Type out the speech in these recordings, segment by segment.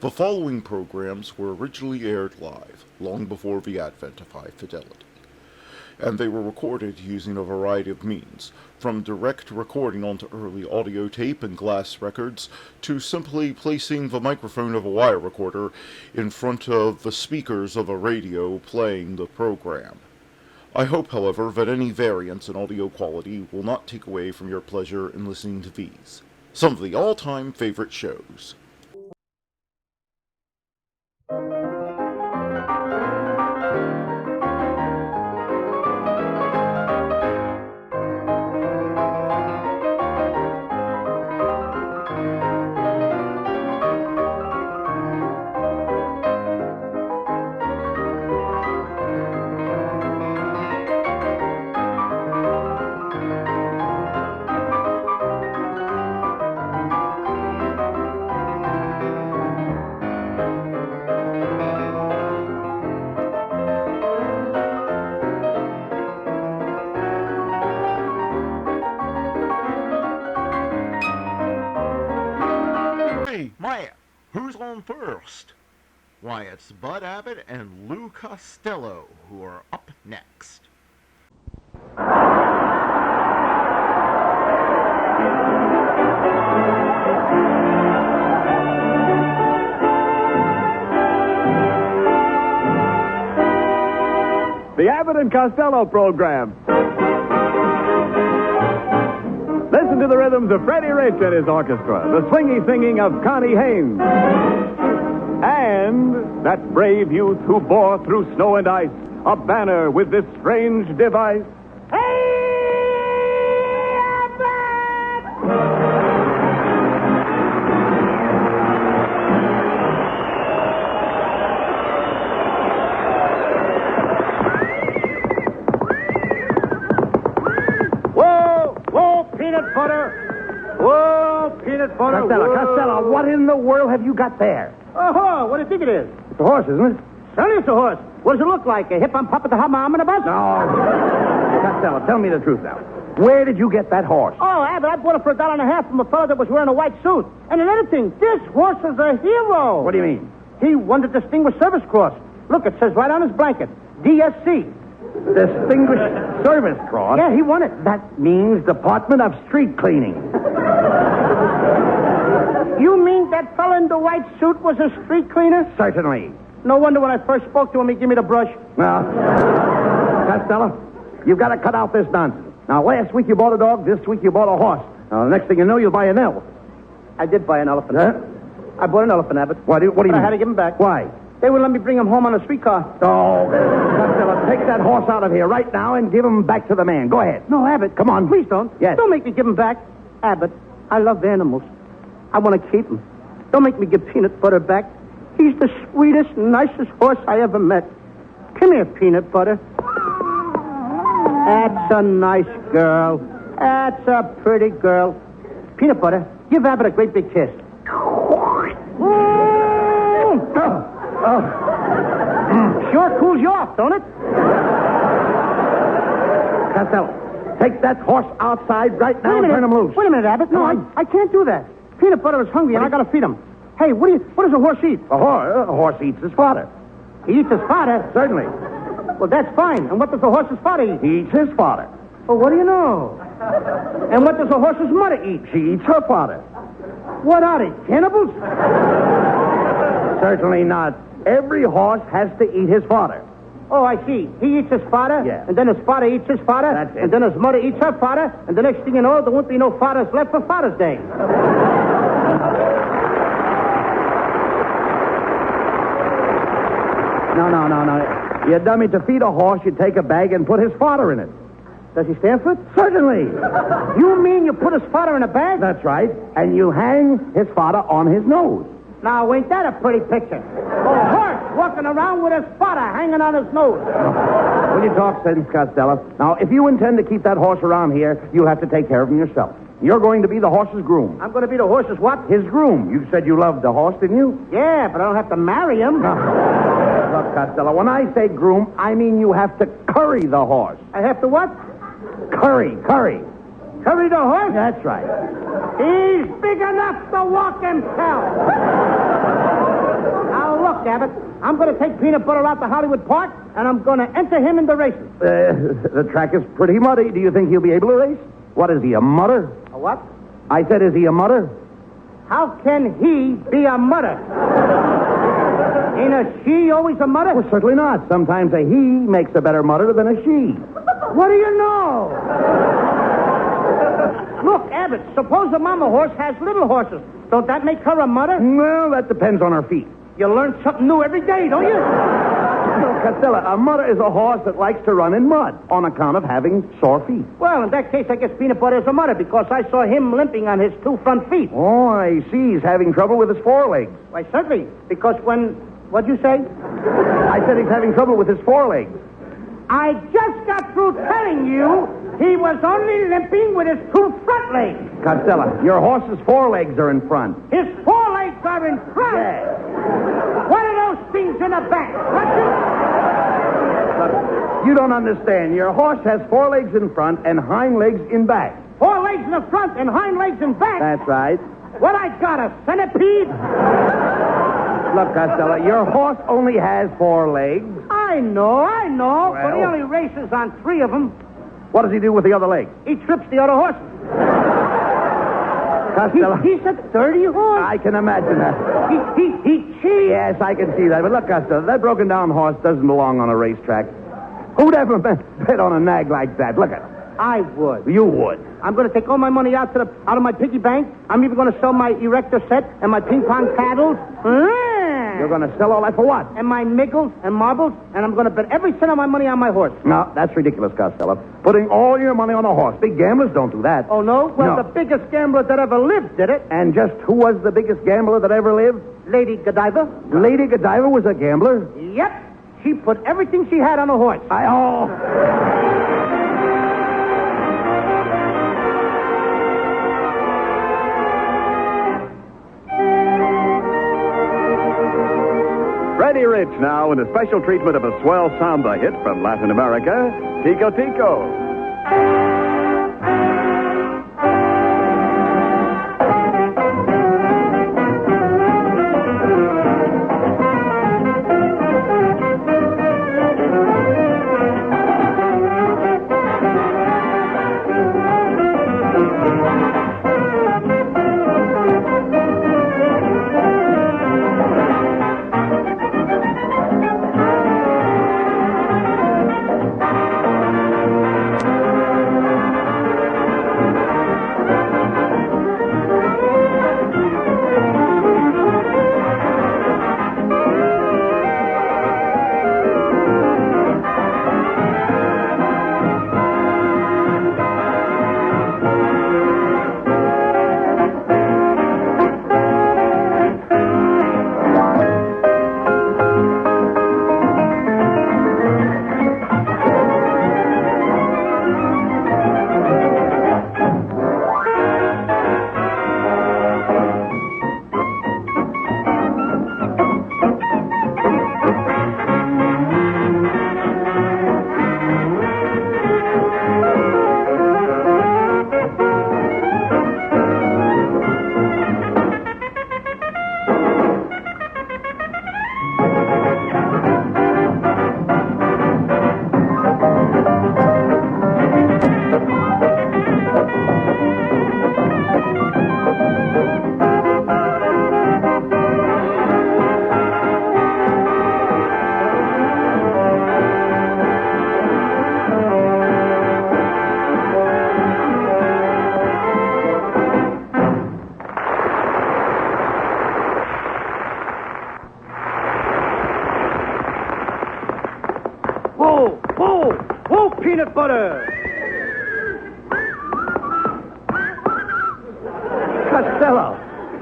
The following programs were originally aired live, long before the advent of high fidelity, and they were recorded using a variety of means, from direct recording onto early audio tape and glass records, to simply placing the microphone of a wire recorder in front of the speakers of a radio playing the program. I hope, however, that any variance in audio quality will not take away from your pleasure in listening to these, some of the all-time favorite shows. Who's on first? Why, it's Bud Abbott and Lou Costello who are up next. The Abbot and Costello program. Listen to the rhythms of Freddie Rich and his orchestra, the swingy singing of Connie Haynes, and that brave youth who bore through snow and ice a banner with this strange device. Hey, Abbott! Peanut butter. Whoa, peanut butter. Costello, what in the world have you got there? Oh, what do you think it is? It's a horse, isn't it? Sonny, it's a horse. What does it look like? A hip-on-pop at the omnibus? No. Costello, tell me the truth now. Where did you get that horse? Oh, Abbott, I bought it for $1.50 from a fellow that was wearing a white suit. And another thing, this horse is a hero. What do you mean? He won the Distinguished Service Cross. Look, it says right on his blanket, DSC. Distinguished Service Cross? Yeah, he won it. That means Department of Street Cleaning. You mean that fellow in the white suit was a street cleaner? Certainly. No wonder when I first spoke to him, he gave me the brush. Well, Costello, you've got to cut out this nonsense. Now, last week you bought a dog, this week you bought a horse. Now, the next thing you know, you'll buy an elephant. I did buy an elephant. Huh? I bought an elephant, Abbott. What do you mean? I had to give him back. Why? They wouldn't let me bring him home on a streetcar. Oh, Costello, take that horse out of here right now and give him back to the man. Go ahead. No, Abbott. Come on. Please don't. Yes. Don't make me give him back. Abbott, I love animals. I want to keep him. Don't make me give Peanut Butter back. He's the sweetest, nicest horse I ever met. Come here, Peanut Butter. That's a nice girl. That's a pretty girl. Peanut Butter, give Abbott a great big kiss. Sure cools you off, don't it? Costello, take that horse outside right now and turn him loose. Wait a minute, Abbott. No, I can't do that. Peanut Butter is hungry, and I got to feed him. Hey, what does a horse eat? A horse eats his fodder. He eats his fodder? Certainly. Well, that's fine. And what does the horse's fodder eat? He eats his fodder. Well, what do you know? And what does the horse's mother eat? She eats her fodder. What are they, cannibals? Certainly not. Every horse has to eat his fodder. Oh, I see. He eats his fodder, yeah. And then his father eats his fodder, That's it. And then his mother eats her fodder, and the next thing you know, there won't be no fathers left for Father's Day. No. You dummy, to feed a horse, you take a bag and put his fodder in it. Does he stand for it? Certainly. You mean you put his fodder in a bag? That's right. And you hang his fodder on his nose. Now, ain't that a pretty picture? A horse walking around with his fodder hanging on his nose. When you talk sense, Costello. Now, if you intend to keep that horse around here, you have to take care of him yourself. You're going to be the horse's groom. I'm going to be the horse's what? His groom. You said you loved the horse, didn't you? Yeah, but I don't have to marry him. Look, Costello, when I say groom, I mean you have to curry the horse. I have to what? Curry. Curry the horse? That's right. He's big enough to walk himself. Abbott. I'm going to take Peanut Butter out to Hollywood Park, and I'm going to enter him in the races. The track is pretty muddy. Do you think he'll be able to race? What is he, a mutter? A what? I said, is he a mutter? How can he be a mutter? Ain't a she always a mutter? Well, certainly not. Sometimes a he makes a better mutter than a she. What do you know? Look, Abbott, suppose a mama horse has little horses. Don't that make her a mutter? Well, that depends on her feet. You learn something new every day, don't you? No, Costello, a mutter is a horse that likes to run in mud on account of having sore feet. Well, in that case, I guess Peanut Butter is a mutter because I saw him limping on his 2 front feet. Oh, I see. He's having trouble with his forelegs. Why, certainly, because when... What'd you say? I said he's having trouble with his forelegs. I just got through telling you he was only limping with his 2 front legs. Costello, your horse's forelegs are in front. His forelegs are in front? Yes. What are those things in the back? Look, you don't understand. Your horse has forelegs in front and hind legs in back. 4 legs in the front and hind legs in back? That's right. What, I got a centipede? Look, Costello, your horse only has 4 legs. I know, but he Well. only races on 3 of them. What does he do with the other leg? He trips the other horses. Costello. He's a dirty horse. I can imagine that. He cheats. Yes, I can see that. But look, Costello, that broken down horse doesn't belong on a racetrack. Who'd ever bet on a nag like that? Look at it. I would. You would. I'm going to take all my money out of my piggy bank. I'm even going to sell my erector set and my ping pong paddles. You're going to sell all that for what? And my nickels and marbles, and I'm going to bet every cent of my money on my horse. No, that's ridiculous, Costello. Putting all your money on a horse. Big gamblers don't do that. Oh, no? Well, No. the biggest gambler that ever lived did it. And just who was the biggest gambler that ever lived? Lady Godiva. Lady Godiva was a gambler. Yep. She put everything she had on a horse. Freddie Rich now in a special treatment of a swell samba hit from Latin America, Tico Tico. Whoa, Peanut Butter. Costello,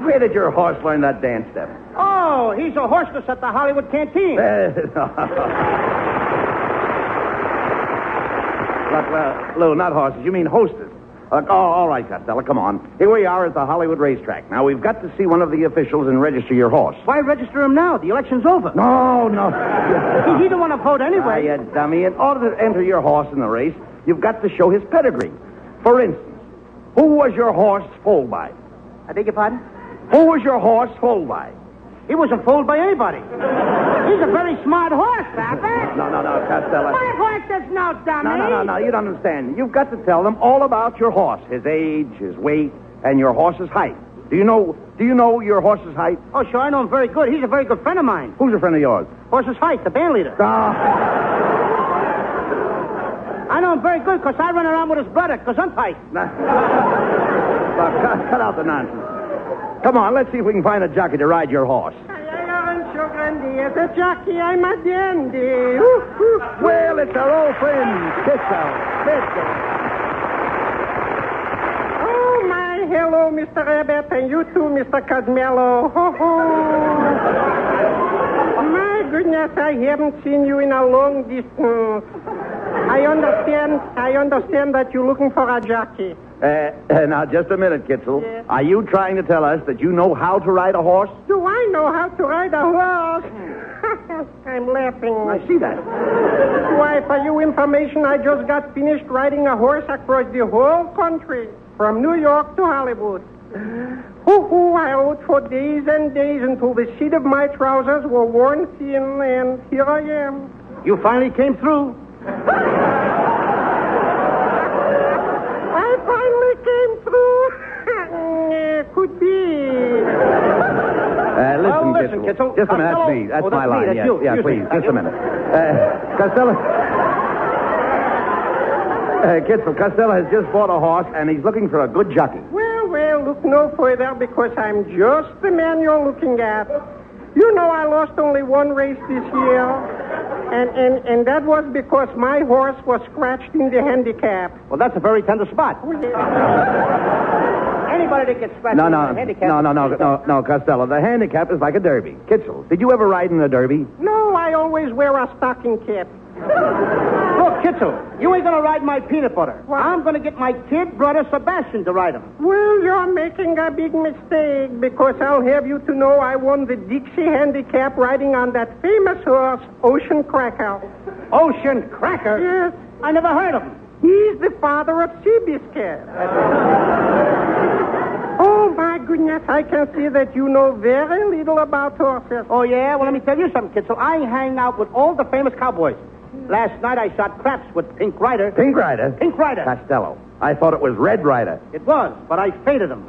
where did your horse learn that dance step? Oh, he's a hostess at the Hollywood Canteen. Look, Lou, not horses. You mean hostess. All right, Costello, come on. Here we are at the Hollywood racetrack. Now, we've got to see one of the officials and register your horse. Why register him now? The election's over. No. He don't want to vote anyway. You dummy. In order to enter your horse in the race, you've got to show his pedigree. For instance, who was your horse foaled by? I beg your pardon? Who was your horse foaled by? He wasn't fooled by anybody. He's a very smart horse, Abbott. No, Costello. My horse is no dummy. No, you don't understand. You've got to tell them all about your horse, his age, his weight, and your horse's height. Do you know your horse's height? Oh, sure, I know him very good. He's a very good friend of mine. Who's a friend of yours? Horse's height, the band leader. I know him very good because I run around with his brother, Gesundheit. Cut out the nonsense. Come on, let's see if we can find a jockey to ride your horse. As a jockey, I'm a dandy. Well, it's our old friend, Kitzel. Oh, my hello, Mr. Abbott, and you too, Mr. Costello. Ho, ho. My goodness, I haven't seen you in a long distance. I understand that you're looking for a jockey. Now, just a minute, Kitzel. Yes. Are you trying to tell us that you know how to ride a horse? Do I know how to ride a horse? I'm laughing. I see that. Why, for your information, I just got finished riding a horse across the whole country, from New York to Hollywood. I rode for days and days until the seat of my trousers were worn thin, and here I am. You finally came through. I finally came through. Could be. Listen, Kitzel. Just a minute, that's me. That's my line. That's you. Yeah, please, just a minute. Costello. Costello has just bought a horse, and he's looking for a good jockey. Well, look no further, because I'm just the man you're looking at. You know I lost only one race this year, and that was because my horse was scratched in the handicap. Well, that's a very tender spot. Anybody that gets scratched in the handicap... No, Costello. The handicap is like a derby. Kitzel, did you ever ride in a derby? No, I always wear a stocking cap. Look, Kitzel, you ain't going to ride my peanut butter. What? I'm going to get my kid brother Sebastian to ride him. Well, you're making a big mistake, because I'll have you to know I won the Dixie Handicap riding on that famous horse, Ocean Cracker. Ocean Cracker? Yes. I never heard of him. He's the father of Seabiscuit. Oh, my goodness, I can see that you know very little about horses. Oh, yeah? Well, let me tell you something, Kitzel. I hang out with all the famous cowboys. Last night I shot craps with Pink Rider. Pink Rider? Pink Rider. Costello, I thought it was Red Rider. It was, but I faded him.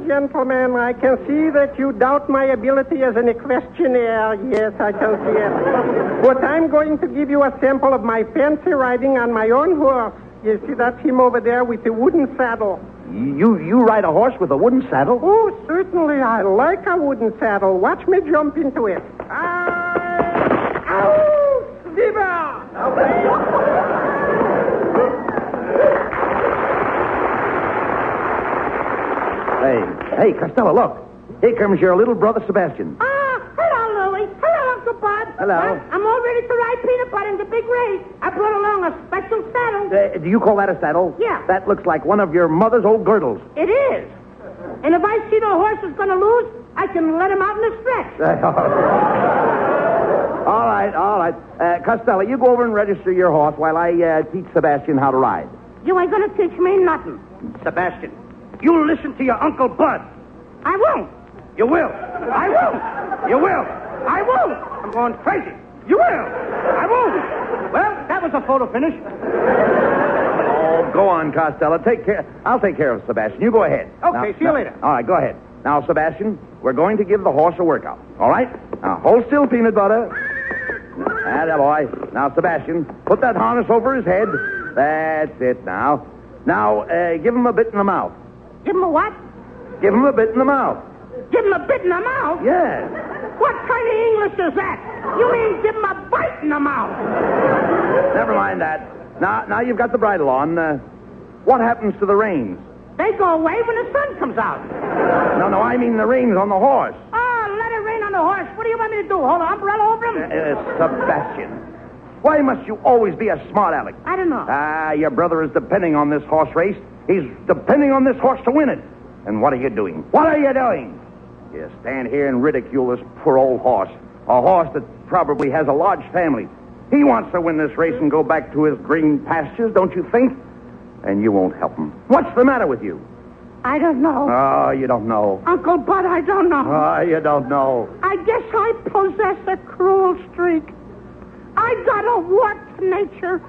Gentlemen, I can see that you doubt my ability as an equestrianer. Yes, I can see it. But I'm going to give you a sample of my fancy riding on my own horse. You see, that's him over there with the wooden saddle. You ride a horse with a wooden saddle? Oh, certainly. I like a wooden saddle. Watch me jump into it. Ow! Fibber! Hey, Costello, look. Here comes your little brother Sebastian. Hello, Louie. Hello, Uncle Bud. Hello. I'm all ready to ride Peanut Butter in the big race. I brought along a special saddle. Do you call that a saddle? Yeah. That looks like one of your mother's old girdles. It is. And if I see the horse is going to lose, I can let him out in the stretch. All right. Costello, you go over and register your horse while I teach Sebastian how to ride. You ain't going to teach me nothing. Sebastian, you listen to your Uncle Bud. I won't. You will. I won't. You will. I won't. I'm going crazy. You will. I won't. Well, that was a photo finish. Oh, go on, Costello. I'll take care of Sebastian. You go ahead. Okay, see you later. All right, go ahead. Now, Sebastian, we're going to give the horse a workout. All right? Now, hold still, Peanut Butter. That boy. Now, Sebastian, put that harness over his head. That's it now. Now, give him a bit in the mouth. Give him a what? Give him a bit in the mouth. Give him a bit in the mouth? Yes. What kind of English is that? You mean give him a bite in the mouth? Never mind that. Now you've got the bridle on. What happens to the reins? They go away when the sun comes out. No, I mean the reins on the horse. Oh, let it rain on the horse. What do you want me to do? Hold an umbrella over him? Sebastian, why must you always be a smart aleck? I don't know. Your brother is depending on this horse race. He's depending on this horse to win it. And what are you doing? What are you doing? You stand here and ridicule this poor old horse. A horse that probably has a large family. He wants to win this race and go back to his green pastures, don't you think? And you won't help him. What's the matter with you? I don't know. Oh, you don't know. Uncle Bud, I don't know. Oh, you don't know. I guess I possess a cruel streak. I got a warped nature.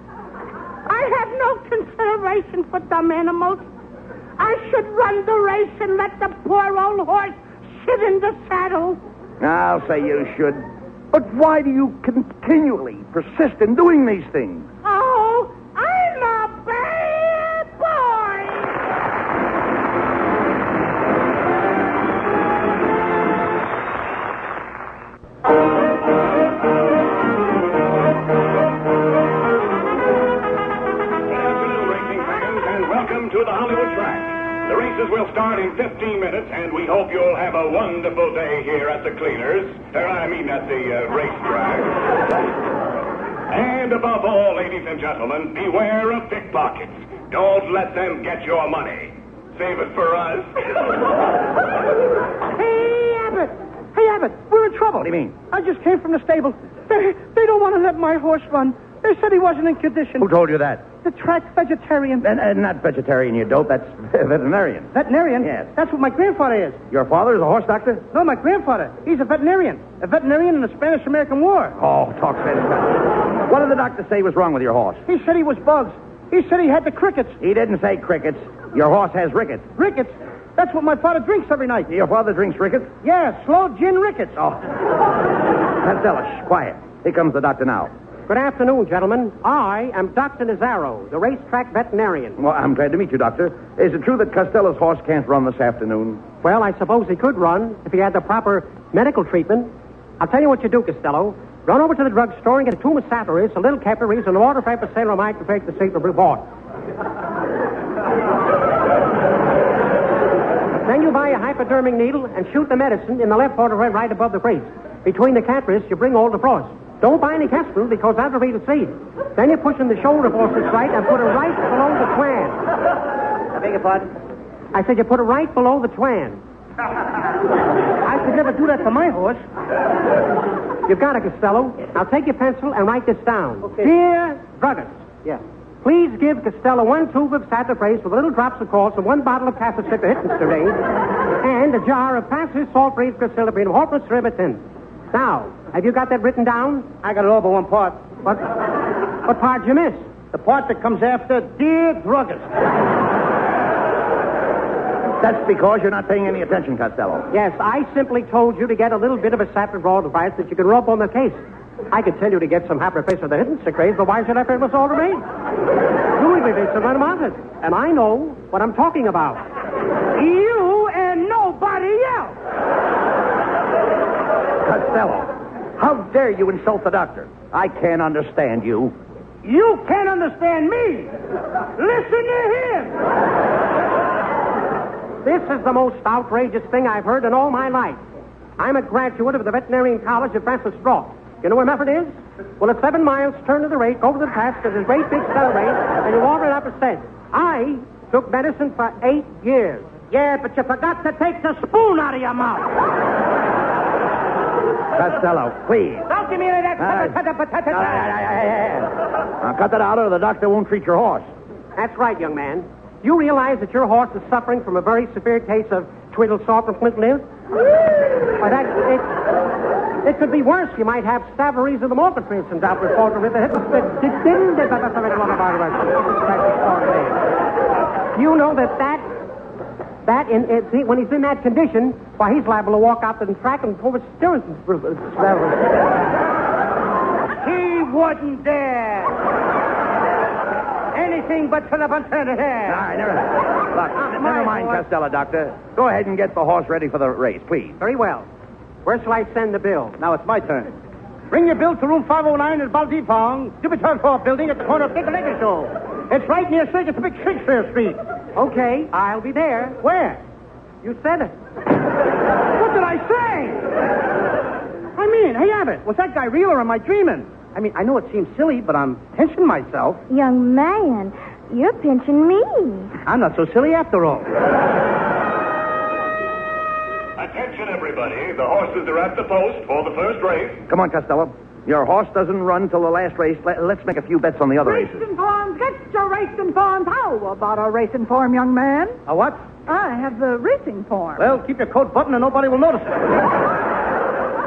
I have no consideration for dumb animals. I should run the race and let the poor old horse sit in the saddle. I'll say you should. But why do you continually persist in doing these things? Oh, I'm a bad boy. Welcome to the Hollywood track. The races will start in 15 minutes, and we hope you'll have a wonderful day here at the cleaners. At the racetrack. And above all, ladies and gentlemen, beware of pickpockets. Don't let them get your money. Save it for us. Hey, Abbott, we're in trouble. What do you mean? I just came from the stable. They don't want to let my horse run. They said he wasn't in condition. Who told you that? The track vegetarian. And not vegetarian, you dope. That's veterinarian. Veterinarian? Yes. That's what my grandfather is. Your father is a horse doctor? No, my grandfather. He's a veterinarian. A veterinarian in the Spanish-American War. Oh, talk Spanish. What did the doctor say was wrong with your horse? He said he was bugs. He said he had the crickets. He didn't say crickets. Your horse has rickets. Rickets? That's what my father drinks every night. Your father drinks rickets? Yeah, slow gin rickets. Oh. Costello, quiet. Here comes the doctor now. Good afternoon, gentlemen. I am Dr. Nazaro, the racetrack veterinarian. Well, I'm glad to meet you, doctor. Is it true that Costello's horse can't run this afternoon? Well, I suppose he could run if he had the proper medical treatment. I'll tell you what you do, Costello. Run over to the drugstore and get a tube of Saparis, a little Capiris, and a water for Sailormite to take the seat of report. Then you buy a hypodermic needle and shoot the medicine in the left vertebrae right above the brace. Between the Capiris, you bring all the frost. Don't buy any capsule because that'll be the seed. Then you push in the shoulder forces right and put it right below the twan. I beg your pardon? I said you put it right below the twan. I could never do that for my horse. You've got it, Costello. Now take your pencil and write this down. Okay. Dear druggist, Yeah. please give Costello 1 tube of saturase with little drops of course and 1 bottle of cassicipahittensterate and a jar of passive salt-free crystalline horpus-ribitin. Now, have you got that written down? I got it all but one part. What part did you miss? The part that comes after Dear Druggist. That's because you're not paying any attention, Costello. Yes, I simply told you to get a little bit of a saturol device that you can rub on the case. I could tell you to get some hyperface with the hidden secrets, but why should I pay this all to me? You even did some unwanted. And I know what I'm talking about. You and nobody else. Costello, how dare you insult the doctor? I can't understand you. You can't understand me. Listen to him. This is the most outrageous thing I've heard in all my life. I'm a graduate of the Veterinarian College at Francis Straw. You know where Mefford is? Well, it's 7 miles, turn to the right, go over to the pass, there's a great big celebrate, and you walk right up a steps. I took medicine for 8 years. Yeah, but you forgot to take the spoon out of your mouth. Costello, please. Don't give me any of that. Now, cut that out or the doctor won't treat your horse. That's right, young man. You realize that your horse is suffering from a very severe case of twiddle soft and flint live? Why, it could be worse. You might have Stavaries of the market, for instance, out with Falter with the hip. You know when he's in that condition, why, he's liable to walk out to the track and over steering. He wouldn't dare. Anything but to the button of hair. All right, never mind, Costello, doctor. Go ahead and get the horse ready for the race, please. Very well. Where shall I send the bill? Now it's my turn. Bring your bill to room 509 at Baldipong, Jupiter Court building at the corner of Piccadilly Show. It's right near Shakespeare Street. Okay, I'll be there. Where? You said it. What did I say? I mean, hey, Abbott, was that guy real or am I dreaming? I mean, I know it seems silly, but I'm pinching myself. Young man, you're pinching me. I'm not so silly after all. Attention, everybody. The horses are at the post for the first race. Come on, Costello. Your horse doesn't run till the last race. Let's make a few bets on the other races. Racing forms, get your racing forms. How about a racing form, young man? A what? I have the racing form. Well, keep your coat buttoned and nobody will notice it.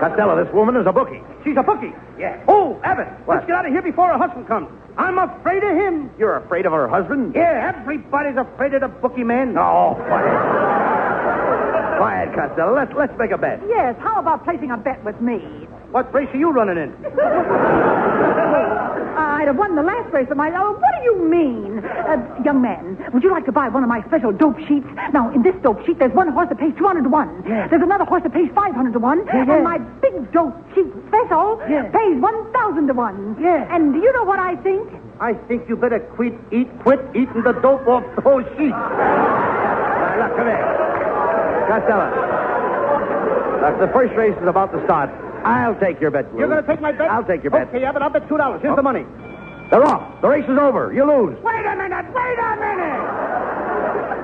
Costello, this woman is a bookie. She's a bookie. Yeah. Oh, Abbott, What? let's get out of here before her husband comes. I'm afraid of him. You're afraid of her husband? Yeah, everybody's afraid of the bookie man. Oh, quiet. Quiet, Costello. Let's make a bet. Yes, how about placing a bet with me? What race are you running in? I'd have won the last race of my... Oh, what do you mean? Young man, would you like to buy one of my special dope sheets? Now, in this dope sheet, there's one horse that pays 200 to 1. Yeah. There's another horse that pays 500 to 1. Yeah. And my big dope sheet special pays 1,000 to 1. Yeah. And do you know what I think? I think you better quit eating the dope off those sheets. Look, come here. Costello. Look, the first race is about to start. I'll take your bet, Lou. You're going to take my bet? I'll take your bet. Okay, Abbott, I'll bet $2. Here's the money. They're off. The race is over. You lose. Wait a minute!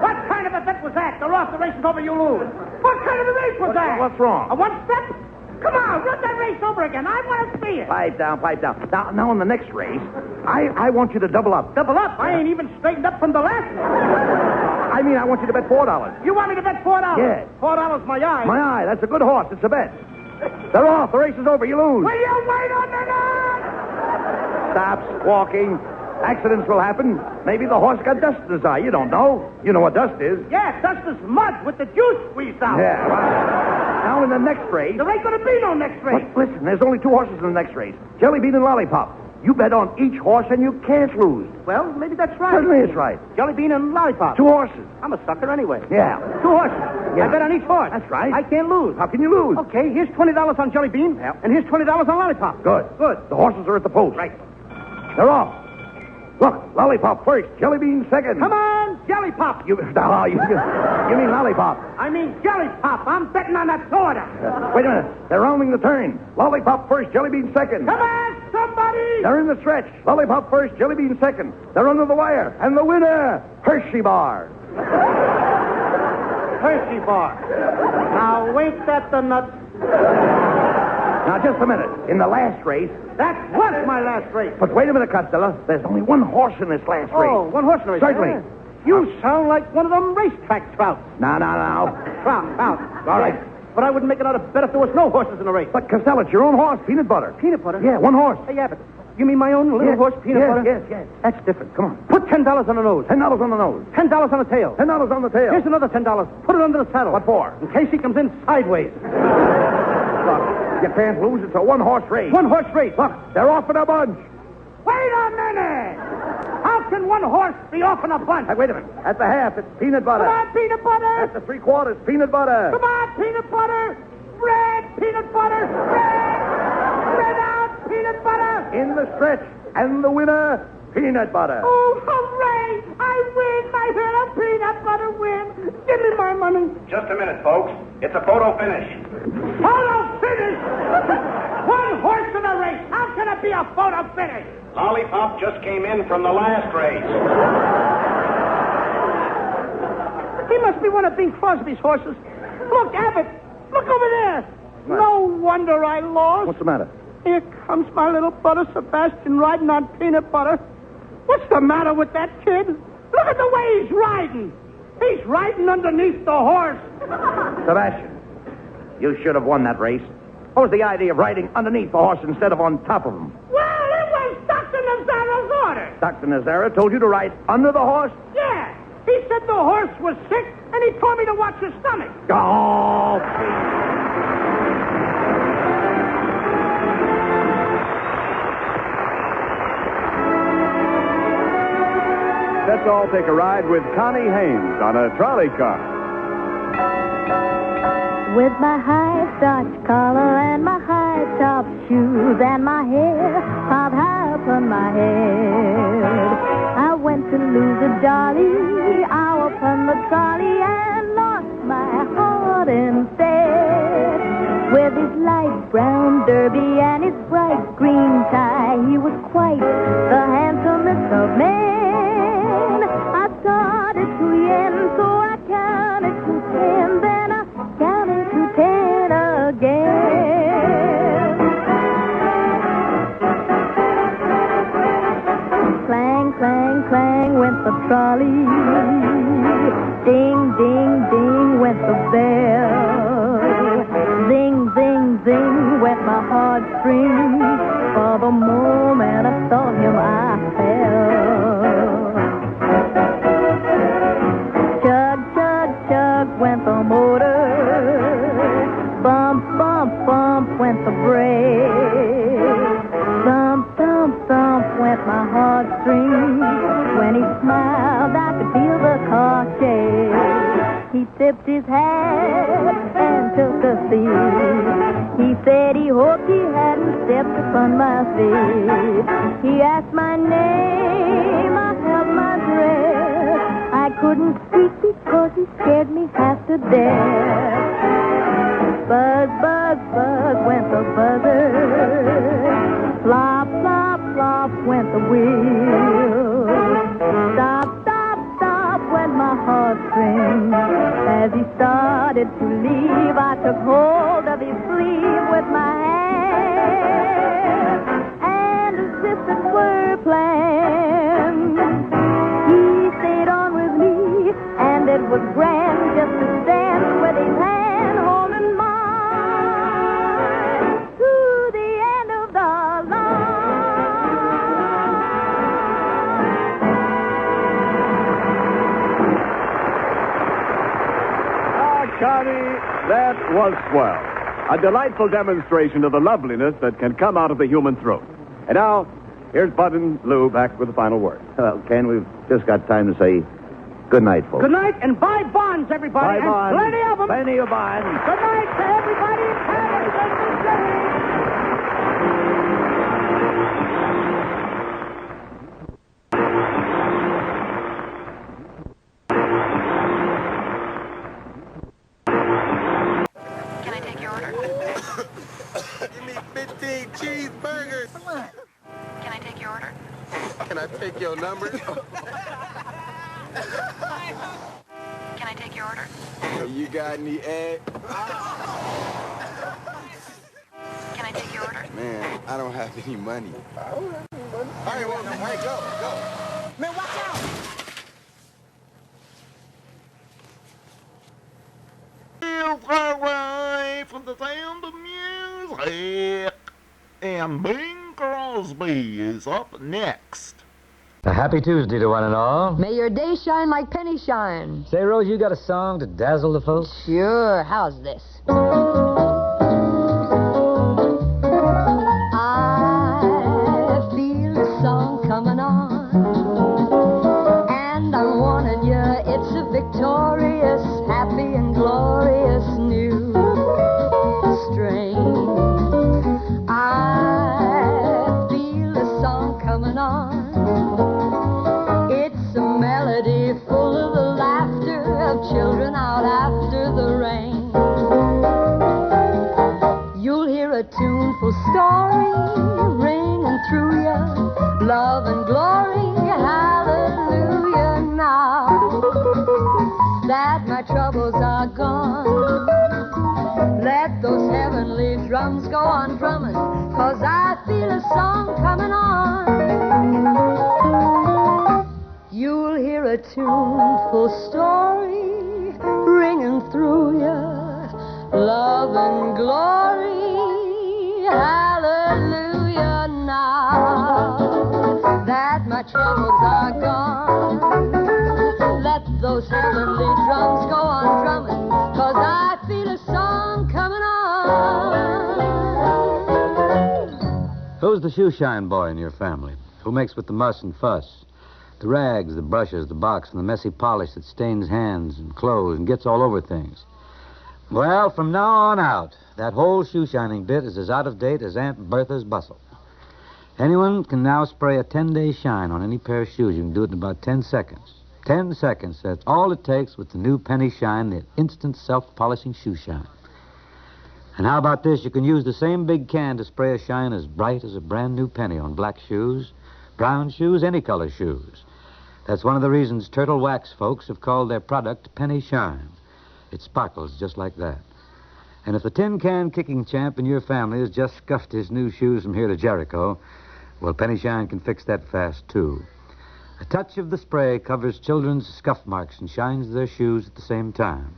What kind of a bet was that? They're off, the race is over, you lose. What kind of a race was that? What's wrong? A one-step? Come on, run that race over again. I want to see it. Pipe down. Now, in the next race, I want you to double up. Double up? I ain't even straightened up from the last one. I mean, I want you to bet $4. You want me to bet $4? Yeah. $4 my eye. My eye, that's a good horse. It's a bet. They're off. The race is over. You lose. Will you wait a minute? Stop squawking. Accidents will happen. Maybe the horse got dust in his eye. You don't know. You know what dust is. Yeah, dust is mud with the juice squeezed out. Yeah, right. Now, in the next race... There ain't going to be no next race. But listen, there's only 2 horses in the next race. Jelly Bean and Lollipop. You bet on each horse and you can't lose. Well, maybe that's right. Certainly it's right. Jelly Bean and Lollipop. 2 horses. I'm a sucker anyway. Yeah. 2 horses. Yeah. I bet on each horse. That's right. I can't lose. How can you lose? Okay, here's $20 on Jelly Bean. Yep. And here's $20 on Lollipop. Good. The horses are at the post. Right. They're off. Look, Lollipop first, Jelly Bean second. Come on, Jelly Pop. You mean Lollipop. I mean Jelly Pop. I'm betting on that soda. Wait a minute. They're rounding the turn. Lollipop first, Jelly Bean second. Come on, somebody. They're in the stretch. Lollipop first, Jelly Bean second. They're under the wire. And the winner, Hershey Bar. Hershey Bar. Now, ain't that the nuts? Now, just a minute. In the last race... That was my last race. But wait a minute, Costello. There's only 1 horse in this last race. Oh, 1 horse in the race. Certainly. Yeah. You sound like one of them racetrack trouts. Now. Trout. All right. But I wouldn't make another bet if there was no horses in the race. But, Costello, it's your own horse, Peanut Butter. Peanut Butter? Yeah, 1 horse. Hey, Abbott, you mean my own little horse, Peanut Butter? Yes. That's different. Come on. Put $10 on the nose. $10 on the nose. $10 on the tail. $10 on the tail. Here's another $10. Put it under the saddle. What for? In case he comes in sideways. Look, you can't lose. It's a 1 horse race. 1 horse race. Look, they're off in a bunch. Wait a minute. How can 1 horse be off in a bunch? Hey, wait a minute. At the half, it's Peanut Butter. Come on, Peanut Butter. At the 3/4, Peanut Butter. Come on, Peanut Butter. Red Peanut Butter. Red out, Peanut Butter. In the stretch. And the winner, Peanut Butter. Oh, hooray. I win. I heard a Peanut Butter win. Give me my money. Just a minute, folks. It's a photo finish. Photo finish? 1 horse in a race. How can it be a photo finish? Lollipop just came in from the last race. He must be one of Bing Crosby's horses. Look, Abbott. Look over there. What? No wonder I lost. What's the matter? Here comes my little brother Sebastian riding on Peanut Butter. What's the matter with that kid? Look at the way he's riding. He's riding underneath the horse. Sebastian, you should have won that race. What was the idea of riding underneath the horse instead of on top of him? Well, it was Dr. Nazaro's order. Dr. Nazaro told you to ride under the horse? Yeah. He said the horse was sick, and he told me to watch his stomach. Oh, Let's all take a ride with Connie Haynes on a trolley car. With my high starch collar and my high top shoes and my hair piled high upon my head, I went to lose a dolly out upon the trolley and lost my heart instead. With his light brown derby and his bright green tie, he was quite the handsomest of men. I started to yen, so I counted to 10, then I counted to 10 again. Dolly. Ding, ding, ding went the bell. Zing, zing, zing went my heartstrings. For the moment I saw him, I fell. Chug, chug, chug went the motor. Bump, bump, bump went the brake. Thump, thump, thump went my heartstrings. When he smiled, I could feel the car shake. He tipped his hat and took a seat. He said he hoped he hadn't stepped upon my feet. He asked my name, I held my breath. I couldn't speak because he scared me half to death. Buzz, buzz, buzz went the buzzer. Flop, flop, flop went the wheel. Stop, stop, stop went my heartstrings. As he started to leave, I took hold of his sleeve with my hand. And as if it were planned, he stayed on with me, and it was grand just to stand with his hand holding mine to the end of the line. Connie, that was swell. A delightful demonstration of the loveliness that can come out of the human throat. And now, here's Bud and Lou back with the final word. Well, Ken, we've just got time to say good night, folks. Good night, and buy bonds, everybody. Buy bonds. And plenty of them. Plenty of bonds. Good night to everybody in Tavern. Can I take your order? Give me 15 cheeseburgers. Can I take your order? Can I take your number? Can I take your order? You got any egg? Can I take your order? Man, I don't have any money. All right, well, go. Man, watch out! Away from the sound of music. And Bing Crosby is up next. A happy Tuesday to one and all. May your day shine like penny shine. Say, Rose, you got a song to dazzle the folks? Sure, how's this? I feel a song coming on, and I'm warning you, it's a victorious, happy and glorious new strain. I feel a song coming on. It's a melody full of the laughter of children out after the rain. You'll hear a tuneful story ringing through ya, love and glory, hallelujah now. That my troubles are gone. Let those heavenly drums go on drumming, 'cause I feel a song coming on. You'll hear a tuneful story ringing through ya, love and glory, hallelujah now. That my troubles are gone. Let those heavenly drums go on drumming, 'cause I feel a song coming on. Who's the shoeshine boy in your family? Who makes with the muss and fuss? The rags, the brushes, the box, and the messy polish that stains hands and clothes and gets all over things. Well, from now on out, that whole shoeshining bit is as out of date as Aunt Bertha's bustle. Anyone can now spray a 10-day shine on any pair of shoes. You can do it in about 10 seconds. 10 seconds, that's all it takes with the new Penny Shine, the instant self-polishing shoe shine. And how about this? You can use the same big can to spray a shine as bright as a brand new penny on black shoes, brown shoes, any color shoes. That's one of the reasons Turtle Wax folks have called their product Penny Shine. It sparkles just like that. And if the tin can kicking champ in your family has just scuffed his new shoes from here to Jericho, well, Penny Shine can fix that fast, too. A touch of the spray covers children's scuff marks and shines their shoes at the same time.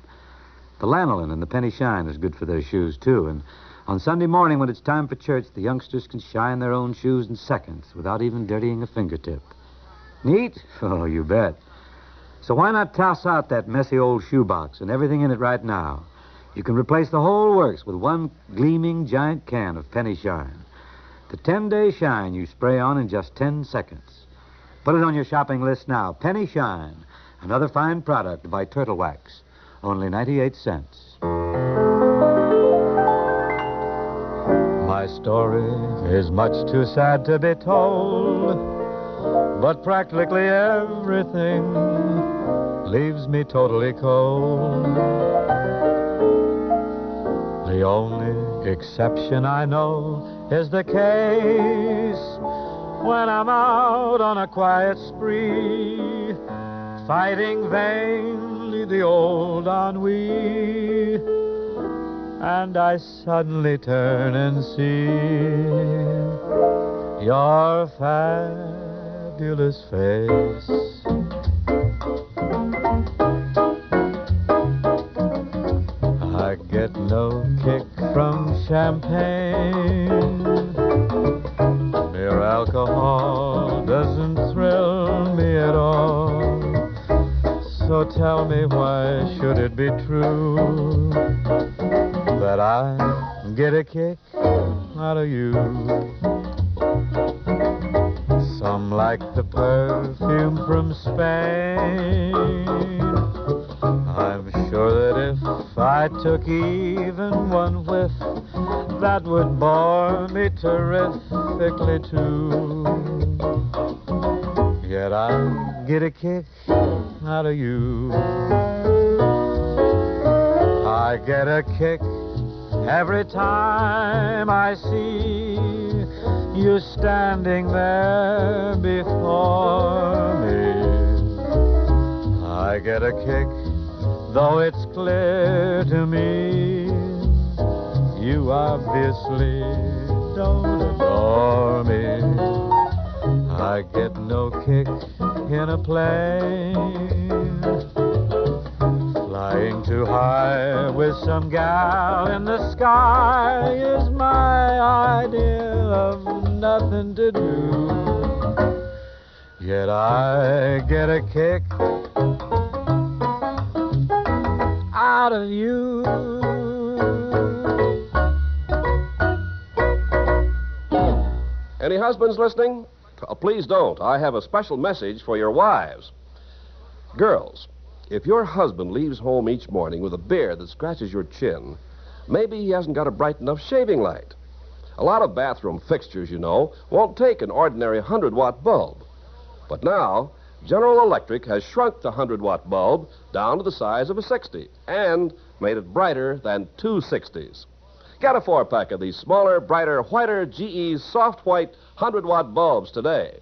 The lanolin and the penny shine is good for their shoes, too, and on Sunday morning when it's time for church, the youngsters can shine their own shoes in seconds without even dirtying a fingertip. Neat? Oh, you bet. So why not toss out that messy old shoebox and everything in it right now? You can replace the whole works with one gleaming giant can of penny shine. The 10-day shine you spray on in just 10 seconds. Put it on your shopping list now. Penny Shine, another fine product by Turtle Wax. Only 98 cents. My story is much too sad to be told, but practically everything leaves me totally cold. The only exception I know is the case when I'm out on a quiet spree, fighting vainly the old ennui, and I suddenly turn and see your fabulous face. I get no kick from champagne. Mere alcohol doesn't thrill me at all. So tell me, why should it be true that I get a kick out of you? Some like the perfume from Spain. I'm sure that if I took even one whiff, that would bore me terrifically too. Yet I get a kick out of you. I get a kick every time I see you standing there before me. I get a kick, though it's clear to me you obviously don't adore me. I get no kick in a plane, flying too high with some gal in the sky is my idea of nothing to do. Yet I get a kick out of you. Any husbands listening? Please don't. I have a special message for your wives. Girls, if your husband leaves home each morning with a beard that scratches your chin, maybe he hasn't got a bright enough shaving light. A lot of bathroom fixtures, you know, won't take an ordinary 100-watt bulb. But now, General Electric has shrunk the 100-watt bulb down to the size of a 60 and made it brighter than two 60s. Get a 4-pack of these smaller, brighter, whiter GE soft white 100-watt bulbs today.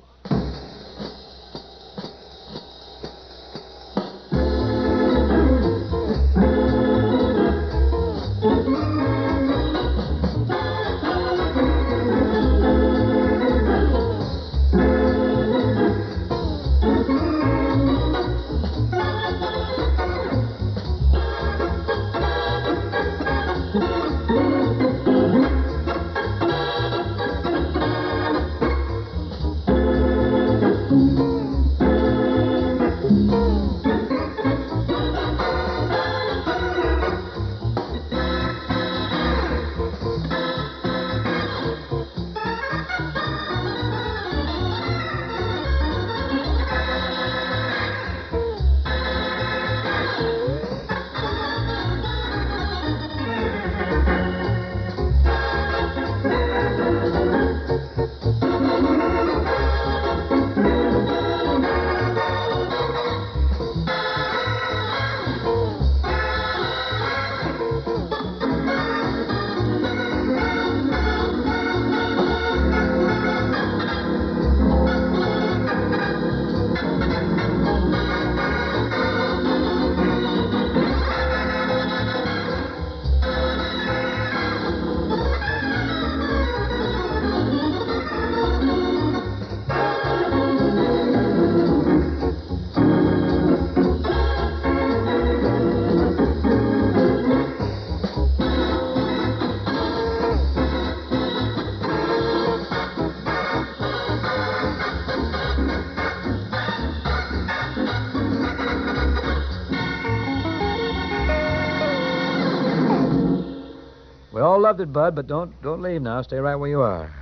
loved it, Bud, but don't leave now. Stay right where you are.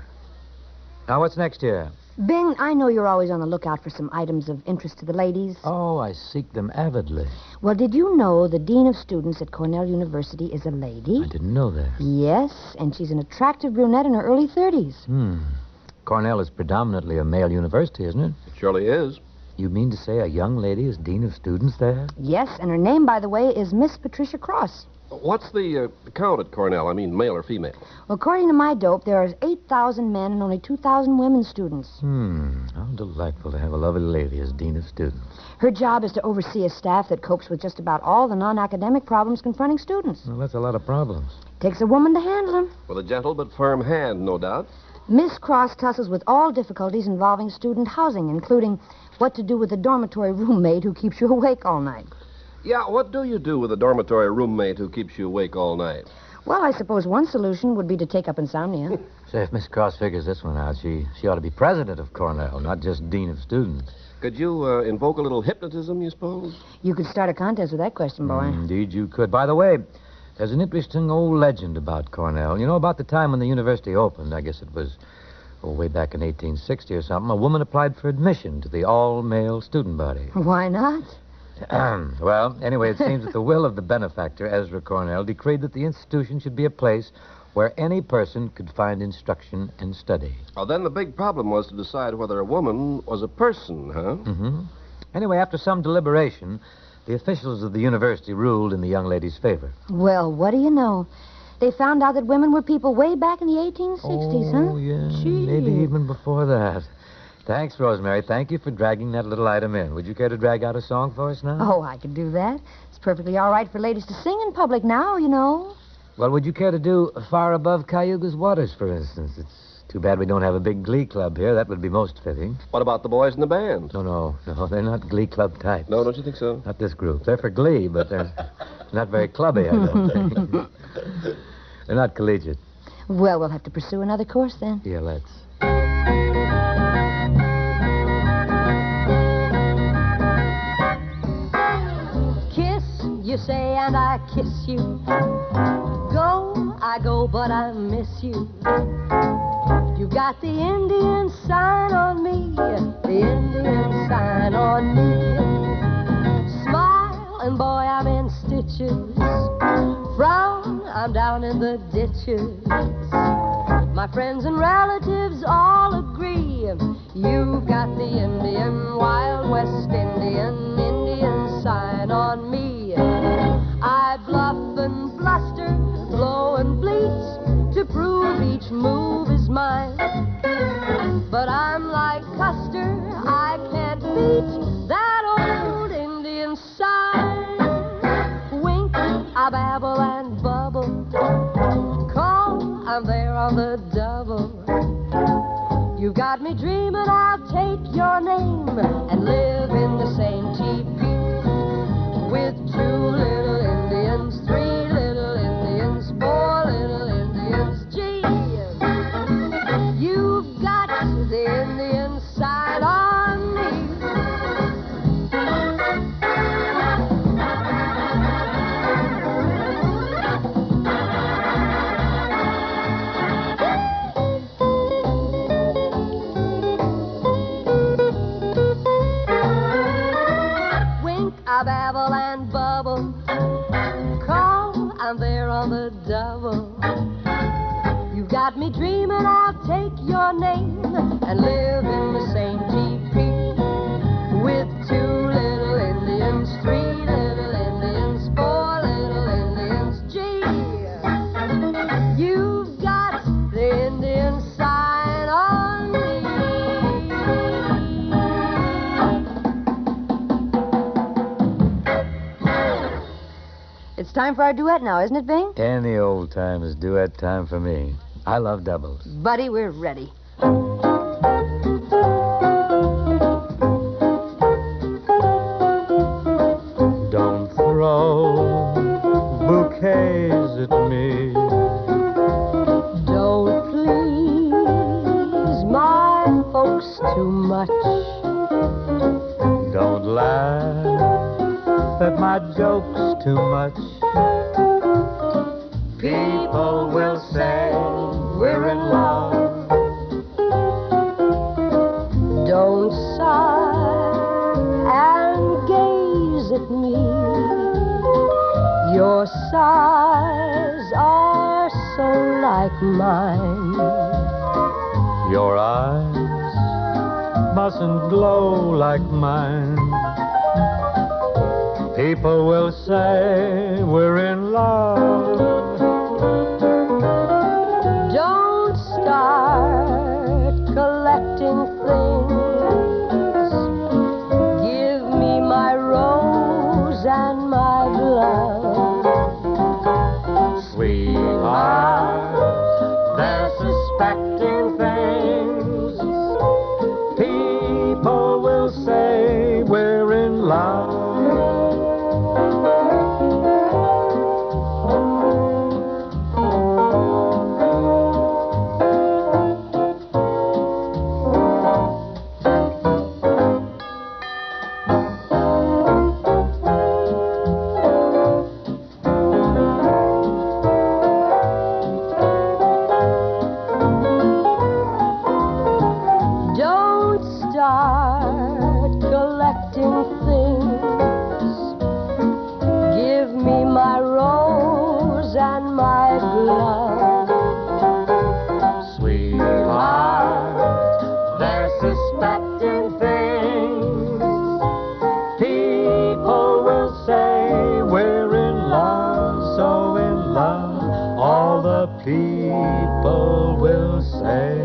Now, what's next here? Bing, I know you're always on the lookout for some items of interest to the ladies. Oh, I seek them avidly. Well, did you know the dean of students at Cornell University is a lady? I didn't know that. Yes, and she's an attractive brunette in her early 30s. Cornell is predominantly a male university, isn't it? It surely is. You mean to say a young lady is dean of students there? Yes, and her name, by the way, is Miss Patricia Cross. What's the count at Cornell? I mean, male or female? Well, according to my dope, there are 8,000 men and only 2,000 women students. How delightful to have a lovely lady as dean of students. Her job is to oversee a staff that copes with just about all the non-academic problems confronting students. Well, that's a lot of problems. Takes a woman to handle them. With a gentle but firm hand, no doubt. Miss Cross tussles with all difficulties involving student housing, including what to do with a dormitory roommate who keeps you awake all night. Yeah, what do you do with a dormitory roommate who keeps you awake all night? Well, I suppose one solution would be to take up insomnia. Say, if Miss Cross figures this one out, she ought to be president of Cornell, not just dean of students. Could you invoke a little hypnotism, you suppose? You could start a contest with that question, boy. Indeed, you could. By the way, there's an interesting old legend about Cornell. You know, about the time when the university opened, I guess it was way back in 1860 or something, a woman applied for admission to the all-male student body. Why not? Well, anyway, it seems that the will of the benefactor, Ezra Cornell, decreed that the institution should be a place where any person could find instruction and study. Oh, then the big problem was to decide whether a woman was a person, huh? Anyway, after some deliberation, the officials of the university ruled in the young lady's favor. Well, what do you know? They found out that women were people way back in the 1860s, huh? Oh, yeah. Gee. Maybe even before that. Thanks, Rosemary. Thank you for dragging that little item in. Would you care to drag out a song for us now? Oh, I could do that. It's perfectly all right for ladies to sing in public now, you know. Well, would you care to do Far Above Cayuga's Waters, for instance? It's too bad we don't have a big glee club here. That would be most fitting. What about the boys in the band? No, they're not glee club types. No, don't you think so? Not this group. They're for glee, but they're not very clubby, I don't think. They're not collegiate. Well, we'll have to pursue another course then. Yeah, let's. You say and I kiss you. Go, I go, but I miss you. You got the Indian sign on me, the Indian sign on me. Smile, and boy, I'm in stitches. Frown, I'm down in the ditches. My friends and relatives all agree. You've got the Indian, Wild West Indian sign on me. I bluff and bluster, blow and bleat to prove each move is mine. But I'm like Custer, I can't beat that old Indian sign. Wink, I babble and bubble. Call, I'm there on the double. You've got me dreaming I'll take your name and live in the same teepee with 2 little Indians, 3 little Indians, 4 little Indians. Gee, you've got the Indian sign on me. Wink, I babble and bubble. Call, I'm there on the double. You've got me dreaming I'll take your name and live in the same teepee with 2 little Indians, 3 little Indians, 4 little Indians. Gee, you've got the Indian sign on me. It's time for our duet now, isn't it, Bing? Any old time is duet time for me. I love doubles. Buddy, we're ready. Don't throw bouquets at me. Don't please my folks too much. Don't laugh at my jokes too much. People will say we're in love. Don't sigh and gaze at me. Your sighs are so like mine. Your eyes mustn't glow like mine. People will say we're in love. Don't start collecting things. Give me my rose and my glove. Sweetheart, they're suspecting things. People will say we're in love. Don't start collecting things. Give me my rose and my glove. Sweetheart, they're suspecting things. People will say we're in love, so in love. All the people will say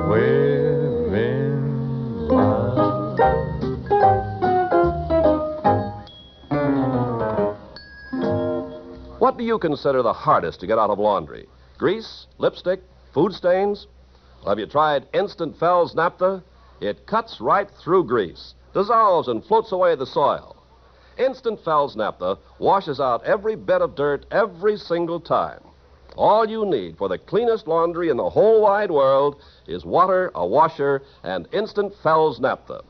we're in love. What do you consider the hardest to get out of laundry? Grease, lipstick, food stains? Have you tried Instant Fells Naphtha? It cuts right through grease, dissolves and floats away the soil. Instant Fells Naphtha washes out every bit of dirt every single time. All you need for the cleanest laundry in the whole wide world is water, a washer, and Instant Fells Naphtha.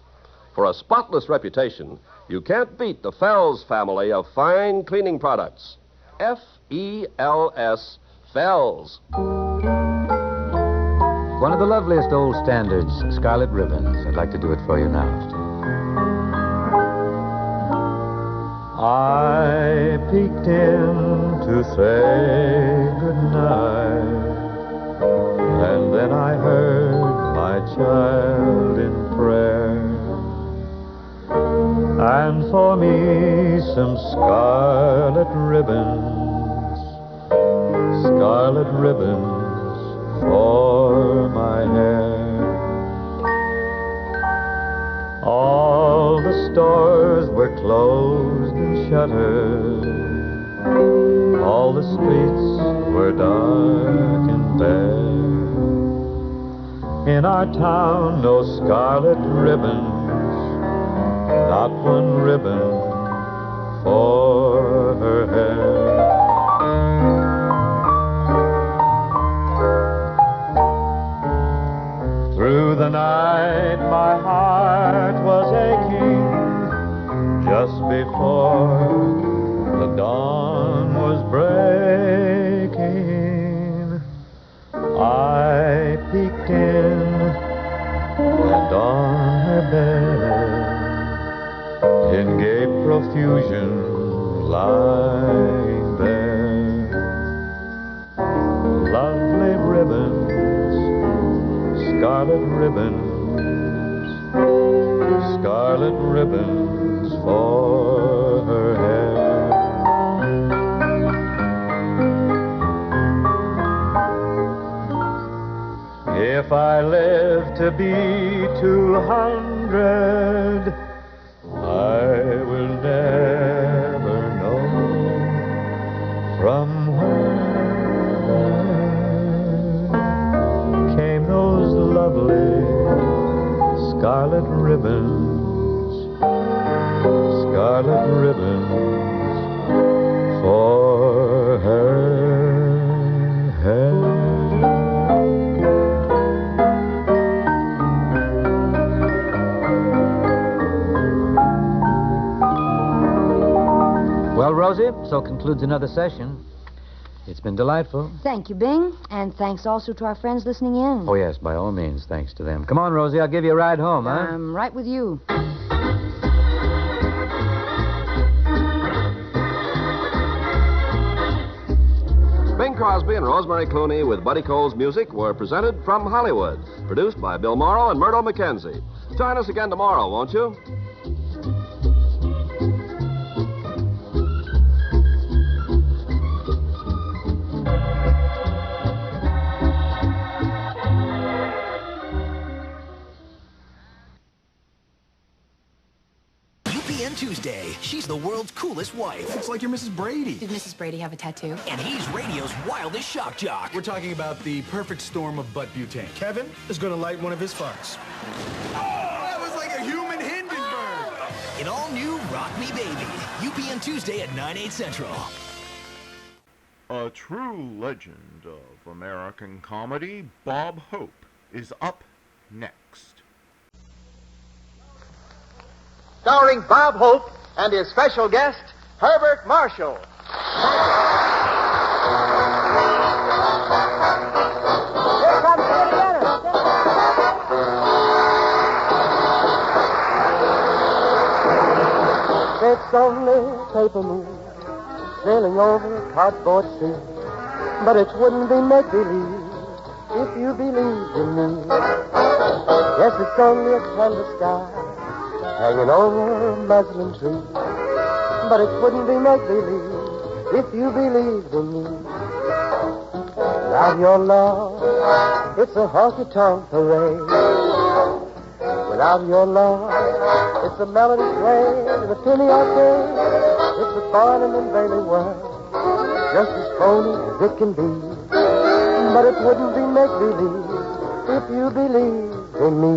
For a spotless reputation, you can't beat the Fells family of fine cleaning products. F-E-L-S, Fells. One of the loveliest old standards, Scarlet Ribbons. I'd like to do it for you now. I peeked in to say goodnight, and then I heard my child in prayer, and for me some scarlet ribbons for my hair. All the stores were closed and shuttered. All the streets were dark and bare. In our town, no scarlet ribbons, not one ribbon for her hair. Through the night, my heart was aching. Just before the dawn was breaking, I peeked in, and on her bed, in gay profusion, lying there, lovely ribbons, scarlet ribbons for her hair. If I live to be 200, I will never know from where came those lovely scarlet ribbons for her hair. Well, Rosie, so concludes another session. It's been delightful. Thank you, Bing. And thanks also to our friends listening in. Oh, yes, by all means, thanks to them. Come on, Rosie, I'll give you a ride home, huh? I'm right with you. Bing Crosby and Rosemary Clooney with Buddy Cole's music were presented from Hollywood. Produced by Bill Morrow and Myrtle McKenzie. Join us again tomorrow, won't you? UPN Tuesday. She's the world's coolest wife. It's like you're Mrs. Brady. Did Mrs. Brady have a tattoo? And he's radio's wildest shock jock. We're talking about the perfect storm of butt butane. Kevin is going to light one of his farts. Oh, that was like a human Hindenburg. An all-new Rock Me Baby. UPN Tuesday at 9/8 Central. A true legend of American comedy, Bob Hope, is up next. Starring Bob Hope and his special guest, Herbert Marshall. Here comes Kitty Dennis. It's only paper moon sailing over cardboard sea, but it wouldn't be make-believe if you believed in me. Yes, it's only a canvas sky hanging over a muslin tree, but it wouldn't be make-believe if you believed in me. Without your love, it's a honky-tonk parade. Without your love, it's a melody played in a penny arcade. It's a Barnum and Bailey world, just as phony as it can be. But it wouldn't be make-believe if you believed in me.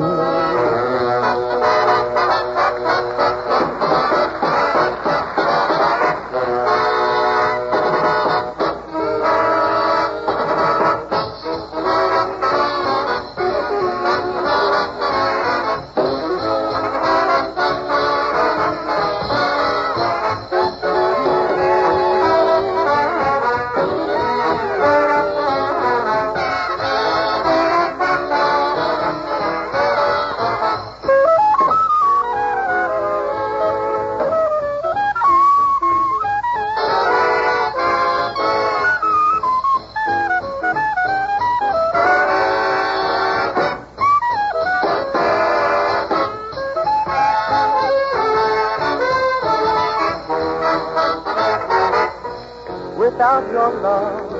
Without your love,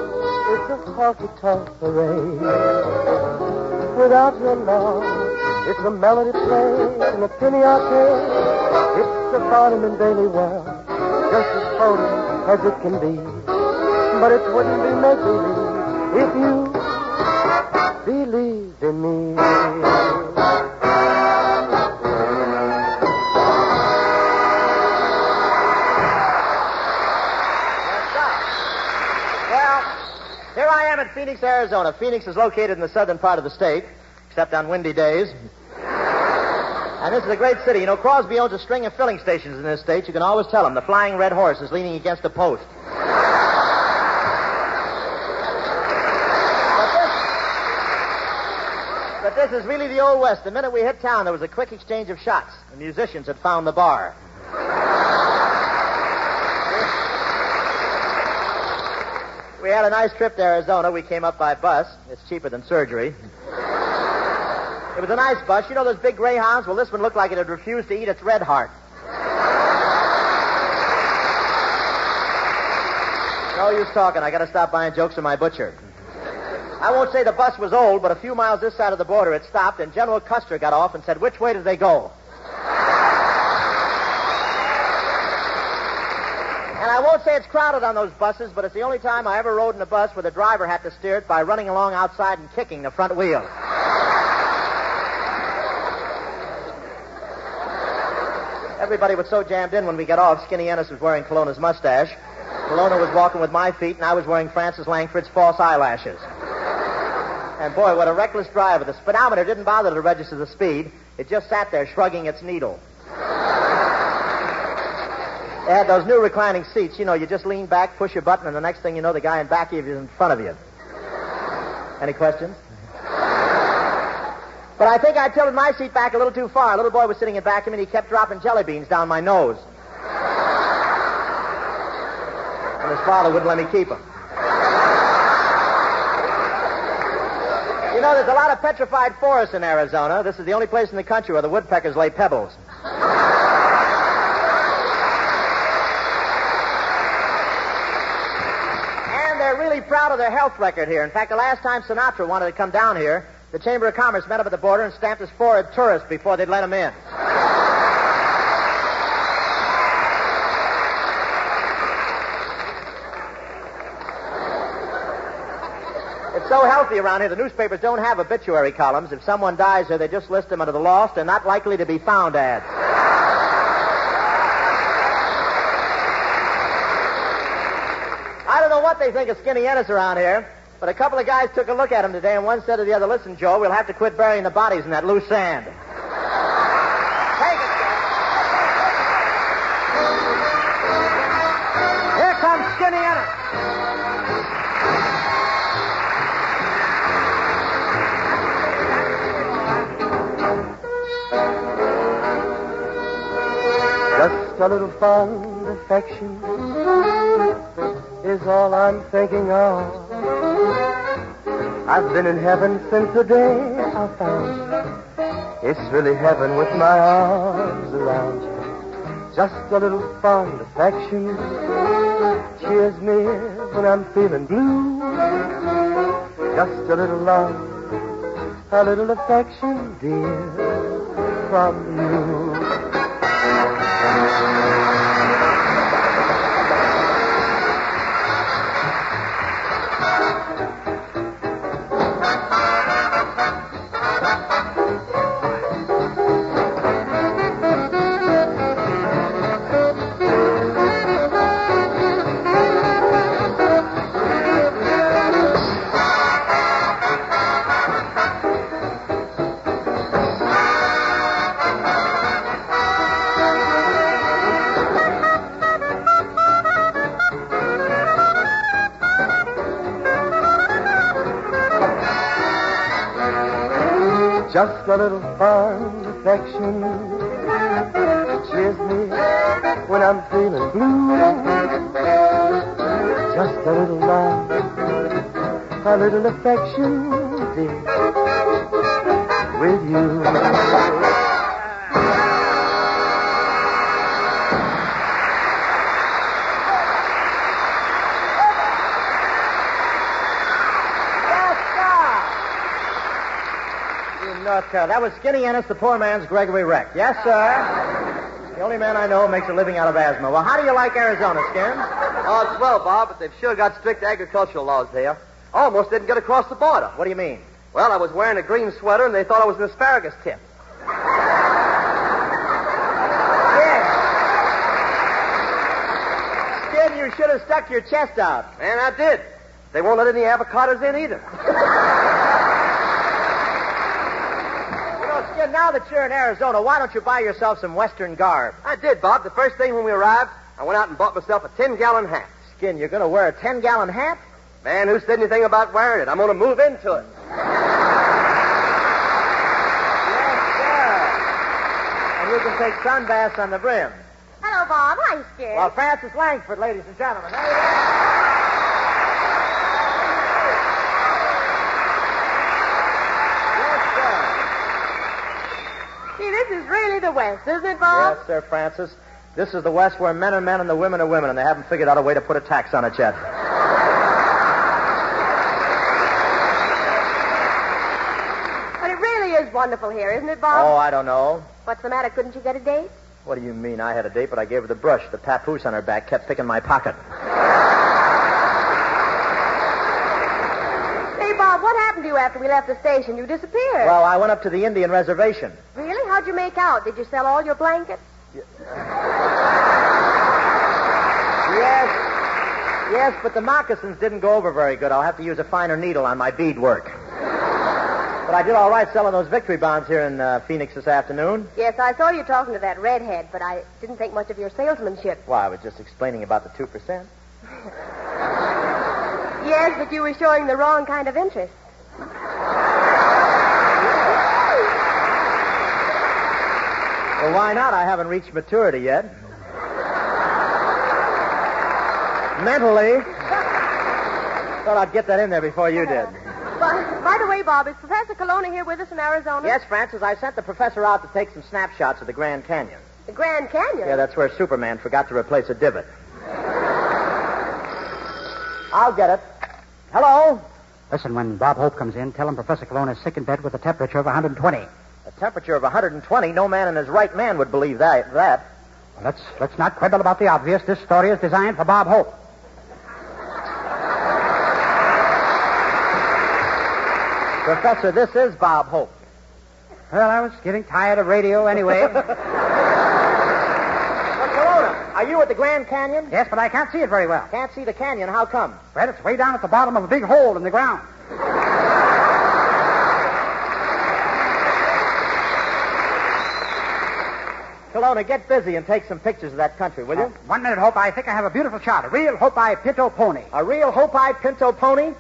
it's a honky-tonk parade. Without your love, it's a melody played in a penny arcade. It's a Barnum and Bailey world, just as phony as it can be. But it wouldn't be make-believe if you believed in me. Here I am at Phoenix, Arizona. Phoenix is located in the southern part of the state, except on windy days. And this is a great city. You know, Crosby owns a string of filling stations in this state. You can always tell him the Flying Red Horse is leaning against a post. But this is really the Old West. The minute we hit town, there was a quick exchange of shots. The musicians had found the bar. We had a nice trip to Arizona. We came up by bus. It's cheaper than surgery. It was a nice bus. You know those big Greyhounds? Well, this one looked like it had refused to eat its red heart. No use talking. I got to stop buying jokes from my butcher. I won't say the bus was old, but a few miles this side of the border it stopped, and General Custer got off and said, "Which way did they go?" And I won't say it's crowded on those buses, but it's the only time I ever rode in a bus where the driver had to steer it by running along outside and kicking the front wheel. Everybody was so jammed in when we got off. Skinny Ennis was wearing Colonna's mustache. Colonna was walking with my feet, and I was wearing Francis Langford's false eyelashes. And boy, what a reckless driver. The speedometer didn't bother to register the speed. It just sat there shrugging its needle. They had those new reclining seats. You know, you just lean back, push your button, and the next thing you know, the guy in back of you is in front of you. Any questions? But I think I tilted my seat back a little too far. A little boy was sitting in back of me, and he kept dropping jelly beans down my nose. And his father wouldn't let me keep them. You know, there's a lot of petrified forests in Arizona. This is the only place in the country where the woodpeckers lay pebbles. And they're really proud of their health record here. In fact, the last time Sinatra wanted to come down here, the Chamber of Commerce met up at the border and stamped his forehead tourist before they'd let him in. It's so healthy around here, the newspapers don't have obituary columns. If someone dies here, they just list them under the lost and not likely to be found ads. I don't know what they think of Skinny Ennis around here, but a couple of guys took a look at him today, and one said to the other, "Listen, Joe, we'll have to quit burying the bodies in that loose sand." Take it, Joe. Here comes Skinny Ennis. Just a little fond affection is all I'm thinking of. I've been in heaven since the day I found you. It's really heaven with my arms around you. Just a little fond affection cheers me when I'm feeling blue. Just a little love, a little affection, dear, from you. Just a little fond affection cheers me when I'm feeling blue. Just a little love, a little affection, dear, with you. That was Skinny Ennis, the poor man's Gregory Reck. Yes, sir. The only man I know who makes a living out of asthma. Well, how do you like Arizona, Skin? Oh, it's swell, Bob, but they've sure got strict agricultural laws here. I almost didn't get across the border. What do you mean? Well, I was wearing a green sweater, and they thought I was an asparagus tip. Skin, you should have stuck your chest out. And I did. They won't let any avocados in either. Now that you're in Arizona, why don't you buy yourself some Western garb? I did, Bob. The first thing when we arrived, I went out and bought myself a 10-gallon hat. Skin, you're going to wear a 10-gallon hat? Man, who said anything about wearing it? I'm going to move into it. Yes, sir. And you can take sun baths on the brim. Hello, Bob. Hi, Skid. Well, Francis Langford, ladies and gentlemen. There you go. This is really the West, isn't it, Bob? Yes, sir, Francis. This is the West where men are men and the women are women, and they haven't figured out a way to put a tax on it yet. But it really is wonderful here, isn't it, Bob? Oh, I don't know. What's the matter? Couldn't you get a date? What do you mean? I had a date, but I gave her the brush. The papoose on her back kept picking my pocket. Bob, what happened to you after we left the station? You disappeared. Well, I went up to the Indian reservation. Really? How'd you make out? Did you sell all your blankets? Yes, but the moccasins didn't go over very good. I'll have to use a finer needle on my beadwork. But I did all right selling those victory bonds here in Phoenix this afternoon. Yes, I saw you talking to that redhead, but I didn't think much of your salesmanship. Why, I was just explaining about the 2%. Yes, but you were showing the wrong kind of interest. Well, why not? I haven't reached maturity yet. Mentally, thought I'd get that in there before you did. By the way, Bob, is Professor Colonna here with us in Arizona? Yes, Francis, I sent the professor out to take some snapshots of the Grand Canyon. The Grand Canyon? Yeah, that's where Superman forgot to replace a divot. I'll get it. Hello? Listen, when Bob Hope comes in, tell him Professor Colonna is sick in bed with a temperature of 120. A temperature of 120? No man in his right man would believe that. Well, let's not quibble about the obvious. This story is designed for Bob Hope. Professor, this is Bob Hope. Well, I was getting tired of radio anyway. Well, Colonna, are you at the Grand Canyon? Yes, but I can't see it very well. Can't see the canyon. How come? Well, it's way down at the bottom of a big hole in the ground. Colonna, get busy and take some pictures of that country, will you? 1 minute, Hope. I think I have a beautiful shot. A real Hope-Eye Pinto pony. A real Hope-Eye Pinto pony?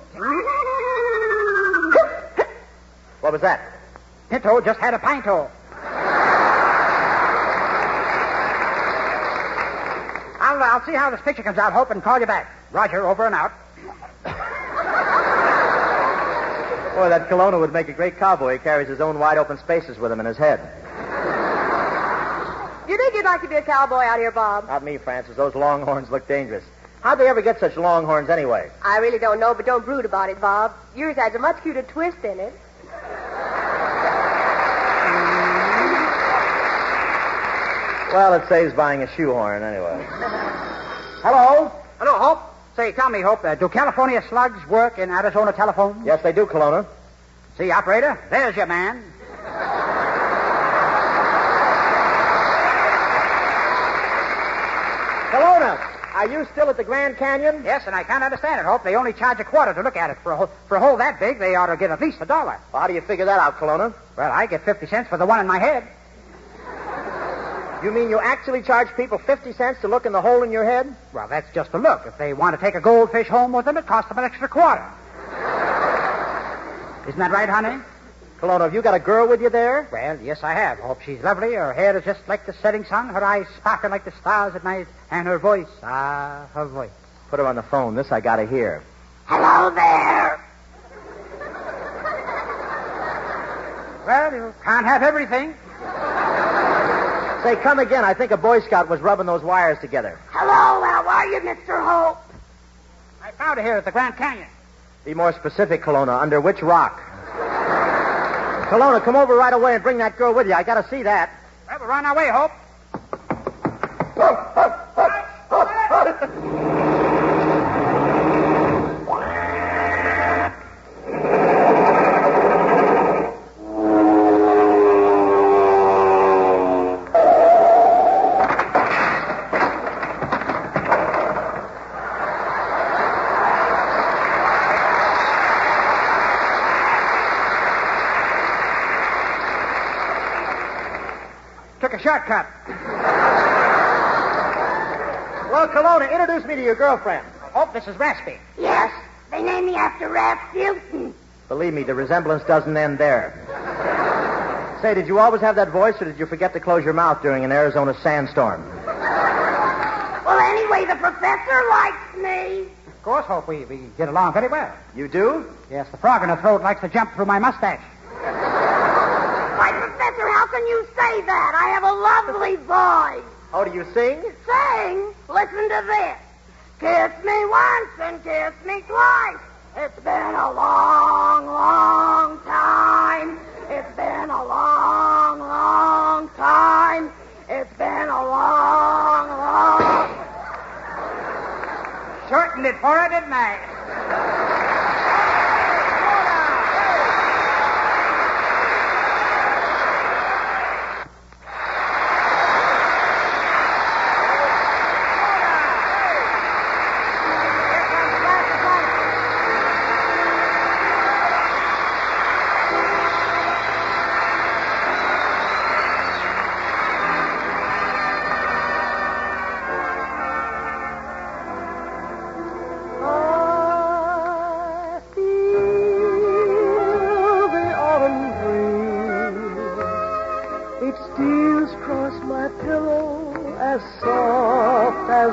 What was that? Pinto just had a pinto. I'll see how this picture comes out, Hope, and call you back. Roger, over and out. Boy, that Colonna would make a great cowboy. He carries his own wide-open spaces with him in his head. Do you think you'd like to be a cowboy out here, Bob? Not me, Francis. Those longhorns look dangerous. How'd they ever get such longhorns anyway? I really don't know, but don't brood about it, Bob. Yours has a much cuter twist in it. Well, it saves buying a shoehorn anyway. Hello? Hello, Hope. Say, tell me, Hope, do California slugs work in Arizona telephone? Yes, they do, Colonna. See, operator, there's your man. Colonna, are you still at the Grand Canyon? Yes, and I can't understand it, Hope. They only charge a quarter to look at it. For a hole that big, they ought to get at least $1. Well, how do you figure that out, Colonna? Well, I get 50 cents for the one in my head. You mean you actually charge people 50 cents to look in the hole in your head? Well, that's just a look. If they want to take a goldfish home with them, it costs them an extra quarter. Isn't that right, honey? Colonna, have you got a girl with you there? Well, yes, I have. Hope she's lovely. Her hair is just like the setting sun. Her eyes sparkle like the stars at night. And her voice, her voice. Put her on the phone. This I gotta hear. Hello there. Well, you can't have everything. Say, come again. I think a Boy Scout was rubbing those wires together. Hello, how are you, Mr. Hope? I found her here at the Grand Canyon. Be more specific, Colonna. Under which rock? Colonna, come over right away and bring that girl with you. I gotta see that. Well, we're on our way, Hope. Took a shortcut. Well, Colonna, introduce me to your girlfriend. Hope, this is Raspy. Yes, they named me after Rasputin. Believe me, the resemblance doesn't end there. Say, did you always have that voice, or did you forget to close your mouth during an Arizona sandstorm? Well, anyway, the professor likes me. Of course, Hope, we get along very well. You do? Yes, the frog in her throat likes to jump through my mustache. Why, Professor, how can you say that? I have a lovely voice. Oh, do you sing? Sing? Listen to this. Kiss me once and kiss me twice. It's been a long, long time. It's been a long, long time. It's been a long, long... Shortened it for her, didn't I?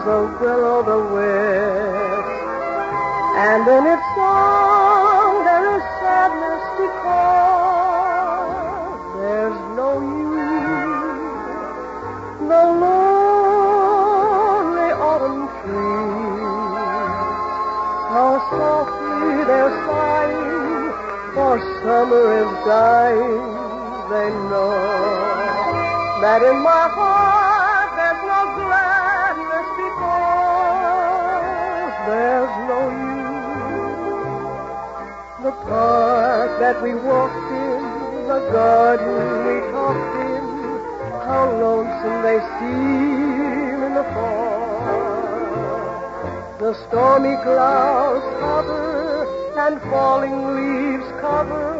there's a will-o'-the-wisp. And in its song there is sadness because there's no you. The lonely autumn trees, how softly they're sighing, for summer is dying. They know that in my heart there's no gladness because there's no you. The park that we walked in, the garden we talked in, how lonesome they seem in the fall. The stormy clouds hover and falling leaves cover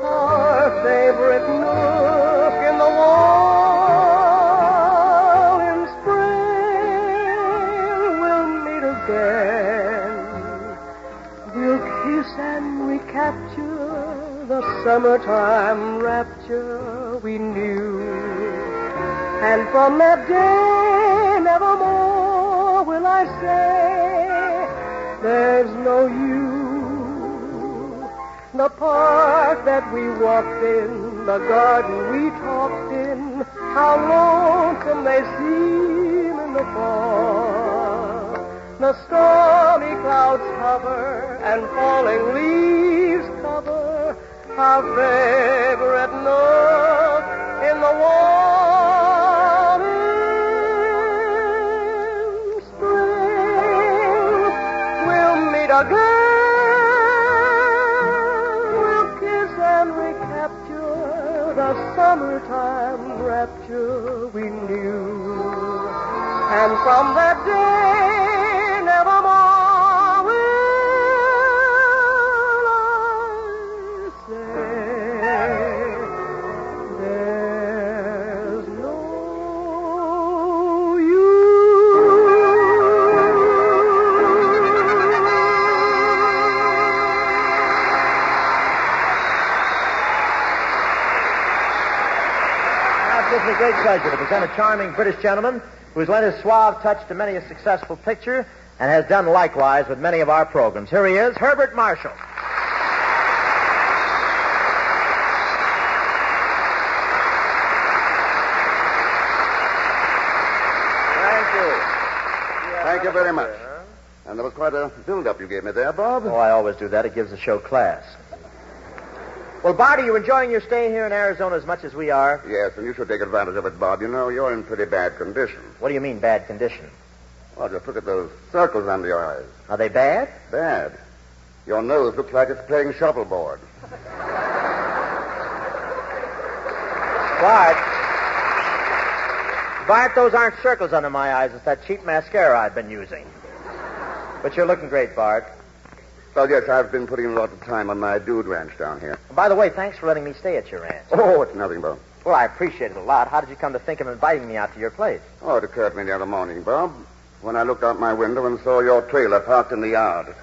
our favorite nook in the wall. In spring we'll meet again. We'll kiss and recapture the summertime rapture we knew. And from that day, nevermore will I say, there's no you. The park that we walked in, the garden we talked in, how lonesome they seem in the fall. The stormy clouds hover and falling leaves cover our favorite nook in the wall. In spring we'll meet again. We'll kiss and recapture the summertime rapture we knew. And from that day, nevermore will I say, there's no you. Now it gives me great pleasure to present a charming British gentleman who's lent his suave touch to many a successful picture and has done likewise with many of our programs. Here he is, Herbert Marshall. Thank you. Thank you very much. And there was quite a build-up you gave me there, Bob. Oh, I always do that. It gives the show class. Well, Bart, are you enjoying your stay here in Arizona as much as we are? Yes, and you should take advantage of it, Bob. You know, you're in pretty bad condition. What do you mean, bad condition? Well, just look at those circles under your eyes. Are they bad? Bad. Your nose looks like it's playing shuffleboard. Bart, those aren't circles under my eyes. It's that cheap mascara I've been using. But you're looking great, Bart. Well, yes, I've been putting a lot of time on my dude ranch down here. By the way, thanks for letting me stay at your ranch. Oh, it's nothing, Bob. Well, I appreciate it a lot. How did you come to think of inviting me out to your place? Oh, it occurred to me the other morning, Bob, when I looked out my window and saw your trailer parked in the yard.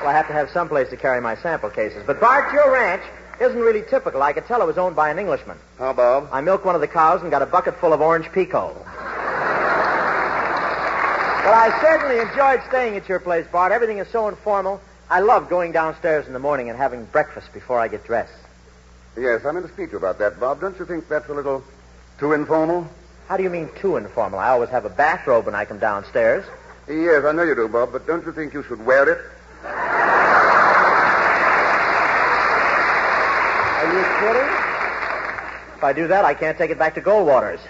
Well, I have to have some place to carry my sample cases. But, Bart, your ranch isn't really typical. I could tell it was owned by an Englishman. How, Bob? I milked one of the cows and got a bucket full of orange pico. Well, I certainly enjoyed staying at your place, Bart. Everything is so informal. I love going downstairs in the morning and having breakfast before I get dressed. Yes, I meant to speak to you about that, Bob. Don't you think that's a little too informal? How do you mean too informal? I always have a bathrobe when I come downstairs. Yes, I know you do, Bob, but don't you think you should wear it? Are you kidding? If I do that, I can't take it back to Goldwater's.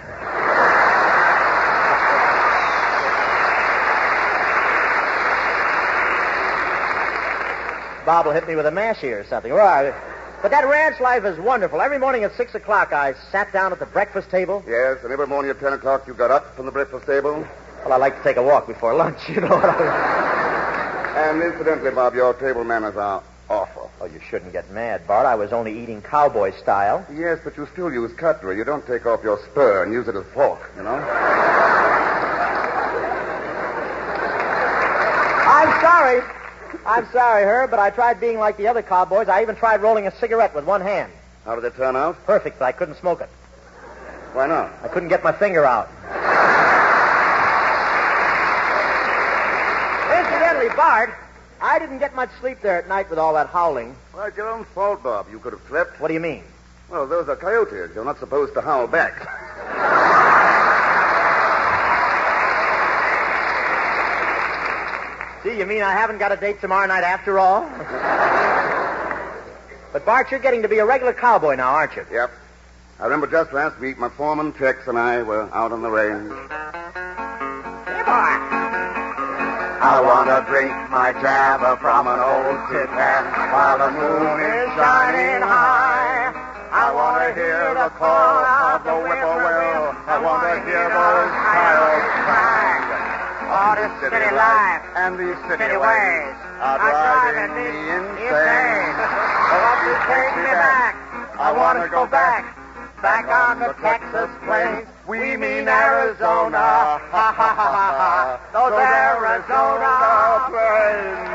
Bob will hit me with a mashie or something. Right. But that ranch life is wonderful. Every morning at 6 o'clock, I sat down at the breakfast table. Yes, and every morning at 10 o'clock you got up from the breakfast table. Well, I like to take a walk before lunch, you know what I mean. And incidentally, Bob, your table manners are awful. Oh, you shouldn't get mad, Bart. I was only eating cowboy style. Yes, but you still use cutlery. You don't take off your spur and use it as fork, you know? I'm sorry, Herb, but I tried being like the other cowboys. I even tried rolling a cigarette with one hand. How did it turn out? Perfect, but I couldn't smoke it. Why not? I couldn't get my finger out. Incidentally, Bart, I didn't get much sleep there at night with all that howling. Well, it's your own fault, Bob. You could have slept. What do you mean? Well, those are coyotes. You're not supposed to howl back. See, you mean I haven't got a date tomorrow night after all? But, Bart, you're getting to be a regular cowboy now, aren't you? Yep. I remember just last week my foreman, Tex, and I were out on the range. Hey, boy. I want to drink my java from an old tin can while the moon is shining high. I want to hear the call of the whippoorwill. I want to hear those coyotes cry. All this city life and these city ways are driving me insane. Oh, won't you take me back? I want to go back on the Texas plains. We mean Arizona. Ha ha ha ha ha. Those Arizona plains.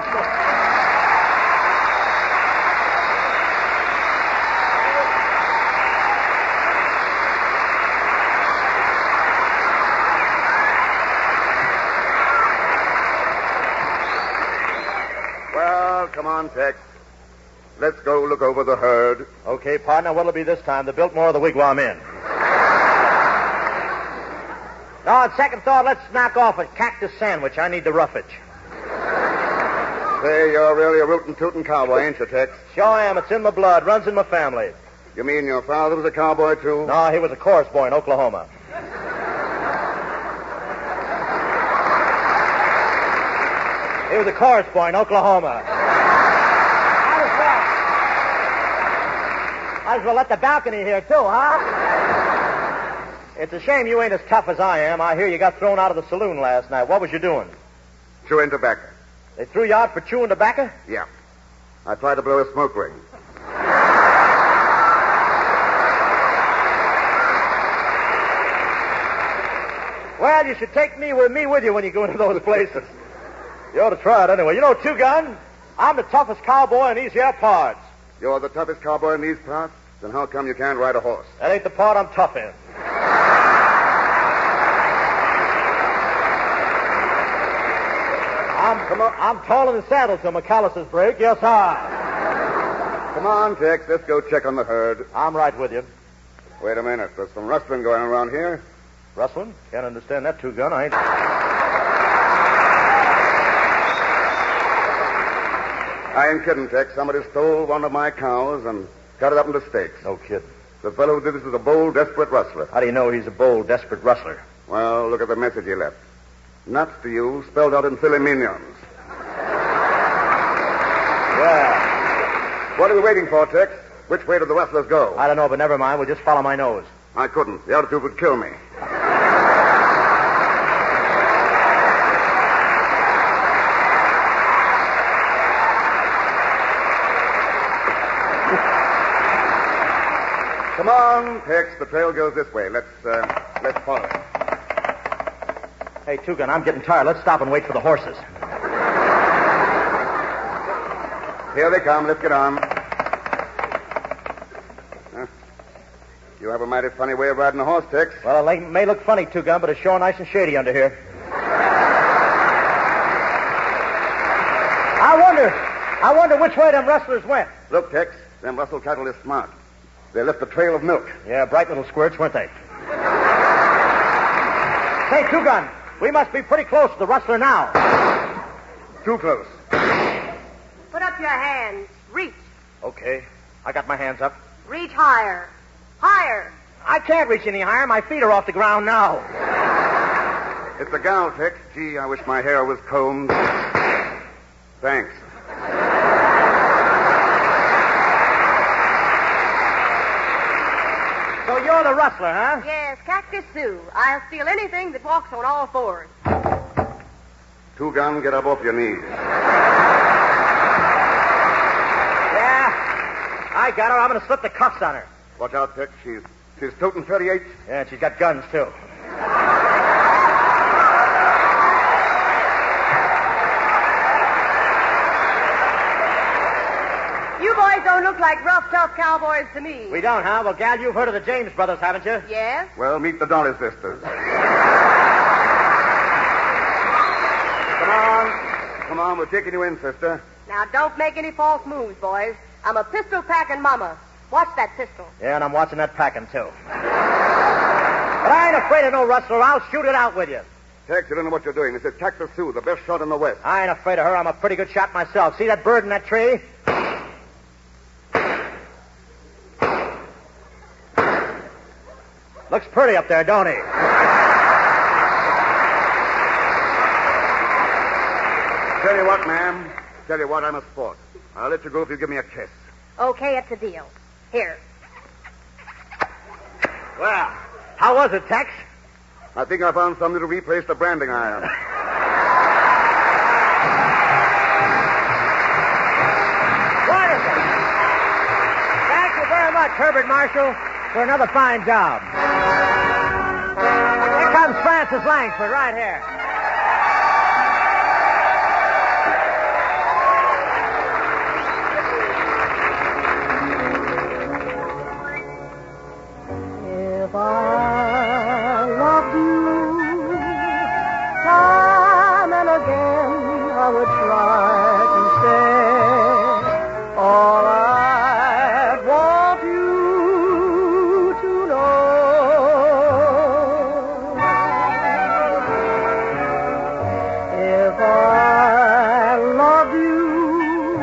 Well, come on, Tex. Let's go look over the herd. Okay, partner, what'll it be this time? The Biltmore or the Wigwam Inn? No, on second thought, let's knock off a cactus sandwich. I need the roughage. Say, you're really a rootin' tootin' cowboy, ain't you, Tex? Sure am. It's in my blood. Runs in my family. You mean your father was a cowboy, too? No, he was a chorus boy in Oklahoma. He was a chorus boy in Oklahoma. Might as well let the balcony hear, too, huh? It's a shame you ain't as tough as I am. I hear you got thrown out of the saloon last night. What was you doing? Chewing tobacco. They threw you out for chewing tobacco? Yeah. I tried to blow a smoke ring. Well, you should take me with you when you go into those places. You ought to try it anyway. You know, Two Gun, I'm the toughest cowboy in these here parts. You're the toughest cowboy in these parts? Then how come you can't ride a horse? That ain't the part I'm tough in. I'm tall in the saddle till my calluses break. Yes, I. Come on, Tex. Let's go check on the herd. I'm right with you. Wait a minute. There's some rustling going on around here. Rustling? Can't understand that, Two Gun. I ain't... I ain't kidding, Tex. Somebody stole one of my cows and cut it up into steaks. No kidding. The fellow who did this is a bold, desperate rustler. How do you know he's a bold, desperate rustler? Well, look at the message he left. Nuts to you, spelled out in filet mignons. Yeah. What are we waiting for, Tex? Which way did the rustlers go? I don't know, but never mind. We'll just follow my nose. I couldn't. The altitude would kill me. Come on, Tex. The trail goes this way. Let's follow it. Hey, Two Gun, I'm getting tired. Let's stop and wait for the horses. Here they come. Let's get on. You have a mighty funny way of riding a horse, Tex. Well, it may look funny, Two Gun, but it's sure nice and shady under here. I wonder which way them rustlers went. Look, Tex, them rustle cattle is smart. They left a trail of milk. Yeah, bright little squirts, weren't they? Say, Two Gun, we must be pretty close to the rustler now. Too close. Put up your hands. Reach. Okay. I got my hands up. Reach higher. Higher. I can't reach any higher. My feet are off the ground now. It's a gal, Tex. Gee, I wish my hair was combed. Thanks. So you're the rustler, huh? Yes, Cactus Sue. I'll steal anything that walks on all fours. Two Gun, get up off your knees. Yeah, I got her. I'm going to slip the cuffs on her. Watch out, Tex. She's toting 38s. Yeah, and she's got guns, too. You boys boys don't look like rough, tough cowboys to me. We don't, huh? Well, gal, you've heard of the James brothers, haven't you? Yes? Well, meet the Dolly sisters. Come on, we're taking you in, sister. Now, don't make any false moves, boys. I'm a pistol-packing mama. Watch that pistol. Yeah, and I'm watching that packing, too. But I ain't afraid of no rustler. I'll shoot it out with you. Tex, you don't know what you're doing. This is Texas Sue, the best shot in the West. I ain't afraid of her. I'm a pretty good shot myself. See that bird in that tree? Looks pretty up there, don't he? Tell you what, ma'am. Tell you what, I'm a sport. I'll let you go if you give me a kiss. Okay, it's a deal. Here. Well, how was it, Tex? I think I found something to replace the branding iron. Wonderful. Thank you very much, Herbert Marshall, for another fine job. Here comes Francis Langford right here. If I loved you time and again, I would try to stay. All I'd want you to know. If I loved you,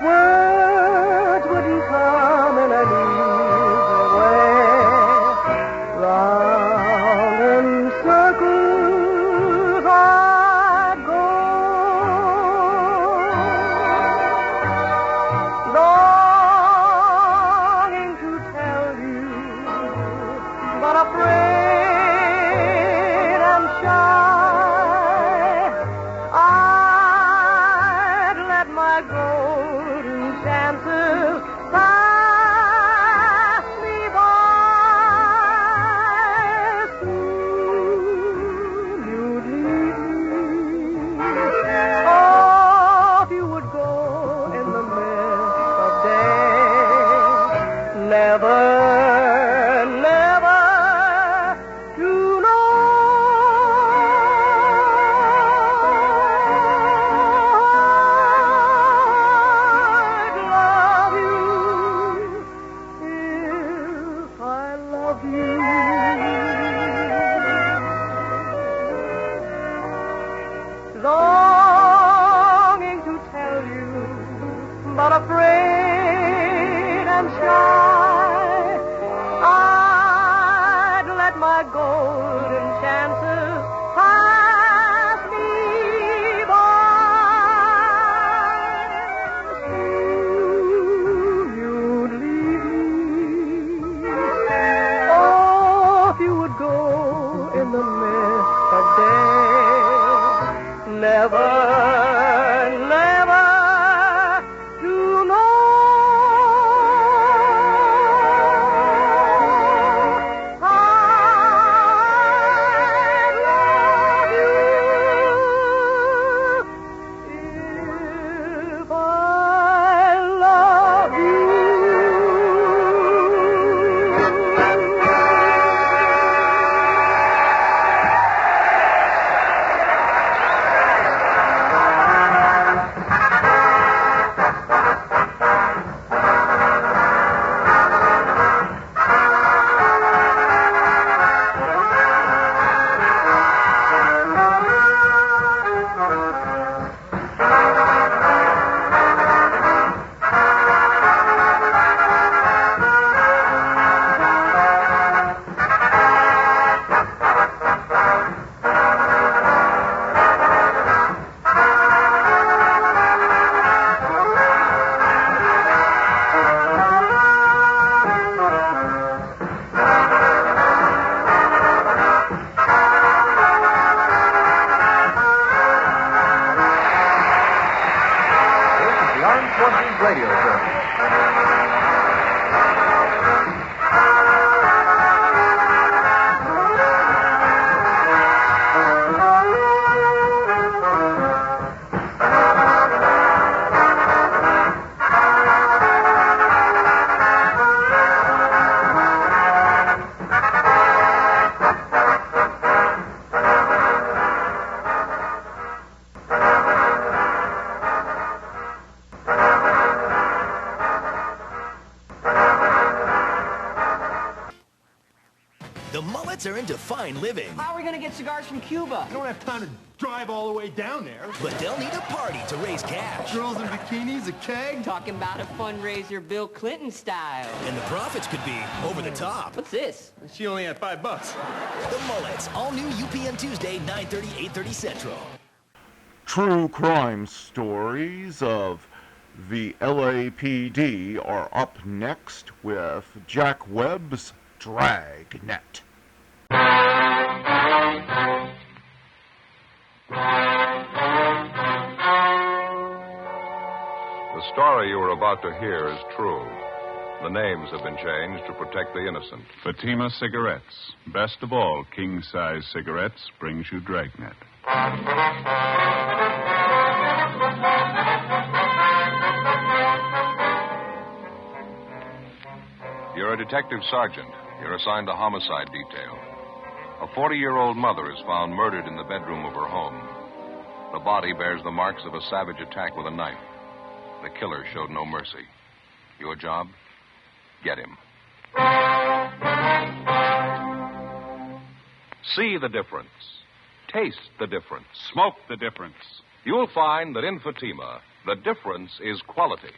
words wouldn't come in an easy way. Round in circles I'd go, longing to tell you, but afraid and shy. I'd let my golden chances pass me by. Soon you'd leave me. Off you would go in the mist of day. Never, never to know. I'd love you if I love you. Longing to tell you, but afraid and shy. I'd let my golden chances pass me by. Soon you'd leave me. Off you would go in the mist of day. Never, never to know. I'd The Mullets are into fine living. How are we going to get cigars from Cuba? I don't have time to drive all the way down there. But they'll need a party to raise cash. Girls in bikinis, a keg. Talking about a fundraiser Bill Clinton style. And the profits could be over the top. What's this? She only had $5. The Mullets, all new UPN Tuesday, 9:30, 8:30 Central. True crime stories of the LAPD are up next with Jack Webb's Dragnet. The story you are about to hear is true. The names have been changed to protect the innocent. Fatima Cigarettes. Best of all, king-size cigarettes brings you Dragnet. You're a detective sergeant. You're assigned to homicide detail. A 40-year-old mother is found murdered in the bedroom of her home. The body bears the marks of a savage attack with a knife. The killer showed no mercy. Your job? Get him. See the difference. Taste the difference. Smoke the difference. You'll find that in Fatima, the difference is quality.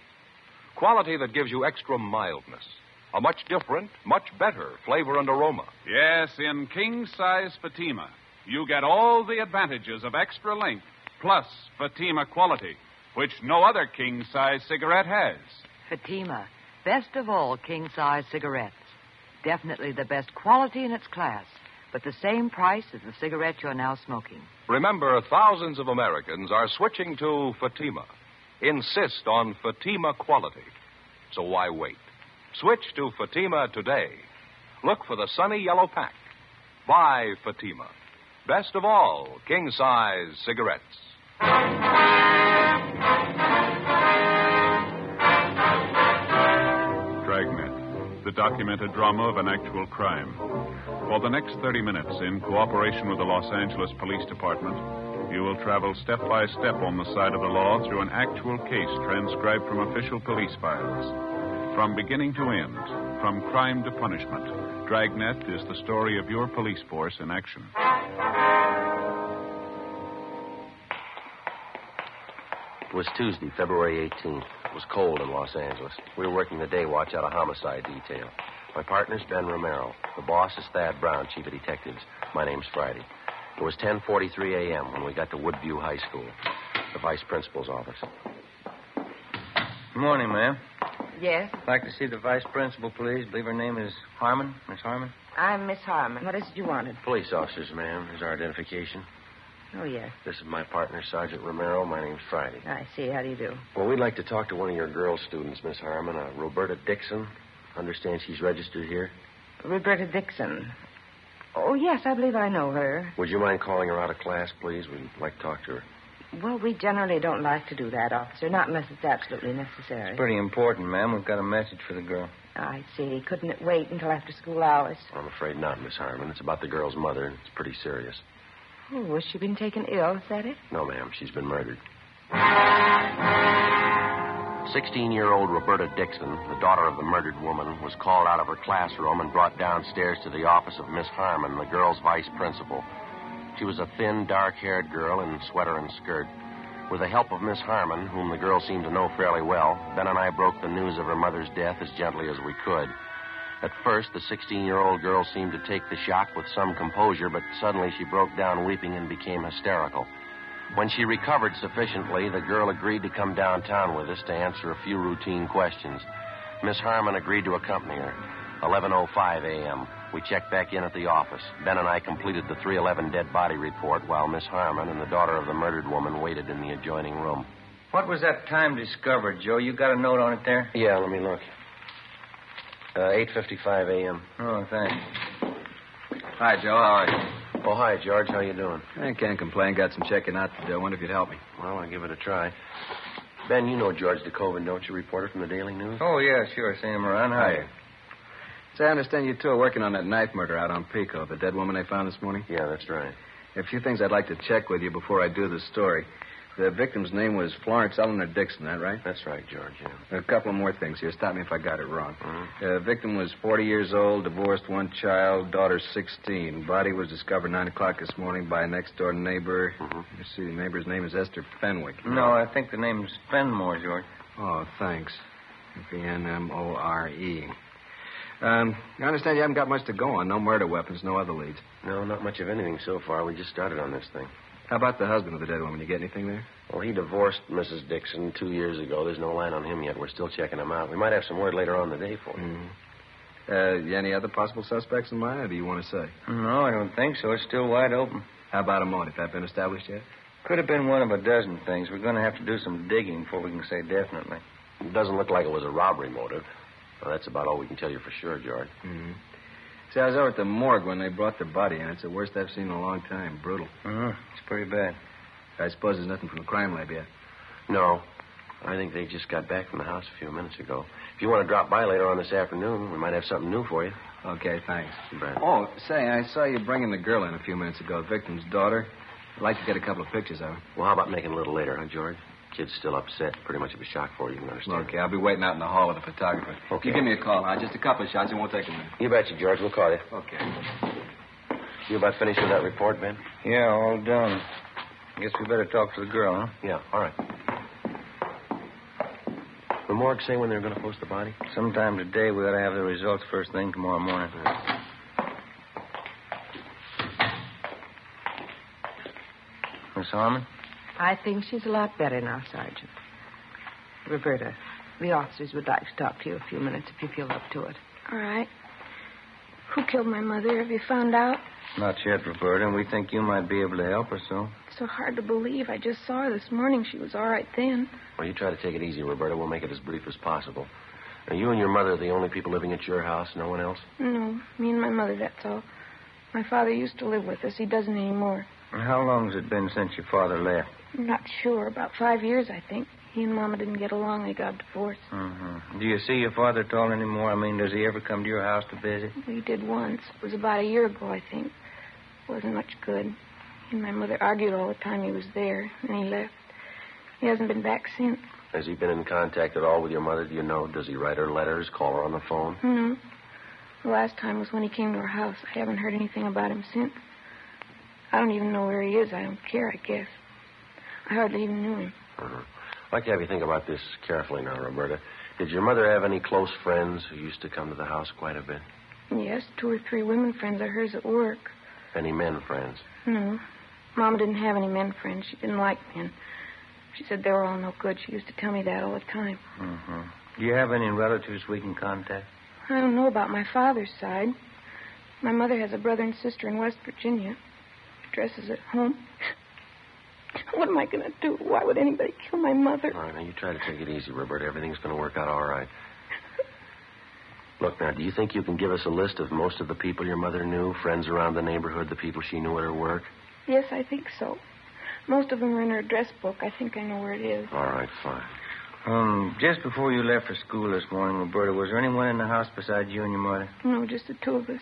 Quality that gives you extra mildness. A much different, much better flavor and aroma. Yes, in king-size Fatima, you get all the advantages of extra length, plus Fatima quality, which no other king-size cigarette has. Fatima, best of all king-size cigarettes. Definitely the best quality in its class, but the same price as the cigarette you're now smoking. Remember, thousands of Americans are switching to Fatima. Insist on Fatima quality. So why wait? Switch to Fatima today. Look for the sunny yellow pack. Buy Fatima. Best of all, king-size cigarettes. Dragnet, the documented drama of an actual crime. For the next 30 minutes, in cooperation with the Los Angeles Police Department, you will travel step by step on the side of the law through an actual case transcribed from official police files. From beginning to end, from crime to punishment, Dragnet is the story of your police force in action. It was Tuesday, February 18th. It was cold in Los Angeles. We were working the day watch out of homicide detail. My partner's Ben Romero. The boss is Thad Brown, chief of detectives. My name's Friday. It was 10:43 a.m. when we got to Woodview High School, the vice principal's office. Good morning, ma'am. Yes? I'd like to see the vice principal, please. I believe her name is Harmon. Miss Harmon? I'm Miss Harmon. What is it you wanted? Police officers, ma'am. Here's our identification. Oh, yes. This is my partner, Sergeant Romero. My name's Friday. I see. How do you do? Well, we'd like to talk to one of your girl students, Miss Harmon, Roberta Dixon. Understand she's registered here? Roberta Dixon. Oh, yes, I believe I know her. Would you mind calling her out of class, please? We'd like to talk to her. Well, we generally don't like to do that, officer, not unless it's absolutely necessary. It's pretty important, ma'am. We've got a message for the girl. I see. Couldn't it wait until after school hours? I'm afraid not, Miss Harmon. It's about the girl's mother. It's pretty serious. Oh, has she been taken ill? Is that it? No, ma'am. She's been murdered. 16-year-old Roberta Dixon, the daughter of the murdered woman, was called out of her classroom and brought downstairs to the office of Miss Harmon, the girl's vice principal. She was a thin, dark-haired girl in sweater and skirt. With the help of Miss Harmon, whom the girl seemed to know fairly well, Ben and I broke the news of her mother's death as gently as we could. At first, the 16-year-old girl seemed to take the shock with some composure, but suddenly she broke down weeping and became hysterical. When she recovered sufficiently, the girl agreed to come downtown with us to answer a few routine questions. Miss Harmon agreed to accompany her. 11:05 a.m. We checked back in at the office. Ben and I completed the 311 dead body report while Miss Harmon and the daughter of the murdered woman waited in the adjoining room. What was that time discovered, Joe? You got a note on it there? Yeah, let me look. 8:55 a.m. Oh, thanks. Hi, Joe. How are you? Oh, hi, George. How you doing? I can't complain. Got some checking out to do. I wonder if you'd help me. Well, I'll give it a try. Ben, you know George DeCoven, don't you? Reporter from the Daily News? Oh, yeah, sure. Seen him around. Hi. So I understand you two are working on that knife murder out on Pico, the dead woman they found this morning? Yeah, that's right. There are a few things I'd like to check with you before I do the story. The victim's name was Florence Eleanor Dixon, that right? That's right, George, yeah. A couple more things here. Stop me if I got it wrong. Mm-hmm. The victim was 40 years old, divorced, one child, daughter 16. Body was discovered 9 o'clock this morning by a next-door neighbor. Mm-hmm. Let's see, the neighbor's name is Esther Fenwick. No, I think the name's Fenmore, George. Oh, thanks. Fenmore. I understand you haven't got much to go on. No murder weapons, no other leads. No, not much of anything so far. We just started on this thing. How about the husband of the dead woman? You get anything there? Well, he divorced Mrs. Dixon 2 years ago. There's no line on him yet. We're still checking him out. We might have some word later on in the day for you. Mm-hmm. Any other possible suspects in mind, or do you want to say? No, I don't think so. It's still wide open. How about a motive? That been established yet? Could have been one of a dozen things. We're going to have to do some digging before we can say definitely. It doesn't look like it was a robbery motive. Well, that's about all we can tell you for sure, George. Mm-hmm. See, I was over at the morgue when they brought the body in. It's the worst I've seen in a long time. Brutal. It's pretty bad. I suppose there's nothing from the crime lab yet. No. I think they just got back from the house a few minutes ago. If you want to drop by later on this afternoon, we might have something new for you. Okay, thanks. Brad. Oh, say, I saw you bringing the girl in a few minutes ago, the victim's daughter. I'd like to get a couple of pictures of her. Well, how about making a little later, huh, George? Kid's still upset. Pretty much of a shock for you, you can understand. Okay, I'll be waiting out in the hall with the photographer. Okay. You give me a call, huh? Just a couple of shots. It won't take a minute. You betcha, George. We'll call you. Okay. You about finished with that report, Ben? Yeah, all done. Guess we better talk to the girl, huh? Yeah, all right. The morgue say when they're going to post the body? Sometime today. We ought to have the results first thing tomorrow morning. Miss Harmon? I think she's a lot better now, Sergeant. Roberta, the officers would like to talk to you a few minutes if you feel up to it. All right. Who killed my mother? Have you found out? Not yet, Roberta, and we think you might be able to help us, so. It's so hard to believe. I just saw her this morning. She was all right then. Well, you try to take it easy, Roberta. We'll make it as brief as possible. Now, you and your mother are the only people living at your house, no one else? No, me and my mother, that's all. My father used to live with us. He doesn't anymore. And how long has it been since your father left? I'm not sure. About 5 years, I think. He and Mama didn't get along. They got divorced. Mm-hmm. Do you see your father at all anymore? I mean, does he ever come to your house to visit? He did once. It was about a year ago, I think. It wasn't much good. He and my mother argued all the time he was there, and he left. He hasn't been back since. Has he been in contact at all with your mother? Do you know? Does he write her letters, call her on the phone? No. The last time was when he came to our house. I haven't heard anything about him since. I don't even know where he is. I don't care, I guess. I hardly even knew him. Uh-huh. I'd like to have you think about this carefully now, Roberta. Did your mother have any close friends who used to come to the house quite a bit? Yes, 2 or 3 women friends of hers at work. Any men friends? No. Mama didn't have any men friends. She didn't like men. She said they were all no good. She used to tell me that all the time. Mm-hmm. Do you have any relatives we can contact? I don't know about my father's side. My mother has a brother and sister in West Virginia. Dresses at home. What am I going to do? Why would anybody kill my mother? All right, now you try to take it easy, Roberta. Everything's going to work out all right. Look, now, do you think you can give us a list of most of the people your mother knew, friends around the neighborhood, the people she knew at her work? Yes, I think so. Most of them are in her address book. I think I know where it is. All right, fine. Just before you left for school this morning, Roberta, was there anyone in the house besides you and your mother? No, just the 2 of us.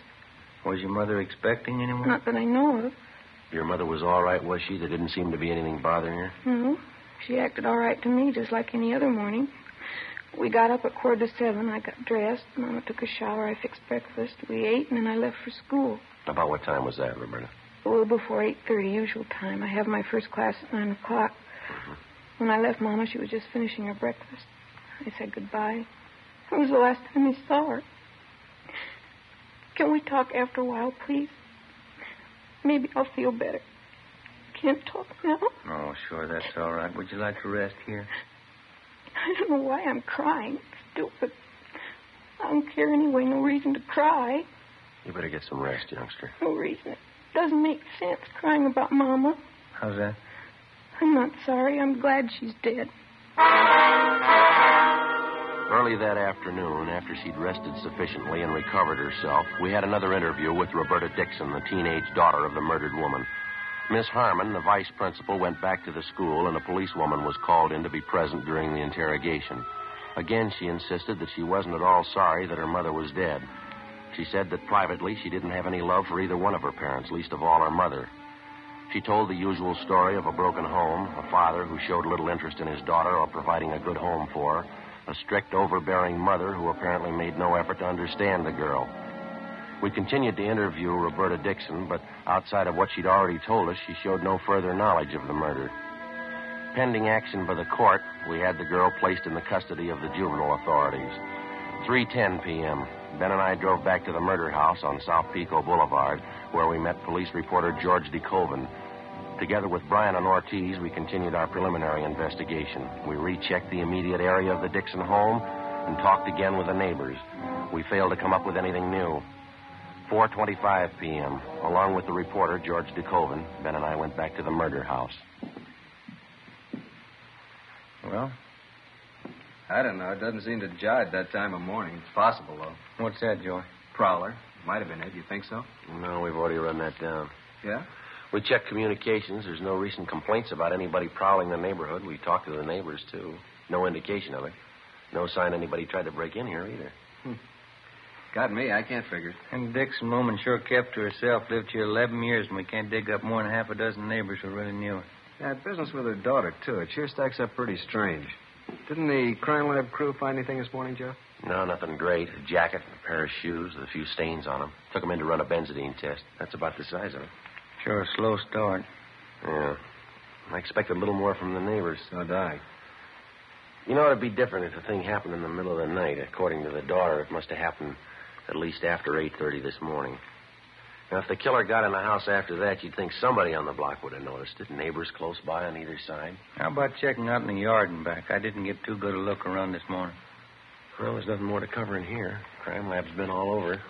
Was your mother expecting anyone? Not that I know of. Your mother was all right, was she? There didn't seem to be anything bothering her? No. She acted all right to me, just like any other morning. We got up at 6:45. I got dressed. Mama took a shower. I fixed breakfast. We ate, and then I left for school. About what time was that, Roberta? A little before 8:30, usual time. I have my first class at 9 o'clock. Mm-hmm. When I left Mama, she was just finishing her breakfast. I said goodbye. It was the last time I saw her. Can we talk after a while, please? Maybe I'll feel better. Can't talk now. Oh, sure, that's all right. Would you like to rest here? I don't know why I'm crying. It's stupid. I don't care anyway. No reason to cry. You better get some rest, youngster. No reason. It doesn't make sense crying about Mama. How's that? I'm not sorry. I'm glad she's dead. Early that afternoon, after she'd rested sufficiently and recovered herself, we had another interview with Roberta Dixon, the teenage daughter of the murdered woman. Miss Harmon, the vice principal, went back to the school, and a policewoman was called in to be present during the interrogation. Again, she insisted that she wasn't at all sorry that her mother was dead. She said that privately she didn't have any love for either one of her parents, least of all her mother. She told the usual story of a broken home, a father who showed little interest in his daughter or providing a good home for her, a strict, overbearing mother who apparently made no effort to understand the girl. We continued to interview Roberta Dixon, but outside of what she'd already told us, she showed no further knowledge of the murder. Pending action by the court, we had the girl placed in the custody of the juvenile authorities. 3:10 p.m., Ben and I drove back to the murder house on South Pico Boulevard, where we met police reporter George DeKoven. Together with Brian and Ortiz, we continued our preliminary investigation. We rechecked the immediate area of the Dixon home and talked again with the neighbors. We failed to come up with anything new. 4:25 p.m., along with the reporter, George DeKoven, Ben and I went back to the murder house. Well, I don't know. It doesn't seem to jive that time of morning. It's possible, though. What's that, Joey? Prowler. Might have been it. You think so? No, we've already run that down. Yeah? We checked communications. There's no recent complaints about anybody prowling the neighborhood. We talked to the neighbors, too. No indication of it. No sign anybody tried to break in here, either. Got me. I can't figure it. And Dixon woman sure kept to herself. Lived here 11 years, and we can't dig up more than half a dozen neighbors who really knew her. Yeah, business with her daughter, too. It sure stacks up pretty strange. Didn't the crime lab crew find anything this morning, Joe? No, nothing great. A jacket, a pair of shoes with a few stains on them. Took them in to run a benzodine test. That's about the size of it. Sure a slow start. Yeah. I expected a little more from the neighbors. So did I. You know, it'd be different if the thing happened in the middle of the night. According to the daughter, it must have happened at least after 8:30 this morning. Now, if the killer got in the house after that, you'd think somebody on the block would have noticed it. Neighbors close by on either side. How about checking out in the yard and back? I didn't get too good a look around this morning. Well, there's nothing more to cover in here. Crime lab's been all over.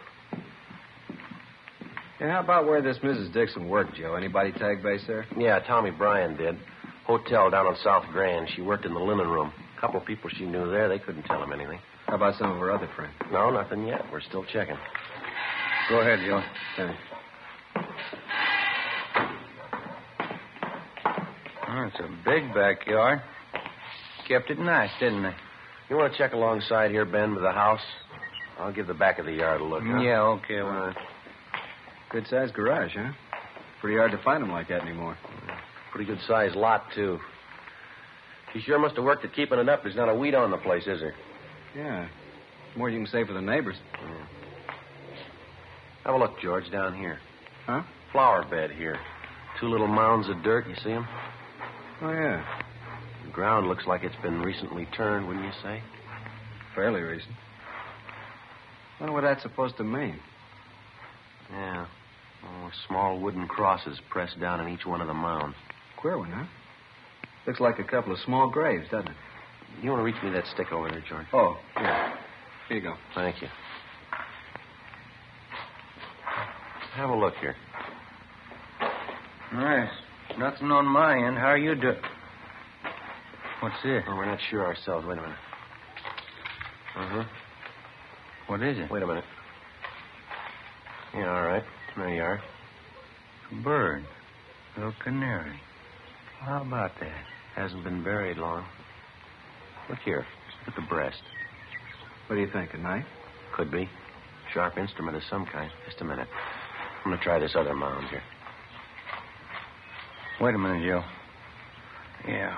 Yeah, how about where this Mrs. Dixon worked, Joe? Anybody tag base there? Yeah, Tommy Bryan did. Hotel down on South Grand. She worked in the linen room. A couple of people she knew there, they couldn't tell him anything. How about some of her other friends? No, nothing yet. We're still checking. Go ahead, Joe. Thanks. Oh, it's a big backyard. Kept it nice, didn't they? You want to check alongside here, Ben, with the house? I'll give the back of the yard a look, huh? Yeah, okay. Well, good-sized garage, huh? Pretty hard to find them like that anymore. Pretty good-sized lot, too. She sure must have worked at keeping it up. There's not a weed on the place, is there? Yeah. More you can say for the neighbors. Yeah. Have a look, George, down here. Huh? Flower bed here. 2 little mounds of dirt. You see them? Oh, yeah. The ground looks like it's been recently turned, wouldn't you say? Fairly recent. Wonder what that's supposed to mean. Yeah. Oh, small wooden crosses pressed down in each one of the mounds. Queer one, huh? Looks like a couple of small graves, doesn't it? You want to reach me that stick over there, George? Oh, yeah. Here you go. Thank you. Have a look here. Nice. Nothing on my end. How are you doing? What's this? Oh, we're not sure ourselves. Wait a minute. Uh-huh. What is it? Wait a minute. Yeah, all right. There you are. A bird. Little canary. How about that? Hasn't been buried long. Look here. Look at the breast. What do you think, a knife? Could be. Sharp instrument of some kind. Just a minute. I'm going to try this other mound here. Wait a minute, Joe. Yeah.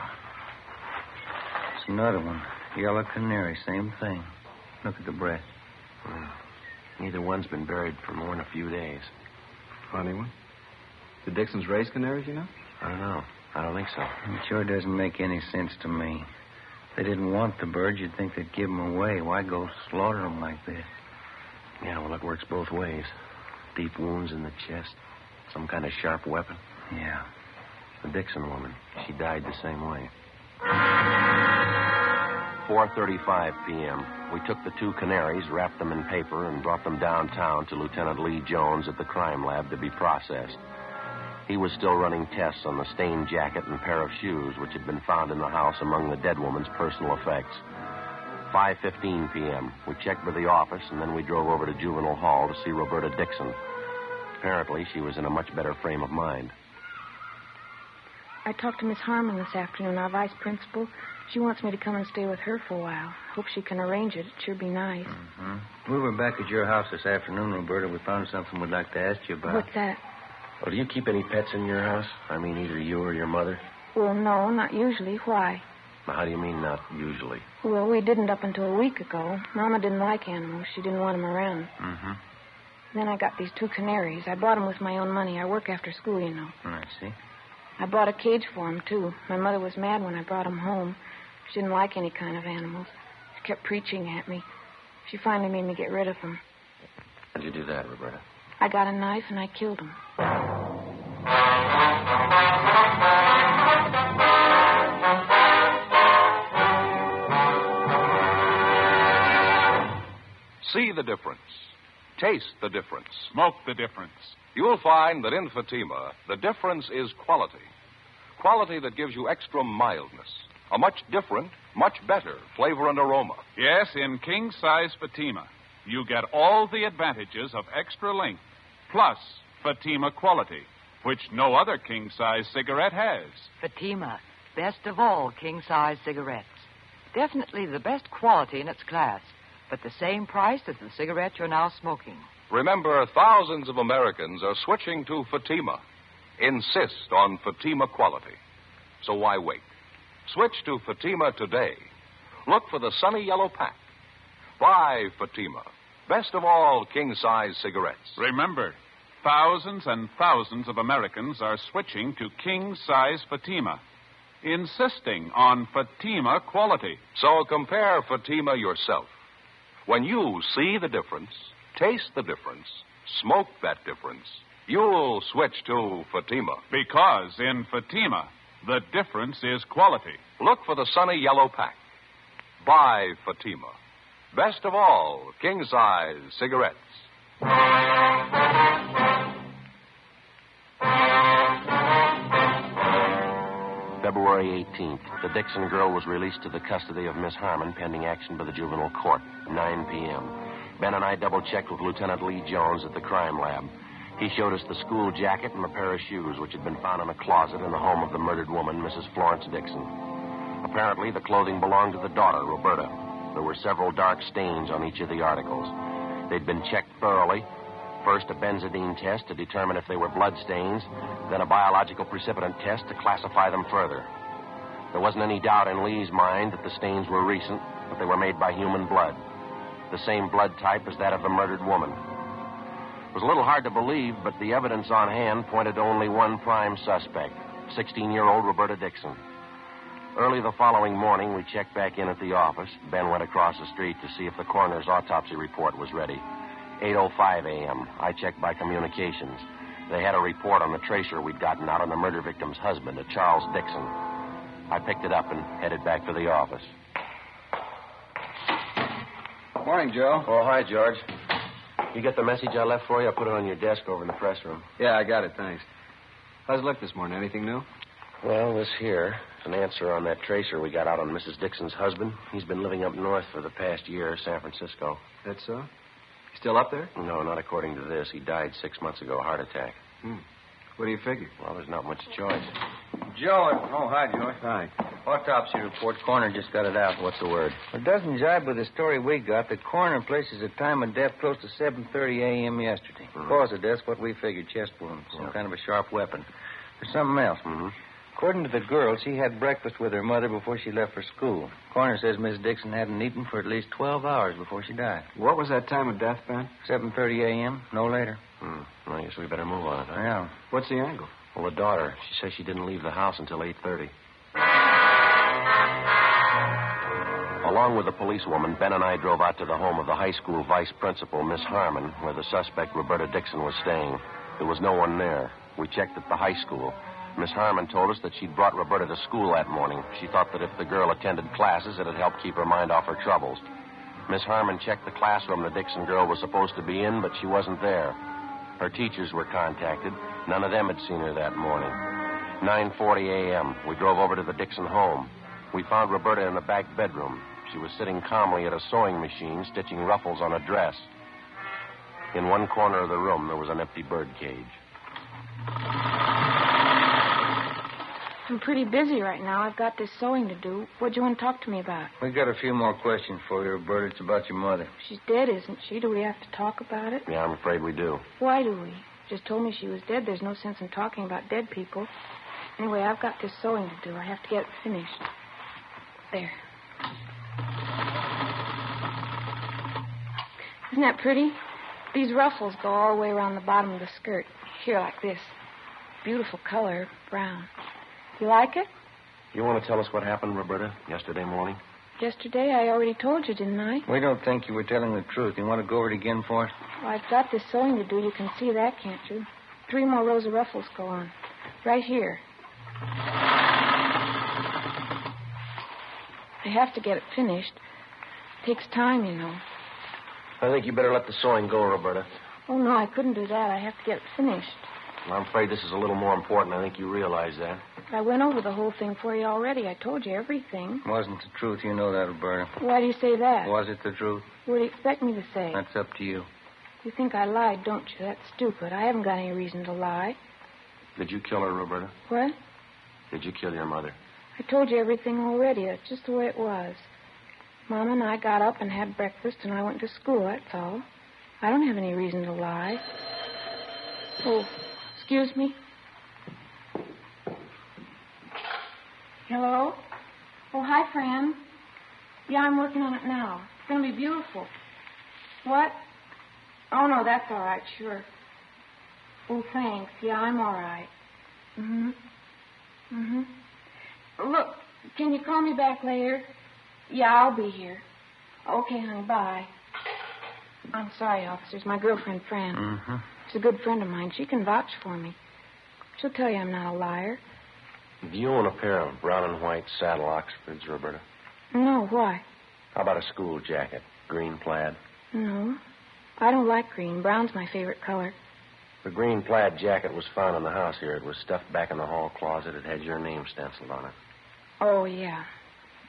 It's another one. Yellow canary, same thing. Look at the breast. Neither one's been buried for more than a few days. Funny one. The Dixons raise canaries, you know? I don't know. I don't think so. It sure doesn't make any sense to me. If they didn't want the birds, you'd think they'd give them away. Why go slaughter them like this? Yeah, well, it works both ways. Deep wounds in the chest. Some kind of sharp weapon. Yeah. The Dixon woman. She died the same way. 4:35 p.m. We took the 2 canaries, wrapped them in paper, and brought them downtown to Lieutenant Lee Jones at the crime lab to be processed. He was still running tests on the stained jacket and pair of shoes which had been found in the house among the dead woman's personal effects. 5:15 p.m. We checked with the office, and then we drove over to Juvenile Hall to see Roberta Dixon. Apparently, she was in a much better frame of mind. I talked to Miss Harmon this afternoon, our vice principal. She wants me to come and stay with her for a while. Hope she can arrange it. It'd sure be nice. Mm-hmm. We were back at your house this afternoon, Roberta. We found something we'd like to ask you about. What's that? Well, do you keep any pets in your house? I mean, either you or your mother? Well, no, not usually. Why? Now, how do you mean, not usually? Well, we didn't up until a week ago. Mama didn't like animals. She didn't want them around. Mm-hmm. Then I got these 2 canaries. I bought them with my own money. I work after school, you know. I see. I bought a cage for them, too. My mother was mad when I brought them home. She didn't like any kind of animals. She kept preaching at me. She finally made me get rid of them. How'd you do that, Roberta? I got a knife and I killed them. See the difference. Taste the difference. Smoke the difference. You'll find that in Fatima, the difference is quality. Quality that gives you extra mildness. A much different, much better flavor and aroma. Yes, in king-size Fatima, you get all the advantages of extra length, plus Fatima quality, which no other king-size cigarette has. Fatima, best of all king-size cigarettes. Definitely the best quality in its class, but the same price as the cigarette you're now smoking. Remember, thousands of Americans are switching to Fatima. Insist on Fatima quality. So why wait? Switch to Fatima today. Look for the sunny yellow pack. Buy Fatima. Best of all king-size cigarettes. Remember, thousands and thousands of Americans are switching to king-size Fatima, insisting on Fatima quality. So compare Fatima yourself. When you see the difference, taste the difference, smoke that difference, you'll switch to Fatima. Because in Fatima, the difference is quality. Look for the sunny yellow pack. Buy Fatima. Best of all, king-size cigarettes. February 18th, the Dixon girl was released to the custody of Miss Harmon pending action by the juvenile court, 9 p.m. Ben and I double-checked with Lieutenant Lee Jones at the crime lab. He showed us the school jacket and a pair of shoes which had been found in a closet in the home of the murdered woman, Mrs. Florence Dixon. Apparently, the clothing belonged to the daughter, Roberta. There were several dark stains on each of the articles. They'd been checked thoroughly. First, a benzodine test to determine if they were blood stains, then a biological precipitant test to classify them further. There wasn't any doubt in Lee's mind that the stains were recent, but they were made by human blood. The same blood type as that of the murdered woman. It was a little hard to believe, but the evidence on hand pointed to only one prime suspect, 16-year-old Roberta Dixon. Early the following morning, we checked back in at the office. Ben went across the street to see if the coroner's autopsy report was ready. 8:05 a.m., I checked by communications. They had a report on the tracer we'd gotten out on the murder victim's husband, a Charles Dixon. I picked it up and headed back to the office. Morning, Joe. Oh, hi, George. You get the message I left for you? I put it on your desk over in the press room. Yeah, I got it, thanks. How's it look this morning? Anything new? Well, this here is an answer on that tracer we got out on Mrs. Dixon's husband. He's been living up north for the past year, San Francisco. That's so? He's still up there? No, not according to this. He died 6 months ago, heart attack. What do you figure? Well, there's not much choice. Joe. Oh, hi, Joe. Hi. Autopsy report. Coroner just got it out. What's the word? It doesn't jibe with the story we got. The coroner places the time of death close to 7:30 a.m. yesterday. Cause of death, what we figured, chest wound. Some kind of a sharp weapon. There's something else. According to the girl, she had breakfast with her mother before she left for school. Coroner says Miss Dixon hadn't eaten for at least 12 hours before she died. What was that time of death, Ben? 7:30 a.m., no later. Well, I guess we better move on it, huh? Yeah. What's the angle? Well, the daughter. She says she didn't leave the house until 8:30. Along with the policewoman, Ben and I drove out to the home of the high school vice principal, Miss Harmon, where the suspect, Roberta Dixon, was staying. There was no one there. We checked at the high school. Miss Harmon told us that she'd brought Roberta to school that morning. She thought that if the girl attended classes, it'd help keep her mind off her troubles. Miss Harmon checked the classroom the Dixon girl was supposed to be in, but she wasn't there. Her teachers were contacted. None of them had seen her that morning. 9:40 a.m., we drove over to the Dixon home. We found Roberta in the back bedroom. She was sitting calmly at a sewing machine, stitching ruffles on a dress. In one corner of the room, there was an empty bird cage. I'm pretty busy right now. I've got this sewing to do. What do you want to talk to me about? We got a few more questions for you, Roberta. It's about your mother. She's dead, isn't she? Do we have to talk about it? Yeah, I'm afraid we do. Why do we? just told me she was dead. There's no sense in talking about dead people. Anyway, I've got this sewing to do. I have to get it finished. There. Isn't that pretty? These ruffles go all the way around the bottom of the skirt. Here, like this. Beautiful color, brown. You like it? You want to tell us what happened, Roberta, yesterday morning? Yesterday, I already told you, didn't I? We don't think you were telling the truth. You want to go over it again for us? Well, I've got this sewing to do. You can see that, can't you? 3 more rows of ruffles go on. Right here. I have to get it finished. It takes time, you know. I think you better let the sewing go, Roberta. Oh, no, I couldn't do that. I have to get it finished. Well, I'm afraid this is a little more important. I think you realize that. I went over the whole thing for you already. I told you everything. Wasn't the truth. You know that, Roberta. Why do you say that? Was it the truth? What do you expect me to say? That's up to you. You think I lied, don't you? That's stupid. I haven't got any reason to lie. Did you kill her, Roberta? What? Did you kill your mother? I told you everything already. That's just the way it was. Mama and I got up and had breakfast, and I went to school, that's all. I don't have any reason to lie. Oh, excuse me. Hello? Oh, hi, Fran. Yeah, I'm working on it now. It's going to be beautiful. What? Oh, no, that's all right, sure. Oh, thanks. Yeah, I'm all right. Look, can you call me back later? Yeah, I'll be here. Okay, honey, bye. I'm sorry, officers. My girlfriend, Fran. She's a good friend of mine. She can vouch for me. She'll tell you I'm not a liar. Do you own a pair of brown and white saddle Oxfords, Roberta? No, why? How about a school jacket? Green plaid? No. I don't like green. Brown's my favorite color. The green plaid jacket was found in the house here. It was stuffed back in the hall closet. It had your name stenciled on it. Oh, yeah.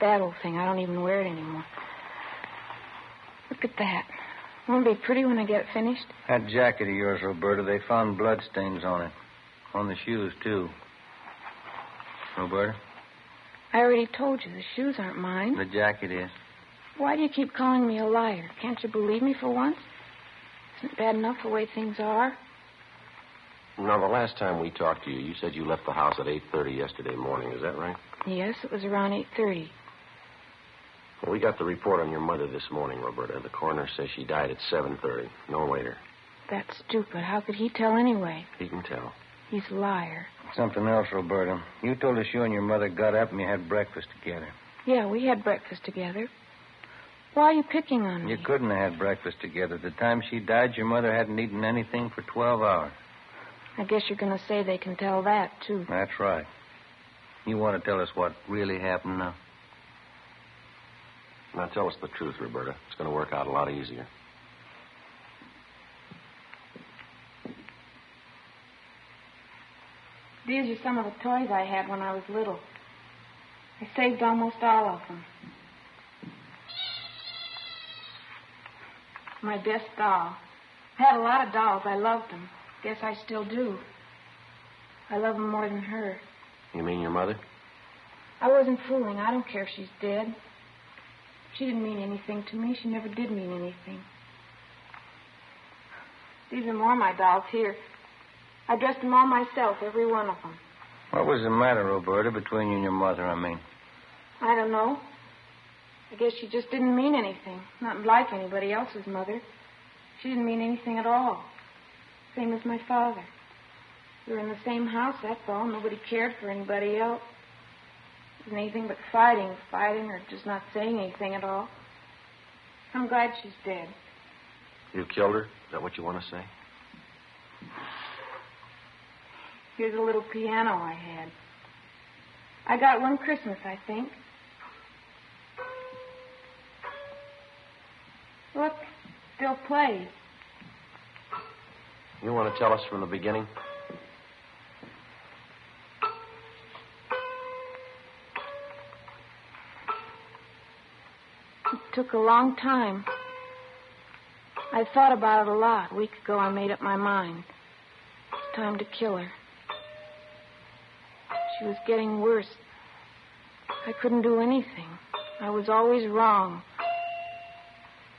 That old thing. I don't even wear it anymore. Look at that. Won't it be pretty when I get it finished? That jacket of yours, Roberta, they found bloodstains on it. On the shoes, too. Roberta? I already told you the shoes aren't mine. The jacket is. Why do you keep calling me a liar? Can't you believe me for once? Isn't it bad enough the way things are? Now, the last time we talked to you, you said you left the house at 8:30 yesterday morning. Is that right? Yes, it was around 8:30. Well, we got the report on your mother this morning, Roberta. The coroner says she died at 7:30, no later. That's stupid. How could he tell anyway? He can tell. He's a liar. Something else, Roberta. You told us you and your mother got up and you had breakfast together. Yeah, we had breakfast together. Why are you picking on me? You couldn't have had breakfast together. The time she died, your mother hadn't eaten anything for 12 hours. I guess you're going to say they can tell that, too. That's right. You want to tell us what really happened now? Now, tell us the truth, Roberta. It's going to work out a lot easier. These are some of the toys I had when I was little. I saved almost all of them. My best doll. I had a lot of dolls. I loved them. Guess I still do. I love them more than her. You mean your mother? I wasn't fooling. I don't care if she's dead. She didn't mean anything to me. She never did mean anything. These are more of my dolls here. I dressed them all myself, every one of them. What was the matter, Roberta, between you and your mother, I mean? I don't know. I guess she just didn't mean anything. Not like anybody else's mother. She didn't mean anything at all. Same as my father. We were in the same house, that's all. Nobody cared for anybody else. It wasn't anything but fighting, or just not saying anything at all. I'm glad she's dead. You killed her? Is that what you want to say? Here's a little piano I had. I got one Christmas, I think. Look, still plays. You want to tell us from the beginning? It took a long time. I thought about it a lot. A week ago, I made up my mind. It's time to kill her. She was getting worse. I couldn't do anything. I was always wrong.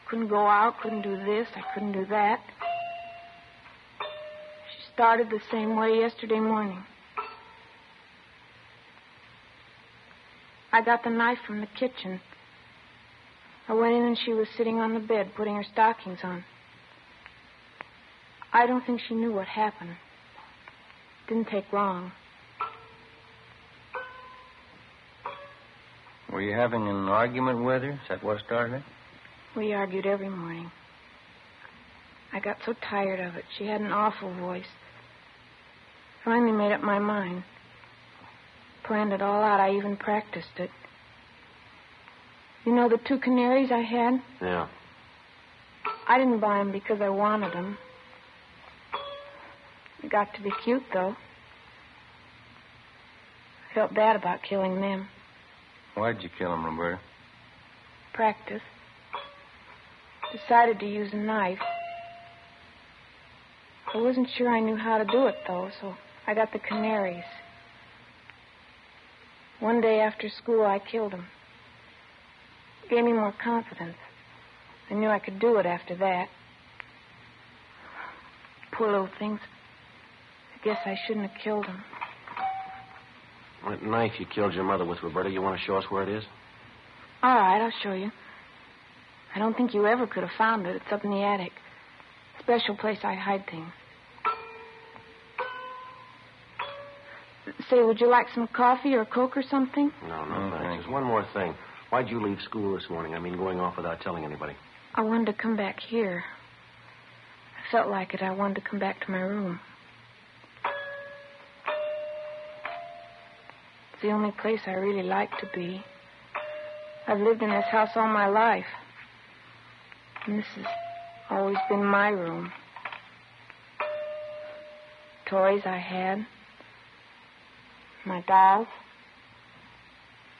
Couldn't go out, couldn't do this, I couldn't do that. She started the same way yesterday morning. I got the knife from the kitchen. I went in and she was sitting on the bed putting her stockings on. I don't think she knew what happened. It didn't take long. Were you having an argument with her? Is that what started it? We argued every morning. I got so tired of it. She had an awful voice. Finally made up my mind. Planned it all out. I even practiced it. You know the 2 canaries I had? Yeah. I didn't buy them because I wanted them. They got to be cute, though. I felt bad about killing them. Why'd you kill him, Roberta? Practice. Decided to use a knife. I wasn't sure I knew how to do it, though, so I got the canaries. One day after school, I killed them. It gave me more confidence. I knew I could do it after that. Poor little things. I guess I shouldn't have killed them. That knife you killed your mother with, Roberta, you want to show us where it is? All right, I'll show you. I don't think you ever could have found it. It's up in the attic. Special place I hide things. Say, would you like some coffee or Coke or something? No, thanks. There's one more thing. Why'd you leave school this morning? I mean, going off without telling anybody. I wanted to come back here. I felt like it. I wanted to come back to my room. It's the only place I really like to be. I've lived in this house all my life. And this has always been my room. Toys I had. My dolls.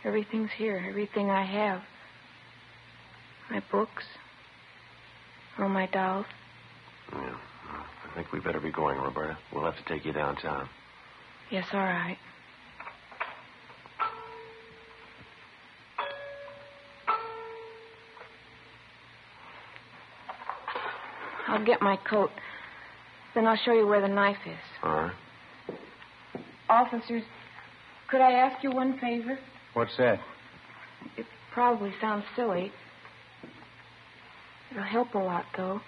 Everything's here. Everything I have. My books. All my dolls. Yeah. I think we better be going, Roberta. We'll have to take you downtown. Yes, all right. I'll get my coat. Then I'll show you where the knife is. All right. Officers, could I ask you one favor? What's that? It probably sounds silly. It'll help a lot, though.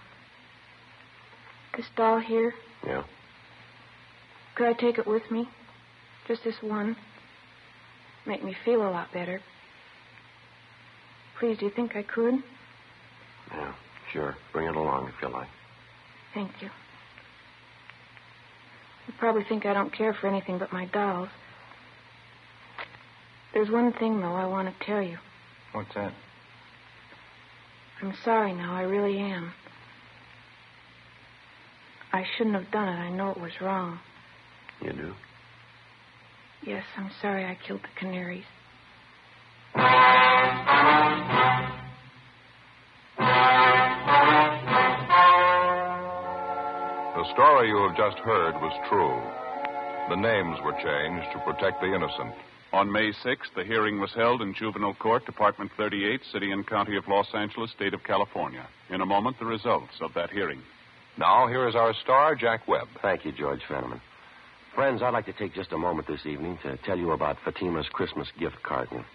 This doll here. Yeah. Could I take it with me? Just this one. Make me feel a lot better. Please, do you think I could? Yeah, sure. Bring it along if you like. Thank you. You probably think I don't care for anything but my dolls. There's one thing, though, I want to tell you. What's that? I'm sorry now. I really am. I shouldn't have done it. I know it was wrong. You do? Yes, I'm sorry I killed the canaries. The story you have just heard was true. The names were changed to protect the innocent. On May 6th, the hearing was held in Juvenile Court, Department 38, City and County of Los Angeles, State of California. In a moment, the results of that hearing. Now, here is our star, Jack Webb. Thank you, George Fenneman. Friends, I'd like to take just a moment this evening to tell you about Fatima's Christmas gift carton.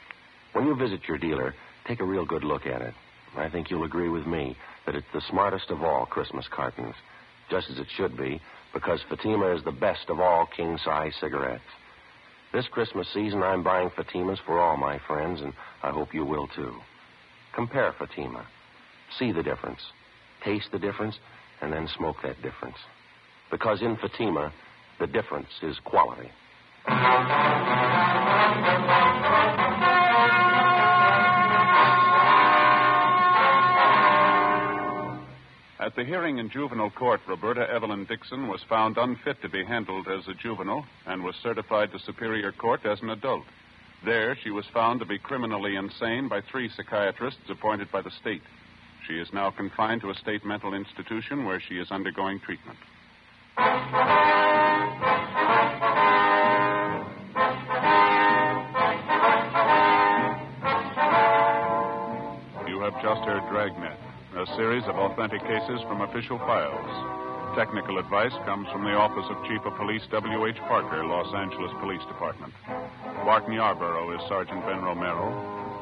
When you visit your dealer, take a real good look at it. I think you'll agree with me that it's the smartest of all Christmas cartons, just as it should be, because Fatima is the best of all king-size cigarettes. This Christmas season, I'm buying Fatimas for all my friends, and I hope you will, too. Compare Fatima. See the difference. Taste the difference, and then smoke that difference. Because in Fatima, the difference is quality. At the hearing in juvenile court, Roberta Evelyn Dixon was found unfit to be handled as a juvenile and was certified to Superior Court as an adult. There, she was found to be criminally insane by 3 psychiatrists appointed by the state. She is now confined to a state mental institution where she is undergoing treatment. You have just heard Dragnet, a series of authentic cases from official files. Technical advice comes from the Office of Chief of Police W.H. Parker, Los Angeles Police Department. Barton Yarborough is Sergeant Ben Romero.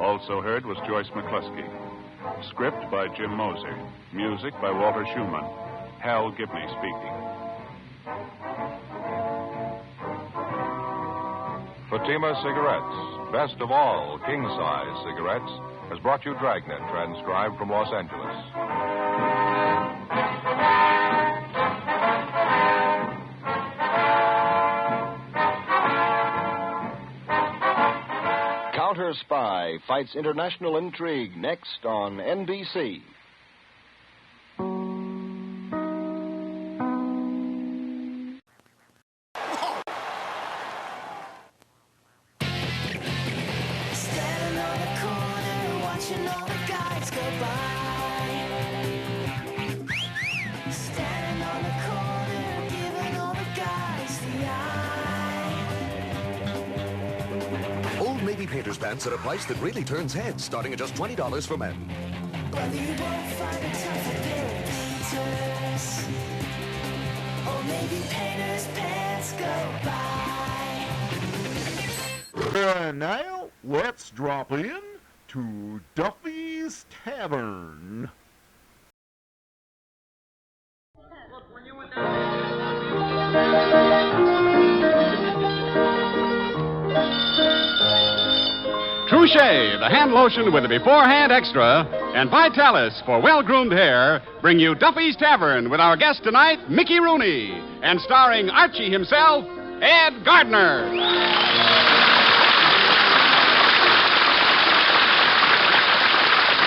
Also heard was Joyce McCluskey. Script by Jim Moser. Music by Walter Schumann. Hal Gibney speaking. Fatima Cigarettes, best of all king-size cigarettes, has brought you Dragnet, transcribed from Los Angeles. Counter Spy fights international intrigue next on NBC. Standing on the corner, watching all the guys go by. Standing on the corner, giving all the guys the eye. Old Navy painter's pants at a price that really turns heads, starting at just $20 for men. Brother, you won't find it tough to painters. Old Navy painter's pants go by. And now, let's drop in to Duffy's Tavern. Trouche, the hand lotion with the beforehand extra, and Vitalis for well-groomed hair bring you Duffy's Tavern with our guest tonight, Mickey Rooney, and starring Archie himself, Ed Gardner.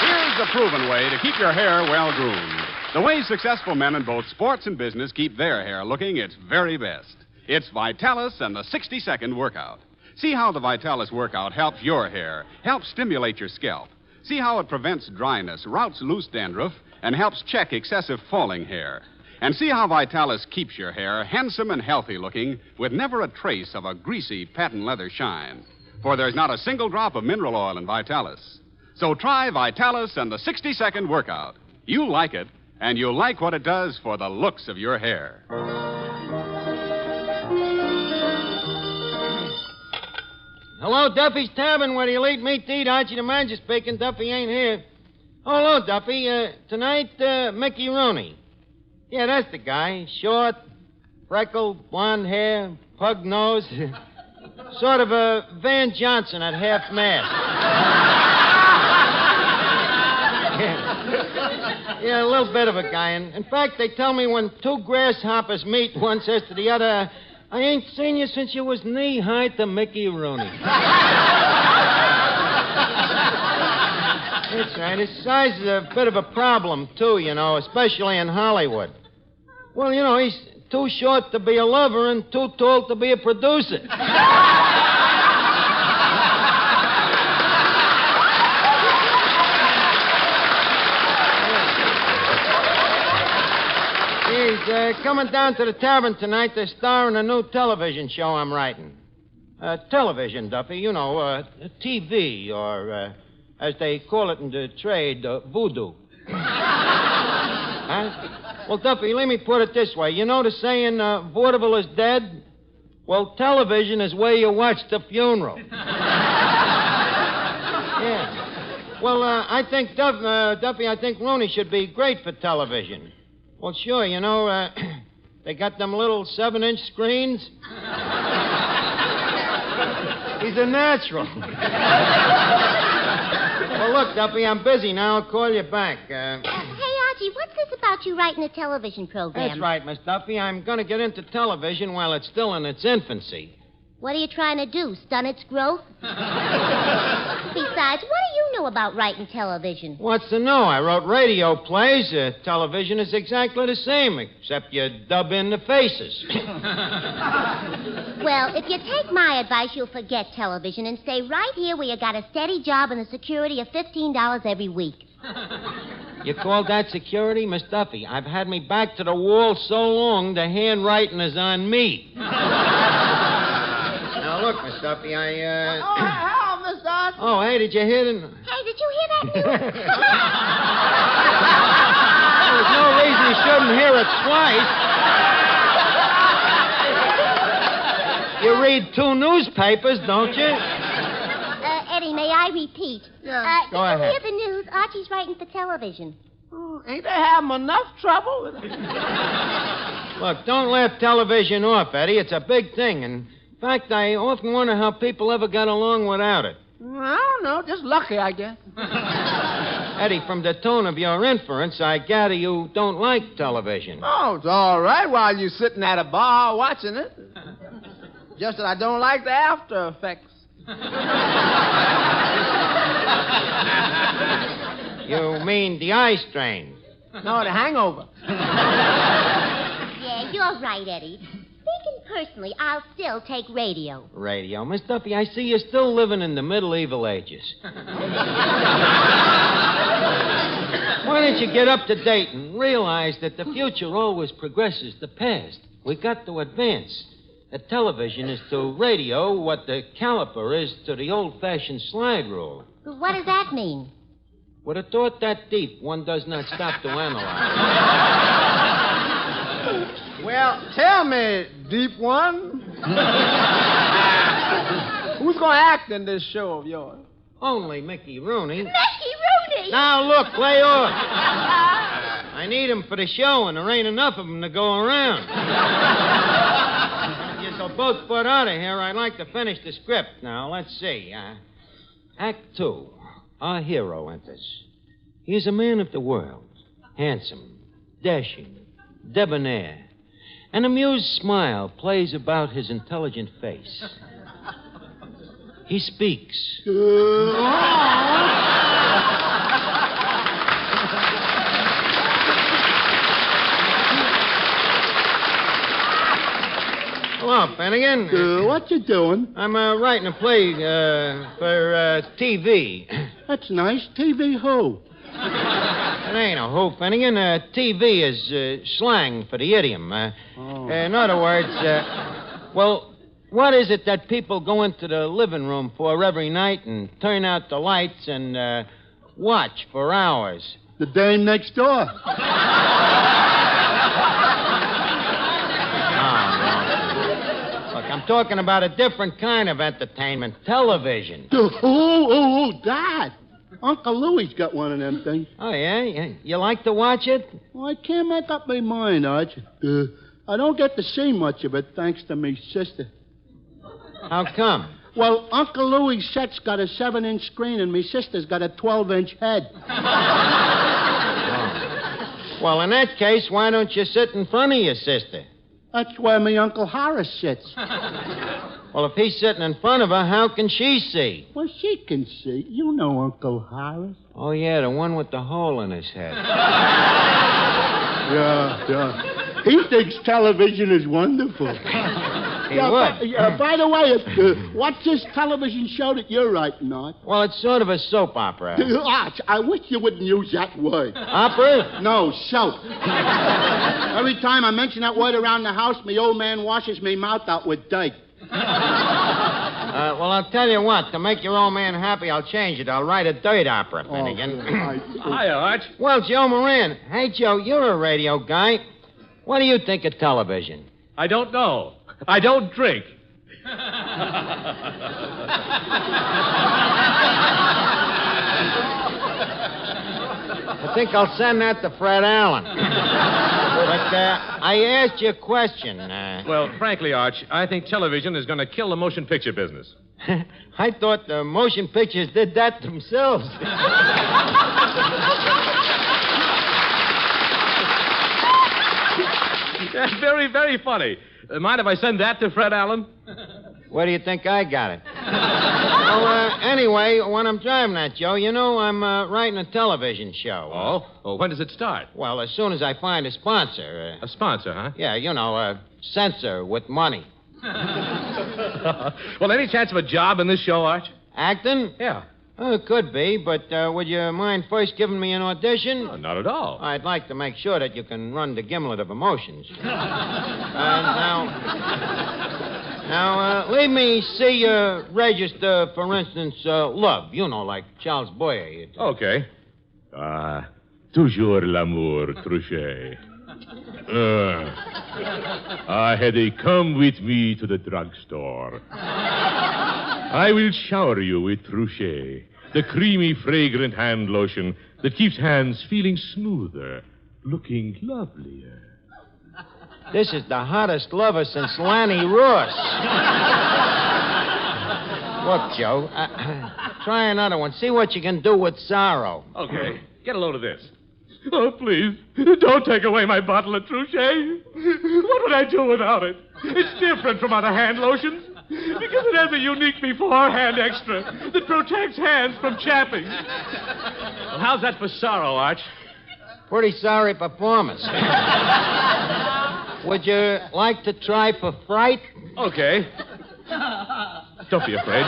Here's the proven way to keep your hair well-groomed. The way successful men in both sports and business keep their hair looking its very best. It's Vitalis and the 60-second workout. See how the Vitalis workout helps your hair, helps stimulate your scalp. See how it prevents dryness, routs loose dandruff, and helps check excessive falling hair. And see how Vitalis keeps your hair handsome and healthy looking with never a trace of a greasy patent leather shine. For there's not a single drop of mineral oil in Vitalis. So try Vitalis and the 60-second workout. You'll like it, and you'll like what it does for the looks of your hair. Hello, Duffy's Tavern, where the elite meet to eat. Archie the manager speaking. Duffy ain't here. Oh, hello, Duffy. Tonight, Mickey Rooney. Yeah, that's the guy. Short, freckled, blonde hair, pug nose. Sort of a Van Johnson at half-mast. Yeah, a little bit of a guy. And in fact, they tell me when two grasshoppers meet, one says to the other, I ain't seen you since you was knee-high to Mickey Rooney. That's right. His size is a bit of a problem, too, you know, especially in Hollywood. Well, you know, he's too short to be a lover and too tall to be a producer. He's coming down to the tavern tonight to star in a new television show I'm writing. Television, Duffy, you know, TV, or as they call it in the trade, voodoo. Huh? Well, Duffy, let me put it this way. You know the saying, vaudeville is dead? Well, television is where you watch the funeral. Yeah. Well, I think, Duffy, I think Rooney should be great for television. Well, sure, you know, they got them little 7-inch screens. He's a natural. Well, look, Duffy, I'm busy now. I'll call you back. Hey, Archie, what's this about you writing a television program? That's right, Miss Duffy. I'm going to get into television while it's still in its infancy. What are you trying to do, stun its growth? Besides, what do you know about writing television? What's to know? I wrote radio plays. Television is exactly the same, except you dub in the faces. Well, if you take my advice, you'll forget television and stay right here where you got a steady job and the security of $15 every week. You call that security, Miss Duffy? I've had me back to the wall so long, the handwriting is on me. Now, look, Miss Duffy, Hello, Miss Dodge. Oh, hey, did you hear the... Hey, did you hear that news? There's no reason you shouldn't hear it twice. read 2 newspapers, don't you? Eddie, may I repeat? Yeah. Go Did you ahead. hear the news? Archie's writing for television. Ain't they having enough trouble? Look, don't laugh television off, Eddie. It's a big thing. In fact, I often wonder how people ever got along without it. I don't know. Just lucky, I guess. Eddie, from the tone of your inference, I gather you don't like television. Oh, it's all right while you're sitting at a bar watching it. Just that I don't like the after effects. You mean the eye strain? No, the hangover. Yeah, you're right, Eddie. Speaking personally, I'll still take radio. Radio. Miss Duffy, I see you're still living in the medieval ages. Why don't you get up to date and realize that the future always progresses the past? We got to advance. The television is to radio what the caliper is to the old-fashioned slide rule. What does that mean? With a thought that deep, one does not stop to analyze. Well, tell me, deep one. Who's going to act in this show of yours? Only Mickey Rooney. Mickey Rooney! Now, look, play off. I need him for the show, and there ain't enough of them to go around. If you'll both put out of here, I'd like to finish the script. Now, let's see. Act 2. Our hero enters. He is a man of the world. Handsome, dashing, debonair. An amused smile plays about his intelligent face. He speaks. Hello, Finnegan. What you doing? I'm writing a play for TV. That's nice. TV who? It ain't a who, Finnegan. TV is slang for the idiom. In other words, well, what is it that people go into the living room for every night and turn out the lights and watch for hours? The dame next door. I'm talking about a different kind of entertainment, television. Oh, that. Uncle Louie's got one of them things. Oh, yeah? You like to watch it? Well, I can't make up my mind, Arch. I don't get to see much of it, thanks to me sister. How come? Well, Uncle Louie's set's got a 7-inch screen, and me sister's got a 12-inch head. Well, in that case, why don't you sit in front of your sister? That's where me Uncle Horace sits. Well, if he's sitting in front of her, how can she see? Well, she can see. You know Uncle Horace. Oh, yeah, the one with the hole in his head. Yeah. He thinks television is wonderful. He would. By the way, what's this television show that you're writing on? Well, it's sort of a soap opera. Arch, I wish you wouldn't use that word. Opera? No, soap. Every time I mention that word around the house, me old man washes me mouth out with dirt. Well, I'll tell you what. To make your old man happy, I'll change it. I'll write a dirt opera, Finnegan. Hi, Arch. Well, Joe Moran. Hey, Joe, you're a radio guy. What do you think of television? I don't know. I don't drink. I think I'll send that to Fred Allen. But I asked you a question. Well, frankly, Arch, I think television is going to kill the motion picture business. I thought the motion pictures did that themselves. That's very, very funny. Mind if I send that to Fred Allen? Where do you think I got it? Well, anyway, when I'm driving that, Joe, you know I'm writing a television show. Oh? Well, when does it start? Well, as soon as I find a sponsor. A sponsor, huh? Yeah, you know, a censor with money. Well, any chance of a job in this show, Arch? Acting? Yeah. It could be, but would you mind first giving me an audition? Oh, not at all. I'd like to make sure that you can run the gimlet of emotions. Now, leave me see you register, for instance, love. You know, like Charles Boyer. Okay. Toujours l'amour, Truchet. Hetty, come with me to the drugstore. I will shower you with Trouchet, the creamy, fragrant hand lotion that keeps hands feeling smoother, looking lovelier. This is the hottest lover since Lanny Ross. Look, Joe, try another one. See what you can do with sorrow. Okay, get a load of this. Oh, please, don't take away my bottle of Trouchet. What would I do without it? It's different from other hand lotions because it has a unique beforehand extra that protects hands from chapping. Well, how's that for sorrow, Arch? Pretty sorry performance. Would you like to try for fright? Okay. Don't be afraid.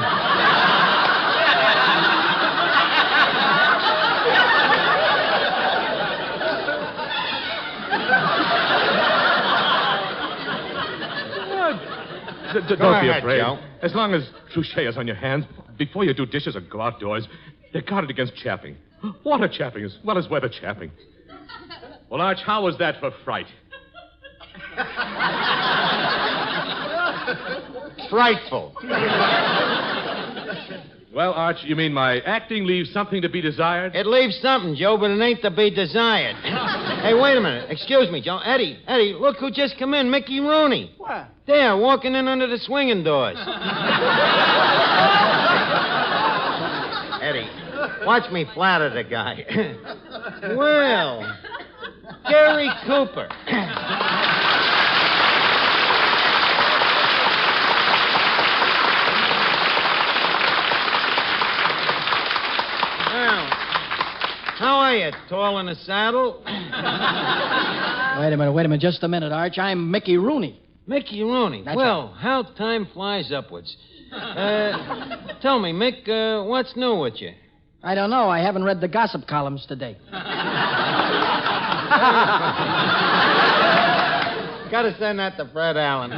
Don't be afraid. Joe. As long as Trouchet is on your hands, before you do dishes or go outdoors, they're guarded against chapping. Water chapping as well as weather chapping. Well, Arch, how was that for fright? Frightful. Well, Arch, you mean my acting leaves something to be desired? It leaves something, Joe, but it ain't to be desired. Hey, wait a minute. Excuse me, Joe. Eddie, look who just come in. Mickey Rooney. What? There, walking in under the swinging doors. Eddie, watch me flatter the guy. Well, Gary Cooper. Well, how are you, tall in the saddle? Wait a minute, just a minute, Arch. I'm Mickey Rooney. Mickey Rooney. That's well, how time flies upwards. Tell me, Mick, what's new with you? I don't know. I haven't read the gossip columns today. Gotta send that to Fred Allen.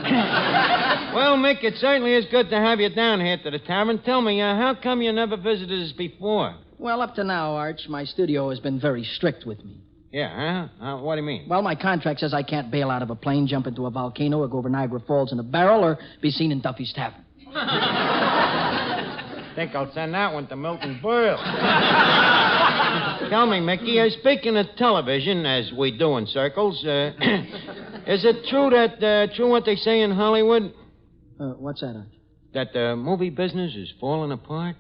Well, Mick, it certainly is good to have you down here to the tavern. Tell me, how come you never visited us before? Well, up to now, Arch, my studio has been very strict with me. Yeah, huh? What do you mean? Well, my contract says I can't bail out of a plane, jump into a volcano, or go over Niagara Falls in a barrel, or be seen in Duffy's Tavern. Think I'll send that one to Milton Berle. Tell me, Mickey, speaking of television, as we do in circles, is it true what they say in Hollywood? What's that, Arch? That the movie business is falling apart?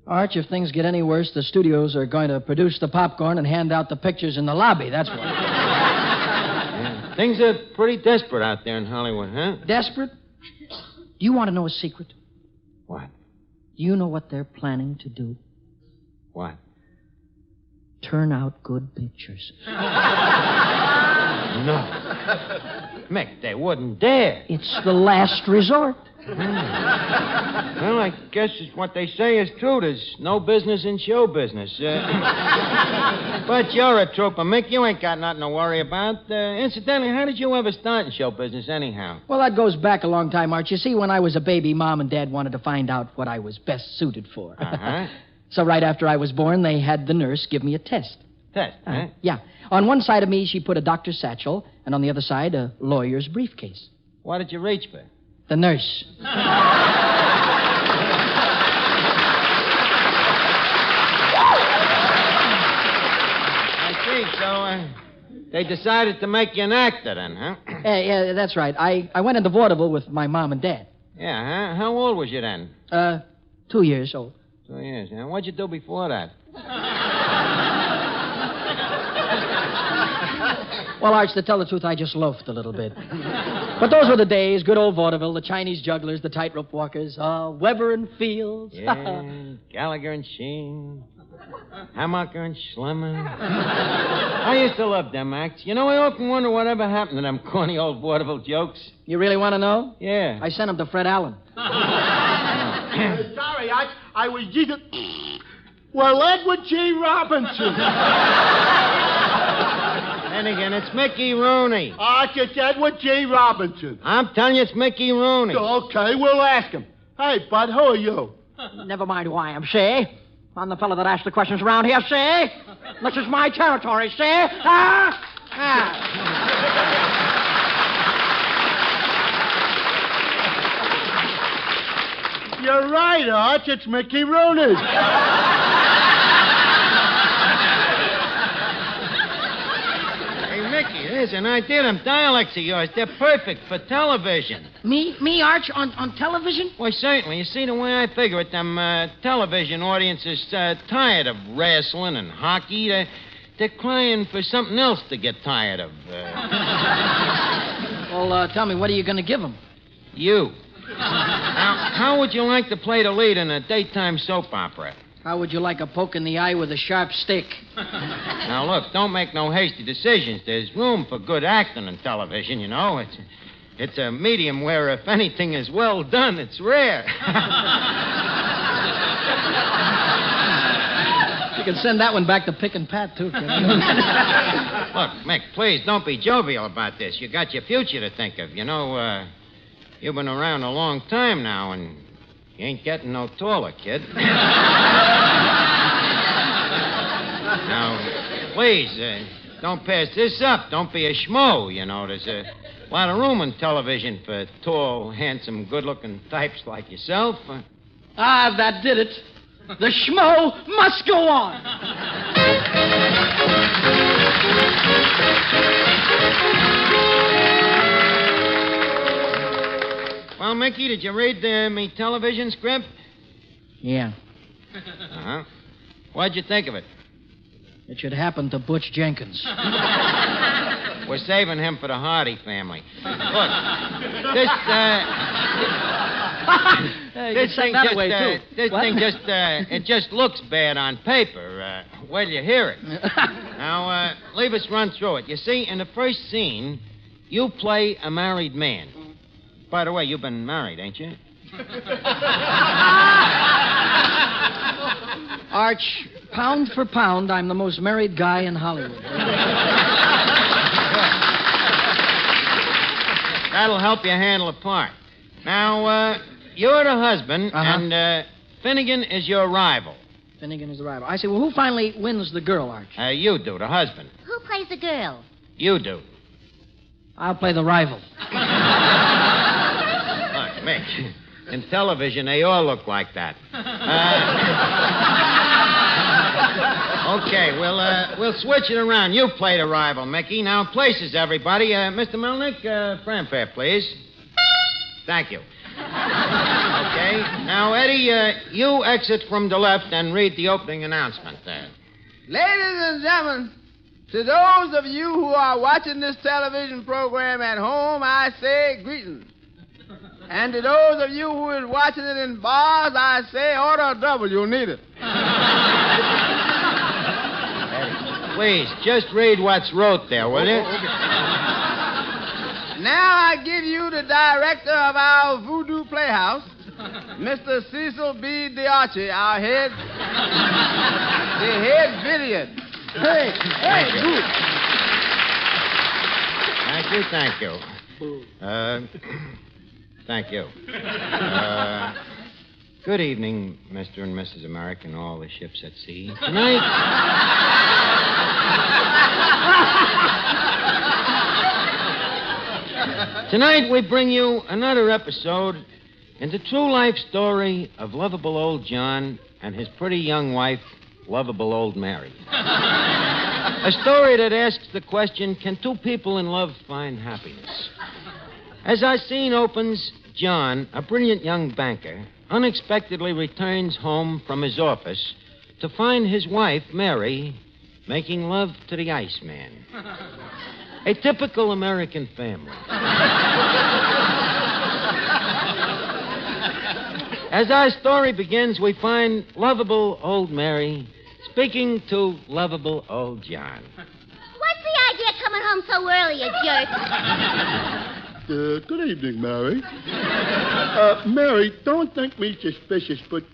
Arch, if things get any worse, the studios are going to produce the popcorn and hand out the pictures in the lobby. That's what. Yeah. Things are pretty desperate out there in Hollywood, huh? Desperate? Do you want to know a secret? What? Do you know what they're planning to do? What? Turn out good pictures. No. Mick, they wouldn't dare. It's the last resort. Well, I guess what they say is true. There's no business in show business. But you're a trooper, Mick. You ain't got nothing to worry about. Incidentally, how did you ever start in show business anyhow? Well, that goes back a long time, Arch. You see, when I was a baby, Mom and Dad wanted to find out what I was best suited for. Uh-huh. So right after I was born, they had the nurse give me a test. Test, huh? Yeah. On one side of me, she put a doctor's satchel, and on the other side, a lawyer's briefcase. What did you reach for? The nurse. I see. So, they decided to make you an actor then, huh? Yeah, that's right. I went into vaudeville with my mom and dad. Yeah, huh? How old was you then? 2 years old. 2 years, huh? What'd you do before that? Well, Arch, to tell the truth, I just loafed a little bit. But those were the days, good old vaudeville, the Chinese jugglers, the tightrope walkers, Weber and Fields. Yeah, Gallagher and Sheen, Hammacher and Schlemmer. I used to love them acts. You know, I often wonder whatever happened to them corny old vaudeville jokes. You really want to know? Yeah. I sent them to Fred Allen. Sorry, I was just... Well, Edward G. Robinson. And again, it's Mickey Rooney. It's Edward G. Robinson. I'm telling you, it's Mickey Rooney. Okay, we'll ask him. Hey, bud, who are you? Never mind who I am, see? I'm the fellow that asks the questions around here, see? This is my territory, see? you're right, Arch. It's Mickey Rooney. Hey, Mickey, there's an idea. Them dialects of yours, they're perfect for television. Me, Arch, on television? Why, certainly. You see, the way I figure it, them television audiences tired of wrestling and hockey. They're crying for something else to get tired of. Well, tell me, what are you going to give them? You. Now, how would you like to play the lead in a daytime soap opera? How would you like a poke in the eye with a sharp stick? Now, look, don't make no hasty decisions. There's room for good acting in television, you know. It's a medium where if anything is well done, it's rare. You can send that one back to Pick and Pat, too, kid. Look, Mick, please, don't be jovial about this. You got your future to think of. You know, you've been around a long time now, and you ain't getting no taller, kid. Now, please, don't pass this up. Don't be a schmo, you know. There's a lot of room in television for tall, handsome, good-looking types like yourself. That did it. The schmo must go on. Well, Mickey, did you read me television script? Yeah. Uh-huh. What'd you think of it? It should happen to Butch Jenkins. We're saving him for the Hardy family. Look, this thing just, it just looks bad on paper. Wait till you hear it. Now, leave us run through it. You see, in the first scene, you play a married man. By the way, you've been married, ain't you? Arch, pound for pound, I'm the most married guy in Hollywood. That'll help you handle a part. Now, you're the husband, and Finnegan is your rival. Finnegan is the rival. I say, well, who finally wins the girl, Arch? You do, the husband. Who plays the girl? You do. I'll play the rival. Look, Mick, in television, they all look like that. Okay, we'll switch it around. You play the rival, Mickey. Now, places, everybody. Mr. Melnick, fanfare, please. Thank you. Okay. Now, Eddie, you exit from the left and read the opening announcement there. Ladies and gentlemen, to those of you who are watching this television program at home, I say greetings. And to those of you who are watching it in bars, I say order a double. You'll need it. Please, just read what's wrote there, will you? Okay. Now I give you the director of our Voodoo Playhouse, Mr. Cecil B. DiArchi, our head villain. Hey, good. Thank you. Thank you. Good evening, Mr. and Mrs. America and all the ships at sea. Tonight we bring you another episode in the true life story of lovable old John and his pretty young wife, lovable old Mary. A story that asks the question, can two people in love find happiness? As our scene opens, John, a brilliant young banker, unexpectedly returns home from his office to find his wife, Mary, making love to the Iceman. A typical American family. As our story begins, we find lovable old Mary speaking to lovable old John. What's the idea coming home so early, you jerk? Good evening, Mary. Mary, don't think me suspicious, but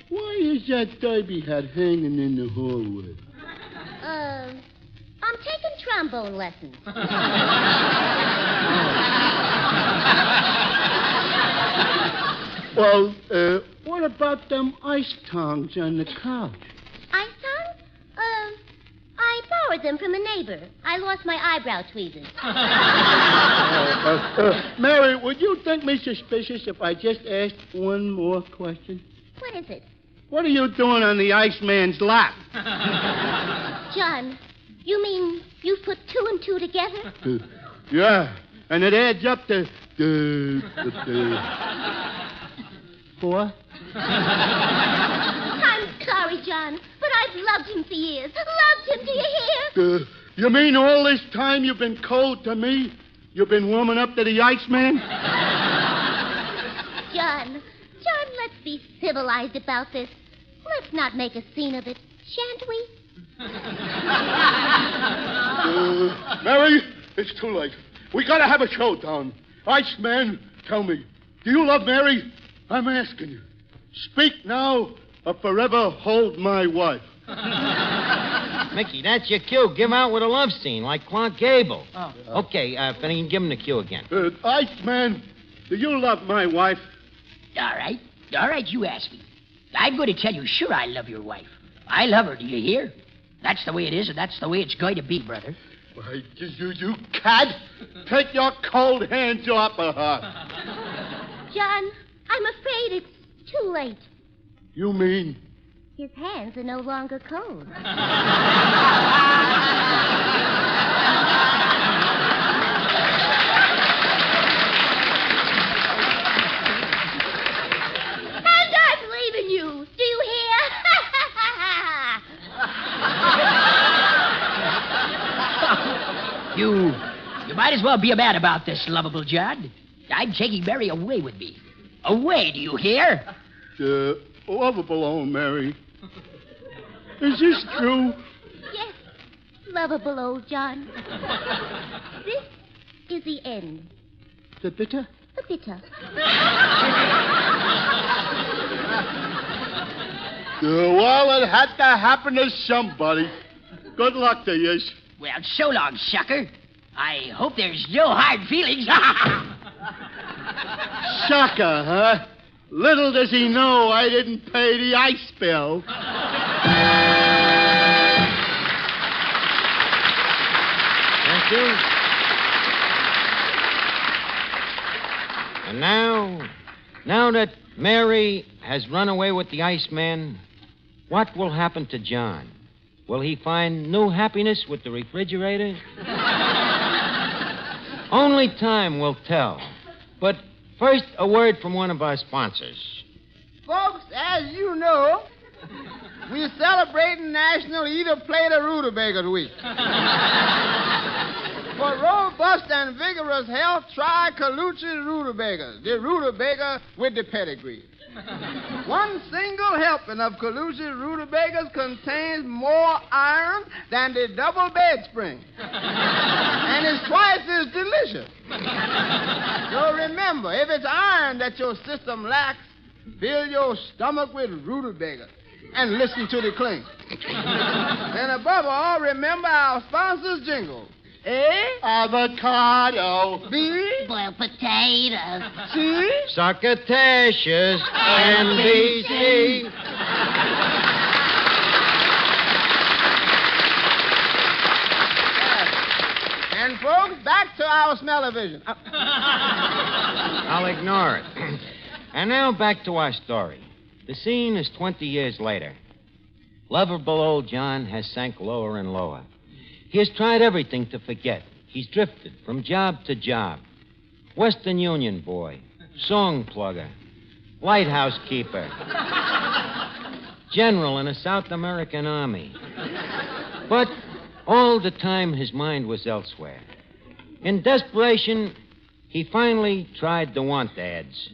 why is that derby hat hanging in the hallway? I'm taking trombone lessons. Well, what about them ice tongs on the couch? Ice tongs? I borrowed them from a neighbor. I lost my eyebrow tweezers. Mary, would you think me suspicious if I just asked one more question? What is it? What are you doing on the Iceman's lap? John, you mean you put 2 and 2 together? Yeah, and it adds up to 4. I'm sorry, John, but I've loved him for years. Loved him, do you hear? You mean all this time you've been cold to me? You've been warming up to the Iceman? John, let's be civilized about this. Let's not make a scene of it, shan't we? Mary, it's too late. We gotta have a showdown. Iceman, tell me, do you love Mary? I'm asking you. Speak now or forever hold my wife. Mickey, that's your cue. Give out with a love scene like Clark Gable. Oh. Okay, Finnegan, give him the cue again. Iceman, do you love my wife? All right, you ask me. I'm going to tell you, sure, I love your wife. I love her, do you hear? That's the way it is, and that's the way it's going to be, brother. Why, you cad! Take your cold hands off of her. John, I'm afraid it's too late. You mean? His hands are no longer cold. And I'm leaving you. Do you hear? You might as well be a man about this, lovable John. I'm taking Mary away with me. Away, do you hear? Lovable old Mary. Is this true? Yes, lovable old John. This is the end. The bitter? The bitter. Well, it had to happen to somebody. Good luck to you. Well, so long, sucker. I hope there's no hard feelings. Sucker, huh? Little does he know I didn't pay the ice bill. Thank you. And now that Mary has run away with the Iceman, what will happen to John? Will he find new happiness with the refrigerator? Only time will tell. But first, a word from one of our sponsors. Folks, as you know, we're celebrating National Eat a Plate of Rutabagas Week. For robust and vigorous health, try Colucci's Rutabagas, the rutabaga with the pedigree. One single helping of Colucci's Rutabagas contains more iron than the double bed spring. And it's twice as delicious. So remember, if it's iron that your system lacks, fill your stomach with rutabagas and listen to the clink. And above all, remember our sponsor's jingle. A. Avocado. B. Boiled potatoes. C. Succotaceous. NBC. And folks, back to our smell-o-vision. I'll ignore it. And now back to our story. The scene is 20 years later. Lovable old John has sank lower and lower. He has tried everything to forget. He's drifted from job to job. Western Union boy, song plugger, lighthouse keeper, general in a South American army. But all the time his mind was elsewhere. In desperation, he finally tried the want ads.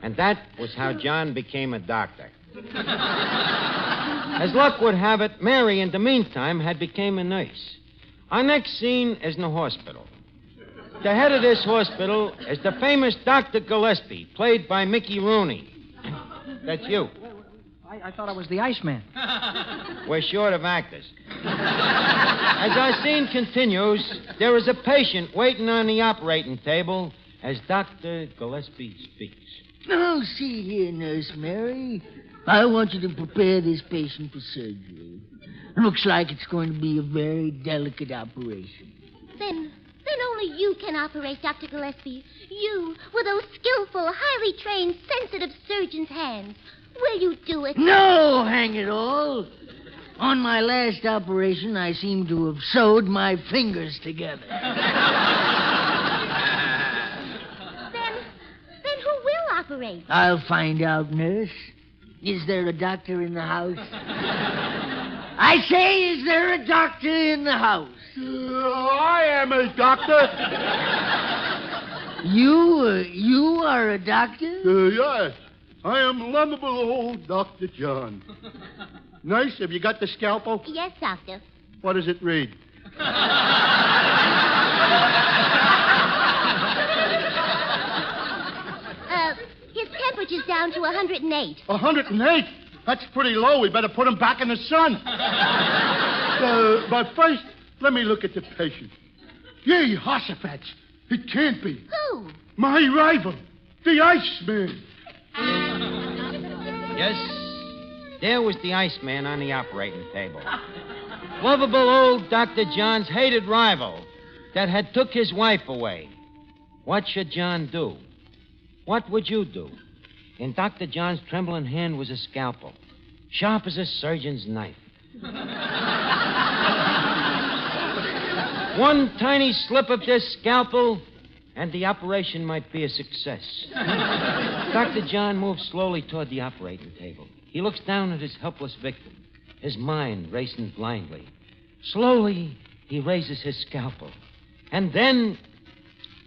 And that was how John became a doctor. As luck would have it, Mary, in the meantime, had become a nurse. Our next scene is in the hospital. The head of this hospital is the famous Dr. Gillespie, played by Mickey Rooney. That's you. I thought I was the Iceman. We're short of actors. As our scene continues, there is a patient waiting on the operating table as Dr. Gillespie speaks. Now, see here, Nurse Mary. I want you to prepare this patient for surgery. Looks like it's going to be a very delicate operation. Then only you can operate, Dr. Gillespie. You, with those skillful, highly trained, sensitive surgeon's hands. Will you do it? No, hang it all. On my last operation, I seem to have sewed my fingers together. Then who will operate? I'll find out, nurse. Is there a doctor in the house? I say, is there a doctor in the house? I am a doctor. You are a doctor? Yes. I am lovable old Dr. John. Nurse, have you got the scalpel? Yes, doctor. What does it read? His temperature's down to 108. 108? That's pretty low. We better put him back in the sun. But first, let me look at the patient. Yay, Hossafats. It can't be. Who? My rival, the Iceman. Yes, there was the Iceman on the operating table. Lovable old Dr. John's hated rival that had took his wife away. What should John do? What would you do? In Dr. John's trembling hand was a scalpel, sharp as a surgeon's knife. One tiny slip of this scalpel, and the operation might be a success. Dr. John moves slowly toward the operating table. He looks down at his helpless victim, his mind racing blindly. Slowly, he raises his scalpel. And then...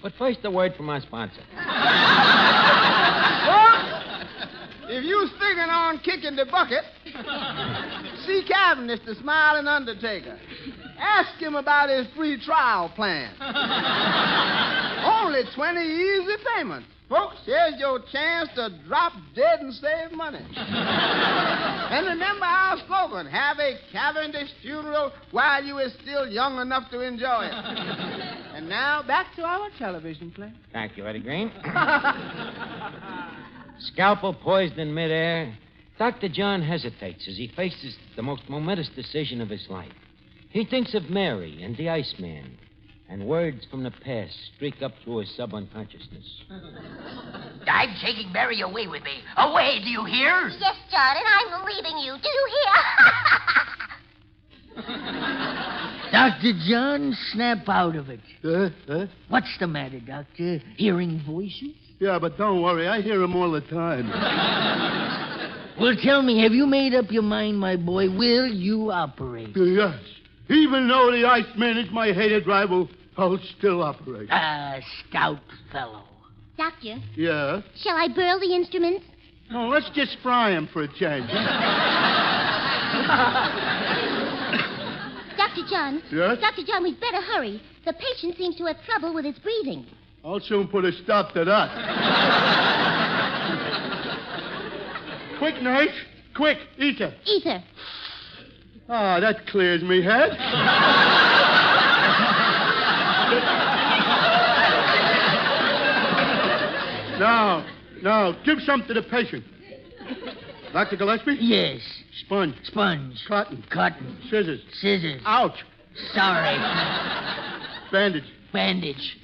But first, a word from our sponsor. If you thinking on kicking the bucket, see Cavendish, the smiling undertaker. Ask him about his free trial plan. Only 20 easy payments. Folks, here's your chance to drop dead and save money. And remember our slogan, have a Cavendish funeral while you are still young enough to enjoy it. And now, back to our television play. Thank you, Eddie Green. Scalpel poised in midair, Dr. John hesitates as he faces the most momentous decision of his life. He thinks of Mary and the Iceman, and words from the past streak up through his subunconsciousness. I'm taking Mary away with me. Away, do you hear? Yes, John, and I'm leaving you. Do you hear? Dr. John, snap out of it. What's the matter, Doctor? Hearing voices? Yeah, but don't worry. I hear them all the time. Well, tell me, have you made up your mind, my boy? Will you operate? Yes. Even though the Iceman is my hated rival, I'll still operate. Ah, stout fellow. Doctor? Yeah? Shall I burl the instruments? No, let's just fry him for a change. Dr. John? Yes? Dr. John, we'd better hurry. The patient seems to have trouble with his breathing. I'll soon put a stop to that. Quick, nurse. Quick, ether. Ether. Ah, that clears me head. Now, give some to the patient. Dr. Gillespie? Yes. Sponge. Cotton. Scissors. Ouch. Sorry. Bandage.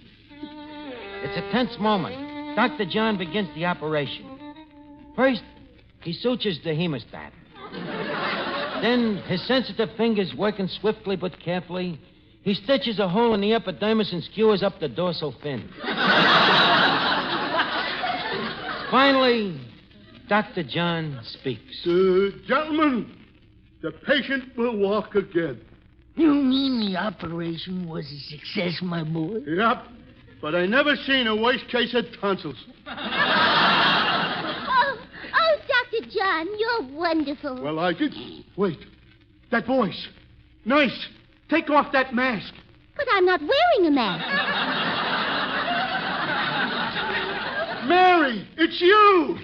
It's a tense moment. Dr. John begins the operation. First, he sutures the hemostat. Then, his sensitive fingers working swiftly but carefully, he stitches a hole in the epidermis and skewers up the dorsal fin. Finally, Dr. John speaks. Gentlemen, the patient will walk again. You mean the operation was a success, my boy? Yep, but I never seen a worse case of tonsils. Oh, Dr. John, you're wonderful. Well, I did. Wait. That voice. Nice. Take off that mask. But I'm not wearing a mask. Mary, it's you.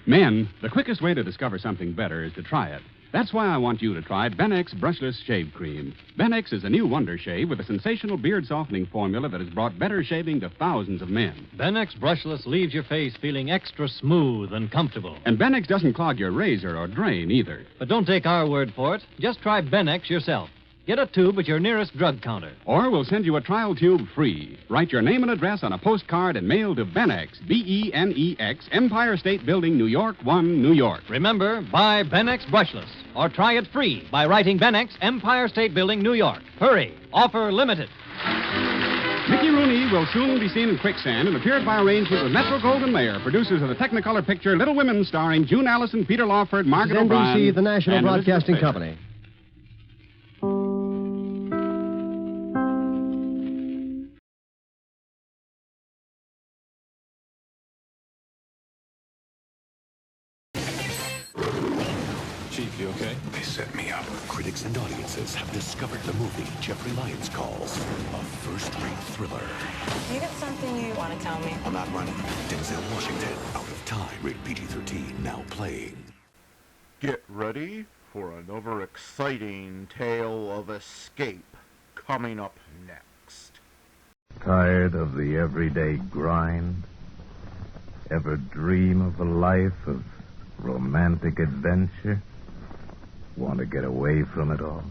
Men, the quickest way to discover something better is to try it. That's why I want you to try Benex Brushless Shave Cream. Benex is a new wonder shave with a sensational beard softening formula that has brought better shaving to thousands of men. Benex Brushless leaves your face feeling extra smooth and comfortable. And Benex doesn't clog your razor or drain either. But don't take our word for it. Just try Benex yourself. Get a tube at your nearest drug counter. Or we'll send you a trial tube free. Write your name and address on a postcard and mail to Benex, B-E-N-E-X, Empire State Building, New York, 1, New York. Remember, buy Benex Brushless. Or try it free by writing Benex, Empire State Building, New York. Hurry. Offer limited. Mickey Rooney will soon be seen in Quicksand and appeared by arrangement with Metro-Goldwyn Mayer, producers of the Technicolor picture Little Women, starring June Allison, Peter Lawford, Margaret O'Brien. NBC, the National and Broadcasting Elizabeth Company. Chief, you okay? They set me up. Critics and audiences have discovered the movie Jeffrey Lyons calls a first-rate thriller. You got something you want to tell me? I'm not running. Denzel Washington, Out of Time, rated PG-13, now playing. Get ready for an overexciting tale of escape coming up next. Tired of the everyday grind? Ever dream of a life of romantic adventure? Want to get away from it all?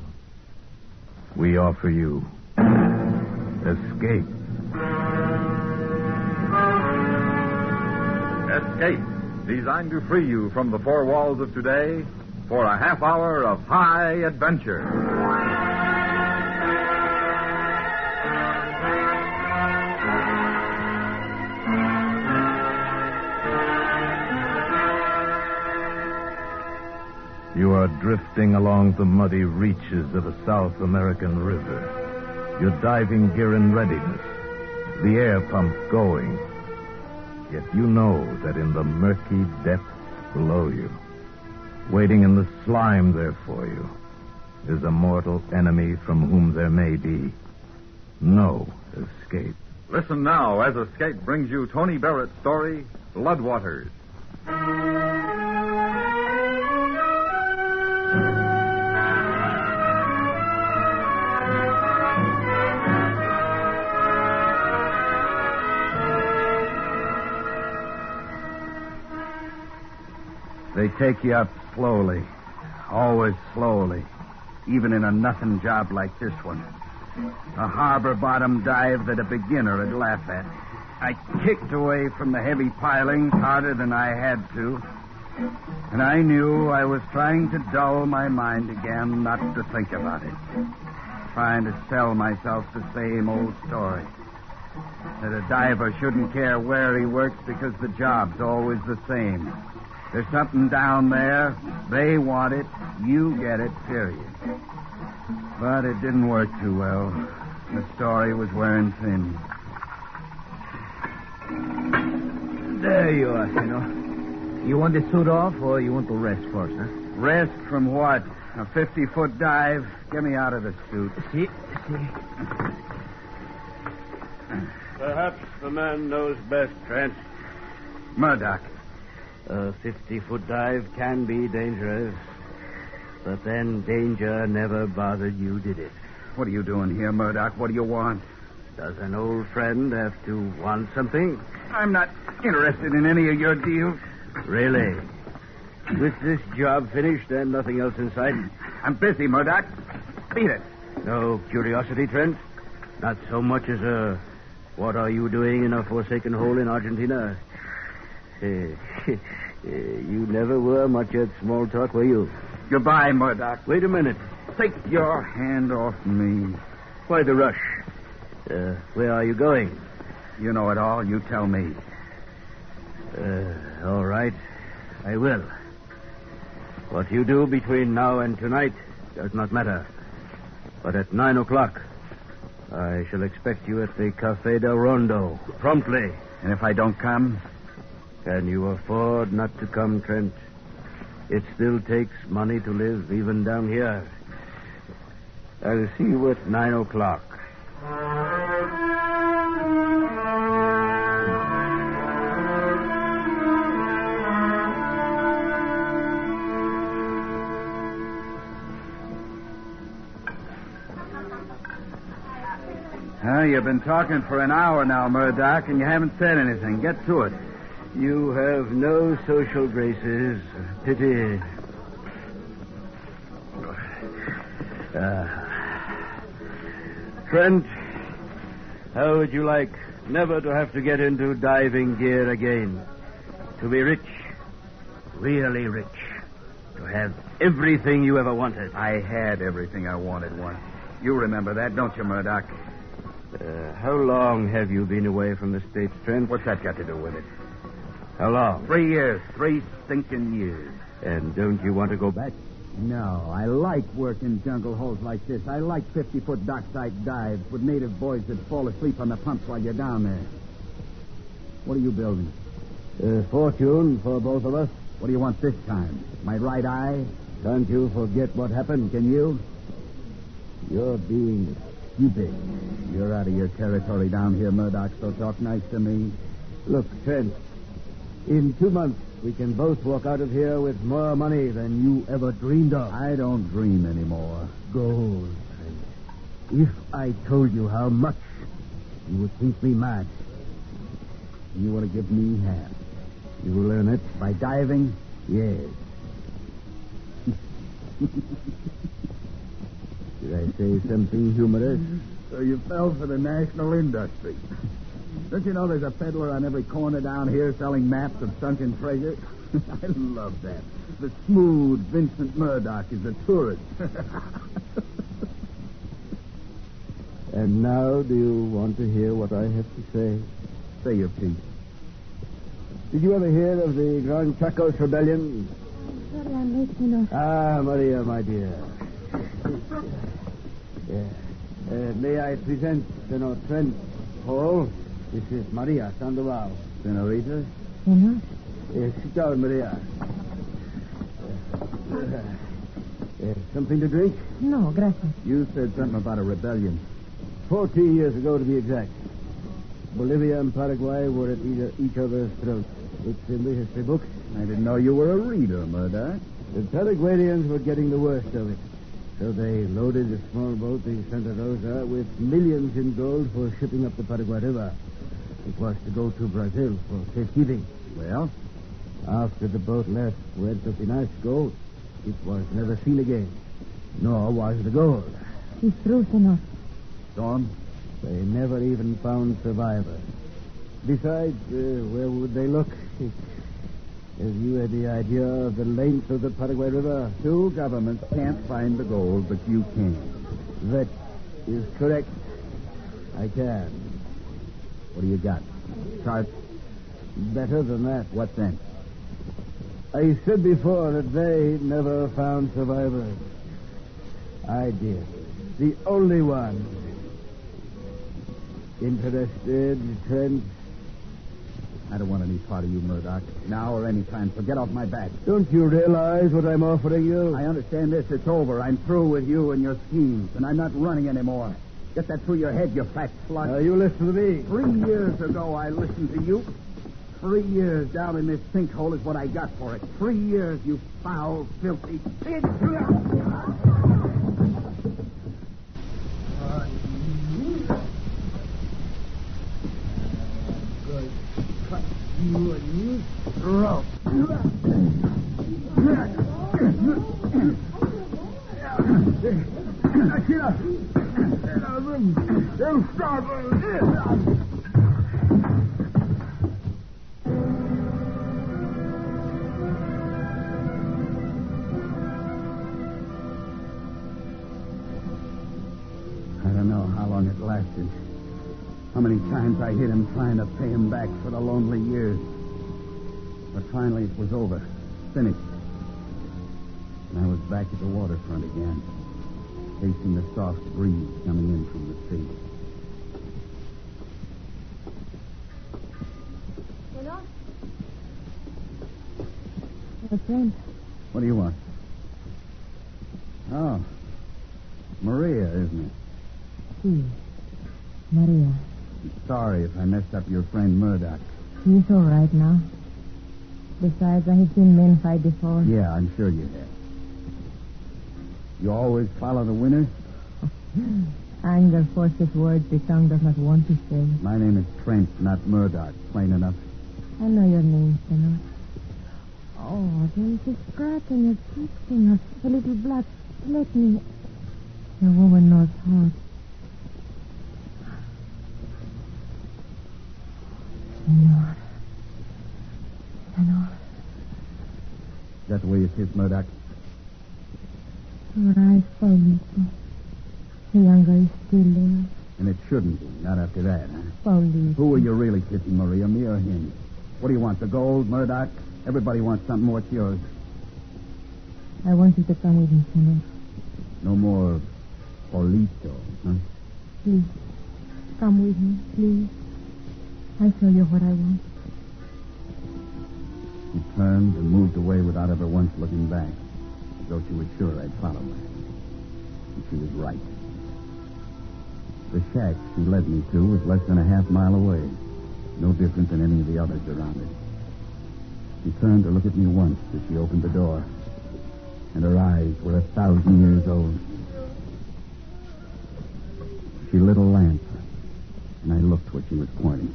We offer you Escape. Escape, designed to free you from the four walls of today for a half hour of high adventure. You are drifting along the muddy reaches of a South American river. Your diving gear in readiness, the air pump going. Yet you know that in the murky depths below you, waiting in the slime there for you, is a mortal enemy from whom there may be no escape. Listen now as Escape brings you Tony Barrett's story, Bloodwaters. They take you up slowly, always slowly, even in a nothing job like this one. A harbor bottom dive that a beginner would laugh at. I kicked away from the heavy pilings harder than I had to, and I knew I was trying to dull my mind again, not to think about it. Trying to sell myself the same old story. That a diver shouldn't care where he works because the job's always the same. There's something down there. They want it. You get it, period. But it didn't work too well. The story was wearing thin. There you are, Senor. You want the suit off, or you want to rest first, huh? Rest from what? A 50-foot dive? Get me out of the suit. See. Perhaps the man knows best, Trent. Murdoch. A 50-foot dive can be dangerous. But then danger never bothered you, did it? What are you doing here, Murdoch? What do you want? Does an old friend have to want something? I'm not interested in any of your deals. Really? With this job finished and nothing else in sight? I'm busy, Murdoch. Beat it. No curiosity, Trent? Not so much as a... What are you doing in a forsaken hole in Argentina? You never were much at small talk, were you? Goodbye, Murdoch. Wait a minute. Take your hand off me. Why the rush? Where are you going? You know it all. You tell me. All right. I will. What you do between now and tonight does not matter. But at 9 o'clock, I shall expect you at the Café del Rondo, promptly. And if I don't come? Can you afford not to come, Trent? It still takes money to live, even down here. I'll see you at 9 o'clock. You've been talking for an hour now, Murdoch, and you haven't said anything. Get to it. You have no social graces. Pity. Trent, how would you like never to have to get into diving gear again? To be rich, really rich. To have everything you ever wanted. I had everything I wanted once. You remember that, don't you, Murdoch? How long have you been away from the States, Trent? What's that got to do with it? How long? 3 years. 3 stinking years. And don't you want to go back? No, I like working jungle holes like this. I like 50-foot dockside dives with native boys that fall asleep on the pumps while you're down there. What are you building? Fortune for both of us. What do you want this time? My right eye? Can't you forget what happened? Can you? You're being stupid. You're out of your territory down here, Murdoch, so talk nice to me. Look, Trent, in 2 months, we can both walk out of here with more money than you ever dreamed of. I don't dream anymore. Gold, Trent. If I told you how much, you would think me mad. You want to give me half? You will earn it. By diving? Yes. Did I say something humorous? So you fell for the national industry. Don't you know there's a peddler on every corner down here selling maps of sunken treasure? I love that. The smooth Vincent Murdoch is a tourist. And now, do you want to hear what I have to say? Say your piece. Did you ever hear of the Grand Chacos Rebellion? Ah, Maria, my dear. May I present Senor Trent Hall? This is Maria Sandoval. Senorita? Senor? Sit down, Maria. Something to drink? No, gracias. You said something about a rebellion. 40 years ago, to be exact. Bolivia and Paraguay were at each other's throats. It's in the history books. I didn't know you were a reader, Murdoch. The Paraguayans were getting the worst of it. So they loaded a small boat, the Santa Rosa, with millions in gold for shipping up the Paraguay River. It was to go to Brazil for safekeeping. Well? After the boat left Puerto Pinasco, it was never seen again. Nor was the gold. It's true, Senor. Gone? They never even found survivors. Besides, where would they look? Have you any idea of the length of the Paraguay River? 2 governments can't find the gold, but you can. That is correct. I can. What do you got? Charts? Better than that. What then? I said before that they never found survivors. I did. The only one. Interested, Trent? I don't want any part of you, Murdoch. Now or any time, so get off my back. Don't you realize what I'm offering you? I understand this. It's over. I'm through with you and your schemes, and I'm not running anymore. Get that through your head, you fat slut. Now, you listen to me. 3 years ago, I listened to you. 3 years down in this sinkhole is what I got for it. 3 years, you foul, filthy pig. You and you throw. I don't know how long it lasted. How many times I hit him trying to pay him back for the lonely years. But finally it was over. Finished. And I was back at the waterfront again, facing the soft breeze coming in from the sea. Hello? Hello, friend. What do you want? Oh. Maria, isn't it? Si. Maria. Sorry if I messed up your friend Murdoch. He's all right now. Besides, I have seen men fight before. Yeah, I'm sure you have. You always follow the winners? Anger forces words the tongue does not want to say. My name is Trent, not Murdoch. Plain enough. I know your name, Senor. Oh, there is a scratch on your cheek, Senor. A little blood. Let me. The woman knows how. Senor. Senor. Is that the way it is, Murdoch? Your eyes, Paulito. The anger is still there. And it shouldn't be, not after that, huh? Paulito. Who are you really kissing, Maria? Me or him? What do you want, the gold, Murdoch? Everybody wants something. What's yours? I want you to come with me, Senor. No more Paulito, huh? Please, come with me, please. I'll show you what I want. She turned and moved away without ever once looking back, as though she was sure I'd follow her. And she was right. The shack she led me to was less than a half mile away, no different than any of the others around it. She turned to look at me once as she opened the door, and her eyes were 1,000 years old. She lit a lamp, and I looked where she was pointing.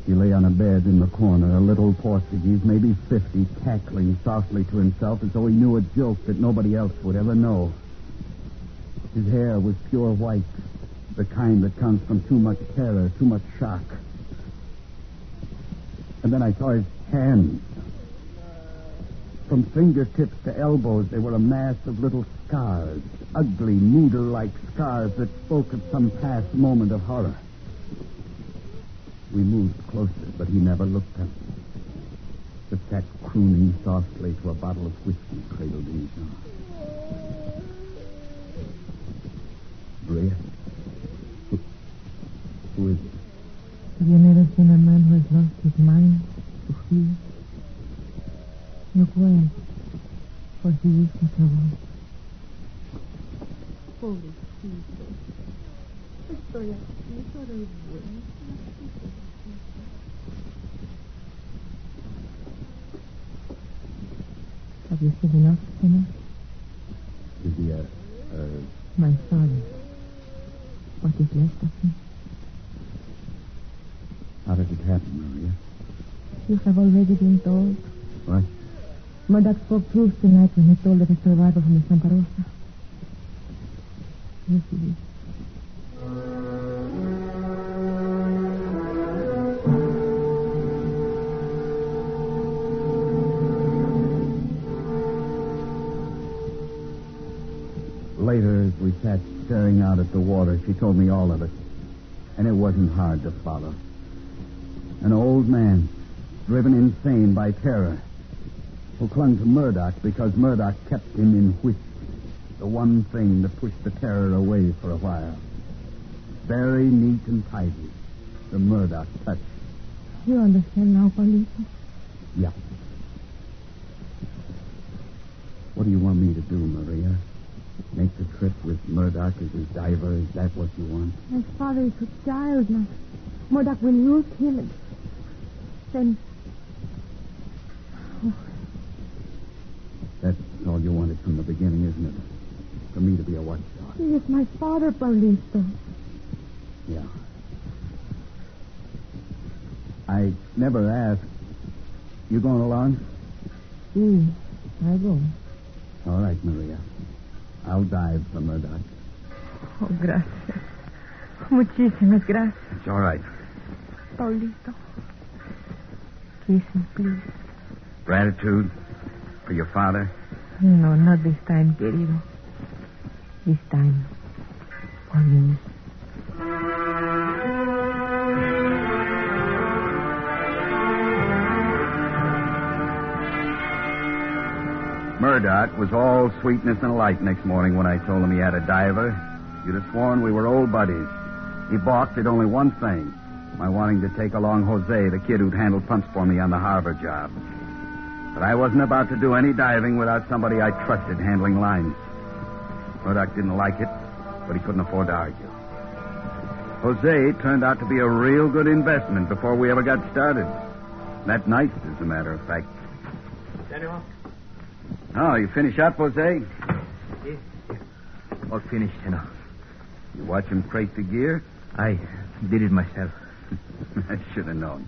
He lay on a bed in the corner, a little Portuguese, maybe 50, cackling softly to himself as though he knew a joke that nobody else would ever know. His hair was pure white, the kind that comes from too much terror, too much shock. And then I saw his hands. From fingertips to elbows, they were a mass of little scars, ugly, needle-like scars that spoke of some past moment of horror. We moved closer, but he never looked up. Just sat crooning softly to a bottle of whiskey cradled in his arm. Bria? Who is it? Have you never seen a man who has lost his mind to fear? Look well, for he is not alone. Pobrecito. Estoy aquí por el bueno. Have you seen enough, Senor? Is he My father. What is left of him? How did it happen, Maria? You have already been told. What? Murdoch spoke truth tonight when he told of his survival from the Santa Rosa. Yes, he did. Later, as we sat staring out at the water, she told me all of it. And it wasn't hard to follow. An old man, driven insane by terror, who clung to Murdoch because Murdoch kept him in whiskey, the one thing that pushed the terror away for a while. Very neat and tidy, the Murdoch touch. You understand now, Paulito? Yeah. What do you want me to do, Maria? Make the trip with Murdoch as his diver? Is that what you want? My father is a child now. Murdoch will use him and then... Oh. That's all you wanted from the beginning, isn't it? For me to be a watchdog. He is my father, Paulito. Yeah. I never asked. You going along? Sí, I go. All right, Maria. I'll dive for Murdoch. Oh, gracias. Muchísimas gracias. It's all right. Paulito. Kiss me, please. Gratitude for your father? No, not this time, querido. This time, for me. Murdoch was all sweetness and light next morning when I told him he had a diver. You'd have sworn we were old buddies. He balked at only one thing, my wanting to take along Jose, the kid who'd handled pumps for me on the harbor job. But I wasn't about to do any diving without somebody I trusted handling lines. Murdoch didn't like it, but he couldn't afford to argue. Jose turned out to be a real good investment before we ever got started. That night, as a matter of fact. Senor? Oh, you finish up, Jose? Yes. All finished, Senor. You watch him crate the gear? I did it myself. I should have known.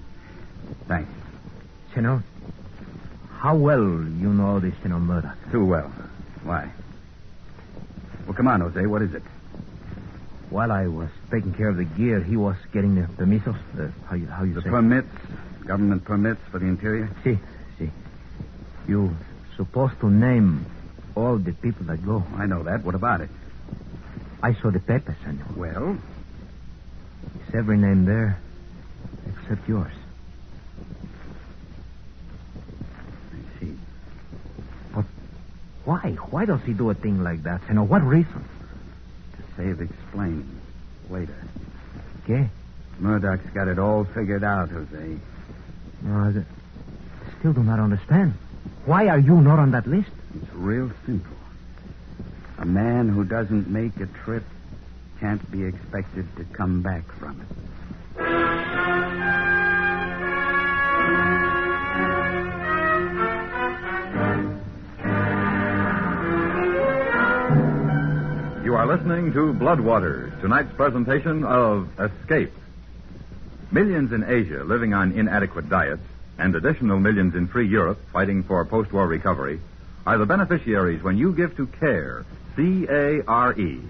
Thanks. Senor, how well you know this Senor Murdoch? Too well. Why? Well, come on, Jose. What is it? While I was taking care of the gear, he was getting the permisos. How you the say? Permits? Government permits for the interior? Si. You supposed to name all the people that go. I know that. What about it? I saw the papers, senor. Well? It's every name there except yours. I see. But why? Why does he do a thing like that, senor? What reason? To save explaining. Later. Okay. Murdoch's got it all figured out, Jose. No, I still do not understand. Why are you not on that list? It's real simple. A man who doesn't make a trip can't be expected to come back from it. You are listening to Bloodwaters, tonight's presentation of Escape. Millions in Asia living on inadequate diets and additional millions in free Europe fighting for post-war recovery are the beneficiaries when you give to CARE, C-A-R-E.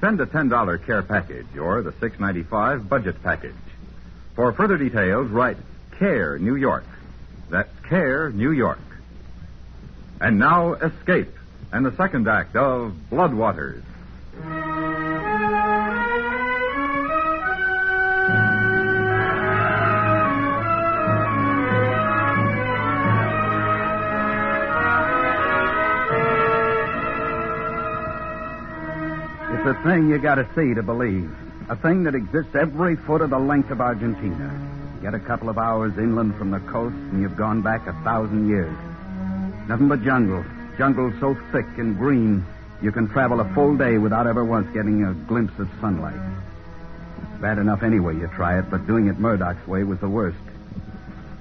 Send a $10 CARE package or the $6.95 budget package. For further details, write CARE, New York. That's CARE, New York. And now, Escape and the second act of Bloodwaters. It's a thing you gotta see to believe. A thing that exists every foot of the length of Argentina. Get a couple of hours inland from the coast and you've gone back 1,000 years. Nothing but jungle. Jungle so thick and green you can travel a full day without ever once getting a glimpse of sunlight. It's bad enough any way you try it, but doing it Murdoch's way was the worst.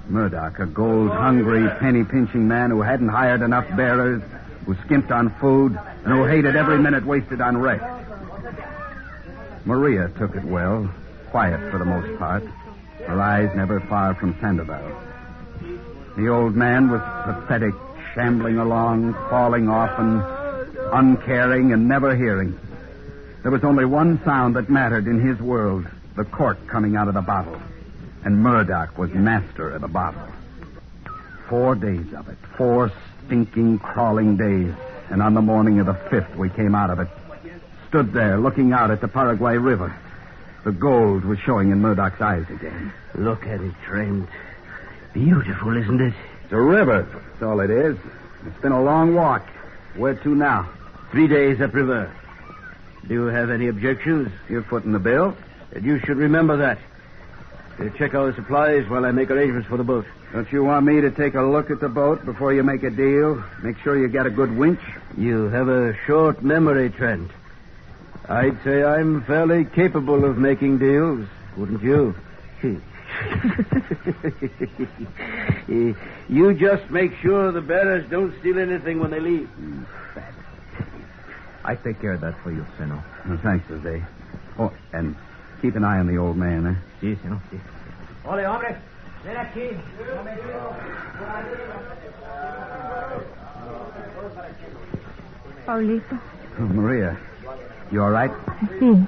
Murdoch, a gold-hungry, penny-pinching man who hadn't hired enough bearers, who skimped on food, and who hated every minute wasted on rest. Maria took it well, quiet for the most part, her eyes never far from Sandoval. The old man was pathetic, shambling along, falling often, uncaring and never hearing. There was only one sound that mattered in his world, the cork coming out of the bottle. And Murdoch was master of the bottle. 4 days of it, 4 stinking, crawling days. And on the morning of the 5th, we came out of it. Stood there, looking out at the Paraguay River. The gold was showing in Murdoch's eyes again. Look at it, Trent. Beautiful, isn't it? It's a river. That's all it is. It's been a long walk. Where to now? 3 days upriver. Do you have any objections? You're footing the bill. And you should remember that. Check our supplies while I make arrangements for the boat. Don't you want me to take a look at the boat before you make a deal? Make sure you get a good winch? You have a short memory, Trent. I'd say I'm fairly capable of making deals, wouldn't you? You just make sure the bearers don't steal anything when they leave. I take care of that for you, Senor. Well, thanks, Jose. Oh, and keep an eye on the old man, eh? Sí, Senor, sí. Ole, hombre. Ven aquí. Paulito. Oh, Maria, you all right? Sí.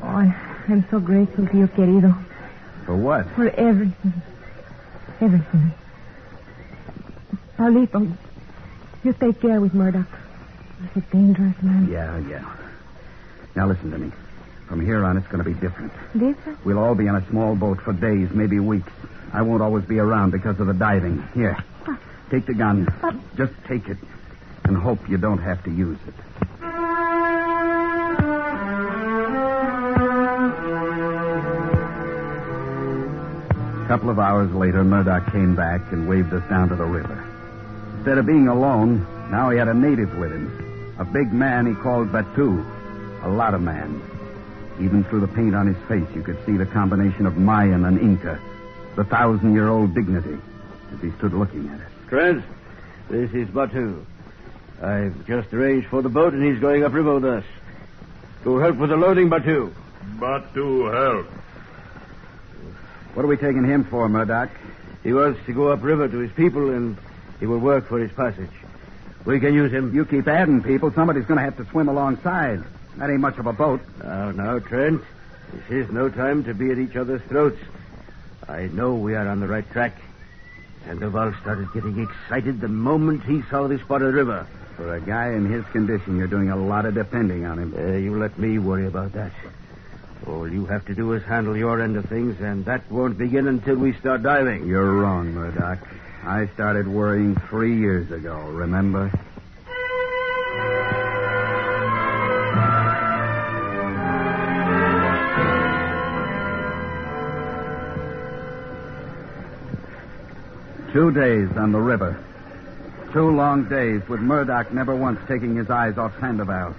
Oh, I'm so grateful to you, querido. For what? For everything. Everything. Paulito, you take care with Murdoch. He's a dangerous man. Yeah. Now listen to me. From here on, it's going to be different. Different? We'll all be on a small boat for days, maybe weeks. I won't always be around because of the diving. Here, take the gun. Just take it and hope you don't have to use it. A couple of hours later, Murdoch came back and waved us down to the river. Instead of being alone, now he had a native with him. A big man he called Batu. A lot of man. Even through the paint on his face, you could see the combination of Mayan and Inca. The 1,000-year-old dignity as he stood looking at us. Trent, this is Batu. I've just arranged for the boat, and he's going upriver with us. To help with the loading, Batu. But to help. What are we taking him for, Murdoch? He wants to go upriver to his people, and he will work for his passage. We can use him. You keep adding people, somebody's going to have to swim alongside. That ain't much of a boat. Now, Trent. This is no time to be at each other's throats. I know we are on the right track. Sandoval started getting excited the moment he saw this part of the river. For a guy in his condition, you're doing a lot of depending on him. You let me worry about that. All you have to do is handle your end of things, and that won't begin until we start diving. You're wrong, Murdoch. I started worrying 3 years ago, remember? Two days on the river. 2 long days with Murdoch never once taking his eyes off Sandoval.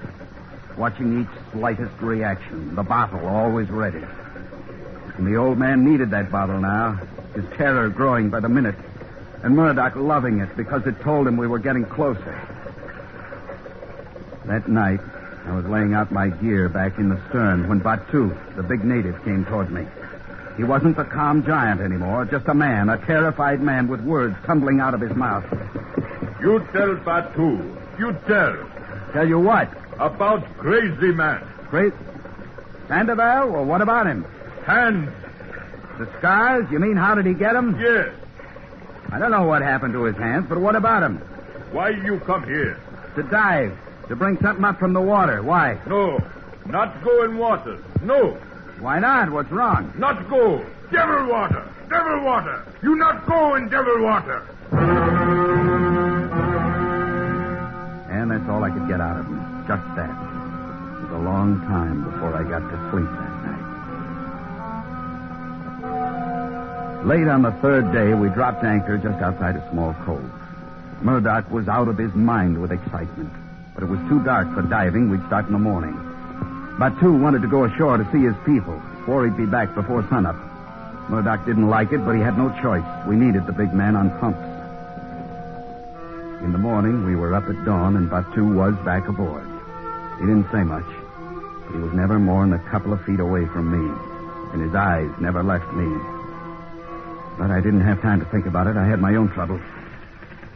Watching each slightest reaction. The bottle always ready. And the old man needed that bottle now. His terror growing by the minute. And Murdoch loving it because it told him we were getting closer. That night, I was laying out my gear back in the stern when Batu, the big native, came toward me. He wasn't the calm giant anymore, just a man, a terrified man with words tumbling out of his mouth. You tell Batu. You tell. Tell you what? About crazy man. Crazy? Sandoval? Well, what about him? Hands. The scars? You mean how did he get them? Yes. I don't know what happened to his hands, but what about him? Why you come here? To dive. To bring something up from the water. Why? No. Not go in water. No. Why not? What's wrong? Not go. Devil water. Devil water. You not go in devil water. And that's all I could get out of him. Just that. It was a long time before I got to sleep that night. Late on the 3rd day, we dropped anchor just outside a small cove. Murdoch was out of his mind with excitement. But it was too dark for diving. We'd start in the morning. Batu wanted to go ashore to see his people. Swore he'd be back before sunup. Murdoch didn't like it, but he had no choice. We needed the big man on pumps. In the morning, we were up at dawn, and Batu was back aboard. He didn't say much, but he was never more than a couple of feet away from me, and his eyes never left me. But I didn't have time to think about it. I had my own troubles.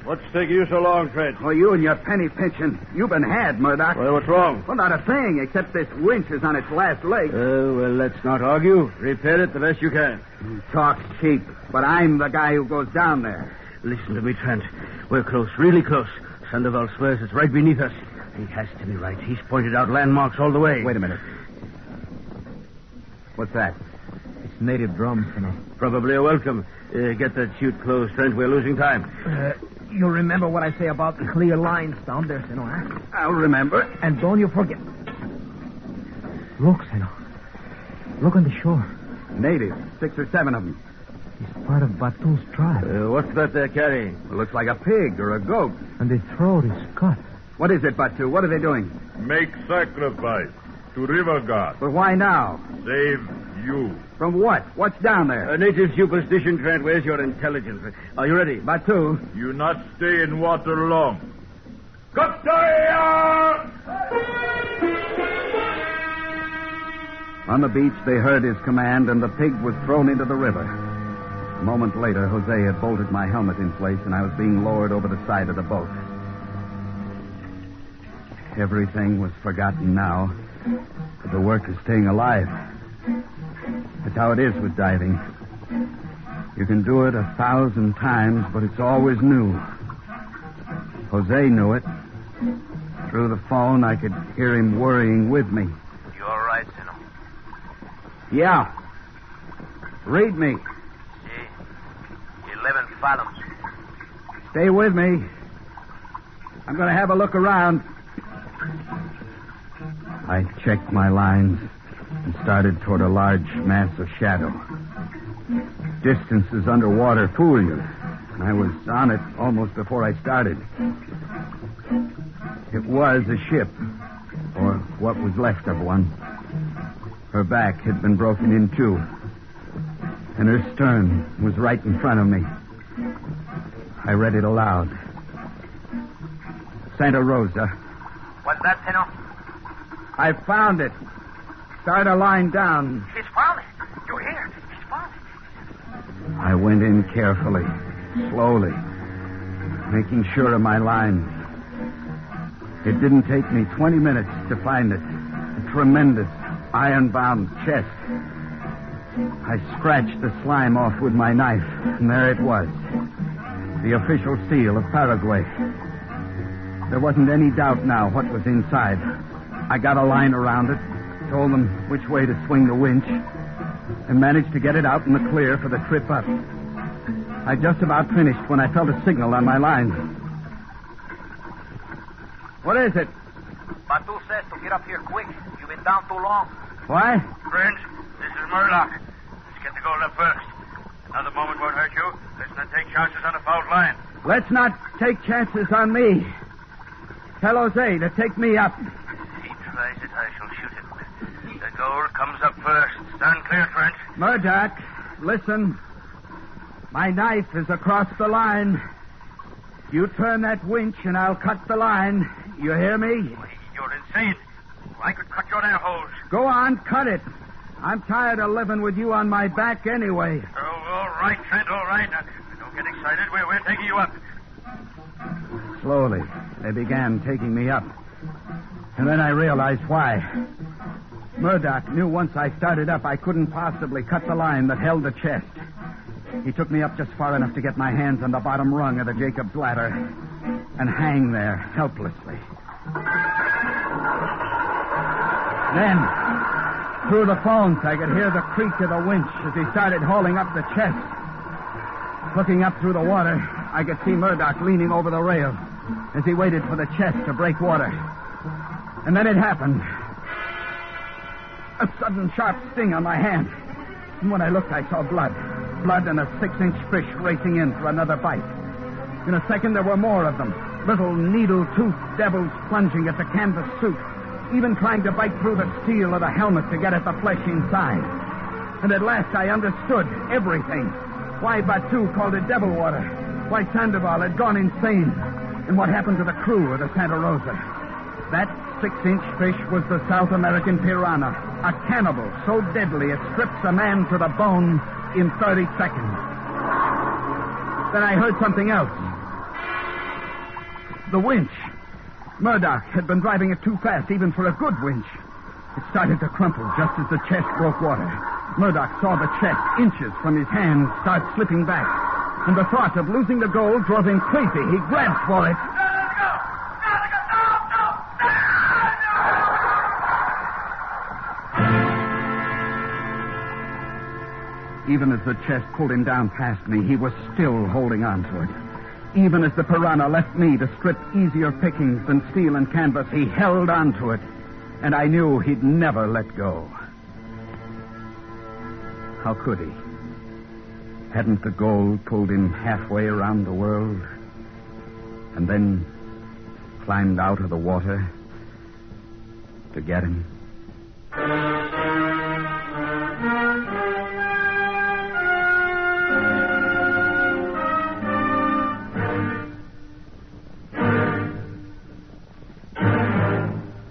What's taking you so long, Trent? Oh, you and your penny pinching. You've been had, Murdoch. Well, what's wrong? Well, not a thing, except this winch is on its last leg. Well, let's not argue. Repair it the best you can. Talk cheap, but I'm the guy who goes down there. Listen to me, Trent. We're close, really close. Sandoval swears it's right beneath us. He has to be right. He's pointed out landmarks all the way. Wait a minute. What's that? It's native drums, Probably a welcome. Get that chute closed, Trent. We're losing time. You remember what I say about clear lines down there, Senor, huh? I'll remember. And don't you forget. Look, Senor. Look on the shore. Natives, 6 or 7 of them. He's part of Batu's tribe. What's that they're carrying? It looks like a pig or a goat. And their throat is cut. What is it, Batu? What are they doing? Make sacrifice to river god. But why now? Save you. From what? What's down there? A native superstition, Trent. Where's your intelligence? Are you ready? Batu. You not stay in water long. Kaptaya! On the beach, they heard his command, and the pig was thrown into the river. A moment later, Jose had bolted my helmet in place, and I was being lowered over the side of the boat. Everything was forgotten now, but the work is staying alive. That's how it is with diving. You can do it 1,000 times, but it's always new. Jose knew it. Through the phone, I could hear him worrying with me. You all right, Senor? Yeah. Read me. See, 11 fathoms. Stay with me. I'm going to have a look around. I checked my lines and started toward a large mass of shadow. Distances underwater fool you. I was on it almost before I started. It was a ship, or what was left of one. Her back had been broken in two, and her stern was right in front of me. I read it aloud. Santa Rosa. What's that, Senor? I found it. Start a line down. He's found it. You're here. He's found it. I went in carefully, slowly, making sure of my lines. It didn't take me 20 minutes to find it. A tremendous iron-bound chest. I scratched the slime off with my knife, and there it was. The official seal of Paraguay. There wasn't any doubt now what was inside. I got a line around it, told them which way to swing the winch, and managed to get it out in the clear for the trip up. I just about finished when I felt a signal on my line. What is it? Batu says to get up here quick. You've been down too long. Why? Friends, this is Murdoch. Let's get the gold up first. Another moment won't hurt you. Let's not take chances on a fouled line. Let's not take chances on me. Tell Jose to take me up. If he tries it, I shall shoot him. The gold comes up first. Stand clear, Trent. Murdoch, listen. My knife is across the line. You turn that winch and I'll cut the line. You hear me? You're insane. I could cut your air hose. Go on, cut it. I'm tired of living with you on my back anyway. Oh, all right, Trent, all right. Now, don't get excited. We're taking you up. Slowly, they began taking me up. And then I realized why. Murdoch knew once I started up, I couldn't possibly cut the line that held the chest. He took me up just far enough to get my hands on the bottom rung of the Jacob's ladder and hang there helplessly. Then, through the phones, I could hear the creak of the winch as he started hauling up the chest. Looking up through the water, I could see Murdoch leaning over the rail as he waited for the chest to break water. And then it happened. A sudden sharp sting on my hand. And when I looked, I saw blood. Blood and a 6-inch fish racing in for another bite. In a second, there were more of them. Little needle-toothed devils plunging at the canvas suit, even trying to bite through the steel of the helmet to get at the flesh inside. And at last I understood everything. Why Batu called it devil water. Why Sandoval had gone insane. And what happened to the crew of the Santa Rosa. That 6-inch fish was the South American piranha. A cannibal so deadly it strips a man to the bone in 30 seconds. Then I heard something else. The winch. Murdoch had been driving it too fast, even for a good winch. It started to crumple just as the chest broke water. Murdoch saw the chest, inches from his hands, start slipping back. And the thought of losing the gold drove him crazy. He grabbed for it. Even as the chest pulled him down past me, he was still holding on to it. Even as the piranha left me to strip easier pickings than steel and canvas, he held on to it. And I knew he'd never let go. How could he? Hadn't the gold pulled him halfway around the world? And then climbed out of the water to get him?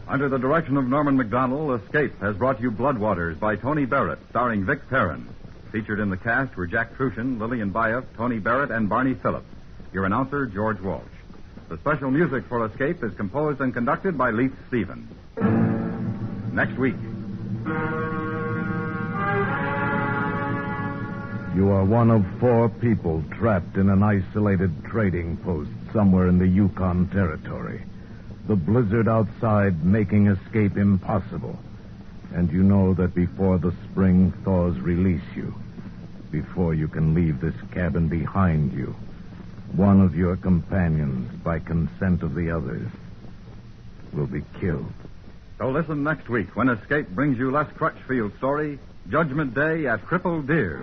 Under the direction of Norman MacDonald, Escape has brought you Bloodwaters by Tony Barrett, starring Vic Perrin. Featured in the cast were Jack Trucian, Lillian Bayef, Tony Barrett, and Barney Phillips. Your announcer, George Walsh. The special music for Escape is composed and conducted by Leith Stevens. Next week. You are one of 4 people trapped in an isolated trading post somewhere in the Yukon Territory. The blizzard outside making escape impossible. And you know that before the spring thaws release you, before you can leave this cabin behind you, one of your companions, by consent of the others, will be killed. So listen next week when Escape brings you Les Crutchfield's story, Judgment Day at Crippled Deer.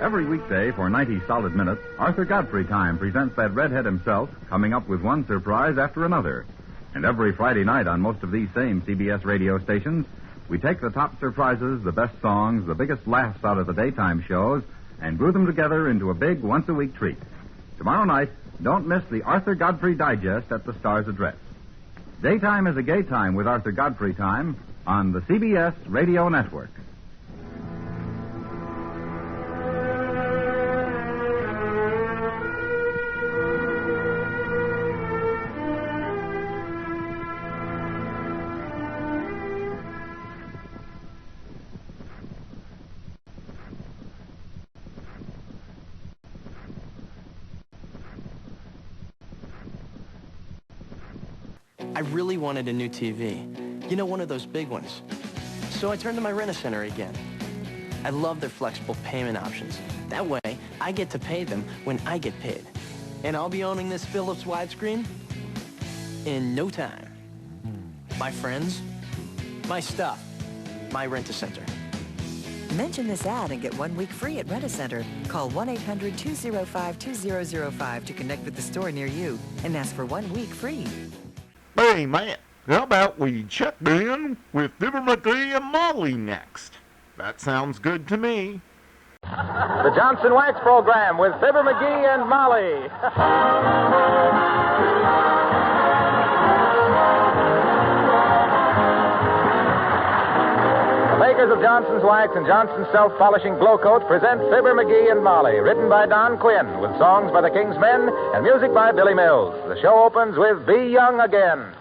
Every weekday for 90 solid minutes, Arthur Godfrey Time presents that redhead himself, coming up with one surprise after another. And every Friday night on most of these same CBS radio stations, we take the top surprises, the best songs, the biggest laughs out of the daytime shows, and brew them together into a big once-a-week treat. Tomorrow night, don't miss the Arthur Godfrey Digest at the Star's address. Daytime is a gay time with Arthur Godfrey Time on the CBS Radio Network. I really wanted a new TV. You know, one of those big ones. So I turned to my Rent-A-Center again. I love their flexible payment options. That way, I get to pay them when I get paid. And I'll be owning this Philips widescreen in no time. My friends, my stuff, my Rent-A-Center. Mention this ad and get 1 week free at Rent-A-Center. Call 1-800-205-2005 to connect with the store near you and ask for 1 week free. Hey, man, how about we check in with Fibber, Magee, and Molly next? That sounds good to me. The Johnson Wax Program with Fibber, Magee, and Molly. The makers of Johnson's Wax and Johnson's Self-Polishing Glow Coat present Fibber, Magee, and Molly, written by Don Quinn, with songs by the King's Men and music by Billy Mills. The show opens with Be Young Again.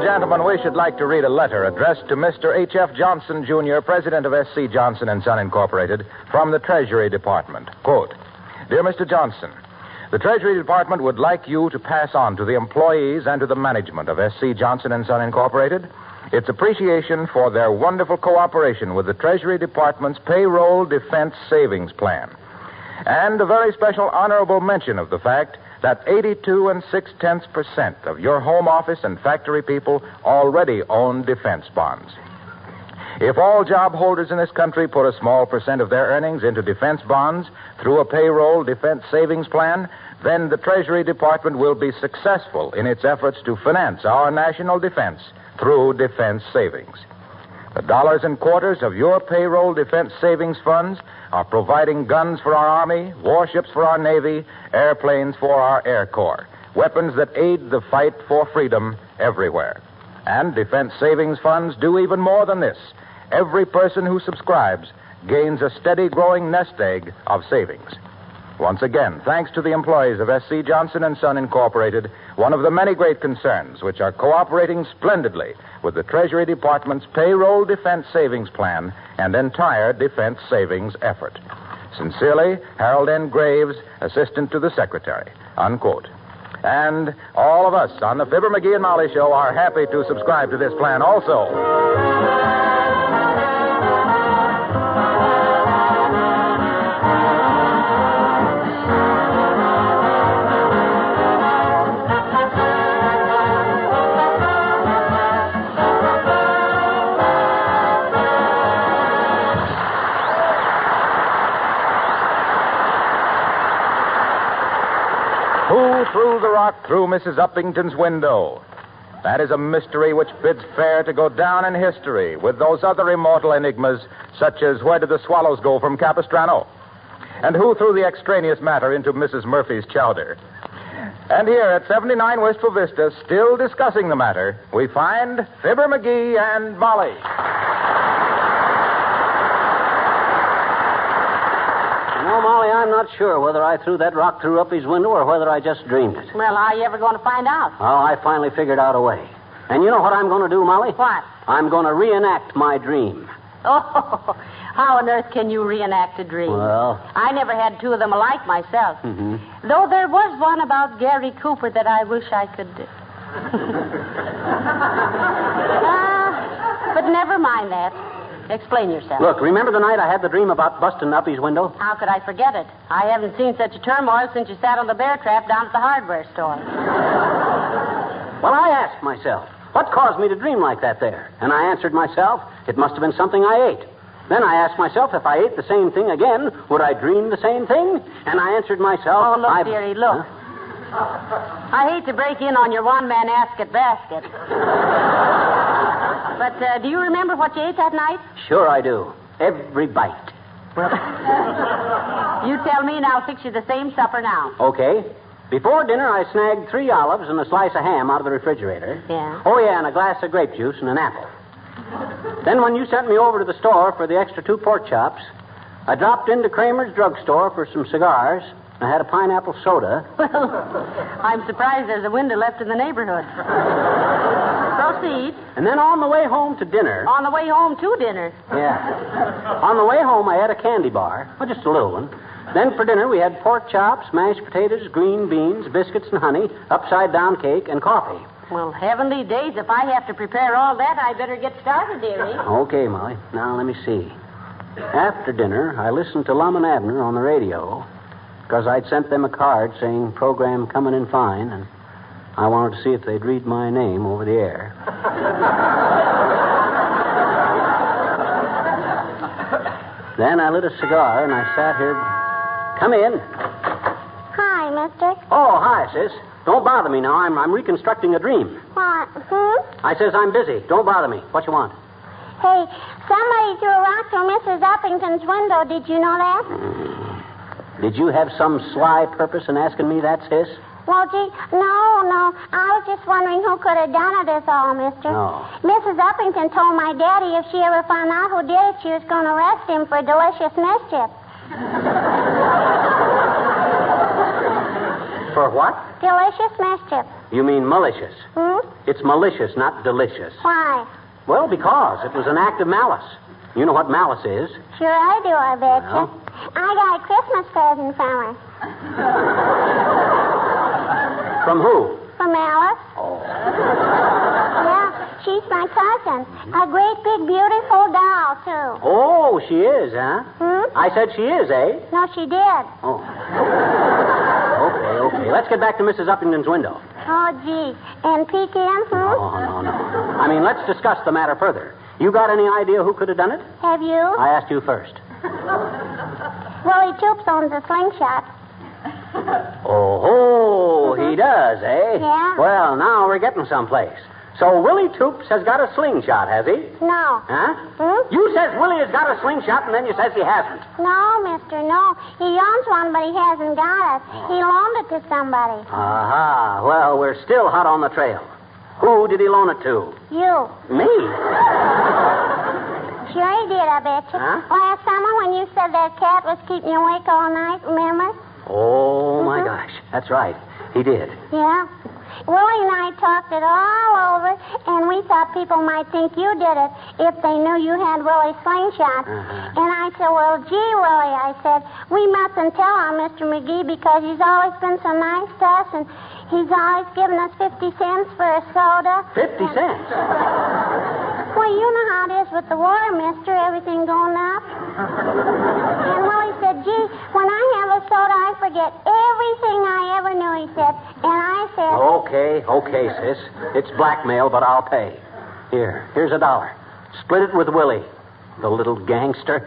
Gentlemen, we should like to read a letter addressed to Mr. H.F. Johnson, Jr., President of S.C. Johnson & Son, Incorporated, from the Treasury Department. Quote, Dear Mr. Johnson, the Treasury Department would like you to pass on to the employees and to the management of S.C. Johnson & Son, Incorporated, its appreciation for their wonderful cooperation with the Treasury Department's Payroll Defense Savings Plan, and a very special honorable mention of the fact that 82 6/10% of your home office and factory people already own defense bonds. If all job holders in this country put a small percent of their earnings into defense bonds through a payroll defense savings plan, then the Treasury Department will be successful in its efforts to finance our national defense through defense savings. The dollars and quarters of your payroll defense savings funds are providing guns for our Army, warships for our Navy, airplanes for our Air Corps, weapons that aid the fight for freedom everywhere. And defense savings funds do even more than this. Every person who subscribes gains a steady growing nest egg of savings. Once again, thanks to the employees of S.C. Johnson & Son, Incorporated, one of the many great concerns which are cooperating splendidly with the Treasury Department's Payroll Defense Savings Plan and entire defense savings effort. Sincerely, Harold N. Graves, Assistant to the Secretary. Unquote. And all of us on the Fibber, Magee, and Molly Show are happy to subscribe to this plan also. Who threw the rock through Mrs. Uppington's window? That is a mystery which bids fair to go down in history with those other immortal enigmas, such as where did the swallows go from Capistrano? And who threw the extraneous matter into Mrs. Murphy's chowder? And here at 79 Wistful Vista, still discussing the matter, we find Fibber, Magee, and Molly. No, Molly, I'm not sure whether I threw that rock through Uppy's window or whether I just dreamed it. Well, how are you ever going to find out? Oh, I finally figured out a way. And you know what I'm going to do, Molly? What? I'm going to reenact my dream. Oh, how on earth can you reenact a dream? Well... I never had two of them alike myself. Mm-hmm. Though there was one about Gary Cooper that I wish I could... But But never mind that. Explain yourself. Look, remember the night I had the dream about busting Uppy's window? How could I forget it? I haven't seen such a turmoil since you sat on the bear trap down at the hardware store. Well, I asked myself, what caused me to dream like that there? And I answered myself, it must have been something I ate. Then I asked myself, if I ate the same thing again, would I dream the same thing? And I answered myself... Oh, look, dearie, look. Huh? I hate to break in on your one-man basket. But do you remember what you ate that night? Sure I do. Every bite. Well, you tell me and I'll fix you the same supper now. Okay. Before dinner, I snagged 3 olives and a slice of ham out of the refrigerator. Yeah? Oh, yeah, and a glass of grape juice and an apple. Then when you sent me over to the store for the extra 2 pork chops, I dropped into Kramer's drugstore for some cigars. I had a pineapple soda. Well, I'm surprised there's a window left in the neighborhood. Proceed. And then on the way home to dinner... On the way home to dinner? Yeah. On the way home, I had a candy bar. Well, just a little one. Then for dinner, we had pork chops, mashed potatoes, green beans, biscuits and honey, upside-down cake, and coffee. Well, heavenly days, if I have to prepare all that, I better get started, dearie. Okay, Molly. Now, let me see. After dinner, I listened to Lum and Abner on the radio... because I'd sent them a card saying program coming in fine, and I wanted to see if they'd read my name over the air. Then I lit a cigar, and I sat here... Come in. Hi, mister. Oh, hi, sis. Don't bother me now. I'm reconstructing a dream. What? I says I'm busy. Don't bother me. What you want? Hey, somebody threw a rock through Mrs. Uppington's window. Did you know that? Did you have some sly purpose in asking me that, sis? Well, gee, no. I was just wondering who could have done it is all, mister. No. Mrs. Uppington told my daddy if she ever found out who did it, she was going to arrest him for delicious mischief. For what? Delicious mischief. You mean malicious? It's malicious, not delicious. Why? Well, because it was an act of malice. You know what malice is? Sure I do, I bet you. Well. I got a Christmas present from her. From who? From Alice. Oh. Yeah, she's my cousin. A great big beautiful doll, too. Oh, she is, huh? I said she is, eh? No, she did. Oh. Okay. Let's get back to Mrs. Uppington's window. Oh, gee. And peek in, No. I mean, let's discuss the matter further. You got any idea who could have done it? Have you? I asked you first. Willie Toops owns a slingshot. Oh, he does, eh? Yeah. Well, now we're getting someplace. So Willie Toops has got a slingshot, has he? No. Huh? You says Willie has got a slingshot, and then you says he hasn't. No, mister, no. He owns one, but he hasn't got it. He loaned it to somebody. Aha. Well, we're still hot on the trail. Who did he loan it to? You. Me? Sure he did, I bet you. Huh? Last summer when you said that cat was keeping you awake all night, remember? Oh, my gosh. That's right. He did. Yeah. Willie and I talked it all over, and we thought people might think you did it if they knew you had Willie's slingshot. And I said, well, gee, Willie, I said, we mustn't tell on Mr. Magee because he's always been so nice to us, and he's always given us 50 cents for a soda. 50 cents? Well, you know how it is with the water, mister, everything going up. And Willie said, gee, when I have a soda, I forget everything I ever knew, he said. And I said... Okay, sis. It's blackmail, but I'll pay. Here's $1. Split it with Willie, the little gangster.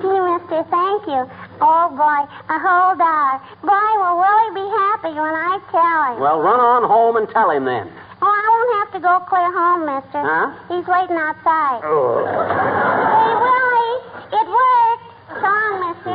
Gee, mister, thank you. Oh, boy, a whole $1. Boy, will Willie be happy when I tell him. Well, run on home and tell him then. Oh, I won't have to go clear home, mister. Huh? He's waiting outside. Oh. Hey, Willie, it worked. So long, mister.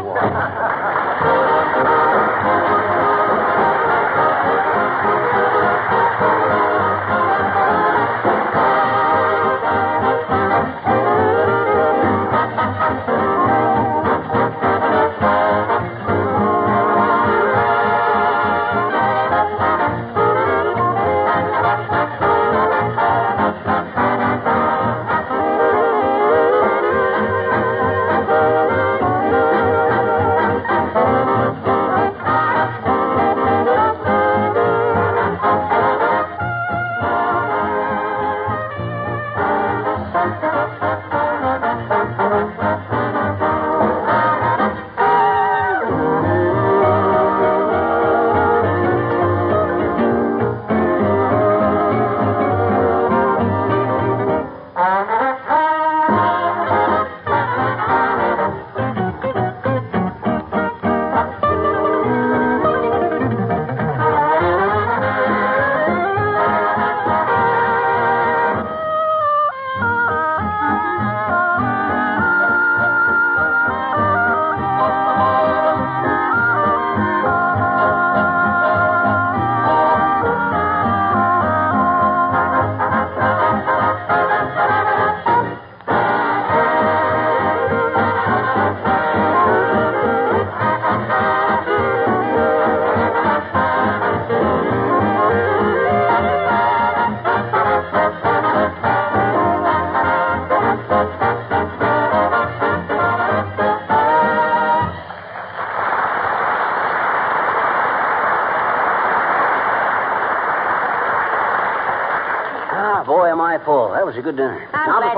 eye full. That was a good dinner. I'm now, glad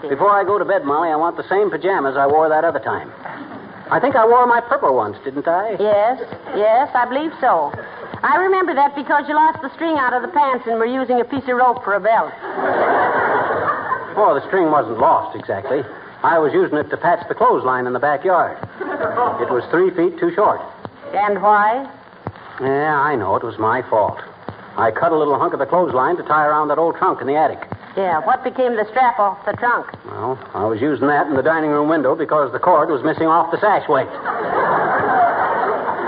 before I go to bed, Molly, I want the same pajamas I wore that other time. I think I wore my purple ones, didn't I? Yes, I believe so. I remember that because you lost the string out of the pants and were using a piece of rope for a belt. Oh, the string wasn't lost exactly. I was using it to patch the clothesline in the backyard. It was 3 feet too short. And why? Yeah, I know. It was my fault. I cut a little hunk of the clothesline to tie around that old trunk in the attic. Yeah, what became the strap off the trunk? Well, I was using that in the dining room window because the cord was missing off the sashway.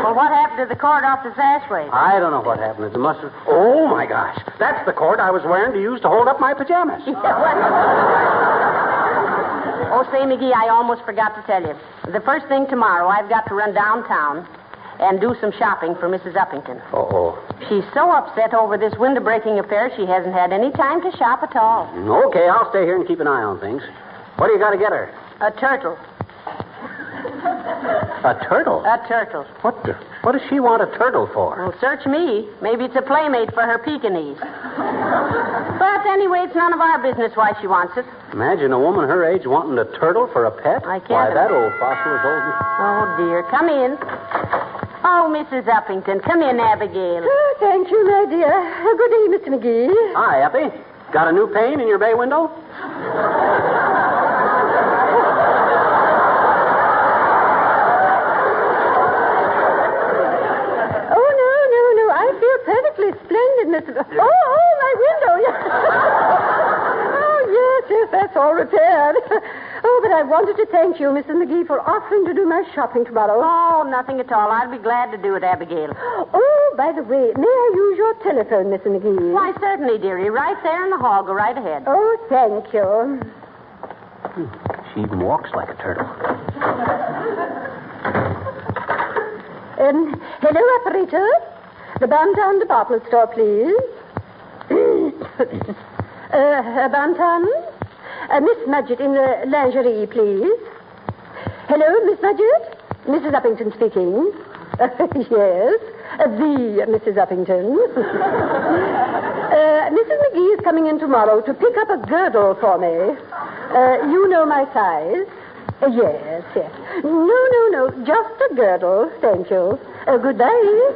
Well, what happened to the cord off the sashway? I don't know what happened. It must have... Oh, my gosh. That's the cord I was wearing to use to hold up my pajamas. Oh, say, McGee, I almost forgot to tell you. The first thing tomorrow, I've got to run downtown and do some shopping for Mrs. Uppington. Uh-oh. She's so upset over this window-breaking affair, she hasn't had any time to shop at all. Okay, I'll stay here and keep an eye on things. What do you got to get her? A turtle. A turtle? A turtle. What does she want a turtle for? Well, search me. Maybe it's a playmate for her Pekingese. But anyway, it's none of our business why she wants it. Imagine a woman her age wanting a turtle for a pet. I can't. Why, that old fossil is old. Oh, dear. Come in. Oh, Mrs. Uppington. Come in, Abigail. Oh, thank you, my dear. Good day, Mr. McGee. Hi, Uppy. Got a new pane in your bay window? Perfectly splendid, Mr. Oh, my window. Oh, yes, that's all repaired. Oh, but I wanted to thank you, Mrs. McGee, for offering to do my shopping tomorrow. Oh, nothing at all. I'd be glad to do it, Abigail. Oh, by the way, may I use your telephone, Mrs. McGee? Why, certainly, dearie. Right there in the hall. Go right ahead. Oh, thank you. She even walks like a turtle. Hello, operator. The Bantam department store, please. Bantam? Miss Magee in the lingerie, please. Hello, Miss Magee? Mrs. Uppington speaking. Yes, the Mrs. Uppington. Mrs. McGee is coming in tomorrow to pick up a girdle for me. You know my size. Yes. No. Just a girdle. Thank you. Goodbye.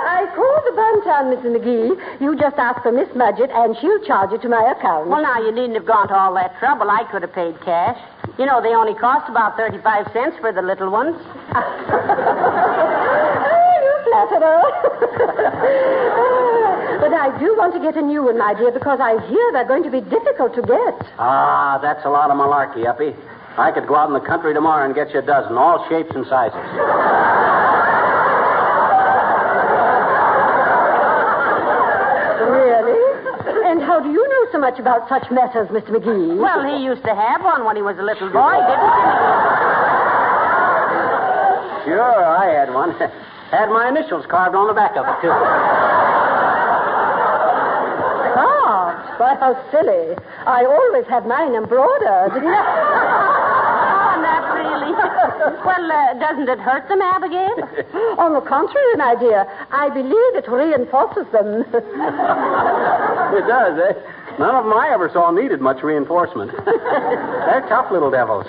I called the Bantam, Mrs. McGee. You just ask for Miss Magee, and she'll charge it to my account. Well, now, you needn't have gone to all that trouble. I could have paid cash. You know, they only cost about 35 cents for the little ones. You flatterer. But I do want to get a new one, my dear, because I hear they're going to be difficult to get. Ah, that's a lot of malarkey, Uppy. I could go out in the country tomorrow and get you a dozen, all shapes and sizes. Really? And how do you know so much about such matters, Mr. McGee? Well, he used to have one when he was a little boy, didn't he? Sure, I had one. Had my initials carved on the back of it, too. Why, how silly. I always had mine embroidered. Oh, not really. Well, doesn't it hurt them, Abigail? On the contrary, my dear. I believe it reinforces them. It does, eh? None of them I ever saw needed much reinforcement. They're tough little devils.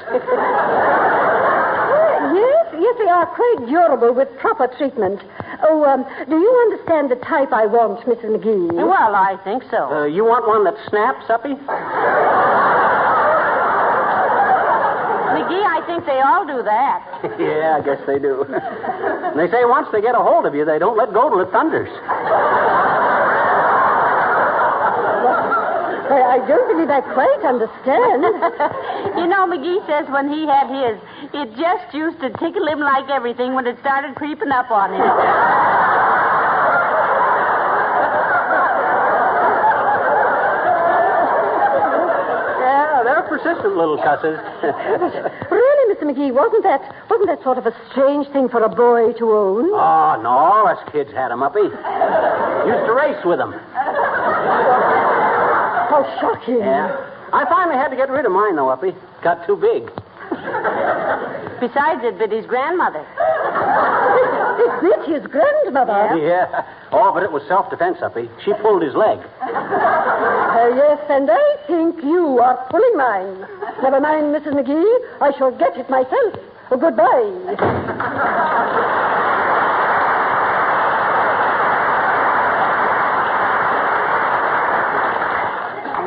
Yes, they are quite durable with proper treatment. Oh, do you understand the type I want, Mrs. McGee? Well, I think so. You want one that snaps, Uppy? McGee, I think they all do that. Yeah, I guess they do. And they say once they get a hold of you, they don't let go till it thunders. I don't believe I quite understand. You know, McGee says when he had his, it just used to tickle him like everything when it started creeping up on him. Yeah, they're persistent little cusses. Really, Mr. McGee, wasn't that sort of a strange thing for a boy to own? Oh, no, all us kids had them, Uppy. Used to race with them. How shocking. Yeah. I finally had to get rid of mine, though, Uppy. Got too big. Besides, it bit his grandmother. He bit his grandmother. Yeah. Oh, but it was self-defense, Uppy. She pulled his leg. Yes, and I think you are pulling mine. Never mind, Mrs. McGee. I shall get it myself. Goodbye.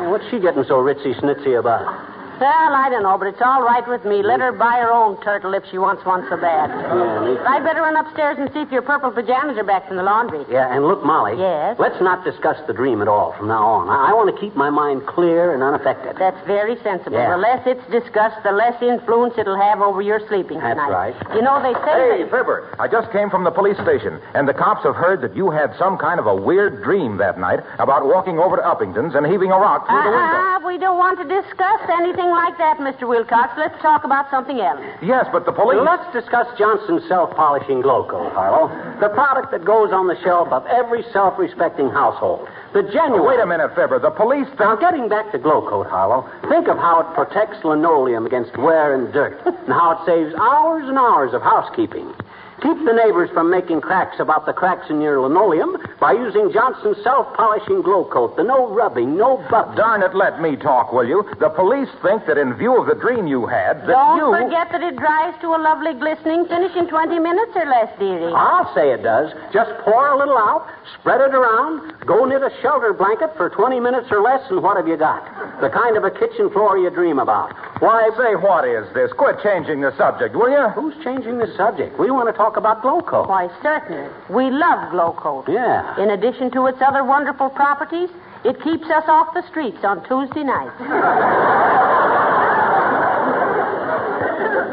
What's she getting so ritzy-snitsy about? Well, I don't know, but it's all right with me. Let her buy her own turtle if she wants one so bad. Yeah, I'd better run upstairs and see if your purple pajamas are back from the laundry. Yeah, and look, Molly. Yes? Let's not discuss the dream at all from now on. I want to keep my mind clear and unaffected. That's very sensible. Yeah. The less it's discussed, the less influence it'll have over your sleeping That's tonight. right. You know, they say... Hey, Fibber, I just came from the police station, and the cops have heard that you had some kind of a weird dream that night about walking over to Uppington's and heaving a rock through the window. We don't want to discuss anything like that, Mr. Wilcox. Let's talk about something else. Yes, but the police... Let's discuss Johnson's self-polishing glow coat, Harlow. The product that goes on the shelf of every self-respecting household. The genuine... Wait a minute, Fibber. The police... Now, getting back to glow coat, Harlow, think of how it protects linoleum against wear and dirt, and how it saves hours and hours of housekeeping. Keep the neighbors from making cracks about the cracks in your linoleum by using Johnson's self-polishing glow coat. The no rubbing, no buff. Darn it, let me talk, will you? The police think that in view of the dream you had, that Don't forget that it dries to a lovely glistening finish in 20 minutes or less, dearie. I'll say it does. Just pour a little out, spread it around, go knit a shelter blanket for 20 minutes or less, and what have you got? The kind of a kitchen floor you dream about. Why, say, what is this? Quit changing the subject, will you? Who's changing the subject? We want to talk about glow coat. Why, certainly. We love glow coat. Yeah. In addition to its other wonderful properties, it keeps us off the streets on Tuesday nights.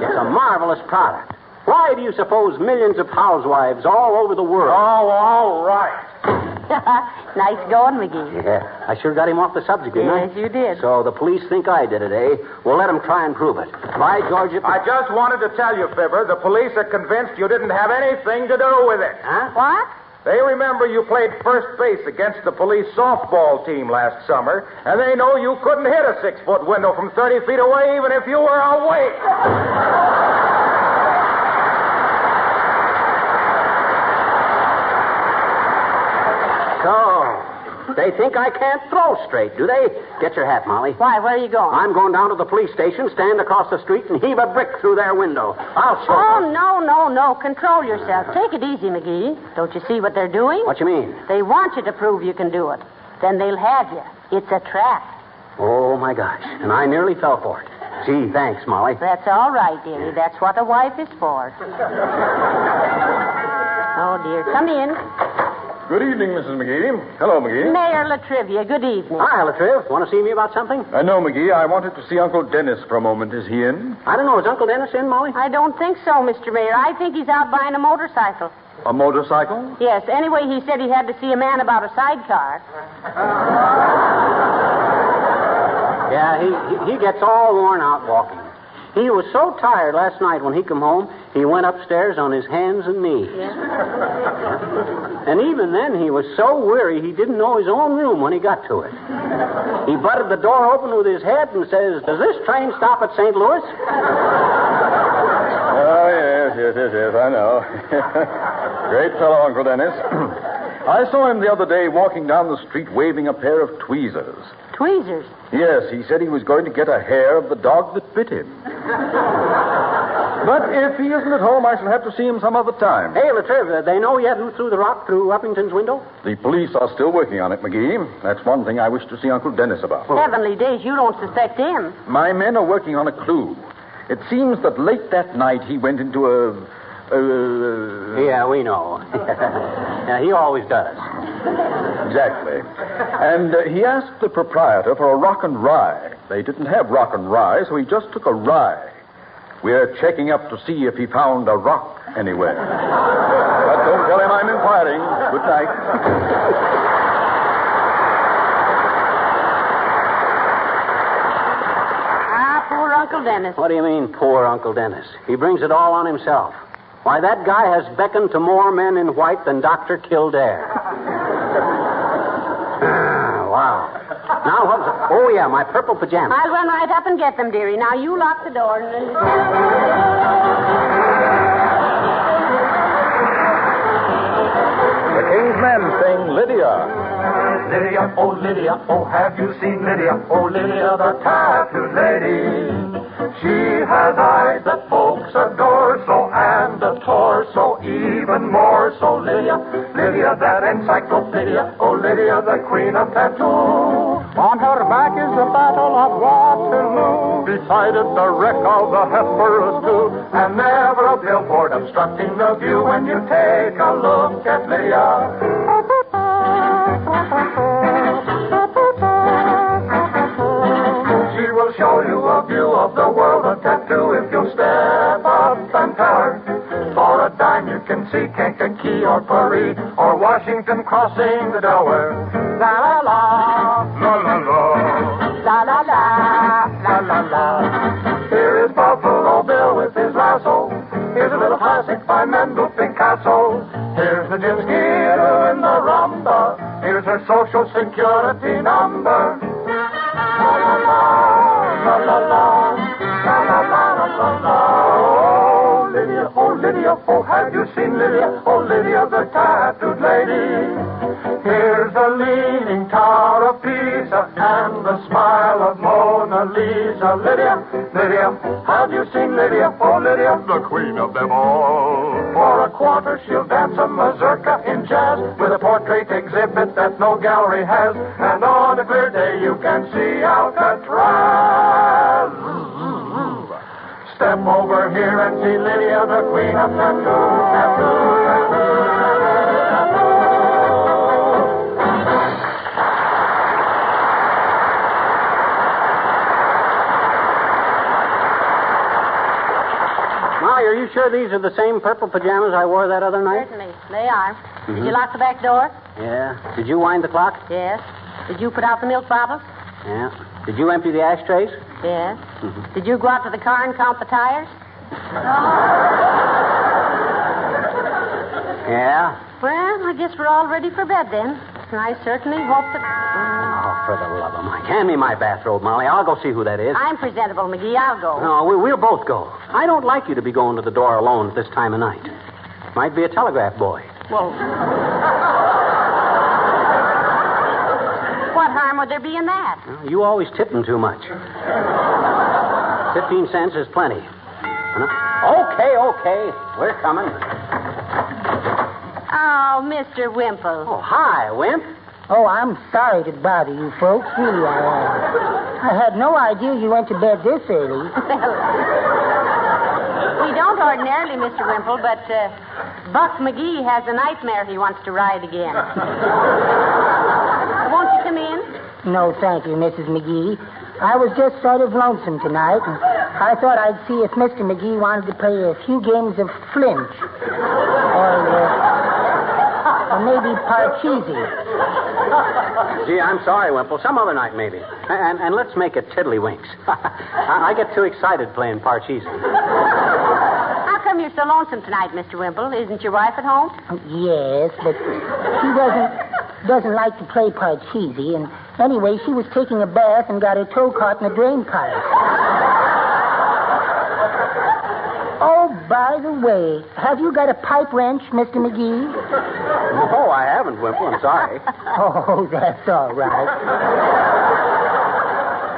It's a marvelous product. Why do you suppose millions of housewives all over the world... Oh, all right. Nice going, McGee. Yeah, I sure got him off the subject, didn't I? Yes, you did. So the police think I did it, eh? Well, let them try and prove it. By George, I just wanted to tell you, Fibber, the police are convinced you didn't have anything to do with it. Huh? What? They remember you played first base against the police softball team last summer, and they know you couldn't hit a 6-foot window from 30 feet away even if you were awake. They think I can't throw straight, do they? Get your hat, Molly. Why, where are you going? I'm going down to the police station, stand across the street, and heave a brick through their window. I'll show them. No. Control yourself. Take it easy, McGee. Don't you see what they're doing? What you mean? They want you to prove you can do it. Then they'll have you. It's a trap. Oh, my gosh. And I nearly fell for it. Gee, thanks, Molly. That's all right, dearie. That's what a wife is for. Oh, dear. Come in. Good evening, Mrs. McGee. Hello, McGee. Mayor Latrivia, good evening. Hi, Latriv. Want to see me about something? No, McGee. I wanted to see Uncle Dennis for a moment. Is he in? I don't know. Is Uncle Dennis in, Molly? I don't think so, Mr. Mayor. I think he's out buying a motorcycle. A motorcycle? Yes. Anyway, he said he had to see a man about a sidecar. Yeah, he gets all worn out walking. He was so tired last night when he come home, he went upstairs on his hands and knees. Yeah. And even then, he was so weary, he didn't know his own room when he got to it. He butted the door open with his head and says, "Does this train stop at St. Louis?" Oh, yes, I know. Great fellow, Uncle Dennis. I saw him the other day walking down the street waving a pair of tweezers. Tweezers? Yes, he said he was going to get a hair of the dog that bit him. But if he isn't at home, I shall have to see him some other time. Hey, Latriv, they know yet who threw the rock through Uppington's window? The police are still working on it, McGee. That's one thing I wish to see Uncle Dennis about. Heavenly days, you don't suspect him. My men are working on a clue. It seems that late that night he went into a... Yeah, we know. Yeah, he always does. Exactly. And he asked the proprietor for a rock and rye. They didn't have rock and rye, so he just took a rye. We're checking up to see if he found a rock anywhere. But don't tell him I'm inquiring. Good night. Poor Uncle Dennis. What do you mean, poor Uncle Dennis? He brings it all on himself. Why, that guy has beckoned to more men in white than Dr. Kildare. Wow. Now, what was it? Oh, yeah, my purple pajamas. I'll run right up and get them, dearie. Now, you lock the door. Lydia, oh Lydia, oh have you seen Lydia? Oh Lydia, the tattooed lady. She has eyes that folks adore so, and a torso even more so. Lydia, Lydia, that encyclopedia. Oh Lydia, the queen of tattoo. On her back is the Battle of Waterloo. Beside it, the wreck of the Hesperus too. And never a billboard obstructing the view when you take a look at Lydia. She will show you a view of the world of tattoo if you'll step up and tell her. For a dime you can see Kankakee or Paris or Washington crossing the Delaware. La la la, la la la, la la la, la la la. Here is Buffalo Bill with his lasso. Here's a little classic by Mendel Picasso. Here's the Jim Skeeter in the rumba. Here's her social security number. La la la, la la la, la la la, la la. Oh Lydia, oh have you seen Lydia? Oh Lydia, the tattooed lady. Here's the leaning tower of Pisa and the smile of Mona Lisa. Lydia, Lydia, have you seen Lydia? Oh Lydia, the queen of them all. For a quarter she'll dance a mazurka in jazz with a portrait exhibit that no gallery has. And on a clear day you can see Alcatraz. Step over here and see Lydia, the queen of tattoo, tattoo, tattoo, tattoo. Molly, are you sure these are the same purple pajamas I wore that other night? Certainly. They are. Did you lock the back door? Yeah. Did you wind the clock? Yes. Did you put out the milk bottles? Yeah. Did you empty the ashtrays? Yes. Did you go out to the car and count the tires? Yeah. Well, I guess we're all ready for bed then. I certainly hope that... Oh, for the love of Mike. Hand me my bathrobe, Molly. I'll go see who that is. I'm presentable, McGee. I'll go. No, we'll both go. I don't like you to be going to the door alone at this time of night. Might be a telegraph boy. Well... What harm would there be in that? Well, you always tip him too much. 15 cents is plenty. Okay. We're coming. Oh, Mr. Wimple. Oh, hi, Wimp. Oh, I'm sorry to bother you folks. Really, I had no idea you went to bed this early. We don't ordinarily, Mr. Wimple, but Buck McGee has a nightmare he wants to ride again. Won't you come in? No, thank you, Mrs. McGee. I was just sort of lonesome tonight, and I thought I'd see if Mr. McGee wanted to play a few games of flinch. Or maybe Parcheesi. Gee, I'm sorry, Wimple. Some other night, maybe. And let's make it tiddlywinks. I get too excited playing Parcheesi. How come you're so lonesome tonight, Mr. Wimple? Isn't your wife at home? Yes, but she doesn't like to play Parcheesi, and anyway, she was taking a bath and got her toe caught in a drain pipe. Oh, by the way, have you got a pipe wrench, Mr. McGee? No, I haven't, Wimple. I'm sorry. Oh, that's all right.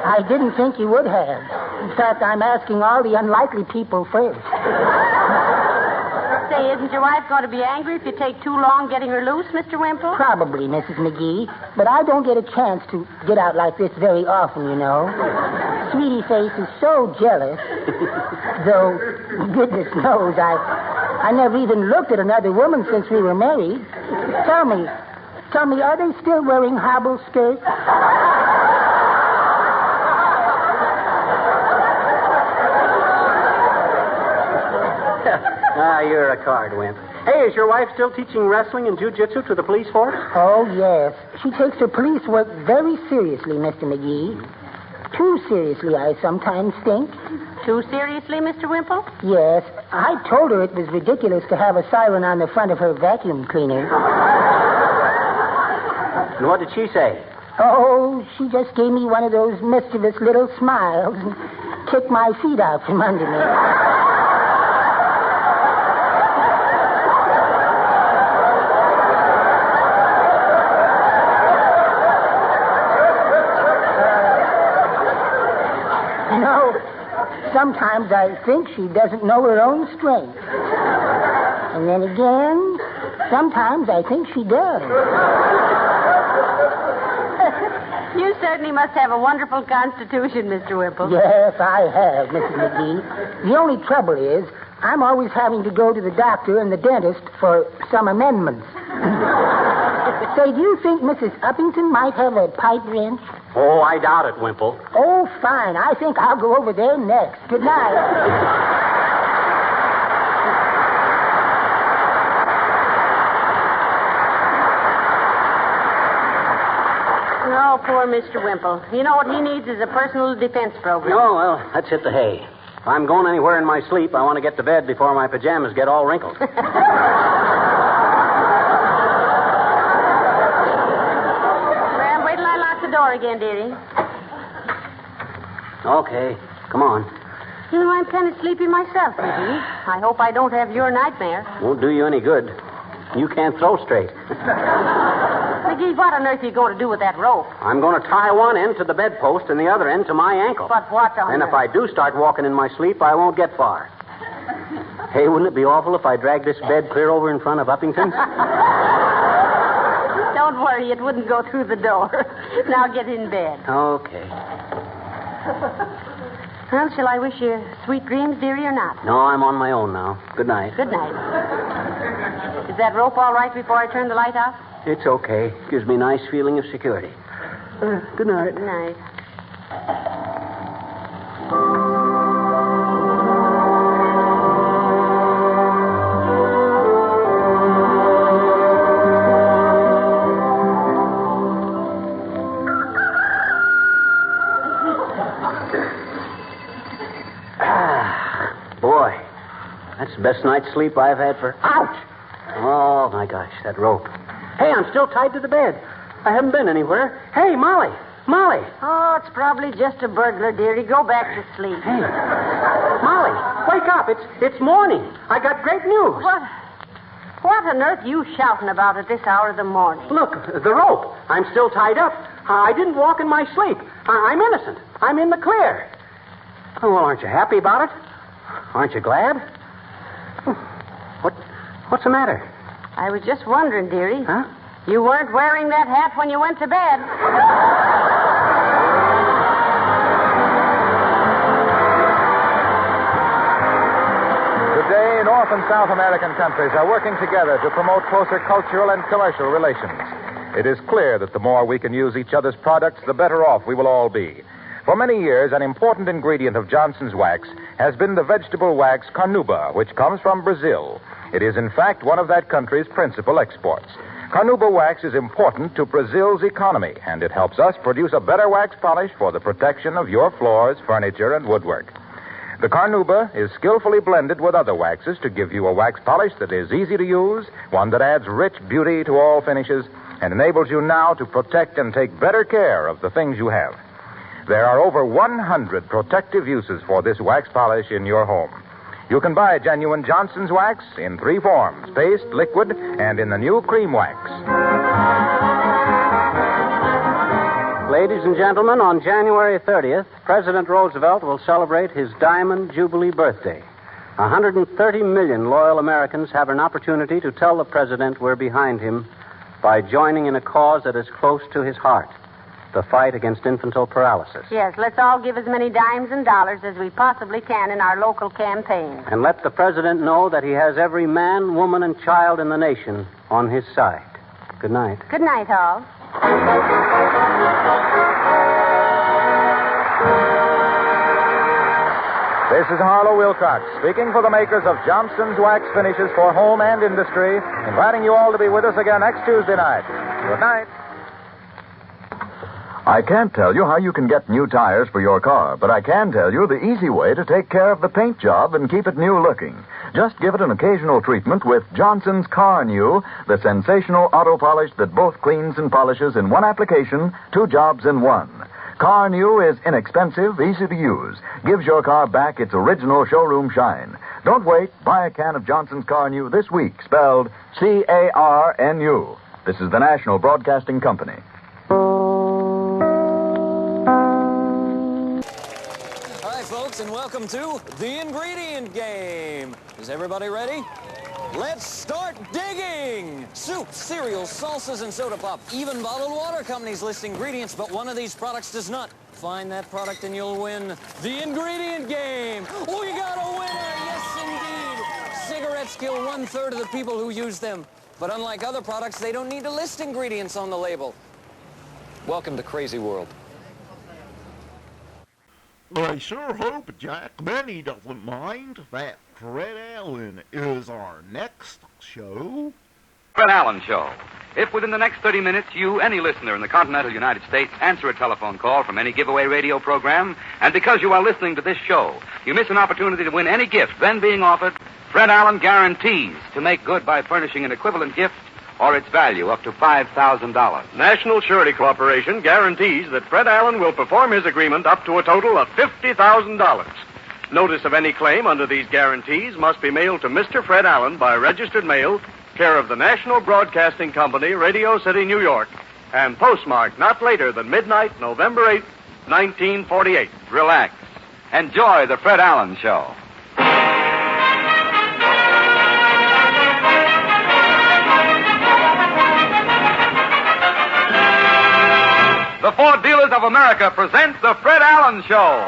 I didn't think you would have. In fact, I'm asking all the unlikely people first. Say, isn't your wife going to be angry if you take too long getting her loose, Mr. Wimple? Probably, Mrs. McGee. But I don't get a chance to get out like this very often, you know. Sweetie Face is so jealous. Though, goodness knows, I never even looked at another woman since we were married. Tell me, are they still wearing hobble skirts? You're a card, Wimp. Hey, is your wife still teaching wrestling and jiu-jitsu to the police force? Oh, yes. She takes her police work very seriously, Mr. McGee. Too seriously, I sometimes think. Too seriously, Mr. Wimple? Yes. I told her it was ridiculous to have a siren on the front of her vacuum cleaner. And what did she say? Oh, she just gave me one of those mischievous little smiles and kicked my feet out from under me. sometimes I think she doesn't know her own strength. And then again, sometimes I think she does. You certainly must have a wonderful constitution, Mr. Whipple. Yes, I have, Mrs. McGee. The only trouble is, I'm always having to go to the doctor and the dentist for some amendments. Say, do you think Mrs. Uppington might have a pipe wrench? Oh, I doubt it, Wimple. Oh, fine. I think I'll go over there next. Good night. Oh, poor Mr. Wimple. You know what he needs is a personal defense program. Oh, well, let's hit the hay. If I'm going anywhere in my sleep, I want to get to bed before my pajamas get all wrinkled. Well, wait till I lock the door again, dearie. Okay, come on. You know, I'm kind of sleepy myself, McGee. I hope I don't have your nightmare. Won't do you any good. You can't throw straight. McGee, what on earth are you going to do with that rope? I'm going to tie one end to the bedpost and the other end to my ankle. But what on And if I do start walking in my sleep, I won't get far. Hey, wouldn't it be awful if I dragged this bed clear over in front of Uppington's? Don't worry, it wouldn't go through the door. Now get in bed. Okay. Well, shall I wish you sweet dreams, dearie, or not? No, I'm on my own now. Good night. Good night. Is that rope all right before I turn the light off? It's okay. Gives me a nice feeling of security. Good night. Good night. Boy, that's the best night's sleep I've had for... Ouch! Oh, my gosh, that rope. Hey, I'm still tied to the bed. I haven't been anywhere. Hey, Molly. Molly. Oh, it's probably just a burglar, dearie. Go back to sleep. Hey. Molly, wake up. It's morning. I got great news. What on earth are you shouting about at this hour of the morning? Look, the rope. I'm still tied up. I didn't walk in my sleep. I'm innocent. I'm in the clear. Oh, well, aren't you happy about it? Aren't you glad? What's the matter? I was just wondering, dearie. Huh? You weren't wearing that hat when you went to bed. Today, North and South American countries are working together to promote closer cultural and commercial relations. It is clear that the more we can use each other's products, the better off we will all be. For many years, an important ingredient of Johnson's wax has been the vegetable wax carnauba, which comes from Brazil. It is, in fact, one of that country's principal exports. Carnauba wax is important to Brazil's economy, and it helps us produce a better wax polish for the protection of your floors, furniture, and woodwork. The carnauba is skillfully blended with other waxes to give you a wax polish that is easy to use, one that adds rich beauty to all finishes, and enables you now to protect and take better care of the things you have. There are over 100 protective uses for this wax polish in your home. You can buy genuine Johnson's wax in 3 forms, paste, liquid, and in the new cream wax. Ladies and gentlemen, on January 30th, President Roosevelt will celebrate his Diamond Jubilee birthday. 130 million loyal Americans have an opportunity to tell the president we're behind him by joining in a cause that is close to his heart. The fight against infantile paralysis. Yes, let's all give as many dimes and dollars as we possibly can in our local campaign. And let the president know that he has every man, woman, and child in the nation on his side. Good night. Good night, all. This is Harlow Wilcox, speaking for the makers of Johnson's Wax Finishes for Home and Industry, inviting you all to be with us again next Tuesday night. Good night. I can't tell you how you can get new tires for your car, but I can tell you the easy way to take care of the paint job and keep it new looking. Just give it an occasional treatment with Johnson's Car New, the sensational auto polish that both cleans and polishes in one application, 2 jobs in one. Car New is inexpensive, easy to use, gives your car back its original showroom shine. Don't wait. Buy a can of Johnson's Car New this week, spelled C-A-R-N-U. This is the National Broadcasting Company. folks, and welcome to The Ingredient Game. Is everybody ready? Let's start digging! Soup, cereals, salsas, and soda pop. Even bottled water companies list ingredients, but one of these products does not. Find that product and you'll win The Ingredient Game. We got a winner, yes indeed. Cigarettes kill 1/3 of the people who use them. But unlike other products, they don't need to list ingredients on the label. Welcome to Crazy World. I sure hope Jack Benny doesn't mind that Fred Allen is our next show. Fred Allen Show. If within the next 30 minutes you, any listener in the continental United States, answer a telephone call from any giveaway radio program, and because you are listening to this show, you miss an opportunity to win any gift then being offered, Fred Allen guarantees to make good by furnishing an equivalent gift or its value up to $5,000. National Surety Corporation guarantees that Fred Allen will perform his agreement up to a total of $50,000. Notice of any claim under these guarantees must be mailed to Mr. Fred Allen by registered mail, care of the National Broadcasting Company, Radio City, New York, and postmarked not later than midnight, November 8, 1948. Relax. Enjoy the Fred Allen Show. The Ford Dealers of America present the Fred Allen Show.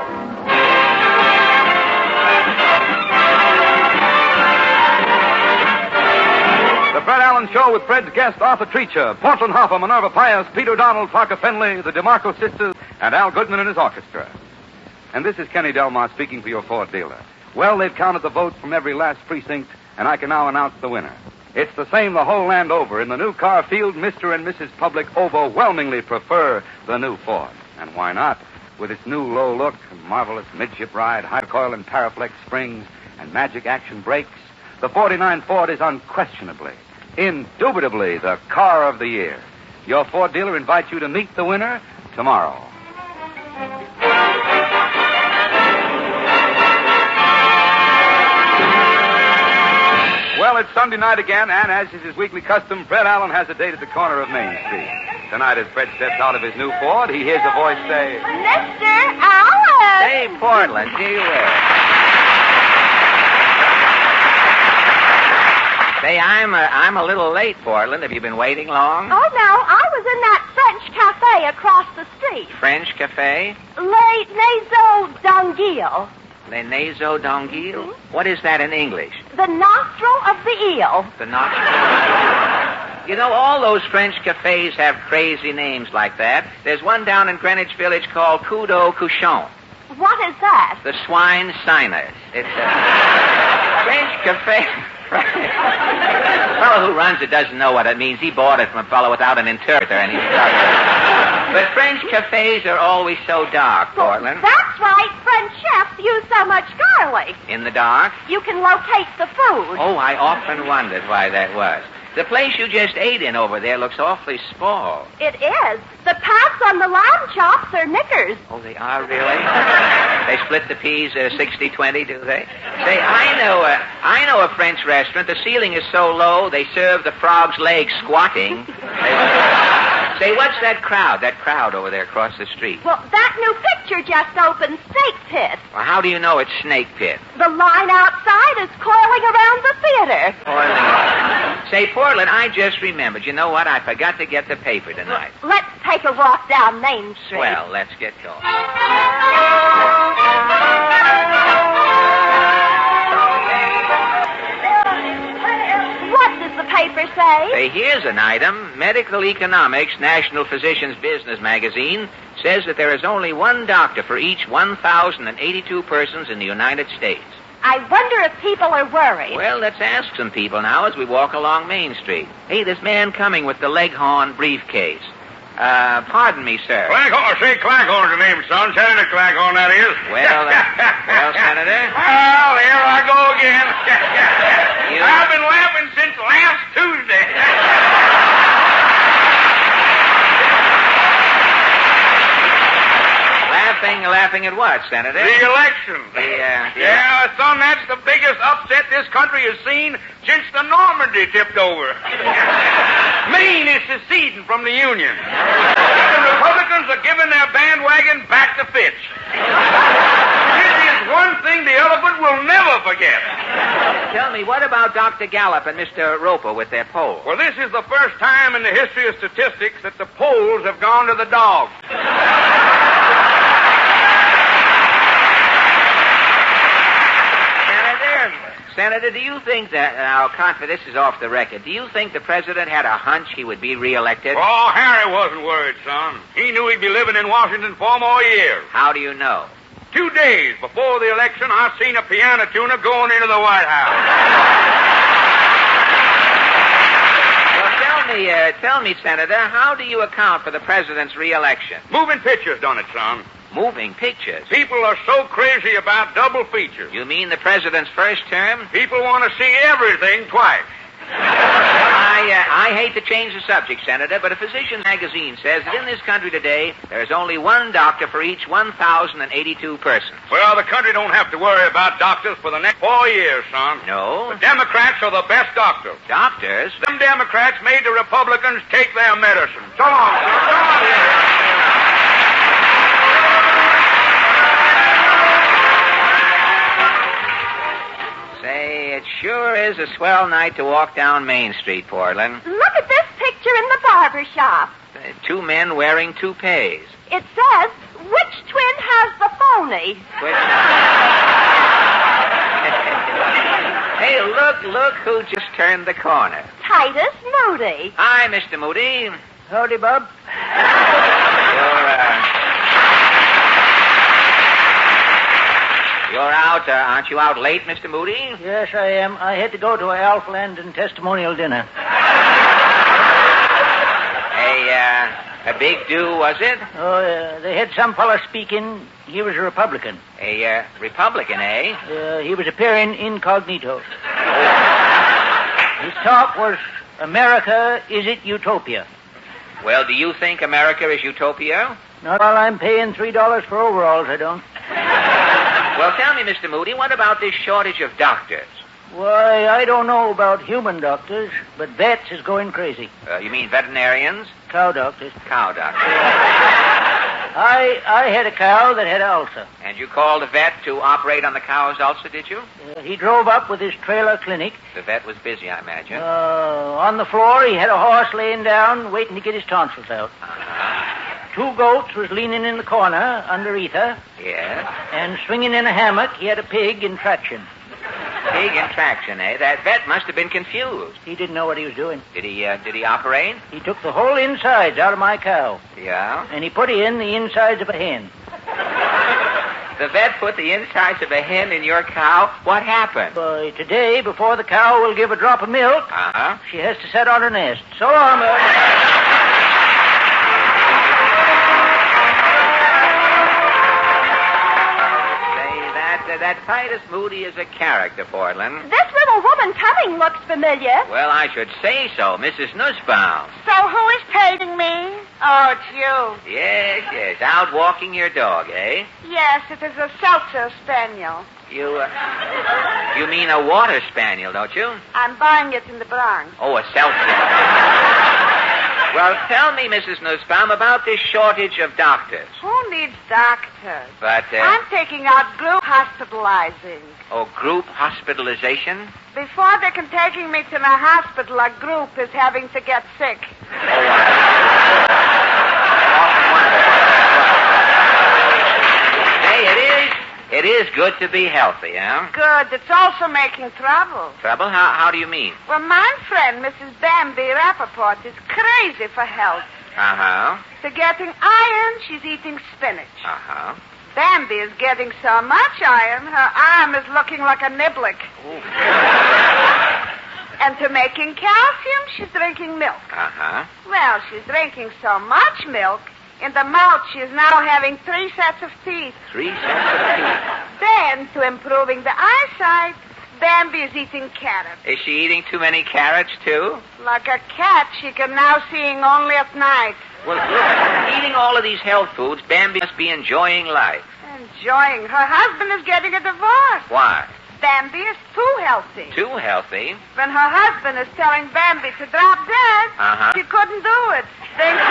The Fred Allen Show with Fred's guest, Arthur Treacher, Portland Hoffa, Minerva Pius, Peter Donald, Parker Fenley, the DeMarco sisters, and Al Goodman and his orchestra. And this is Kenny Delmar speaking for your Ford dealer. Well, they've counted the votes from every last precinct, and I can now announce the winner. It's the same the whole land over. In the new car field, Mr. and Mrs. Public overwhelmingly prefer the new Ford. And why not? With its new low look, marvelous midship ride, high coil and Paraflex springs, and magic action brakes, the 49 Ford is unquestionably, indubitably the car of the year. Your Ford dealer invites you to meet the winner tomorrow. Well, it's Sunday night again, and as is his weekly custom, Fred Allen has a date at the corner of Main Street. Tonight, as Fred steps out of his new Ford, he hears a voice say, Mr. Allen! Hey, Portland, gee whiz. Say, I'm a little late, Portland. Have you been waiting long? Oh, no, I was in that French cafe across the street. French cafe? Les Naseaux d'Anguille. Les Naseaux d'Anguille? Mm-hmm. What is that in English? The nostril of the eel. The nostril. You know, all those French cafes have crazy names like that. There's one down in Greenwich Village called Coup d'eau Couchon. What is that? The swine sinus. It's a French cafe. The fellow who runs it doesn't know what it means. He bought it from a fellow without an interpreter, and he started. But French cafes are always so dark, Portland. That's right. French chefs use so much garlic. In the dark? You can locate the food. Oh, I often wondered why that was. The place you just ate in over there looks awfully small. It is. The pads on the lamb chops are knickers. Oh, they are really? They split the peas 60-20, do they? Say, I know a French restaurant. The ceiling is so low, they serve the frog's legs squatting. Say, what's that crowd over there across the street? Well, that new picture just opened, Snake Pit. Well, how do you know it's Snake Pit? The line outside is coiling around the theater. Say, Portland, I just remembered. You know what? I forgot to get the paper tonight. Let's take a walk down Main Street. Well, let's get going. What does the paper say? Say, here's an item. Medical Economics, National Physicians Business Magazine, says that there is only one doctor for each 1,082 persons in the United States. I wonder if people are worried. Well, let's ask some people now as we walk along Main Street. Hey, this man coming with the Leghorn briefcase. Pardon me, sir. Claghorn, say Claghorn's the name, son. Senator Claghorn, that is. Well, Senator? Well, here I go again. I've been laughing since last Tuesday. Laughing at what, Senator? The election. Yeah, son, that's the biggest upset this country has seen since the Normandy tipped over. Maine is seceding from the Union. The Republicans are giving their bandwagon back to Fitch. This is one thing the elephant will never forget. Tell me, what about Dr. Gallup and Mr. Roper with their poll? Well, this is the first time in the history of statistics that the polls have gone to the dogs. Senator, do you think that, this is off the record, do you think the president had a hunch he would be reelected? Oh, Harry wasn't worried, son. He knew he'd be living in Washington 4 more years. How do you know? 2 days before the election, I seen a piano tuner going into the White House. Well, tell me, Senator, how do you account for the president's reelection? Moving pictures done it, son. Moving pictures? People are so crazy about double features. You mean the president's first term? People want to see everything twice. I hate to change the subject, Senator, but a Physicians magazine says that in this country today, there's only one doctor for each 1,082 persons. Well, the country don't have to worry about doctors for the next 4 years, son. No? The Democrats are the best doctors. Doctors? Them Democrats made the Republicans take their medicine. So long, sir. So long. It sure is a swell night to walk down Main Street, Portland. Look at this picture in the barber shop. 2 men wearing toupees. It says, which twin has the phony? Hey, look who just turned the corner. Titus Moody. Hi, Mr. Moody. Howdy, Bob. You're out, aren't you out late, Mr. Moody? Yes, I am. I had to go to a Alf Landon testimonial dinner. A big do, was it? Oh, they had some fella speaking. He was a Republican. A Republican, eh? He was appearing incognito. His talk was, America, is it utopia? Well, do you think America is utopia? Not while I'm paying $3 for overalls, I don't. Well, tell me, Mr. Moody, what about this shortage of doctors? Why, I don't know about human doctors, but vets is going crazy. You mean veterinarians? Cow doctors. Cow doctors. I had a cow that had an ulcer. And you called a vet to operate on the cow's ulcer, did you? He drove up with his trailer clinic. The vet was busy, I imagine. On the floor, he had a horse laying down, waiting to get his tonsils out. 2 goats was leaning in the corner underneath her. Yes. And swinging in a hammock, he had a pig in traction. Pig in traction, eh? That vet must have been confused. He didn't know what he was doing. Did he operate? He took the whole insides out of my cow. Yeah? And he put in the insides of a hen. The vet put the insides of a hen in your cow? What happened? Today, before the cow will give a drop of milk, she has to set on her nest. So long, That Titus Moody is a character, Portland. This little woman coming looks familiar. Well, I should say so, Mrs. Nussbaum. So who is paying me? Oh, it's you. Yes, out walking your dog, eh? Yes, it is a Seltzer Spaniel. You mean a water spaniel, don't you? I'm buying it in the Bronx. Oh, a Seltzer. Well, tell me, Mrs. Nussbaum, about this shortage of doctors. Who needs doctors? But, I'm taking out group hospitalizing. Oh, group hospitalization? Before they can take me to the hospital, a group is having to get sick. It is good to be healthy, huh? Good. It's also making trouble. Trouble? How do you mean? Well, my friend, Mrs. Bambi Rappaport, is crazy for health. Uh-huh. To getting iron, she's eating spinach. Uh-huh. Bambi is getting so much iron, her arm is looking like a niblick. And to making calcium, she's drinking milk. Uh-huh. Well, she's drinking so much milk, in the mouth she's now having 3 sets of teeth. 3 sets of teeth? Then, to improving the eyesight, Bambi is eating carrots. Is she eating too many carrots, too? Like a cat, she can now seeing only at night. Well, look, eating all of these health foods, Bambi must be enjoying life. Enjoying? Her husband is getting a divorce. Why? Bambi is too healthy. Too healthy? When her husband is telling Bambi to drop dead, she couldn't do it. Thank you.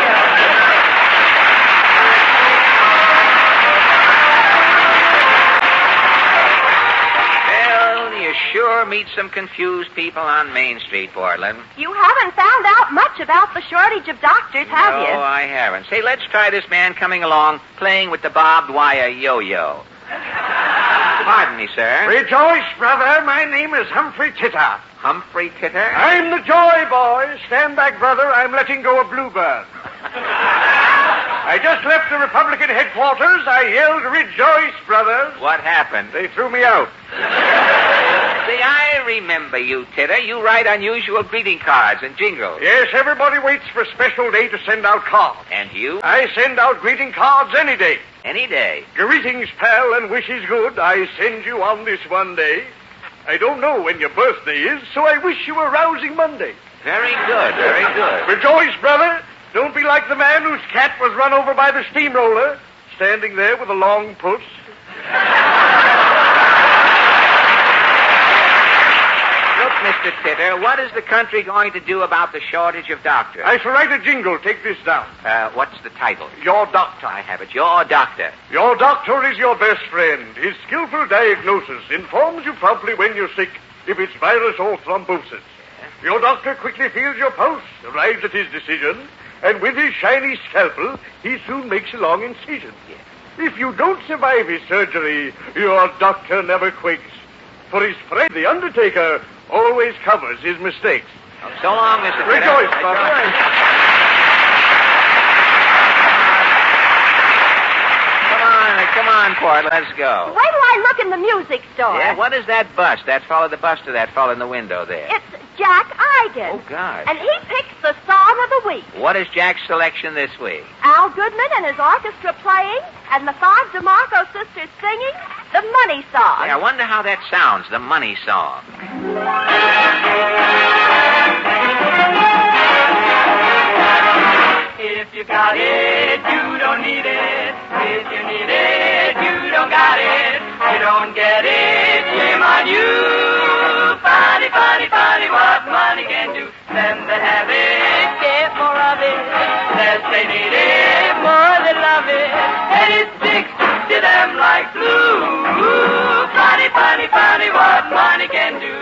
sure meet some confused people on Main Street, Portland. You haven't found out much about the shortage of doctors, have you? No, I haven't. Say, let's try this man coming along playing with the barbed wire yo-yo. Pardon me, sir. Rejoice, brother. My name is Humphrey Titter. Humphrey Titter? I'm the joy boy. Stand back, brother. I'm letting go of Bluebird. I just left the Republican headquarters. I yelled, rejoice, brothers. What happened? They threw me out. See, I remember you, Titter. You write unusual greeting cards and jingles. Yes, everybody waits for a special day to send out cards. And you? I send out greeting cards any day. Any day? Greetings, pal, and wishes good. I send you on this one day. I don't know when your birthday is, so I wish you a rousing Monday. Very good, very good. Rejoice, brother. Don't be like the man whose cat was run over by the steamroller, standing there with a long puss. Look, Mr. Titter, what is the country going to do about the shortage of doctors? I shall write a jingle. Take this down. What's the title? Your Doctor. I have it. Your Doctor. Your doctor is your best friend. His skillful diagnosis informs you promptly when you're sick, if it's virus or thrombosis. Your doctor quickly feels your pulse, arrives at his decision, and with his shiny scalpel, he soon makes a long incision. If you don't survive his surgery, your doctor never quakes. For his friend, the undertaker, always covers his mistakes. Oh, so long, Mr. Titter. Rejoice, brother. Come on, Portland, let's go. Wait till I look in the music store. Yeah, what is that bust? That fellow, the bust of that fellow in the window there. It's Jack Eigen. Oh, God. And he picks the song of the week. What is Jack's selection this week? Al Goodman and his orchestra playing, and the five DeMarco sisters singing the Money Song. Yeah, I wonder how that sounds, the Money Song. If you got it, you don't need it. If you need it, you don't got it. You don't get it, shame on you. Funny, funny, funny what money can do. Them that have it, get more of it. Less they need it, more they love it. And it sticks to them like glue. Funny, funny, funny what money can do.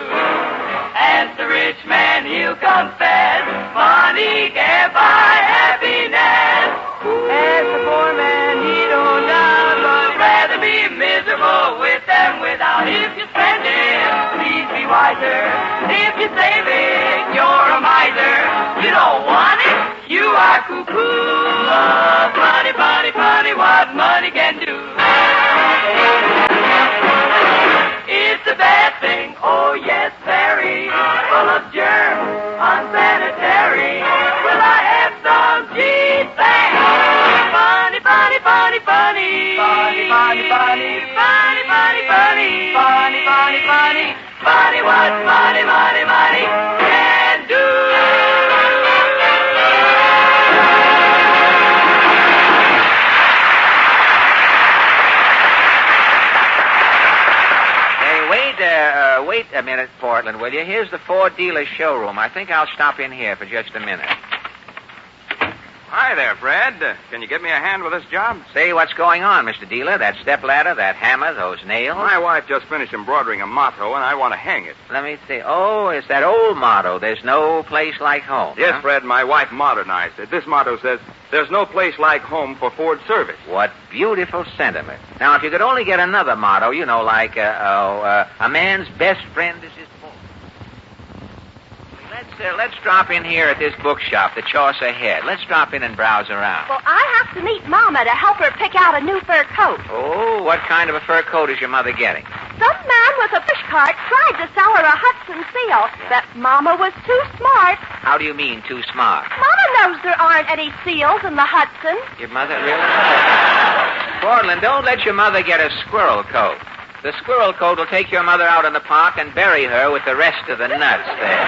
As the rich man, he'll confess, money can't buy happiness. As the poor man, he don't doubt, but rather be miserable with them without. If you spend it, please be wiser. If you save it, you're a miser. You don't want it, you are cuckoo. Oh, funny, funny, funny what money can do. It's a bad thing, oh yes, very full of germs, unsanitary. Will I have some cheap things? Funny, funny, funny, funny. Funny, funny, funny. Funny, funny, funny. Funny, funny, funny. Funny what money, money, money can do. Wait a minute, Portland, will you? Here's the Ford dealer's showroom. I think I'll stop in here for just a minute. Hi there, Fred. Can you give me a hand with this job? Say, what's going on, Mr. Dealer? That stepladder, that hammer, those nails? My wife just finished embroidering a motto, and I want to hang it. Let me see. Oh, it's that old motto, there's no place like home. Yes, huh? Fred, my wife modernized it. This motto says, there's no place like home for Ford service. What beautiful sentiment. Now, if you could only get another motto, you know, like, a man's best friend is his book. Let's drop in here at this bookshop, the Chaucer Head. Let's drop in and browse around. Well, I have to meet Mama to help her pick out a new fur coat. Oh, what kind of a fur coat is your mother getting? Some man with a push cart tried to sell her a Hudson seal, but Mama was too smart. How do you mean, too smart? Mama knows there aren't any seals in the Hudson. Your mother really? Portland, don't let your mother get a squirrel coat. The squirrel coat will take your mother out in the park and bury her with the rest of the nuts there.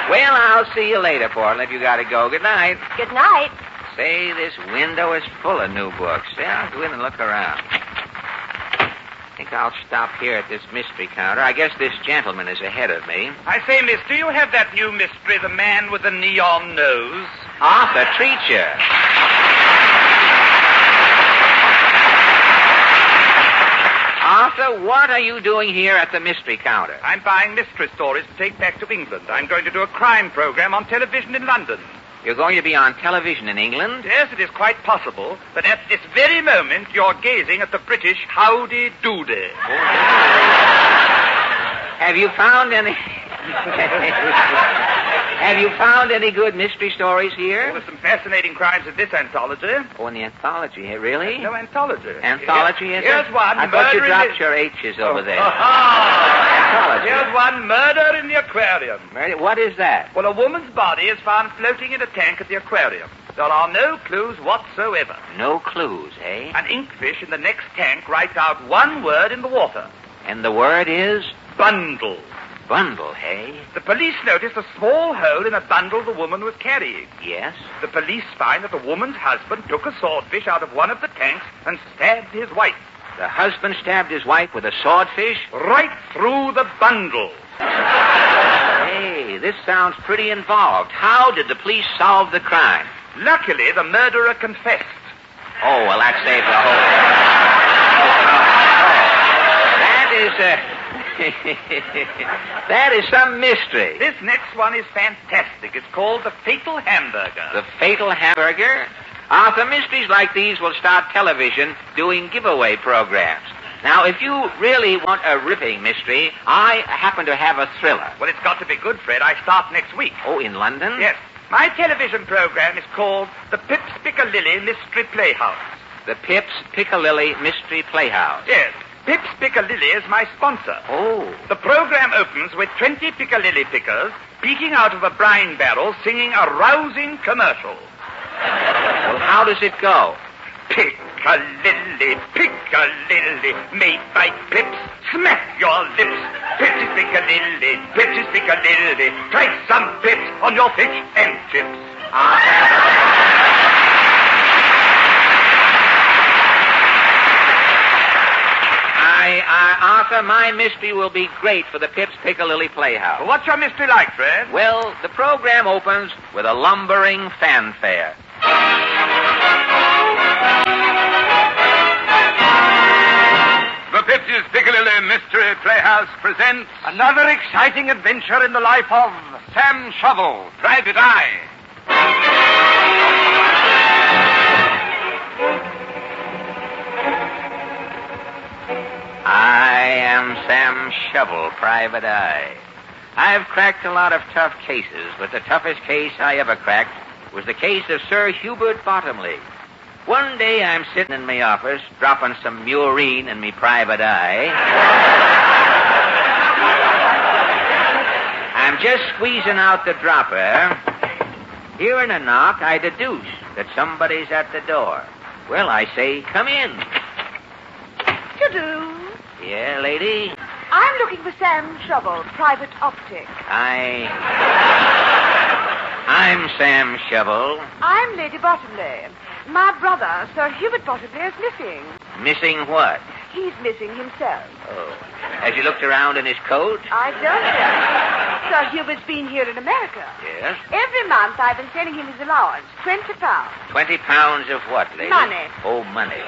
Well, I'll see you later, Portland. You gotta go. Good night. Good night. Say, this window is full of new books. Yeah, I'll go in and look around. I think I'll stop here at this mystery counter. I guess this gentleman is ahead of me. I say, miss, do you have that new mystery, the man with the neon nose? Arthur Treacher. Arthur, what are you doing here at the mystery counter? I'm buying mystery stories to take back to England. I'm going to do a crime program on television in London. You're going to be on television in England? Yes, it is quite possible that at this very moment you're gazing at the British Howdy Doody. Have you found any... Have you found any good mystery stories here? There's some fascinating crimes in this anthology. Oh, in the anthology, really? No, anthology. Anthology, is Here's it? one. I thought you dropped your H's over there. Anthology. Here's one. Murder in the aquarium. What is that? Well, a woman's body is found floating in a tank at the aquarium. There are no clues whatsoever. No clues, eh? An inkfish in the next tank writes out one word in the water. And the word is? Bundle. Bundle, hey? The police noticed a small hole in a bundle the woman was carrying. Yes? The police find that the woman's husband took a swordfish out of one of the tanks and stabbed his wife. The husband stabbed his wife with a swordfish? Right through the bundle. Hey, this sounds pretty involved. How did the police solve the crime? Luckily, the murderer confessed. Oh, well, that saved the whole... That is, that is some mystery. This next one is fantastic. It's called The Fatal Hamburger. The Fatal Hamburger? Arthur, mysteries like these will start television doing giveaway programs. Now, if you really want a ripping mystery, I happen to have a thriller. Well, it's got to be good, Fred. I start next week. Oh, in London? Yes. My television program is called The Pips Piccalilli Mystery Playhouse. The Pips Piccalilli Mystery Playhouse? Yes. Pips Piccalilli is my sponsor. Oh. The program opens with 20 Piccalilli pickers peeking out of a brine barrel singing a rousing commercial. Well, how does it go? Piccalilli, Piccalilli, made by Pips. Smack your lips. Pips is Piccalilli, Pips is Piccalilli. Try some Pips on your fish and chips. Arthur, my mystery will be great for the Pips Piccalilli Playhouse. Well, what's your mystery like, Fred? Well, the program opens with a lumbering fanfare. The Pips Piccalilli Mystery Playhouse presents another exciting adventure in the life of Sam Shovel, Private Eye. I am Sam Shovel, Private Eye. I've cracked a lot of tough cases, but the toughest case I ever cracked was the case of Sir Hubert Bottomley. One day I'm sitting in my office, dropping some murine in me private eye. I'm just squeezing out the dropper. Hearing a knock, I deduce that somebody's at the door. Well, I say, come in. To-do. Yeah, lady? I'm looking for Sam Shovel, private optic. I'm Sam Shovel. I'm Lady Bottomley. My brother, Sir Hubert Bottomley, is missing. Missing what? He's missing himself. Oh. Has he looked around in his coat? I don't know. Sir Hubert's been here in America. Yes? Every month I've been sending him his allowance, £20. 20 pounds of what, lady? Money. Oh, money.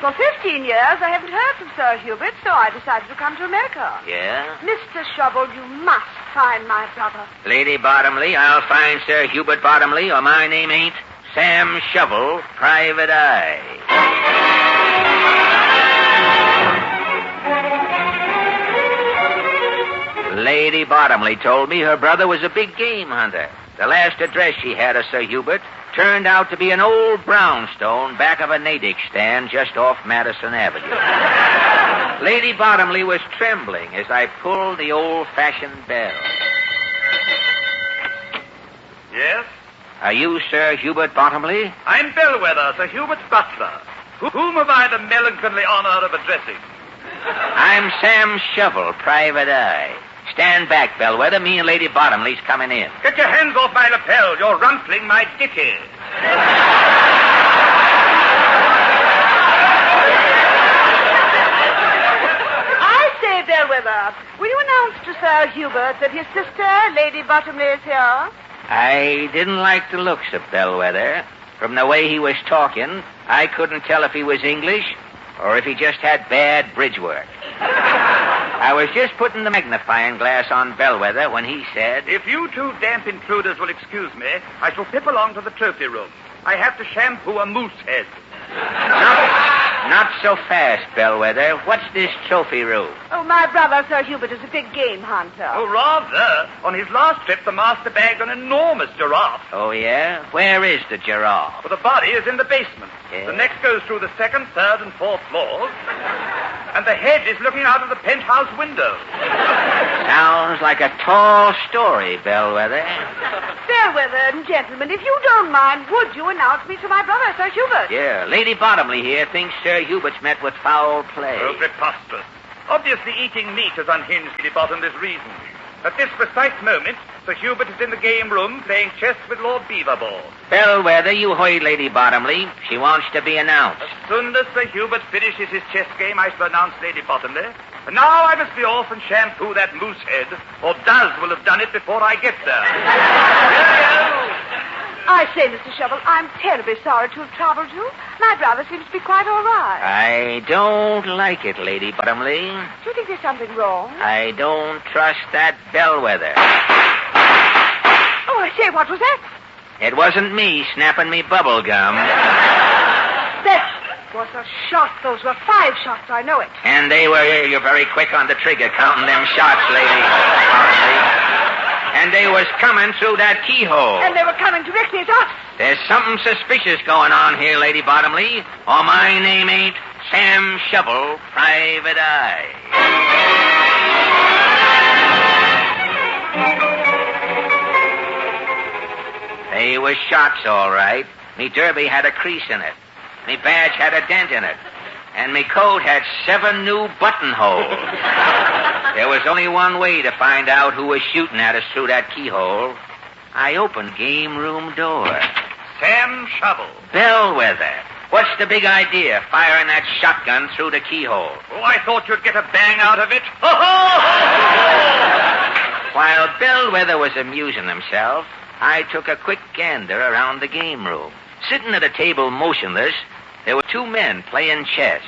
For 15 years I haven't heard from Sir Hubert, so I decided to come to America. Yeah? Mr. Shovel, you must find my brother. Lady Bottomley, I'll find Sir Hubert Bottomley, or my name ain't Sam Shovel, Private Eye. Lady Bottomley told me her brother was a big game hunter. The last address she had of Sir Hubert turned out to be an old brownstone back of a Natick stand just off Madison Avenue. Lady Bottomley was trembling as I pulled the old-fashioned bell. Yes? Are you Sir Hubert Bottomley? I'm Bellwether, Sir Hubert's butler. Whom have I the melancholy honor of addressing? I'm Sam Shovel, Private Eye. Stand back, Bellwether. Me and Lady Bottomley's coming in. Get your hands off my lapel. You're rumpling my dicky. I say, Bellwether, will you announce to Sir Hubert that his sister, Lady Bottomley, is here? I didn't like the looks of Bellwether. From the way he was talking, I couldn't tell if he was English or if he just had bad bridge work. I was just putting the magnifying glass on Bellwether when he said, "If you two damp intruders will excuse me, I shall pip along to the trophy room. I have to shampoo a moose head." Not so fast, Bellwether. What's this trophy room? Oh, my brother, Sir Hubert, is a big game hunter. Oh, rather. On his last trip, the master bagged an enormous giraffe. Oh, yeah? Where is the giraffe? Well, the body is in the basement. Yeah. The neck goes through the second, third, and fourth floors. And the head is looking out of the penthouse window. Sounds like a tall story, Bellwether. Bellwether and gentlemen, if you don't mind, would you announce me to my brother, Sir Hubert? Yeah, Lady Bottomley here thinks Sir Hubert's met with foul play. Oh, preposterous. Obviously, eating meat has unhinged Lady Bottomley's reason. At this precise moment, Sir Hubert is in the game room playing chess with Lord Beaverball. Bellwether, you hoy Lady Bottomley. She wants to be announced. As soon as Sir Hubert finishes his chess game, I shall announce Lady Bottomley. And now I must be off and shampoo that moose head, or Duz will have done it before I get there. I say, Mr. Shovel, I'm terribly sorry to have troubled you. My brother seems to be quite all right. I don't like it, Lady Bottomley. Do you think there's something wrong? I don't trust that Bellwether. Oh, I say, what was that? It wasn't me snapping me bubble gum. That was a shot. Those were 5 shots, I know it. And they were, you're very quick on the trigger counting them shots, Lady Bottomley. And they was coming through that keyhole. And they were coming directly at us. There's something suspicious going on here, Lady Bottomley, or my name ain't Sam Shovel, Private Eye. They was shots, all right. Me derby had a crease in it. Me badge had a dent in it. And me coat had 7 new buttonholes. There was only one way to find out who was shooting at us through that keyhole. I opened game room door. Sam Shovel. Bellwether. What's the big idea, firing that shotgun through the keyhole? Oh, I thought you'd get a bang out of it. While Bellwether was amusing himself, I took a quick gander around the game room. Sitting at a table motionless, there were 2 men playing chess.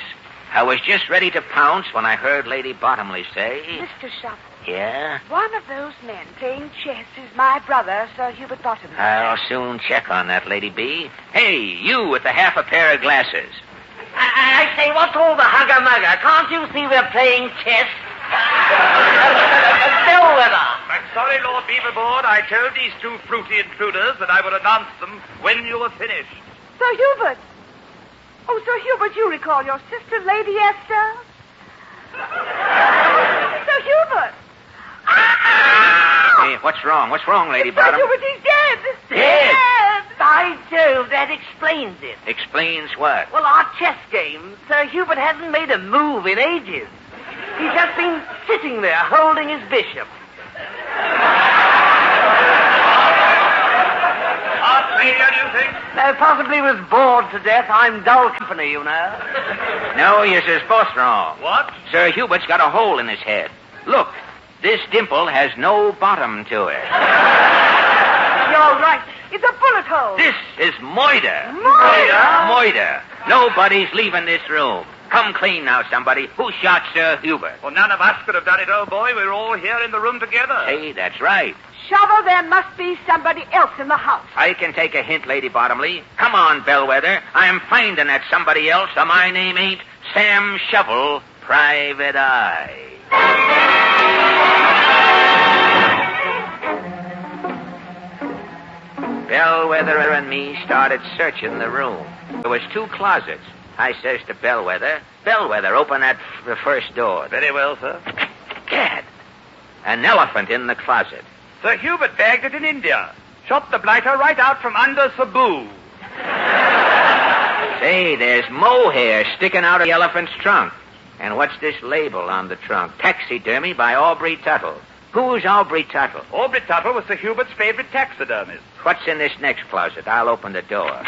I was just ready to pounce when I heard Lady Bottomley say... Mr. Shovel. Yeah? One of those men playing chess is my brother, Sir Hubert Bottomley. I'll soon check on that, Lady B. Hey, you with the half a pair of glasses. I say, what's all the hugger-mugger? Can't you see we're playing chess? Bellwether. I'm sorry, Lord Beaverboard. I told these 2 fruity intruders that I would announce them when you were finished. Sir Hubert. Oh, Sir Hubert, you recall your sister, Lady Esther? Sir Hubert! Hey, what's wrong? What's wrong, Lady Sir Bottom? Hubert, he's dead! Dead? By Jove, that explains it. Explains what? Well, our chess game, Sir Hubert hasn't made a move in ages. He's just been sitting there holding his bishop. Failure, do you think? No, possibly was bored to death. I'm dull company, you know. No, you're both wrong. What? Sir Hubert's got a hole in his head. Look, this dimple has no bottom to it. You're right. It's a bullet hole. This is moida. Moida? Moida. Nobody's leaving this room. Come clean now, somebody. Who shot Sir Hubert? Well, none of us could have done it, old boy. We were all here in the room together. Hey, that's right. Shovel, there must be somebody else in the house. I can take a hint, Lady Bottomley. Come on, Bellwether. I'm finding that somebody else, or my name ain't Sam Shovel, Private Eye. Bellwether and me started searching the room. There was 2 closets. I says to Bellwether, Bellwether, open the first door. Very well, sir. Gad! An elephant in the closet. Sir Hubert bagged it in India. Shot the blighter right out from under Cebu. Say, there's mohair sticking out of the elephant's trunk. And what's this label on the trunk? Taxidermy by Aubrey Tuttle. Who's Aubrey Tuttle? Aubrey Tuttle was Sir Hubert's favorite taxidermist. What's in this next closet? I'll open the door.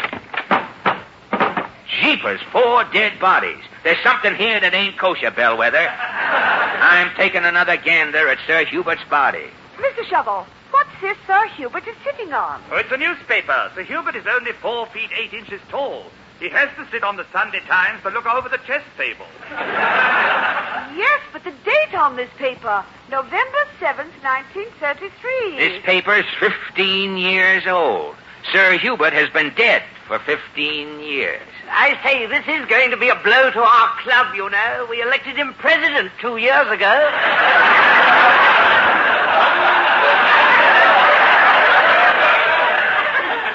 Jeepers, 4 dead bodies. There's something here that ain't kosher, Bellwether. I'm taking another gander at Sir Hubert's body. Mr. Shovel, what's this Sir Hubert is sitting on? Oh, it's a newspaper. Sir Hubert is only 4 feet 8 inches tall. He has to sit on the Sunday Times to look over the chess table. Yes, but the date on this paper, November 7th, 1933. This paper's 15 years old. Sir Hubert has been dead for 15 years. I say, this is going to be a blow to our club, you know. We elected him president 2 years ago.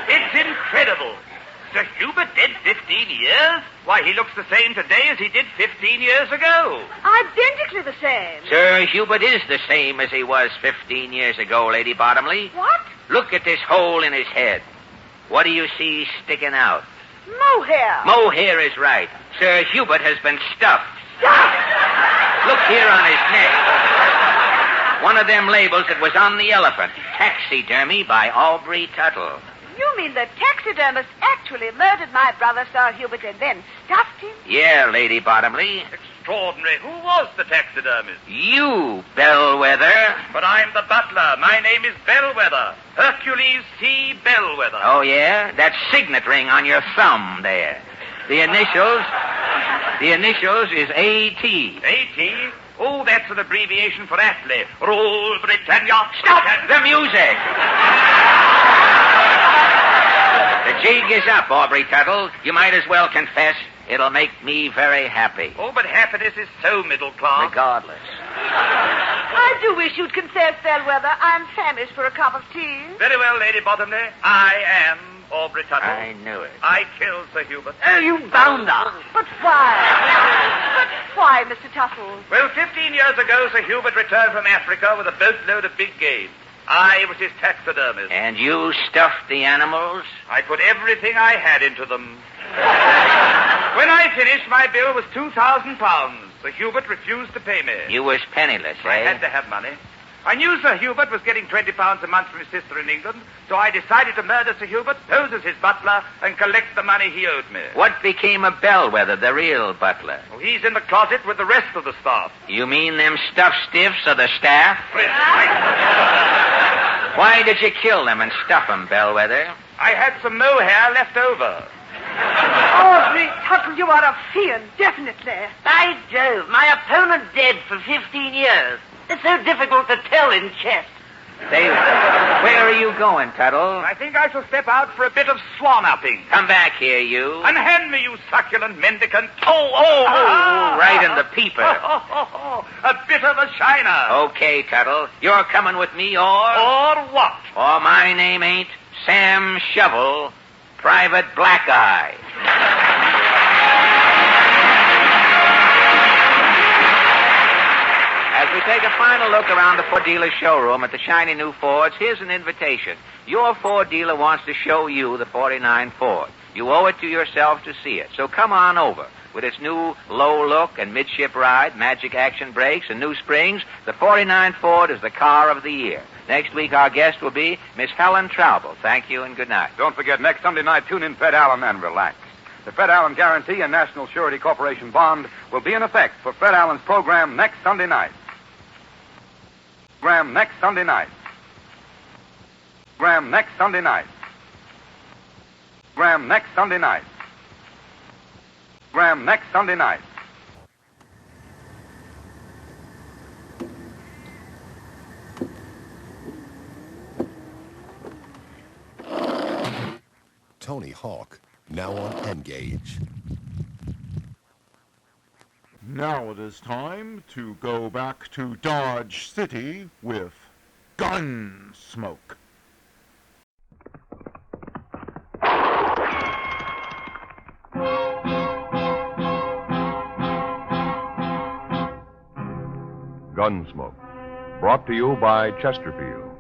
It's incredible. Sir Hubert dead 15 years? Why, he looks the same today as he did 15 years ago. Identically the same. Sir Hubert is the same as he was 15 years ago, Lady Bottomley. What? Look at this hole in his head. What do you see sticking out? Mohair. Mohair is right. Sir Hubert has been stuffed. Look here on his neck. One of them labels that was on the elephant. Taxidermy by Aubrey Tuttle. You mean the taxidermist actually murdered my brother, Sir Hubert, and then stuffed him? Yeah, Lady Bottomley. Extraordinary. Who was the taxidermist? You, Bellwether. But I'm the butler. My name is Bellwether. Hercules C. Bellwether. Oh, yeah? That signet ring on your thumb there. The initials is A.T. A.T.? Oh, that's an abbreviation for Athlete. Rule Britannia. Stop the music! The jig is up, Aubrey Tuttle. You might as well confess. It'll make me very happy. Oh, but happiness is so middle class. Regardless. I do wish you'd confess, Bellwether. I'm famished for a cup of tea. Very well, Lady Bottomley. I am Aubrey Tuttle. I knew it. I killed Sir Hubert. Oh, you bounder. But why? But why, Mr. Tuttle? Well, 15 years ago, Sir Hubert returned from Africa with a boatload of big game. I was his taxidermist. And you stuffed the animals? I put everything I had into them. When I finished, my bill was £2,000. Sir Hubert refused to pay me. You was penniless, I eh? had to have money. I knew Sir Hubert was getting £20 a month from his sister in England, so I decided to murder Sir Hubert, pose as his butler, and collect the money he owed me. What became of Bellwether, the real butler? Oh, he's in the closet with the rest of the staff. You mean them stuffed stiffs of the staff? Why did you kill them and stuff them, Bellwether? I had some mohair left over. Aubrey Tuttle, you are a fiend, definitely. By Jove, my opponent dead for 15 years. It's so difficult to tell in chess. Where are you going, Tuttle? I think I shall step out for a bit of swan-upping. Come back here, you. Unhand me, you succulent mendicant. Right in the peeper. A bit of a shiner. Okay, Tuttle. You're coming with me, or... Or what? Or my name ain't Sam Shovel, Private Black Eye. As we take a final look around the Ford dealer's showroom at the shiny new Fords, here's an invitation. Your Ford dealer wants to show you the 49 Ford. You owe it to yourself to see it. So come on over. With its new low look and midship ride, magic action brakes, and new springs, the 49 Ford is the car of the year. Next week, our guest will be Miss Helen Traubel. Thank you and good night. Don't forget, next Sunday night, tune in Fred Allen and relax. The Fred Allen Guarantee and National Surety Corporation bond will be in effect for Fred Allen's program next Sunday night. Next Sunday night. Next Sunday night. Next Sunday night. Next Sunday night. Tony Hawk, now on Engage. Now it is time to go back to Dodge City with Gunsmoke. Gunsmoke, brought to you by Chesterfield,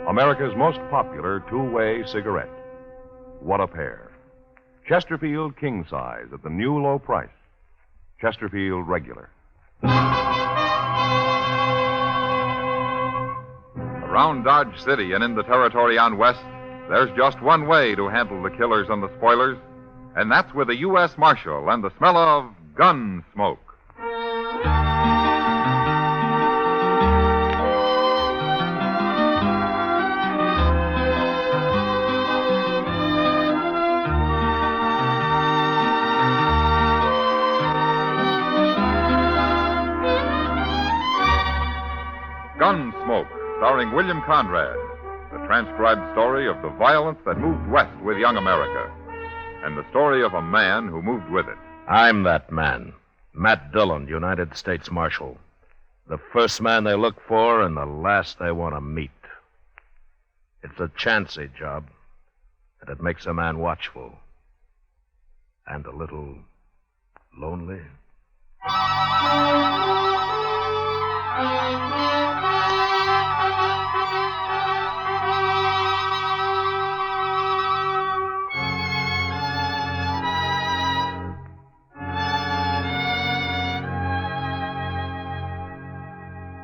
America's most popular two-way cigarette. What a pair. Chesterfield King Size at the new low price. Chesterfield Regular. Around Dodge City and in the territory on West, there's just one way to handle the killers and the spoilers, and that's with a U.S. Marshal and the smell of gun smoke. starring William Conrad, the transcribed story of the violence that moved west with young America, and the story of a man who moved with it. I'm that man, Matt Dillon, United States Marshal. The first man they look for and the last they want to meet. It's a chancy job, and it makes a man watchful. And a little lonely.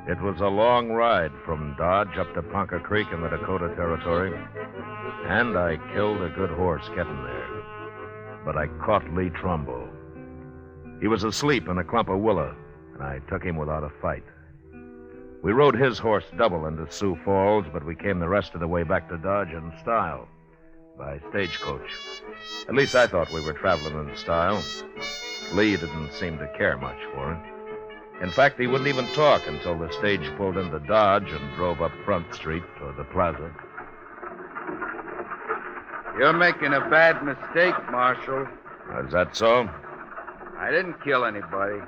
It was a long ride from Dodge up to Ponca Creek in the Dakota Territory, and I killed a good horse getting there. But I caught Lee Trumbull. He was asleep in a clump of willow, and I took him without a fight. We rode his horse double into Sioux Falls, but we came the rest of the way back to Dodge in style, by stagecoach. At least I thought we were traveling in style. Lee didn't seem to care much for it. In fact, he wouldn't even talk until the stage pulled into Dodge and drove up Front Street toward the plaza. You're making a bad mistake, Marshal. Is that so? I didn't kill anybody.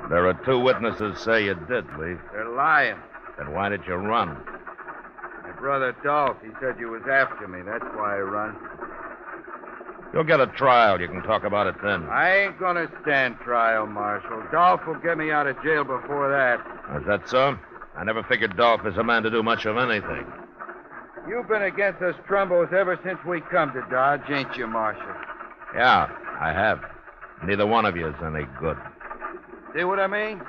There are 2 witnesses say you did, Lee. They're lying. Then why did you run? My brother Dolph, he said you was after me. That's why I run. You'll get a trial. You can talk about it then. I ain't gonna stand trial, Marshal. Dolph will get me out of jail before that. Is that so? I never figured Dolph is a man to do much of anything. You've been against us Trumbos ever since we come to Dodge, ain't you, Marshal? Yeah, I have. Neither one of you is any good. See what I mean?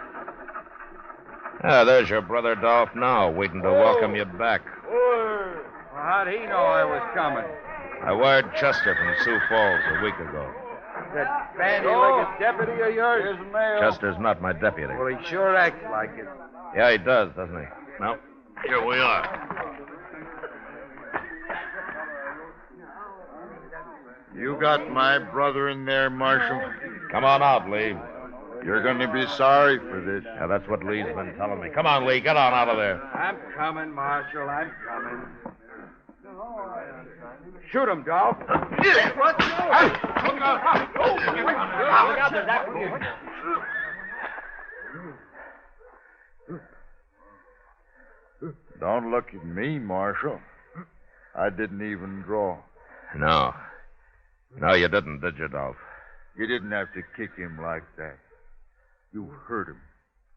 Ah, there's your brother Dolph now, waiting to welcome you back. Well, how'd he know I was coming? I wired Chester from Sioux Falls a week ago. That bandy-legged deputy of yours? Here's the mail. Chester's not my deputy. Well, he sure acts like it. Yeah, he does, doesn't he? No. Here we are. You got my brother in there, Marshal? Come on out, Lee. You're going to be sorry for this. Yeah, that's what Lee's been telling me. Come on, Lee. Get on out of there. I'm coming, Marshal. I'm coming. Shoot him, Dolph. What? Don't look at me, Marshal. I didn't even draw. No. No, you didn't, did you, Dolph? You didn't have to kick him like that. You hurt him.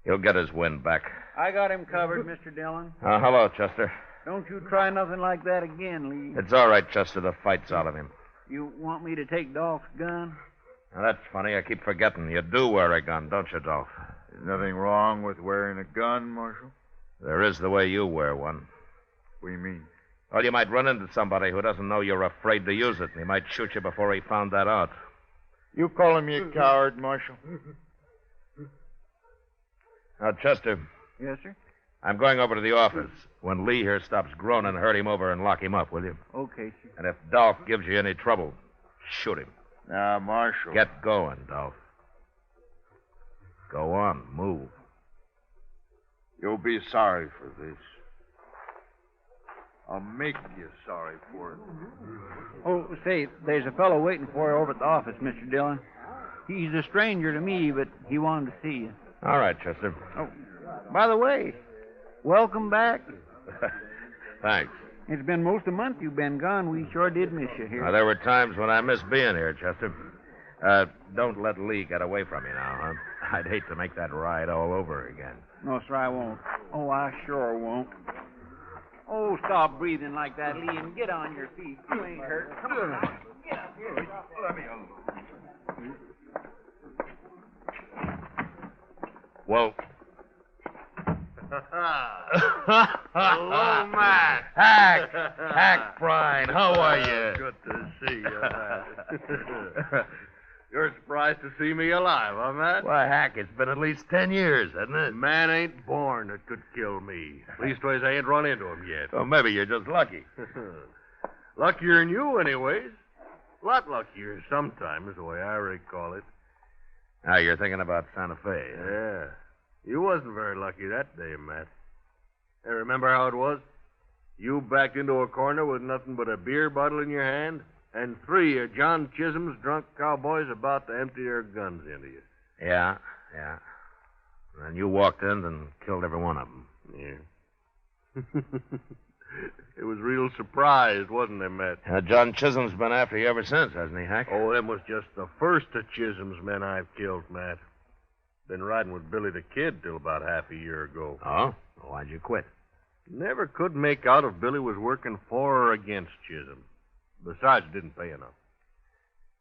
He'll get his wind back. I got him covered, Mr. Dillon. Hello, Chester. Don't you try nothing like that again, Lee. It's all right, Chester. The fight's out of him. You want me to take Dolph's gun? Now, that's funny. I keep forgetting. You do wear a gun, don't you, Dolph? There's nothing wrong with wearing a gun, Marshal. There is the way you wear one. What do you mean? Well, you might run into somebody who doesn't know you're afraid to use it, and he might shoot you before he found that out. You calling me a coward, Marshal? Now, Chester. Yes, sir? I'm going over to the office. When Lee here stops groaning, herd him over and lock him up, will you? Okay, sir. And if Dolph gives you any trouble, shoot him. Now, Marshal. Get going, Dolph. Go on, move. You'll be sorry for this. I'll make you sorry for it. Oh, say, there's a fellow waiting for you over at the office, Mr. Dillon. He's a stranger to me, but he wanted to see you. All right, Chester. Oh, by the way, welcome back. Thanks. It's been most a month you've been gone. We sure did miss you here. Now, there were times when I missed being here, Chester. Don't let Lee get away from you now, huh? I'd hate to make that ride all over again. No, sir, I won't. Oh, I sure won't. Oh, stop breathing like that, Lee, and get on your feet. You ain't hurt. Come on. Get up here. Let me alone. Well. Hello, Matt. Hack Brine, how are you? Good to see you, Matt. You're surprised to see me alive, huh, Matt? Why, Hack, it's been at least 10 years, hasn't it? Man ain't born that could kill me. Leastways, I ain't run into him yet. Well, maybe you're just lucky. Luckier than you, anyways. A lot luckier sometimes, the way I recall it. Now, you're thinking about Santa Fe. Yeah. You wasn't very lucky that day, Matt. Hey, remember how it was? You backed into a corner with nothing but a beer bottle in your hand, and 3 of John Chisholm's drunk cowboys about to empty their guns into you. Yeah. And you walked in and killed every one of them. Yeah. It was real surprised, wasn't it, Matt? John Chisholm's been after you ever since, hasn't he, Hack? Oh, them was just the first of Chisholm's men I've killed, Matt. Been riding with Billy the Kid till about half a year ago. Oh? Why'd you quit? Never could make out if Billy was working for or against Chisholm. Besides, it didn't pay enough.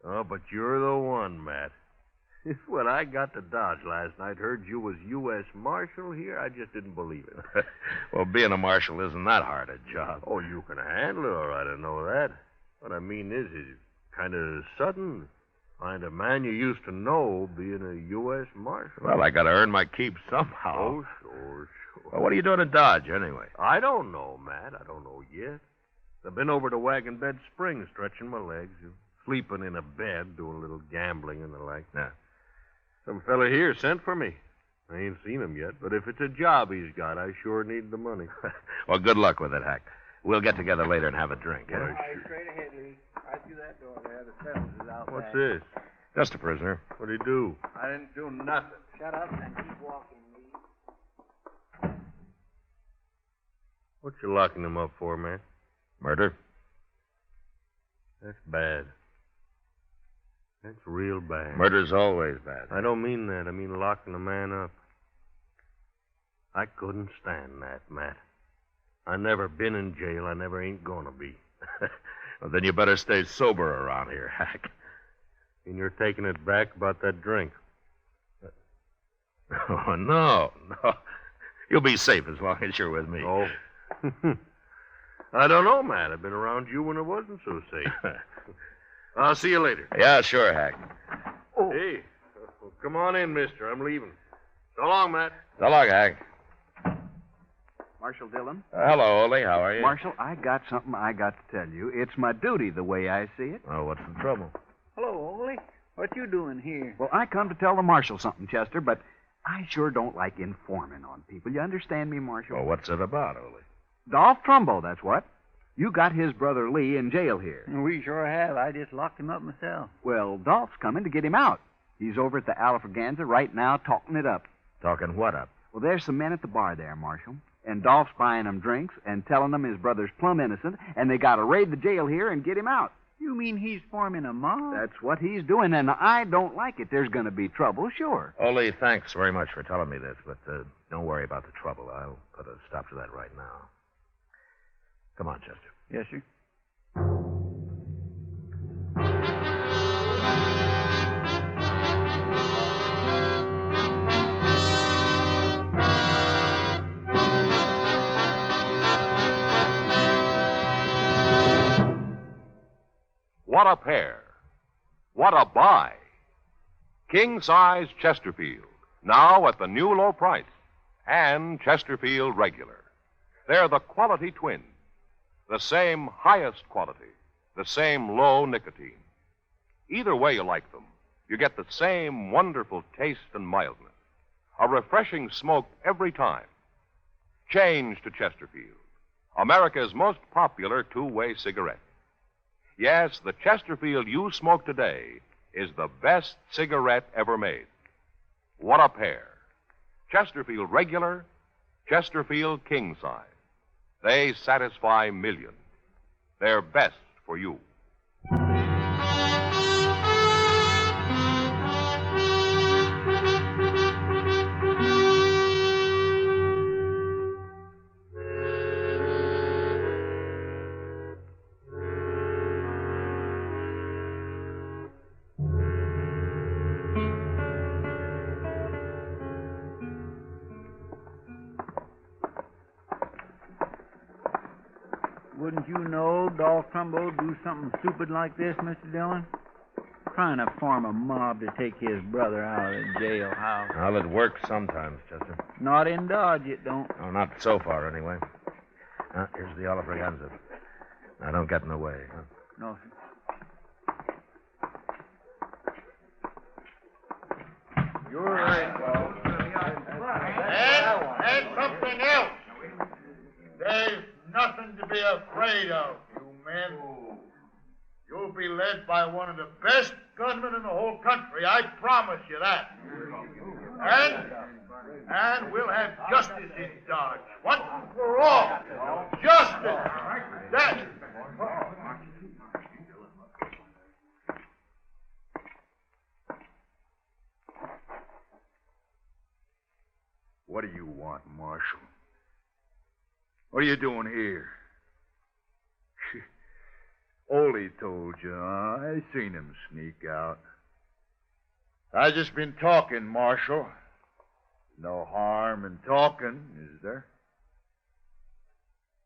Oh, but you're the one, Matt. When I got to Dodge last night, heard you was U.S. Marshal here, I just didn't believe it. Well, being a marshal isn't that hard a job. Oh, you can handle it all right, I know that. What I mean is kind of sudden. Find a man you used to know being a U.S. Marshal. Well, I got to earn my keep somehow. Oh, sure. Well, what are you doing in Dodge, anyway? I don't know, Matt. I don't know yet. I've been over to Wagon Bed Springs, stretching my legs, sleeping in a bed, doing a little gambling and the like. Yeah. Some fella here sent for me. I ain't seen him yet, but if it's a job he's got, I sure need the money. Well, good luck with it, Hack. We'll get together later and have a drink. Well, Straight ahead, Lee. Right through that door there. The fellas is out What's back. this? Just a prisoner. What'd he do? I didn't do nothing. Shut up and keep walking, Lee. What you locking him up for, man? Murder. That's bad. That's real bad. Murder's always bad. I don't mean that. I mean locking a man up. I couldn't stand that, Matt. I never been in jail. I never ain't gonna be. Well, then you better stay sober around here, Hack. And you're taking it back about that drink. Oh, no. You'll be safe as long as you're with me. Oh. I don't know, Matt. I've been around you when it wasn't so safe. I'll see you later. Yeah, sure, Hack. Oh. Hey, well, come on in, mister. I'm leaving. So long, Matt. So long, Hack. Marshal Dillon? Hello, Ole. How are you? Marshal, I got something I got to tell you. It's my duty the way I see it. Oh, what's the trouble? Hello, Ole. What you doing here? Well, I come to tell the Marshal something, Chester, but I sure don't like informing on people. You understand me, Marshal? Well, what's it about, Ole? Dolph Trumbo, that's what. You got his brother Lee in jail here. We sure have. I just locked him up myself. Well, Dolph's coming to get him out. He's over at the Alfraganza right now talking it up. Talking what up? Well, there's some men at the bar there, Marshal. And Dolph's buying them drinks and telling them his brother's plumb innocent, and they got to raid the jail here and get him out. You mean he's forming a mob? That's what he's doing, and I don't like it. There's going to be trouble, sure. Ole, thanks very much for telling me this, but don't worry about the trouble. I'll put a stop to that right now. Come on, Chester. Yes, sir. What a pair. What a buy. King-size Chesterfield, now at the new low price, and Chesterfield Regular. They're the quality twins. The same highest quality, the same low nicotine. Either way you like them, you get the same wonderful taste and mildness. A refreshing smoke every time. Change to Chesterfield, America's most popular two-way cigarette. Yes, the Chesterfield you smoke today is the best cigarette ever made. What a pair. Chesterfield Regular, Chesterfield King Size. They satisfy millions. They're best for you. Wouldn't you know Dolph Trumbo do something stupid like this, Mr. Dillon? Trying to form a mob to take his brother out of the jailhouse. Well, it works sometimes, Chester. Not in Dodge, it don't. Oh, not so far, anyway. Here's the Alfraganza. Now, don't get in the way. Huh? No, sir. You're right, Dolph. And something else. There's nothing to be afraid of, you men. You'll be led by one of the best gunmen in the whole country, I promise you that. And we'll have justice in Dodge. Once for all. Justice. That. What do you want, Marshal? What are you doing here? Ole told you, huh? I seen him sneak out. I just been talking, Marshal. No harm in talking, is there?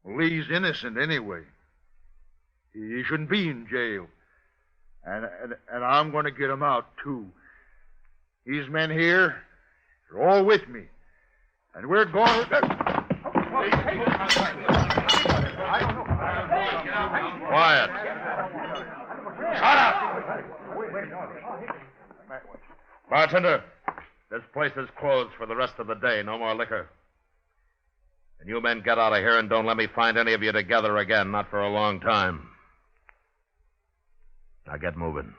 Well, Lee's innocent anyway. He shouldn't be in jail. And I'm going to get him out, too. These men here are all with me. And we're going to... Quiet. Shut up! Bartender, this place is closed for the rest of the day. No more liquor. And you men get out of here and don't let me find any of you together again. Not for a long time. Now get moving.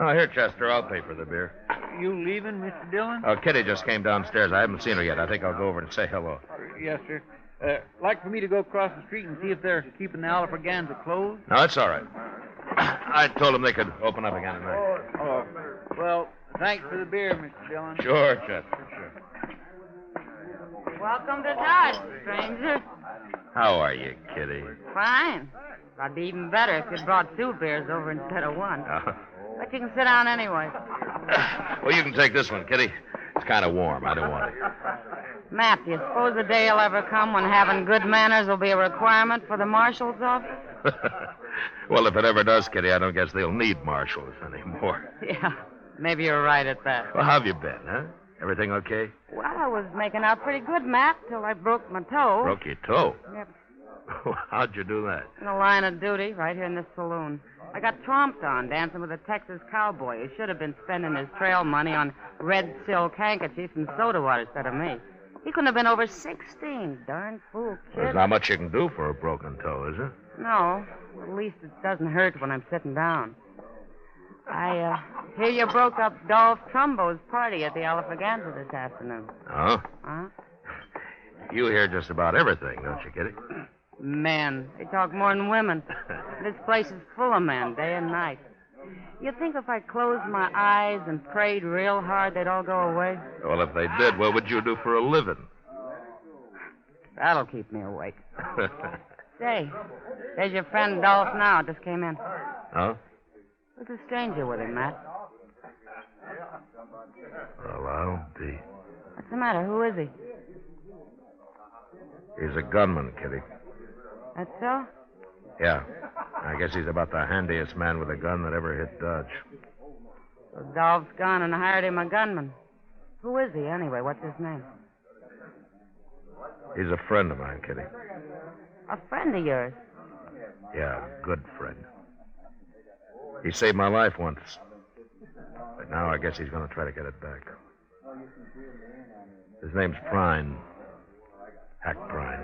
Oh, here, Chester. I'll pay for the beer. You leaving, Mr. Dillon? Oh, Kitty just came downstairs. I haven't seen her yet. I think I'll go over and say hello. Yes, sir. Like for me to go across the street and see if they're keeping the Alfraganza closed? No, it's all right. I told them they could open up again tonight. Oh, well, thanks for the beer, Mr. Dillon. Sure, Chester, sure. Welcome to Dodge, stranger. How are you, Kitty? Fine. I'd be even better if you'd brought 2 beers over instead of 1. Oh. But you can sit down anyway. Well, you can take this one, Kitty. It's kind of warm. I don't want it. Matt, do you suppose the day will ever come when having good manners will be a requirement for the marshal's office? Well, if it ever does, Kitty, I don't guess they'll need marshals anymore. Yeah, maybe you're right at that. Well, how have you been, huh? Everything okay? Well, I was making out pretty good, Matt, till I broke my toe. Broke your toe? Yep. How'd you do that? In the line of duty, right here in this saloon. I got tromped on dancing with a Texas cowboy who should have been spending his trail money on red silk handkerchiefs and soda water instead of me. He couldn't have been over 16. Darn fool kid. There's not much you can do for a broken toe, is there? No. At least it doesn't hurt when I'm sitting down. I hear you broke up Dolph Trumbo's party at the Alfraganza this afternoon. Oh? Huh? You hear just about everything, don't you, Kitty? Men. They talk more than women. This place is full of men, day and night. You think if I closed my eyes and prayed real hard, they'd all go away? Well, if they did, what would you do for a living? That'll keep me awake. Say, there's your friend Dolph now. Just came in. Oh? There's a stranger with him, Matt. Well, I'll be. What's the matter? Who is he? He's a gunman, Kitty. That's so? Yeah. I guess he's about the handiest man with a gun that ever hit Dodge. So Dolph's gone and hired him a gunman. Who is he, anyway? What's his name? He's a friend of mine, Kitty. A friend of yours? Yeah, a good friend. He saved my life once. But now I guess he's going to try to get it back. His name's Prine. Hack Prine.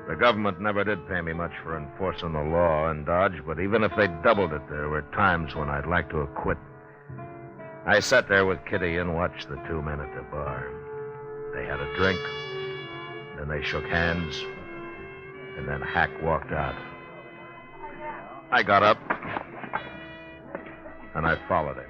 The government never did pay me much for enforcing the law in Dodge, but even if they doubled it, there were times when I'd like to have quit. I sat there with Kitty and watched the 2 men at the bar. They had a drink, then they shook hands, and then Hack walked out. I got up, and I followed him.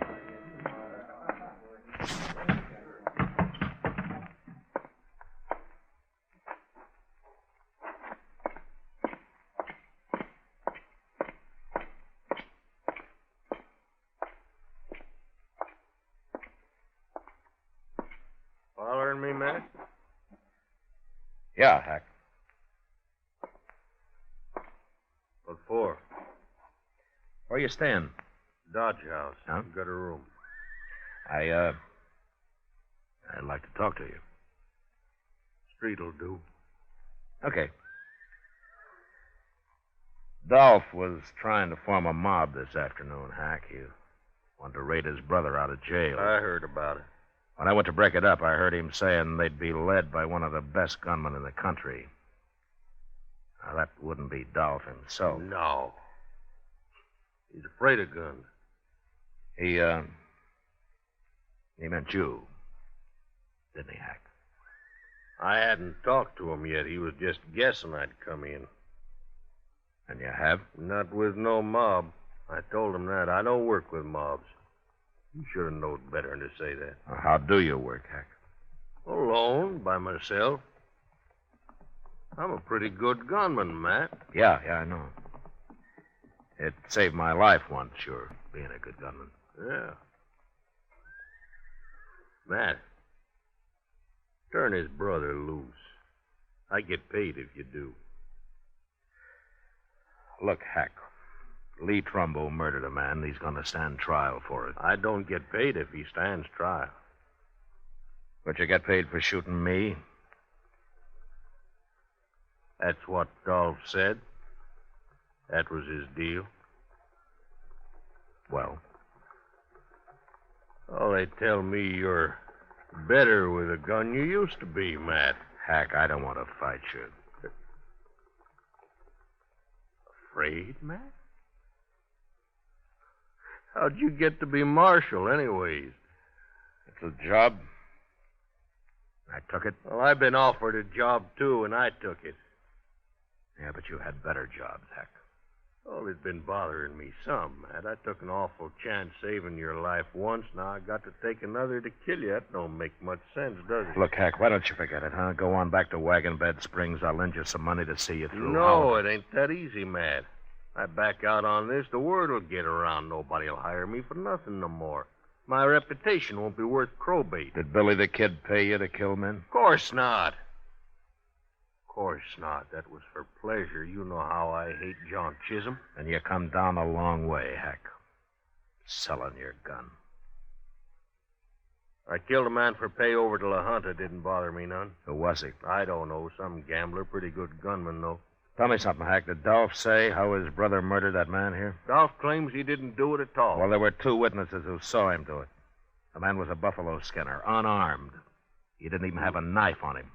Following me, Matt? Yeah, Hack. What for? Where you staying? Dodge House. Huh? Got a room. I'd like to talk to you. Street'll do. Okay. Dolph was trying to form a mob this afternoon, Hack. He wanted to raid his brother out of jail. I heard about it. When I went to break it up, I heard him saying they'd be led by one of the best gunmen in the country. Now, that wouldn't be Dolph himself. No. He's afraid of guns. He meant you, didn't he, Hack? I hadn't talked to him yet. He was just guessing I'd come in. And you have? Not with no mob. I told him that. I don't work with mobs. You should have known better than to say that. Well, how do you work, Hack? Alone, by myself. I'm a pretty good gunman, Matt. Yeah, I know. It saved my life once, sure, being a good gunman. Yeah. Matt, turn his brother loose. I get paid if you do. Look, Hack, Lee Trumbo murdered a man. He's going to stand trial for it. I don't get paid if he stands trial. But you get paid for shooting me? That's what Dolph said. That was his deal. Well? Oh, they tell me you're better with a gun you used to be, Matt. Hack, I don't want to fight you. Afraid, Matt? How'd you get to be marshal, anyways? It's a job. I took it. Well, I've been offered a job, too, and I took it. Yeah, but you had better jobs, Hack. Well, it's been bothering me some, Matt. I took an awful chance saving your life once. Now I got to take another to kill you. That don't make much sense, does it? Look, Hack, why don't you forget it, huh? Go on back to Wagon Bed Springs. I'll lend you some money to see you through. No, it ain't that easy, Matt. I back out on this, the word will get around. Nobody'll hire me for nothing no more. My reputation won't be worth crowbait. Did Billy the Kid pay you to kill men? Of course not. Of course not. That was for pleasure. You know how I hate John Chisholm. And you come down a long way, Hack. Selling your gun. I killed a man for pay over to La Junta. Didn't bother me none. Who was he? I don't know. Some gambler. Pretty good gunman, though. Tell me something, Hack. Did Dolph say how his brother murdered that man here? Dolph claims he didn't do it at all. Well, there were 2 witnesses who saw him do it. The man was a buffalo skinner, unarmed. He didn't even have a knife on him.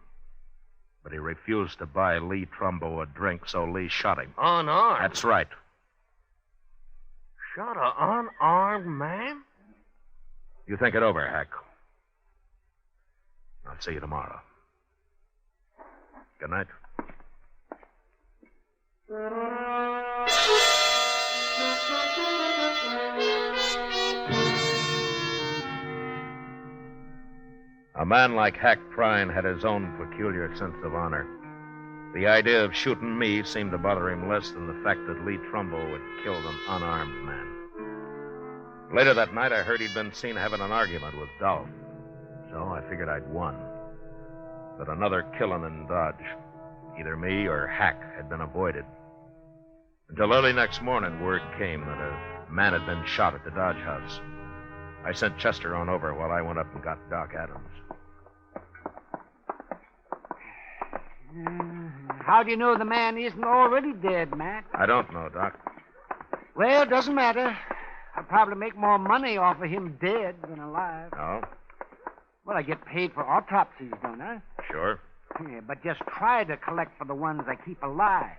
But he refused to buy Lee Trumbo a drink, so Lee shot him. Unarmed? That's right. Shot an unarmed man? You think it over, Hack. I'll see you tomorrow. Good night. A man like Hack Prine had his own peculiar sense of honor. The idea of shooting me seemed to bother him less than the fact that Lee Trumbo had killed an unarmed man. Later that night, I heard he'd been seen having an argument with Dolph. So I figured I'd won. That another killing in Dodge, either me or Hack, had been avoided. Until early next morning, word came that a man had been shot at the Dodge House. I sent Chester on over while I went up and got Doc Adams. How do you know the man isn't already dead, Matt? I don't know, Doc. Well, it doesn't matter. I'll probably make more money off of him dead than alive. Oh? Well, I get paid for autopsies, don't I? Sure. Yeah, but just try to collect for the ones I keep alive.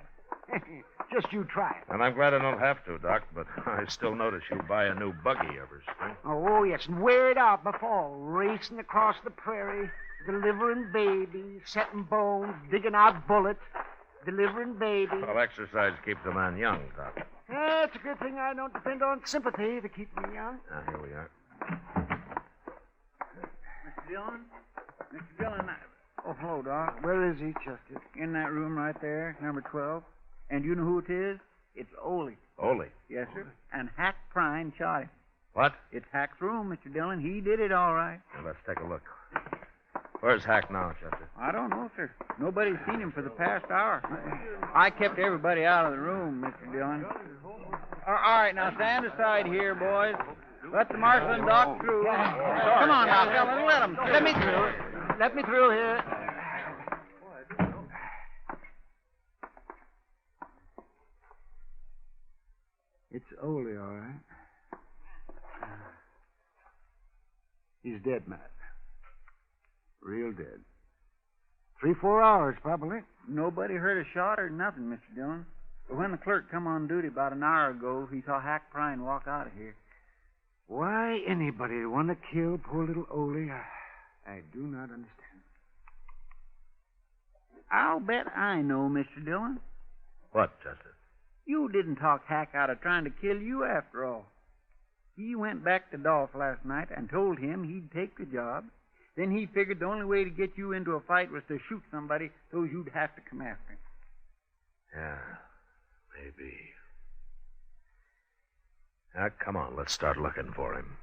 Just you try it. And I'm glad I don't have to, Doc, but I still notice you buy a new buggy every spring. Oh, yes, and wear it out before. Racing across the prairie, delivering babies, setting bones, digging out bullets, delivering babies. Well, exercise keeps a man young, Doc. Yeah, it's a good thing I don't depend on sympathy to keep me young. Now, here we are. Mr. Dillon? Mr. Dillon, oh, hello, Doc. Where is he, Chester? In that room right there, number 12. And you know who it is? It's Ole. Ole? Yes, sir. And Hack Prine shot him. What? It's Hack's room, Mr. Dillon. He did it all right. Well, let's take a look. Where's Hack now, Chester? I don't know, sir. Nobody's seen him for the past hour. I kept everybody out of the room, Mr. Dillon. All right, now stand aside here, boys. Let the marshal and Doc through. Come on now, fellas, let them. Let me through. Let me through here. It's Ole, all right. He's dead, Matt. Real dead. 3-4 hours, probably. Nobody heard a shot or nothing, Mr. Dillon. But when the clerk come on duty about an hour ago, he saw Hack Prine walk out of here. Why anybody would want to kill poor little Ole, I do not understand. I'll bet I know, Mr. Dillon. What, Chester? You didn't talk Hack out of trying to kill you after all. He went back to Dolph last night and told him he'd take the job. Then he figured the only way to get you into a fight was to shoot somebody so you'd have to come after him. Yeah, maybe. Now, come on, let's start looking for him.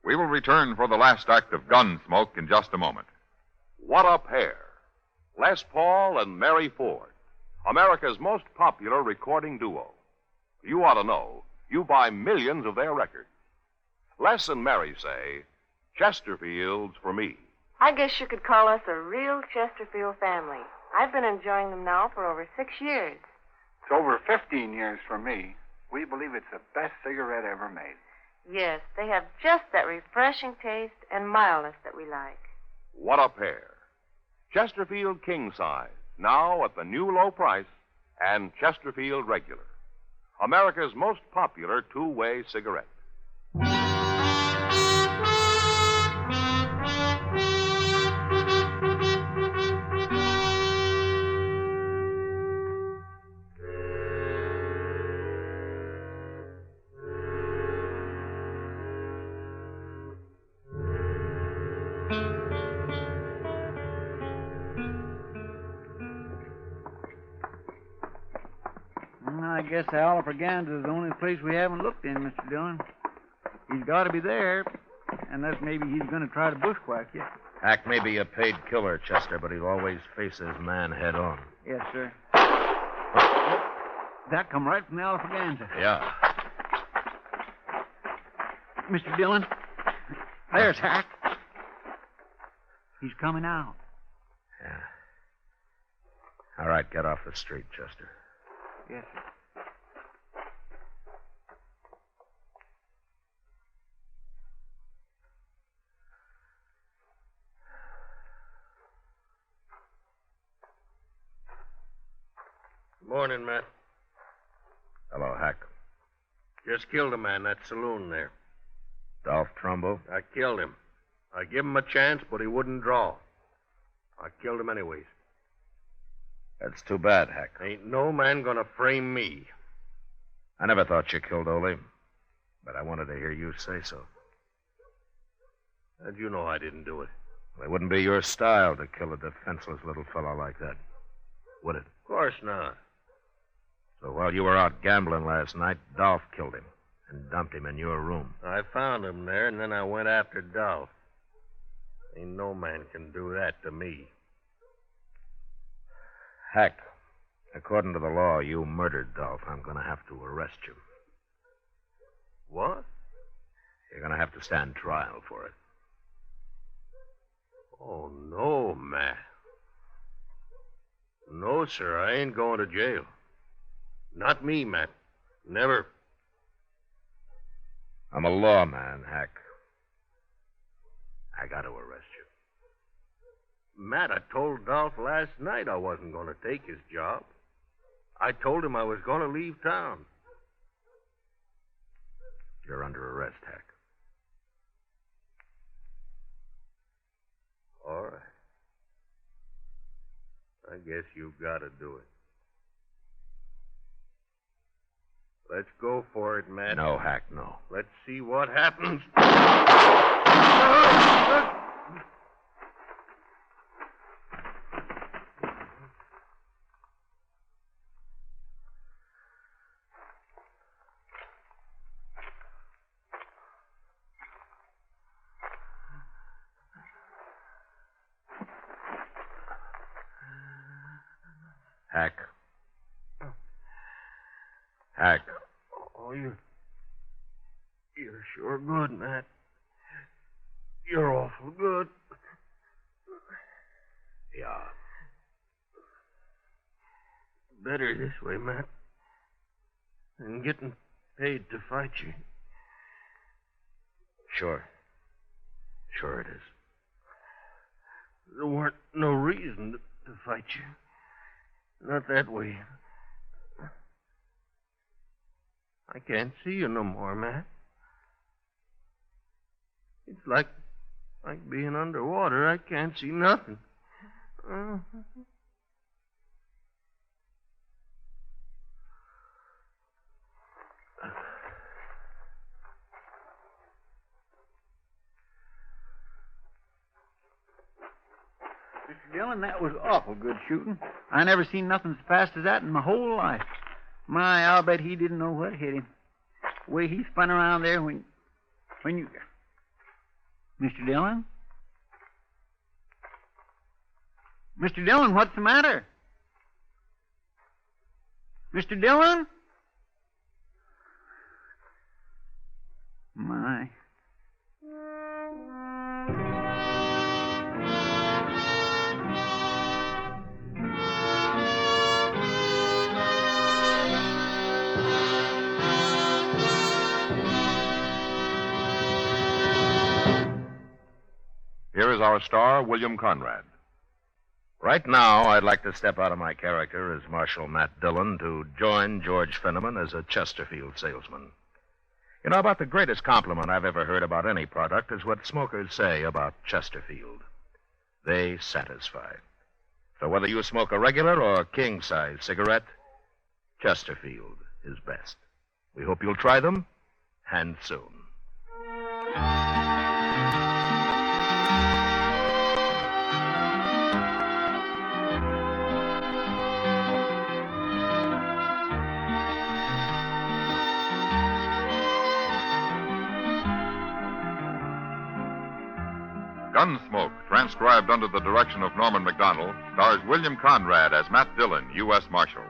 We will return for the last act of Gunsmoke in just a moment. What a pair. Les Paul and Mary Ford, America's most popular recording duo. You ought to know. You buy millions of their records. Les and Mary say, Chesterfield's for me. I guess you could call us a real Chesterfield family. I've been enjoying them now for over 6 years. It's over 15 years for me. We believe it's the best cigarette ever made. Yes, they have just that refreshing taste and mildness that we like. What a pair. Chesterfield King Size, now at the new low price, and Chesterfield Regular. America's most popular two-way cigarette. I guess Alfraganza is the only place we haven't looked in, Mr. Dillon. He's got to be there, unless maybe he's going to try to bushwhack you. Hack may be a paid killer, Chester, but he'll always face his man head on. Yes, sir. That come right from the Alfraganza. Yeah. Mr. Dillon, there's Hack. He's coming out. Yeah. All right, get off the street, Chester. Yes, sir. Morning, Matt. Hello, Hack. Just killed a man, that saloon there. Dolph Trumbo? I killed him. I give him a chance, but he wouldn't draw. I killed him anyways. That's too bad, Hack. Ain't no man gonna frame me. I never thought you killed Ole, but I wanted to hear you say so. How'd you know I didn't do it? Well, it wouldn't be your style to kill a defenseless little fellow like that, would it? Of course not. So while you were out gambling last night, Dolph killed him and dumped him in your room. I found him there, and then I went after Dolph. Ain't no man can do that to me. Hack, according to the law, you murdered Dolph. I'm going to have to arrest you. What? You're going to have to stand trial for it. Oh, no, Matt. No, sir, I ain't going to jail. Not me, Matt. Never. I'm a lawman, Hack. I got to arrest you. Matt, I told Dolph last night I wasn't going to take his job. I told him I was going to leave town. You're under arrest, Hack. All right. I guess you've got to do it. Let's go for it, Matt. No, Hack, no. Let's see what happens. Hack. Hack. Oh, you're sure good, Matt. You're awful good. Yeah. Better this way, Matt, than getting paid to fight you. Sure. Sure it is. There weren't no reason to fight you. Not that way. I can't see you no more, Matt. It's like being underwater. I can't see nothing. Mr. Dillon, that was awful good shooting. I never seen nothing as fast as that in my whole life. My, I'll bet he didn't know what hit him. The way he spun around there when you... Mr. Dillon? Mr. Dillon, what's the matter? Mr. Dillon? My... Here is our star, William Conrad. Right now, I'd like to step out of my character as Marshal Matt Dillon to join George Fenneman as a Chesterfield salesman. You know, about the greatest compliment I've ever heard about any product is what smokers say about Chesterfield. They satisfy. So whether you smoke a regular or king-size cigarette, Chesterfield is best. We hope you'll try them, and soon. Gunsmoke, transcribed under the direction of Norman MacDonald, stars William Conrad as Matt Dillon, U.S. Marshal.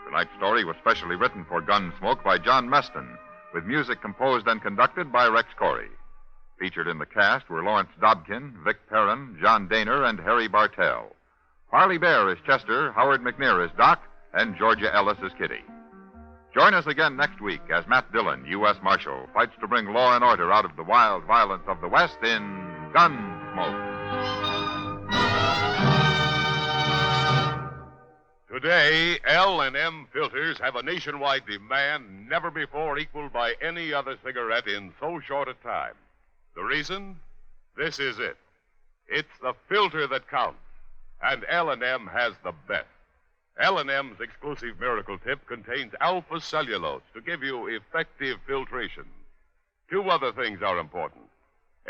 Tonight's story was specially written for Gunsmoke by John Meston, with music composed and conducted by Rex Corey. Featured in the cast were Lawrence Dobkin, Vic Perrin, John Daner, and Harry Bartell. Harley Bear is Chester, Howard McNear is Doc, and Georgia Ellis is Kitty. Join us again next week as Matt Dillon, U.S. Marshal, fights to bring law and order out of the wild violence of the West in Gunsmoke. Today, L&M filters have a nationwide demand never before equaled by any other cigarette in so short a time. The reason? This is it. It's the filter that counts, and L&M has the best. L&M's exclusive Miracle Tip contains alpha cellulose to give you effective filtration. Two other things are important.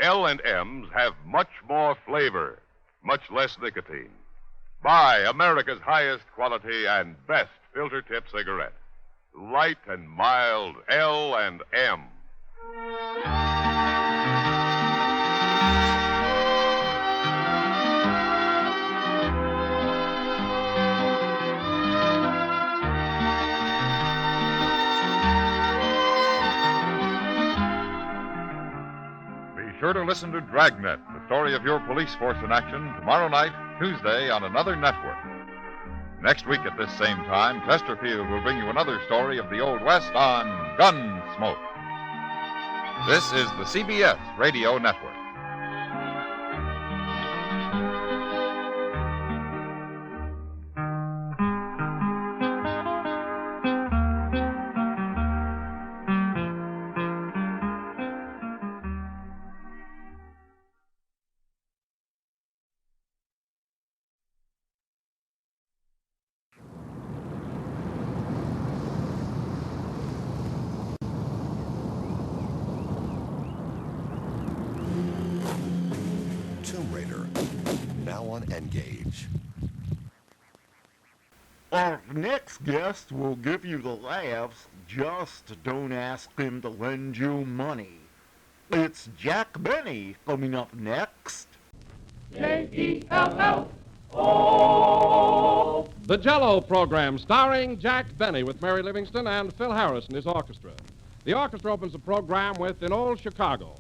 L&M's have much more flavor, much less nicotine. Buy America's highest quality and best filter tip cigarette. Light and mild L&M. Sure to listen to Dragnet, the story of your police force in action, tomorrow night, Tuesday, on another network. Next week at this same time, Chesterfield will bring you another story of the Old West on Gunsmoke. This is the CBS Radio Network. Engage. Our next guest will give you the laughs. Just don't ask him to lend you money. It's Jack Benny coming up next. J-E-L-L-O The Jell-O program, starring Jack Benny with Mary Livingston and Phil Harris and his orchestra. The orchestra opens the program with In Old Chicago.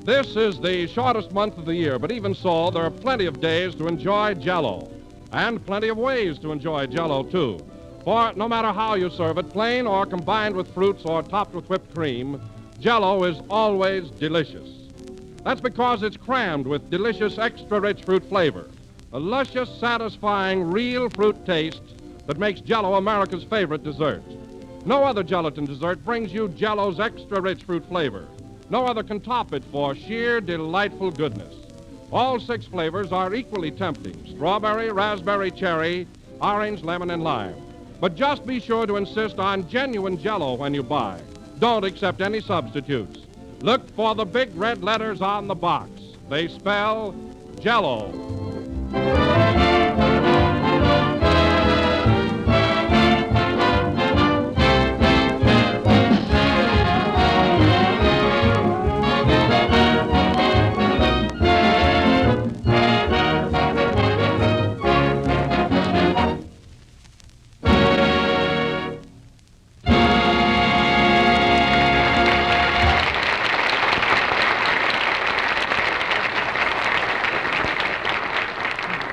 This is the shortest month of the year, but even so, there are plenty of days to enjoy Jell-O. And plenty of ways to enjoy Jell-O, too. For no matter how you serve it, plain or combined with fruits or topped with whipped cream, Jell-O is always delicious. That's because it's crammed with delicious extra-rich fruit flavor. A luscious, satisfying, real fruit taste that makes Jell-O America's favorite dessert. No other gelatin dessert brings you Jell-O's extra-rich fruit flavor. No other can top it for sheer delightful goodness. All 6 flavors are equally tempting: strawberry, raspberry, cherry, orange, lemon, and lime. But just be sure to insist on genuine Jell-O when you buy. Don't accept any substitutes. Look for the big red letters on the box. They spell Jell-O.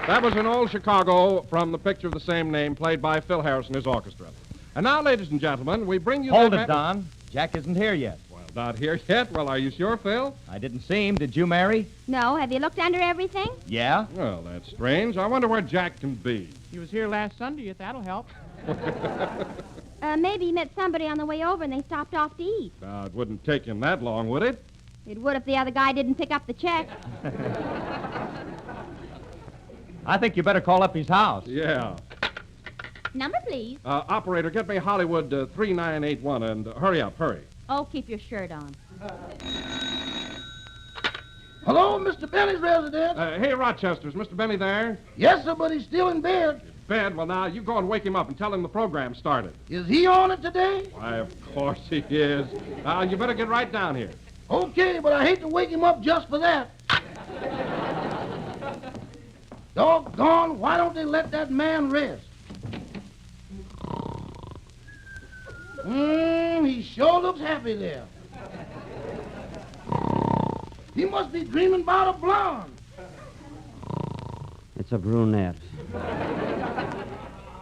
That was In Old Chicago from the picture of the same name, played by Phil Harris and his orchestra. And now, ladies and gentlemen, we bring you... Hold it, Don. Jack isn't here yet. Well, not here yet? Well, are you sure, Phil? I didn't see him. Did you, Mary? No. Have you looked under everything? Yeah? Well, that's strange. I wonder where Jack can be. He was here last Sunday, if that'll help. Maybe he met somebody on the way over and they stopped off to eat. Now, it wouldn't take him that long, would it? It would if the other guy didn't pick up the check. I think you better call up his house. Yeah. Number, please. Operator, get me Hollywood 3981 and hurry up, hurry. Oh, keep your shirt on. Hello, Mr. Benny's residence. Hey, Rochester's Mr. Benny there? Yes, sir, but he's still in bed. Bed? Well, now, you go and wake him up and tell him the program started. Is he on it today? Why, of course he is. You better get right down here. Okay, but I hate to wake him up just for that. Doggone, why don't they let that man rest? He sure looks happy there. He must be dreaming about a blonde. It's a brunette.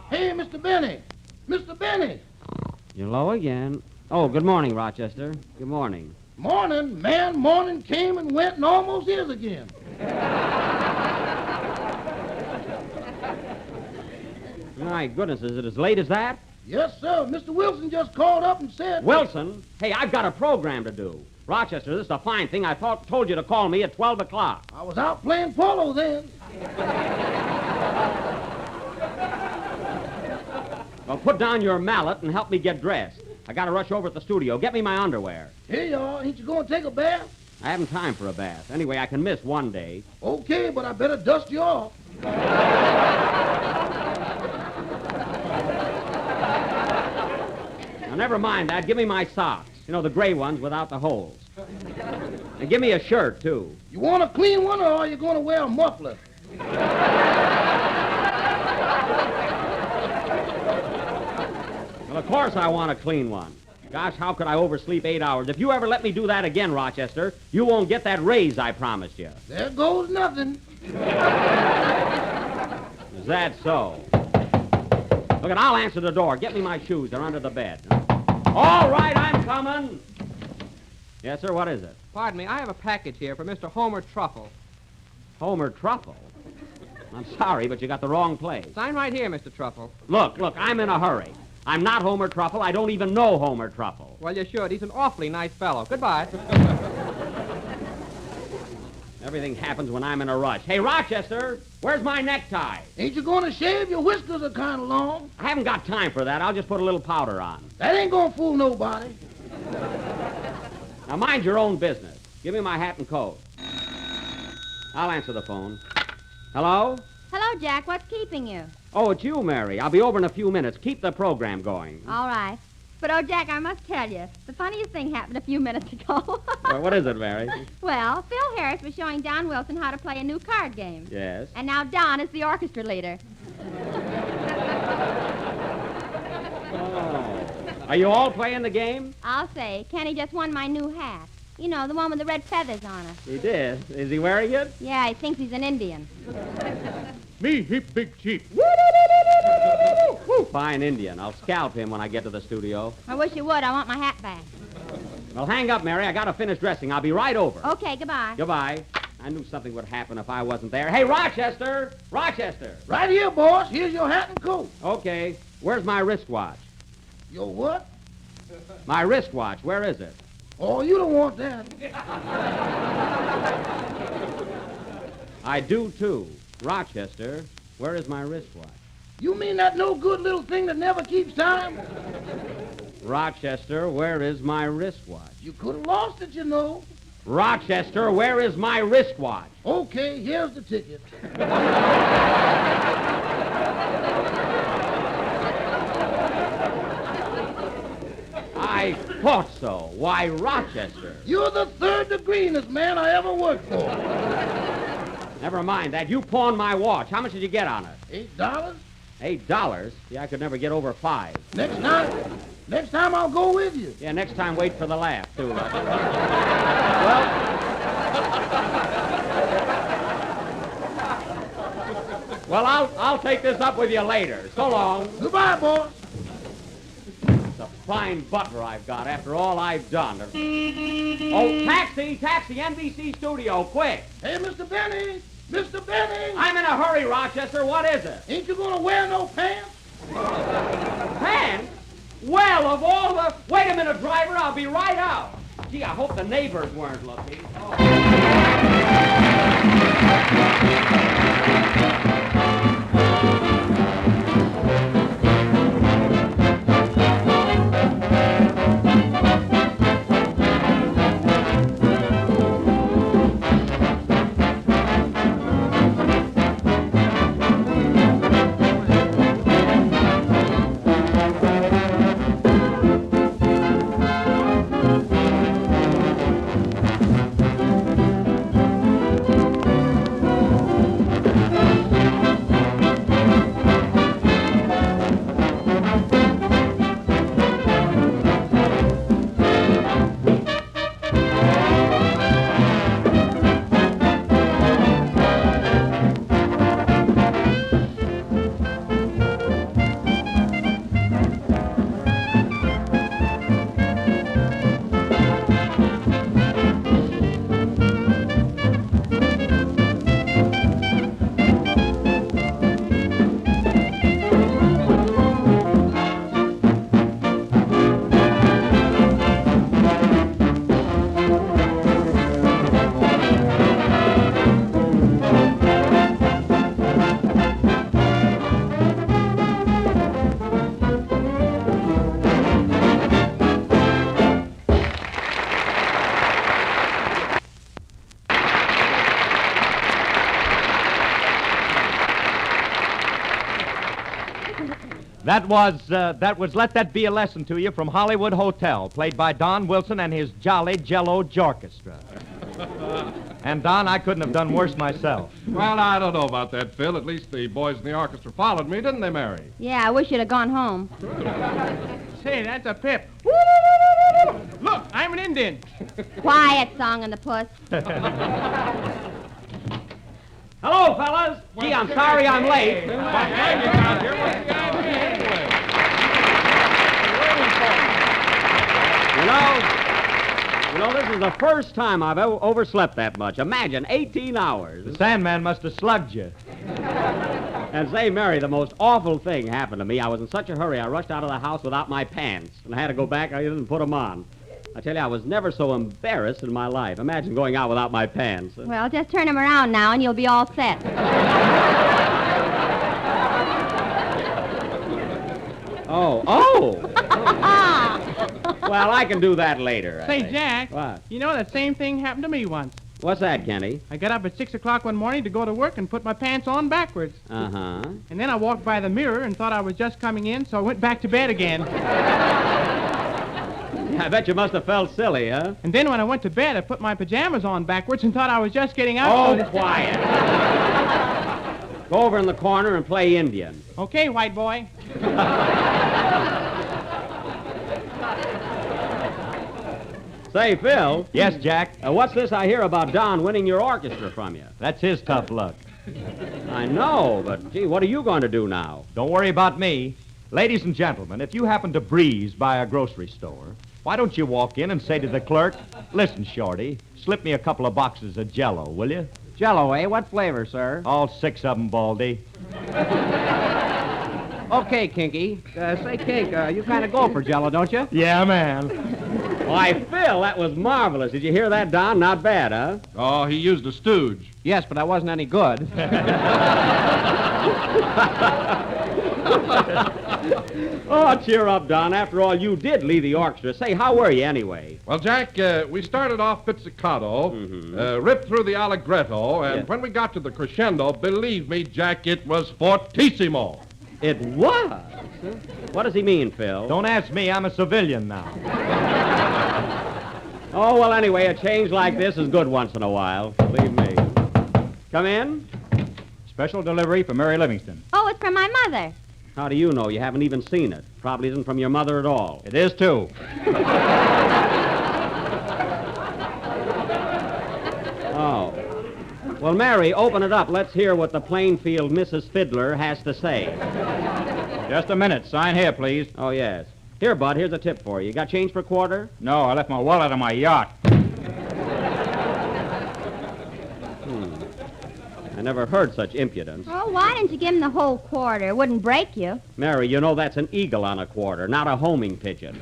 Hey, Mr. Benny. Mr. Benny. You're low again. Oh, good morning, Rochester. Good morning. Morning, man. Morning came and went and almost is again. My goodness, is it as late as that? Yes, sir. Mr. Wilson just called up and said... Wilson? Hey, I've got a program to do. Rochester, this is a fine thing. I told you to call me at 12 o'clock. I was out playing polo then. Well, put down your mallet and help me get dressed. I got to rush over at the studio. Get me my underwear. Here you are. Ain't you going to take a bath? I haven't time for a bath. Anyway, I can miss one day. Okay, but I better dust you off. Now, never mind that. Give me my socks. You know, the gray ones without the holes. And give me a shirt, too. You want a clean one, or are you going to wear a muffler? Well, of course I want a clean one. Gosh, how could I oversleep 8 hours? If you ever let me do that again, Rochester, you won't get that raise I promised you. There goes nothing. Is that so? Look, I'll answer the door. Get me my shoes. They're under the bed. All right, I'm coming. Yes, sir, what is it? Pardon me, I have a package here for Mr. Homer Truffle. Homer Truffle? I'm sorry, but you got the wrong place. Sign right here, Mr. Truffle. Look, I'm in a hurry. I'm not Homer Truffle. I don't even know Homer Truffle. Well, you should. He's an awfully nice fellow. Goodbye. Everything happens when I'm in a rush. Hey, Rochester, where's my necktie? Ain't you going to shave? Your whiskers are kind of long. I haven't got time for that. I'll just put a little powder on. That ain't going to fool nobody. Now, mind your own business. Give me my hat and coat. I'll answer the phone. Hello? Hello, Jack. What's keeping you? Oh, it's you, Mary. I'll be over in a few minutes. Keep the program going. All right. But, oh, Jack, I must tell you, the funniest thing happened a few minutes ago. Well, what is it, Mary? Well, Phil Harris was showing Don Wilson how to play a new card game. Yes. And now Don is the orchestra leader. Oh. Are you all playing the game? I'll say, Kenny just won my new hat. You know, the one with the red feathers on it. He did. Is he wearing it? Yeah, he thinks he's an Indian. Me heap big chief. Fine Indian. I'll scalp him when I get to the studio. I wish you would. I want my hat back. Well, hang up, Mary. I gotta finish dressing. I'll be right over. Okay, goodbye. Goodbye. I knew something would happen if I wasn't there. Hey, Rochester! Rochester! Right here, boss. Here's your hat and coat. Okay. Where's my wristwatch? Your what? My wristwatch. Where is it? Oh, you don't want that. I do, too. Rochester, where is my wristwatch? You mean that no good little thing that never keeps time? Rochester, where is my wristwatch? You could have lost it, you know. Rochester, where is my wristwatch? Okay, here's the ticket. I thought so. Why, Rochester? You're the third degreeest man I ever worked for. Never mind that. You pawned my watch. How much did you get on it? $8? $8? Yeah, I could never get over 5. Next time I'll go with you. Yeah, next time wait for the laugh, too. Well, I'll take this up with you later. So long. Goodbye, boss. It's a fine butler I've got after all I've done. Oh, taxi, NBC studio, quick. Hey, Mr. Benny. Mr. Benny. I'm in a hurry, Rochester. What is it? Ain't you going to wear no pants? Pants? Well, of all the... Wait a minute, driver. I'll be right out. Gee, I hope the neighbors weren't looking. That was Let That Be a Lesson to You from Hollywood Hotel, played by Don Wilson and his Jolly Jello Jorchestra. And, Don, I couldn't have done worse myself. Well, I don't know about that, Phil. At least the boys in the orchestra followed me, didn't they, Mary? Yeah, I wish you'd have gone home. Say, that's a pip. Look, I'm an Indian. Quiet, Song and the Puss. Hello, fellas. Gee, I'm sorry I'm late. You know, this is the first time I've ever overslept that much. Imagine, 18 hours. The Sandman must have slugged you. And say, Mary, the most awful thing happened to me. I was in such a hurry, I rushed out of the house without my pants. And I had to go back, I didn't put them on. I tell you, I was never so embarrassed in my life. Imagine going out without my pants. Well, just turn them around now and you'll be all set. Oh. Well, I can do that later. Say, Jack. What? You know, that same thing happened to me once. What's that, Kenny? I got up at 6 o'clock one morning to go to work and put my pants on backwards. Uh-huh. And then I walked by the mirror and thought I was just coming in, so I went back to bed again. I bet you must have felt silly, huh? And then when I went to bed, I put my pajamas on backwards and thought I was just getting out. Oh, quiet. Go over in the corner and play Indian. Okay, white boy. Say, Phil. Yes, Jack? What's this I hear about Don winning your orchestra from you? That's his tough luck. I know, but, gee, what are you going to do now? Don't worry about me. Ladies and gentlemen, if you happen to breeze by a grocery store, why don't you walk in and say to the clerk, listen, Shorty, slip me a couple of boxes of Jell-O, will you? Jell-O, eh? What flavor, sir? All 6 of them, Baldy. Okay, Kinky. Say, Kink, you kind of go for Jell-O, don't you? Yeah, man. Why, Phil, that was marvelous. Did you hear that, Don? Not bad, huh? Oh, he used a stooge. Yes, but I wasn't any good. Oh, cheer up, Don. After all, you did lead the orchestra. Say, how were you anyway? Well, Jack, we started off pizzicato, ripped through the allegretto, and when we got to the crescendo, believe me, Jack, it was fortissimo. It was? What does he mean, Phil? Don't ask me. I'm a civilian now. Oh, well, anyway, a change like this is good once in a while. Believe me. Come in. Special delivery for Mary Livingston. Oh, it's from my mother. How do you know? You haven't even seen it. Probably isn't from your mother at all. It is, too. Oh. Well, Mary, open it up. Let's hear what the Plainfield Mrs. Fiddler has to say. Just a minute. Sign here, please. Oh, yes. Here, Bud, here's a tip for you. You got change for a quarter? No, I left my wallet on my yacht. I never heard such impudence. Oh, why didn't you give him the whole quarter? It wouldn't break you. Mary, you know that's an eagle on a quarter, not a homing pigeon.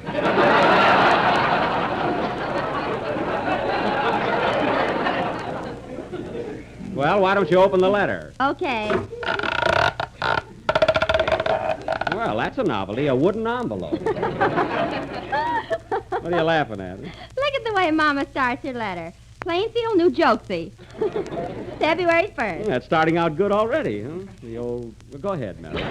Well, why don't you open the letter? Okay. Well, that's a novelty, a wooden envelope. What are you laughing at? Look at the way Mama starts her letter. Plainfield, New Jersey. February 1st. That's starting out good already, huh? The old... Well, go ahead, Mary.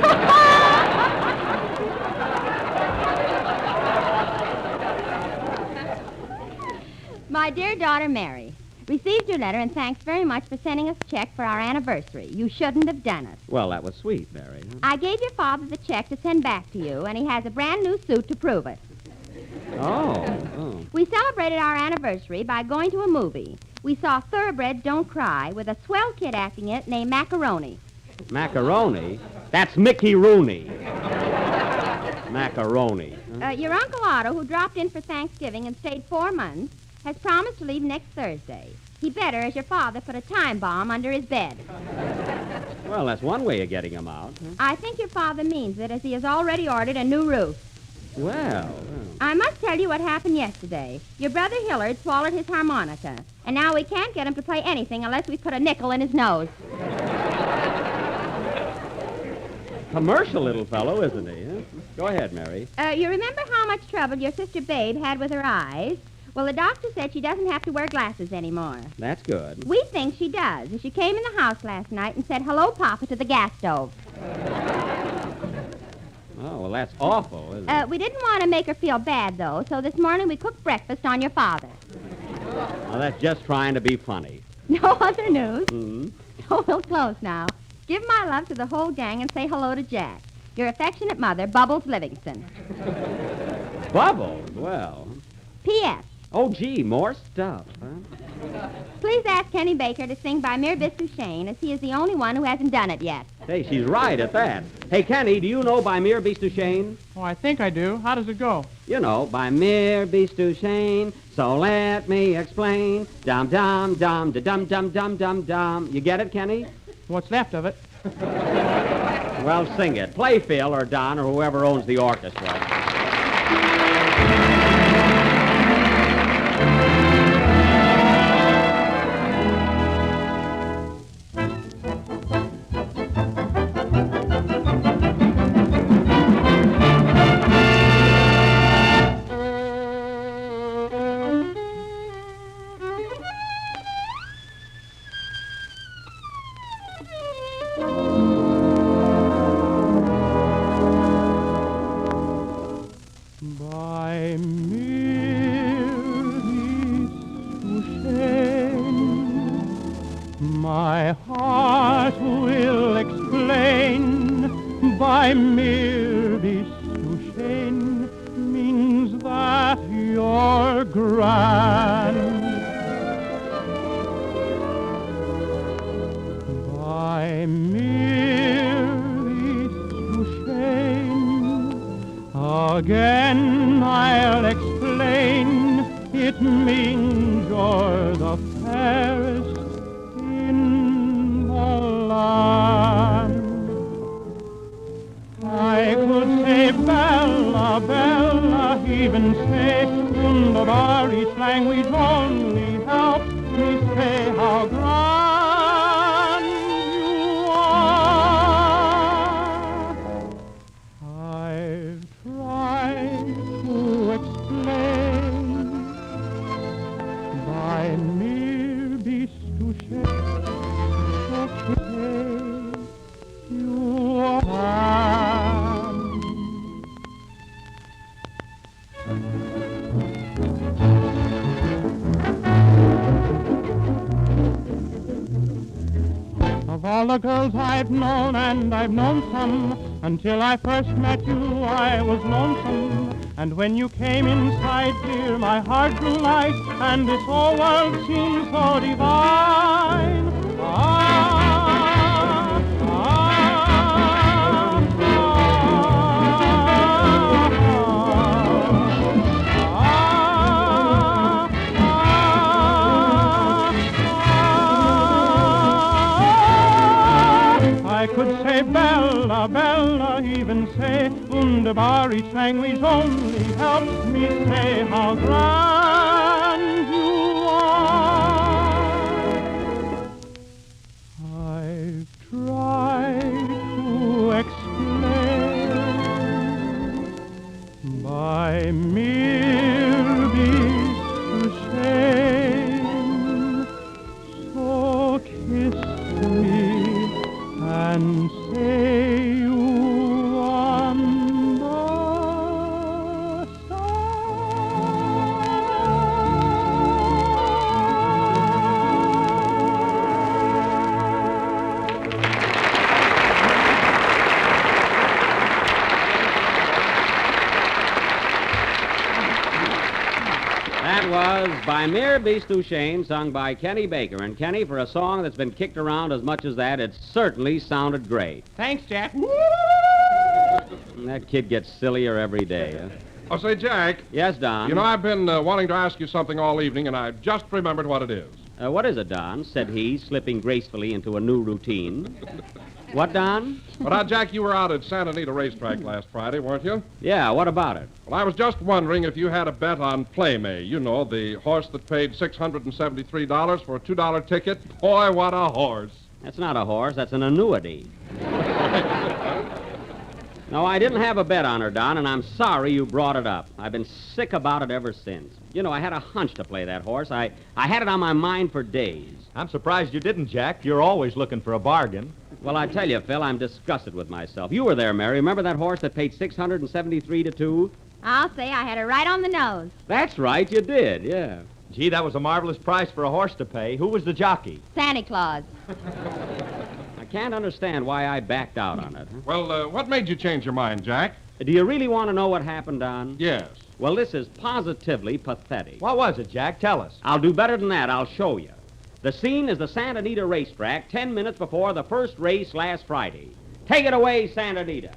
My dear daughter, Mary, received your letter and thanks very much for sending us a check for our anniversary. You shouldn't have done it. Well, that was sweet, Mary. Huh? I gave your father the check to send back to you, and he has a brand new suit to prove it. Oh. We celebrated our anniversary by going to a movie. We saw Thoroughbreds Don't Cry with a swell kid acting it named Macaroni. Macaroni? That's Mickey Rooney. Macaroni. Huh? Your Uncle Otto, who dropped in for Thanksgiving and stayed 4 months, has promised to leave next Thursday. He better, as your father, put a time bomb under his bed. Well, that's one way of getting him out. Huh? I think your father means it, as he has already ordered a new roof. Well. I must tell you what happened yesterday. Your brother Hillard swallowed his harmonica, and now we can't get him to play anything unless we put a nickel in his nose. Commercial little fellow, isn't he? Huh? Go ahead, Mary. You remember how much trouble your sister Babe had with her eyes? Well, the doctor said she doesn't have to wear glasses anymore. That's good. We think she does. She came in the house last night and said, "Hello, Papa," to the gas stove. Oh, well, that's awful, isn't it? We didn't want to make her feel bad, though, so this morning we cooked breakfast on your father. Well, that's just trying to be funny. No other news? Mm-hmm. Oh, we'll close now. Give my love to the whole gang and say hello to Jack. Your affectionate mother, Bubbles Livingston. Bubbles? Well. P.S. Oh, gee, more stuff, huh? Please ask Kenny Baker to sing by Mir Bisouchain, as he is the only one who hasn't done it yet. Hey, she's right at that. Hey, Kenny, do you know by Mir Bisouchain? Oh, I think I do. How does it go? You know, by Mir Bisouchain, so let me explain. Dum dum dum da dum dum dum dum dum. You get it, Kenny? What's left of it? Well, sing it. Play Phil or Don or whoever owns the orchestra. My heart will explain by mere Bestuchen means that you're grand. By mere Bestuchen, again I'll explain, it means you're the fairest in the land. I could say Bella, Bella, even say wunderbar, each language only helps me say how grand you are. I've tried to explain by mere Bestuchen, you are. Of all the girls I've known, and I've known some, until I first met you I was lonesome. And when you came inside, dear, my heart grew light, and this whole world seemed so divine. I could say Bella, Bella, even say wunderbar, each language only helps me say how grand you are. I've tried to explain by mere Bestuchen, so kiss me and say you That was By Mere Bestuchen, sung by Kenny Baker. And Kenny, for a song that's been kicked around as much as that, it certainly sounded great. Thanks, Jack. That kid gets sillier every day, huh? Oh, say, Jack. Yes, Don? You know, I've been wanting to ask you something all evening, and I've just remembered what it is. What is it, Don? Said he, slipping gracefully into a new routine. What, Don? Well, now, Jack, you were out at Santa Anita Racetrack last Friday, weren't you? Yeah, what about it? Well, I was just wondering if you had a bet on Playmay. You know, the horse that paid $673 for a $2 ticket. Boy, what a horse. That's not a horse, that's an annuity. No, I didn't have a bet on her, Don, and I'm sorry you brought it up. I've been sick about it ever since. You know, I had a hunch to play that horse. I had it on my mind for days. I'm surprised you didn't, Jack. You're always looking for a bargain. Well, I tell you, Phil, I'm disgusted with myself. You were there, Mary. Remember that horse that paid $673 to 2? I'll say I had it right on the nose. That's right, you did, yeah. Gee, that was a marvelous price for a horse to pay. Who was the jockey? Santa Claus. I can't understand why I backed out on it. Huh? Well, what made you change your mind, Jack? Do you really want to know what happened, Don? Yes. Well, this is positively pathetic. What was it, Jack? Tell us. I'll do better than that. I'll show you. The scene is the Santa Anita racetrack 10 minutes before the first race last Friday. Take it away, Santa Anita.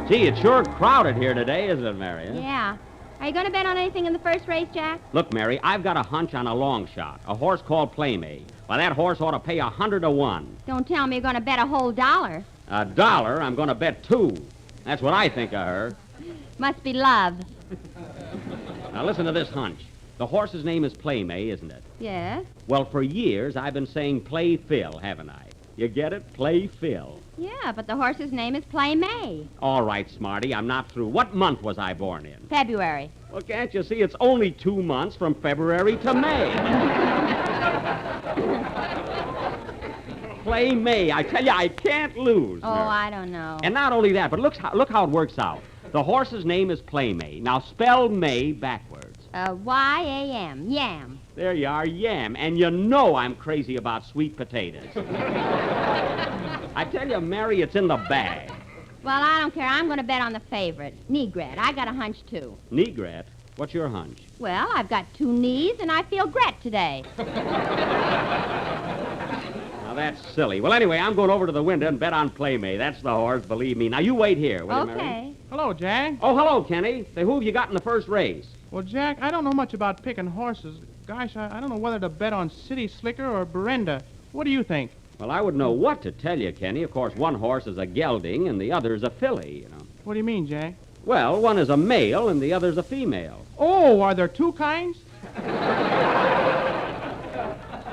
Gee, it's sure crowded here today, isn't it, Mary? Yeah. Are you going to bet on anything in the first race, Jack? Look, Mary, I've got a hunch on a long shot. A horse called Playmay. Well, that horse ought to pay 100 to 1. Don't tell me you're going to bet a whole $1. $1? I'm going to bet 2. That's what I think of her. Must be love. Now, listen to this hunch. The horse's name is Playmay, isn't it? Yes. Well, for years, I've been saying Play Phil, haven't I? You get it? Play Phil. Yeah, but the horse's name is Playmay. All right, Smarty, I'm not through. What month was I born in? February. Well, can't you see it's only 2 months from February to May? Play May. I tell you, I can't lose. Oh, Mary. I don't know. And not only that, but look how it works out. The horse's name is Playmay. Now spell May backwards. Y-A-M. Yam. There you are, Yam. And you know I'm crazy about sweet potatoes. I tell you, Mary, it's in the bag. Well, I don't care. I'm going to bet on the favorite, Negret. I got a hunch, too. Negret? What's your hunch? Well, I've got 2 knees, and I feel gret today. Now, that's silly. Well, anyway, I'm going over to the window and bet on Playmay. That's the horse, believe me. Now, you wait here, will you, Mary? Okay. Hello, Jack. Oh, hello, Kenny. Say, who have you got in the first race? Well, Jack, I don't know much about picking horses. Gosh, I don't know whether to bet on City Slicker or Berenda. What do you think? Well, I wouldn't know what to tell you, Kenny. Of course, one horse is a gelding and the other is a filly, you know. What do you mean, Jack? Well, one is a male and the other's a female. Oh, are there 2 kinds?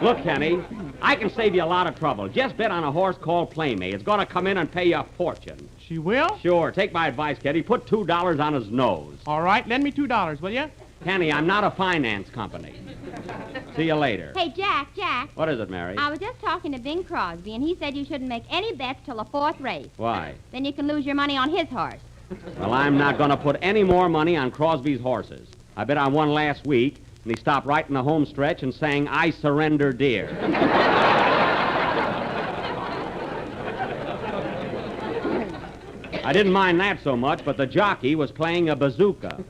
Look, Kenny, I can save you a lot of trouble. Just bet on a horse called Playmay. It's going to come in and pay you a fortune. She will? Sure. Take my advice, Kenny. Put $2 on his nose. All right, lend me $2, will you? Kenny, I'm not a finance company. See you later. Hey, Jack. What is it, Mary? I was just talking to Bing Crosby, and he said you shouldn't make any bets till the 4th race. Why? Then you can lose your money on his horse. Well, I'm not going to put any more money on Crosby's horses. I bet on one last week, and he stopped right in the home stretch and sang, "I Surrender Dear." I didn't mind that so much, but the jockey was playing a bazooka.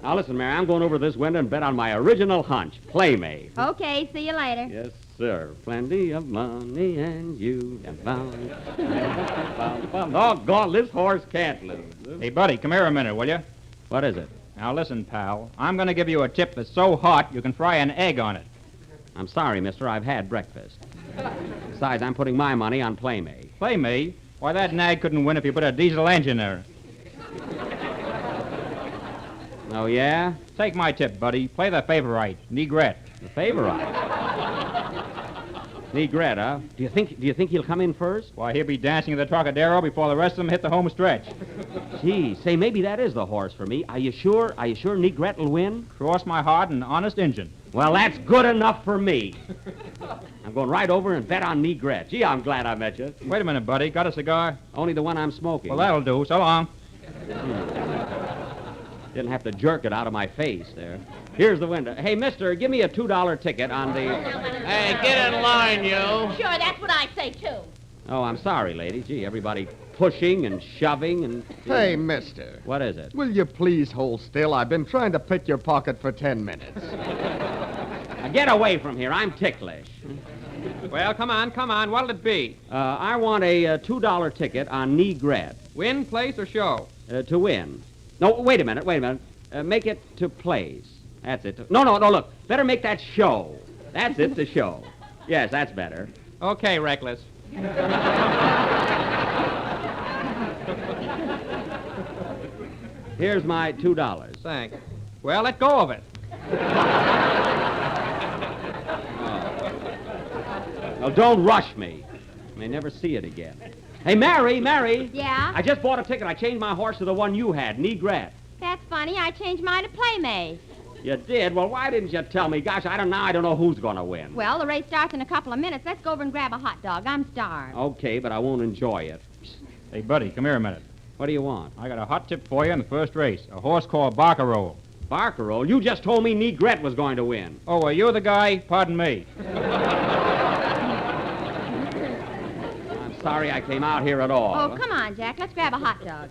Now, listen, Mary, I'm going over this window and bet on my original hunch, Playmay. Okay, see you later. Yes, sir. Plenty of money and you and found. Doggone, this horse can't lose. Hey, buddy, come here a minute, will you? What is it? Now, listen, pal. I'm going to give you a tip that's so hot you can fry an egg on it. I'm sorry, mister. I've had breakfast. Besides, I'm putting my money on Playmay. Playmay? Why, that nag couldn't win if you put a diesel engine there. Oh, yeah? Take my tip, buddy. Play the favorite, Negret. The favorite? Negret, huh? Do you think he'll come in first? Why, he'll be dancing at the Trocadero before the rest of them hit the home stretch. Gee, say, maybe that is the horse for me. Are you sure Negret will win? Cross my heart, an honest engine. Well, that's good enough for me. I'm going right over and bet on Negret. Gee, I'm glad I met you. Wait a minute, buddy. Got a cigar? Only the one I'm smoking. Well, that'll do. So long. Didn't have to jerk it out of my face there. Here's the window. Hey, mister, give me a $2 ticket on the... Hey, get in line, you. Sure, that's what I say, too. Oh, I'm sorry, lady. Gee, everybody pushing and shoving and... Hey, mister. What is it? Will you please hold still? I've been trying to pick your pocket for 10 minutes. Now, get away from here. I'm ticklish. Well, come on. What'll it be? I want a $2 ticket on Negret. Win, place, or show? To win. No, wait a minute. Make it to place. That's it. No, look. Better make that show. That's it, to show. Yes, that's better. Okay, Reckless. Here's my $2. Thanks. Well, let go of it. Well, don't rush me. I may never see it again. Hey, Mary. Yeah? I just bought a ticket. I changed my horse to the one you had, Negret. That's funny. I changed mine to Playmay. You did? Well, why didn't you tell me? Gosh, I don't know who's going to win. Well, the race starts in a couple of minutes. Let's go over and grab a hot dog. I'm starved. Okay, but I won't enjoy it. Hey, buddy, come here a minute. What do you want? I got a hot tip for you in the first race. A horse called Barcarolle. Barcarolle? You just told me Negret was going to win. Oh, well, you're the guy? Pardon me. I'm sorry I came out here at all. Oh, come on, Jack. Let's grab a hot dog.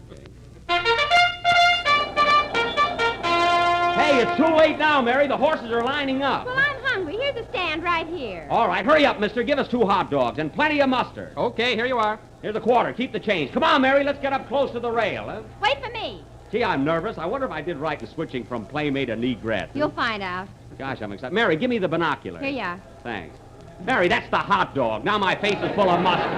Hey, it's too late now, Mary. The horses are lining up. Well, I'm hungry. Here's a stand right here. All right, hurry up, mister. Give us 2 hot dogs and plenty of mustard. Okay, here you are. Here's a quarter. Keep the change. Come on, Mary. Let's get up close to the rail, huh? Wait for me. Gee, I'm nervous. I wonder if I did right in switching from Playmay to Negret. You'll find out. Gosh, I'm excited. Mary, give me the binoculars. Here you are. Thanks. Mary, that's the hot dog. Now my face is full of mustard.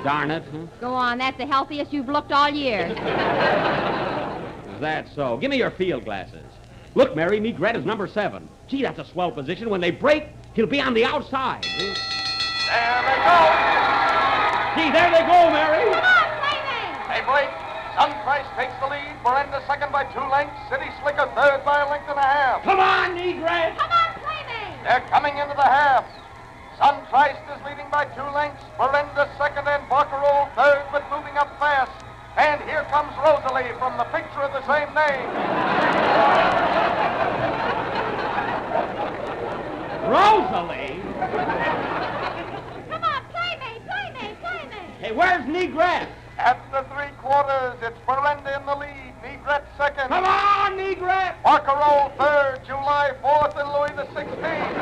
Darn it. Huh? Go on. That's the healthiest you've looked all year. Is that so? Give me your field glasses. Look, Mary, Negret is number 7. Gee, that's a swell position. When they break, he'll be on the outside. There they go. Gee, there they go, Mary. Come on, Playmay. Hey, Blake. Sunprice takes the lead. Berenda second by 2 lengths. City Slicker third by 1.5 lengths. Come on, Negret. Come on, Playmay. They're coming into the half. Suntrist is leading by 2 lengths. Berenda second and Barcarolle third, but moving up fast. And here comes Rosalie from the picture of the same name. Rosalie? Come on, playmate. Hey, where's Negress? At the 3/4, it's Berenda in the lead. Negress second. Come on, Negress! Barcarolle third, July 4th, and Louis the 16th.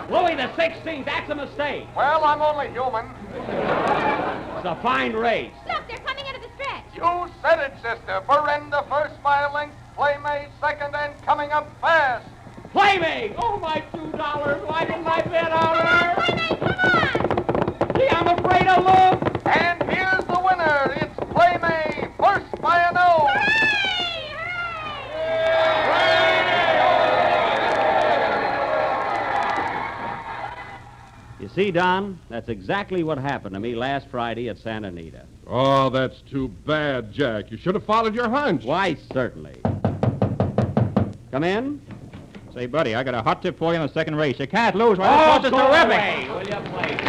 Louis the 16th, that's a mistake. Well, I'm only human. It's a fine race. Look, they're coming into the stretch. You said it, sister. Berenda first by a length, Playmate second, and coming up fast. Playmate! Oh, my $2. Why didn't I bet on her? Playmate, come on! Gee, I'm afraid to look. And here's the winner. It's Playmate, first by a nose. You see, Don, that's exactly what happened to me last Friday at Santa Anita. Oh, that's too bad, Jack. You should have followed your hunch. Why, certainly. Come in. Say, buddy, I got a hot tip for you in the second race. You can't lose. Why, Oh, this go horse is terrific. away, will you, please?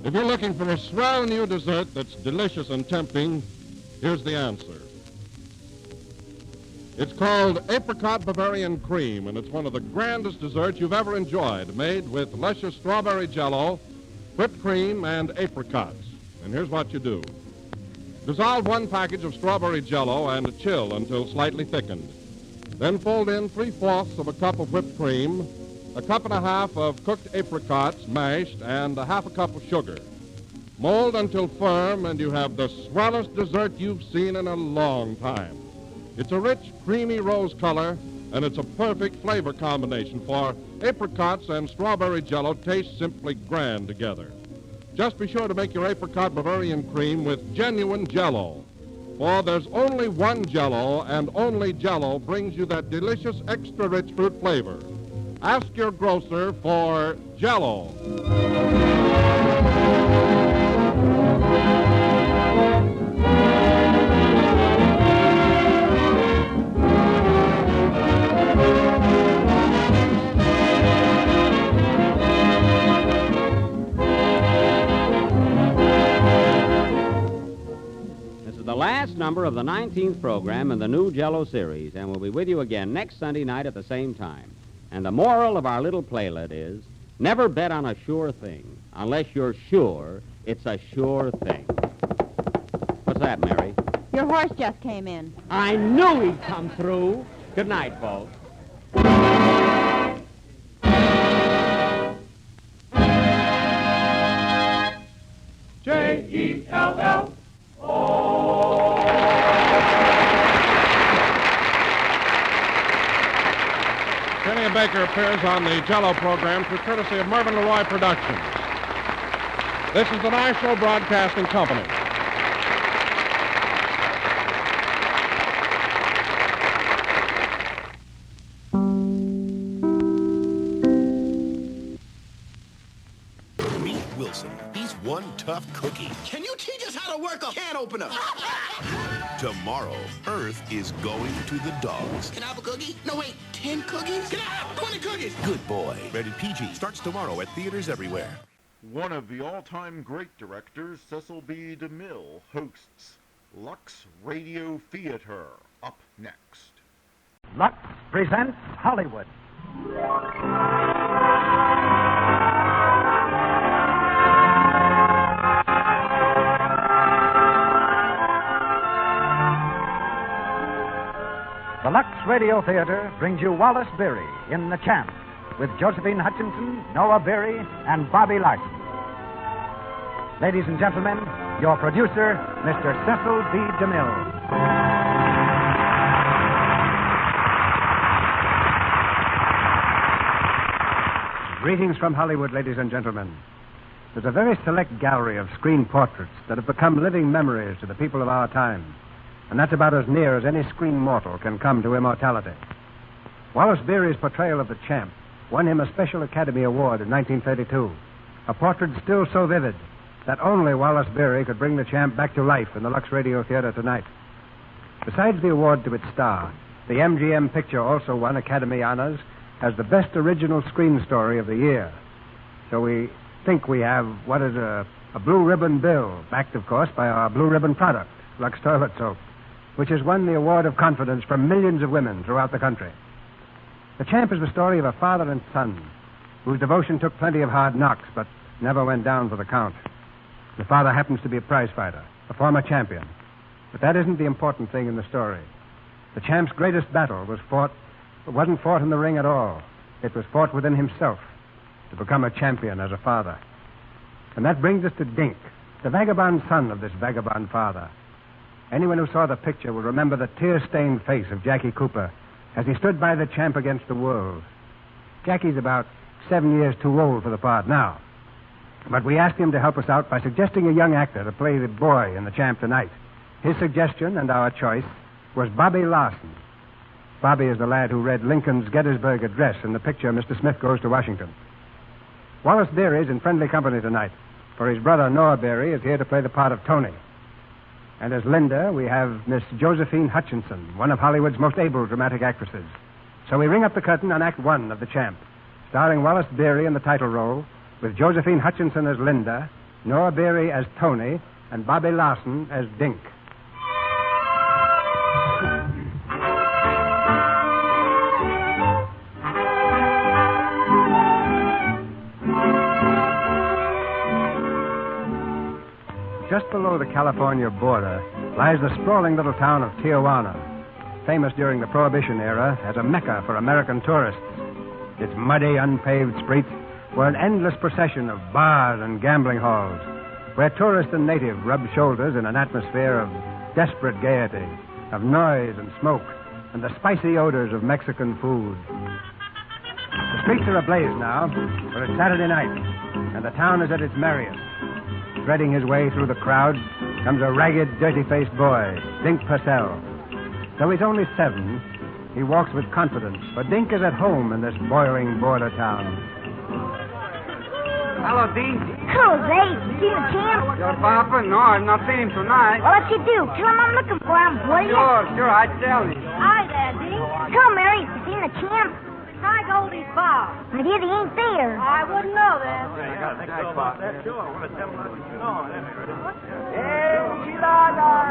If you're looking for a swell new dessert that's delicious and tempting, here's the answer. It's called Apricot Bavarian Cream, and it's one of the grandest desserts you've ever enjoyed, made with luscious strawberry jello, whipped cream, and apricots. And here's what you do. Dissolve 1 package of strawberry jello and chill until slightly thickened. Then fold in 3/4 of a cup of whipped cream, 1.5 cups of cooked apricots mashed, and 1/2 cup of sugar. Mold until firm, and you have the swellest dessert you've seen in a long time. It's a rich, creamy rose color, and it's a perfect flavor combination, for apricots and strawberry jello taste simply grand together. Just be sure to make your apricot Bavarian cream with genuine jello, for there's only one jello, and only jello brings you that delicious extra rich fruit flavor. Ask your grocer for jello. The last number of the 19th program in the new Jello series, and we'll be with you again next Sunday night at the same time. And the moral of our little playlet is, never bet on a sure thing unless you're sure it's a sure thing. What's that, Mary? Your horse just came in. I knew he'd come through. Good night, folks. Jell. Kenny Baker appears on the Jello program through courtesy of Mervyn LeRoy Productions. This is the National Broadcasting Company. Meet Wilson. He's one tough cookie. Can you teach us how to work a can opener? Tomorrow, Earth is going to the dogs. Can I have a cookie? No, wait, 10 cookies? Can I have 20 cookies? Good boy. Rated PG. Starts tomorrow at theaters everywhere. One of the all-time great directors, Cecil B. DeMille, hosts Lux Radio Theater. Up next. Lux presents Hollywood. The Lux Radio Theater brings you Wallace Beery in The Champ, with Josephine Hutchinson, Noah Beery, and Bobby Larson. Ladies and gentlemen, your producer, Mr. Cecil B. DeMille. Greetings from Hollywood, ladies and gentlemen. There's a very select gallery of screen portraits that have become living memories to the people of our time. And that's about as near as any screen mortal can come to immortality. Wallace Beery's portrayal of the champ won him a Special Academy Award in 1932. A portrait still so vivid that only Wallace Beery could bring the champ back to life in the Lux Radio Theater tonight. Besides the award to its star, the MGM picture also won Academy honors as the best original screen story of the year. So we think we have what is a blue ribbon bill, backed, of course, by our blue ribbon product, Lux Toilet Soap, which has won the award of confidence from millions of women throughout the country. The champ is the story of a father and son whose devotion took plenty of hard knocks, but never went down for the count. The father happens to be a prize fighter, a former champion. But that isn't the important thing in the story. The champ's greatest battle wasn't fought in the ring at all. It was fought within himself to become a champion as a father. And that brings us to Dink, the vagabond son of this vagabond father. Anyone who saw the picture will remember the tear-stained face of Jackie Cooper as he stood by the champ against the world. Jackie's about 7 years too old for the part now. But we asked him to help us out by suggesting a young actor to play the boy in the champ tonight. His suggestion and our choice was Bobby Larson. Bobby is the lad who read Lincoln's Gettysburg Address in the picture Mr. Smith Goes to Washington. Wallace Beery is in friendly company tonight, for his brother Noah Beery is here to play the part of Tony. And as Linda, we have Miss Josephine Hutchinson, one of Hollywood's most able dramatic actresses. So we ring up the curtain on Act One of The Champ, starring Wallace Beery in the title role, with Josephine Hutchinson as Linda, Noah Beery as Tony, and Bobby Larson as Dink. Just below the California border lies the sprawling little town of Tijuana, famous during the Prohibition era as a mecca for American tourists. Its muddy, unpaved streets were an endless procession of bars and gambling halls, where tourist and native rubbed shoulders in an atmosphere of desperate gaiety, of noise and smoke, and the spicy odors of Mexican food. The streets are ablaze now, for it's Saturday night, and the town is at its merriest. Threading his way through the crowd comes a ragged, dirty-faced boy, Dink Purcell. Though he's only 7, he walks with confidence, for Dink is at home in this boiling border town. Hello, Dink. Hello, Zay. See the champ? Your papa? No, I've not seen him tonight. Well, what you do? Tell him I'm looking for him, will you? Sure, I tell you. Hi there, Dink. Tell Mary you seen the champ. Try Goldie's bar. I hear he ain't there. I wouldn't know then.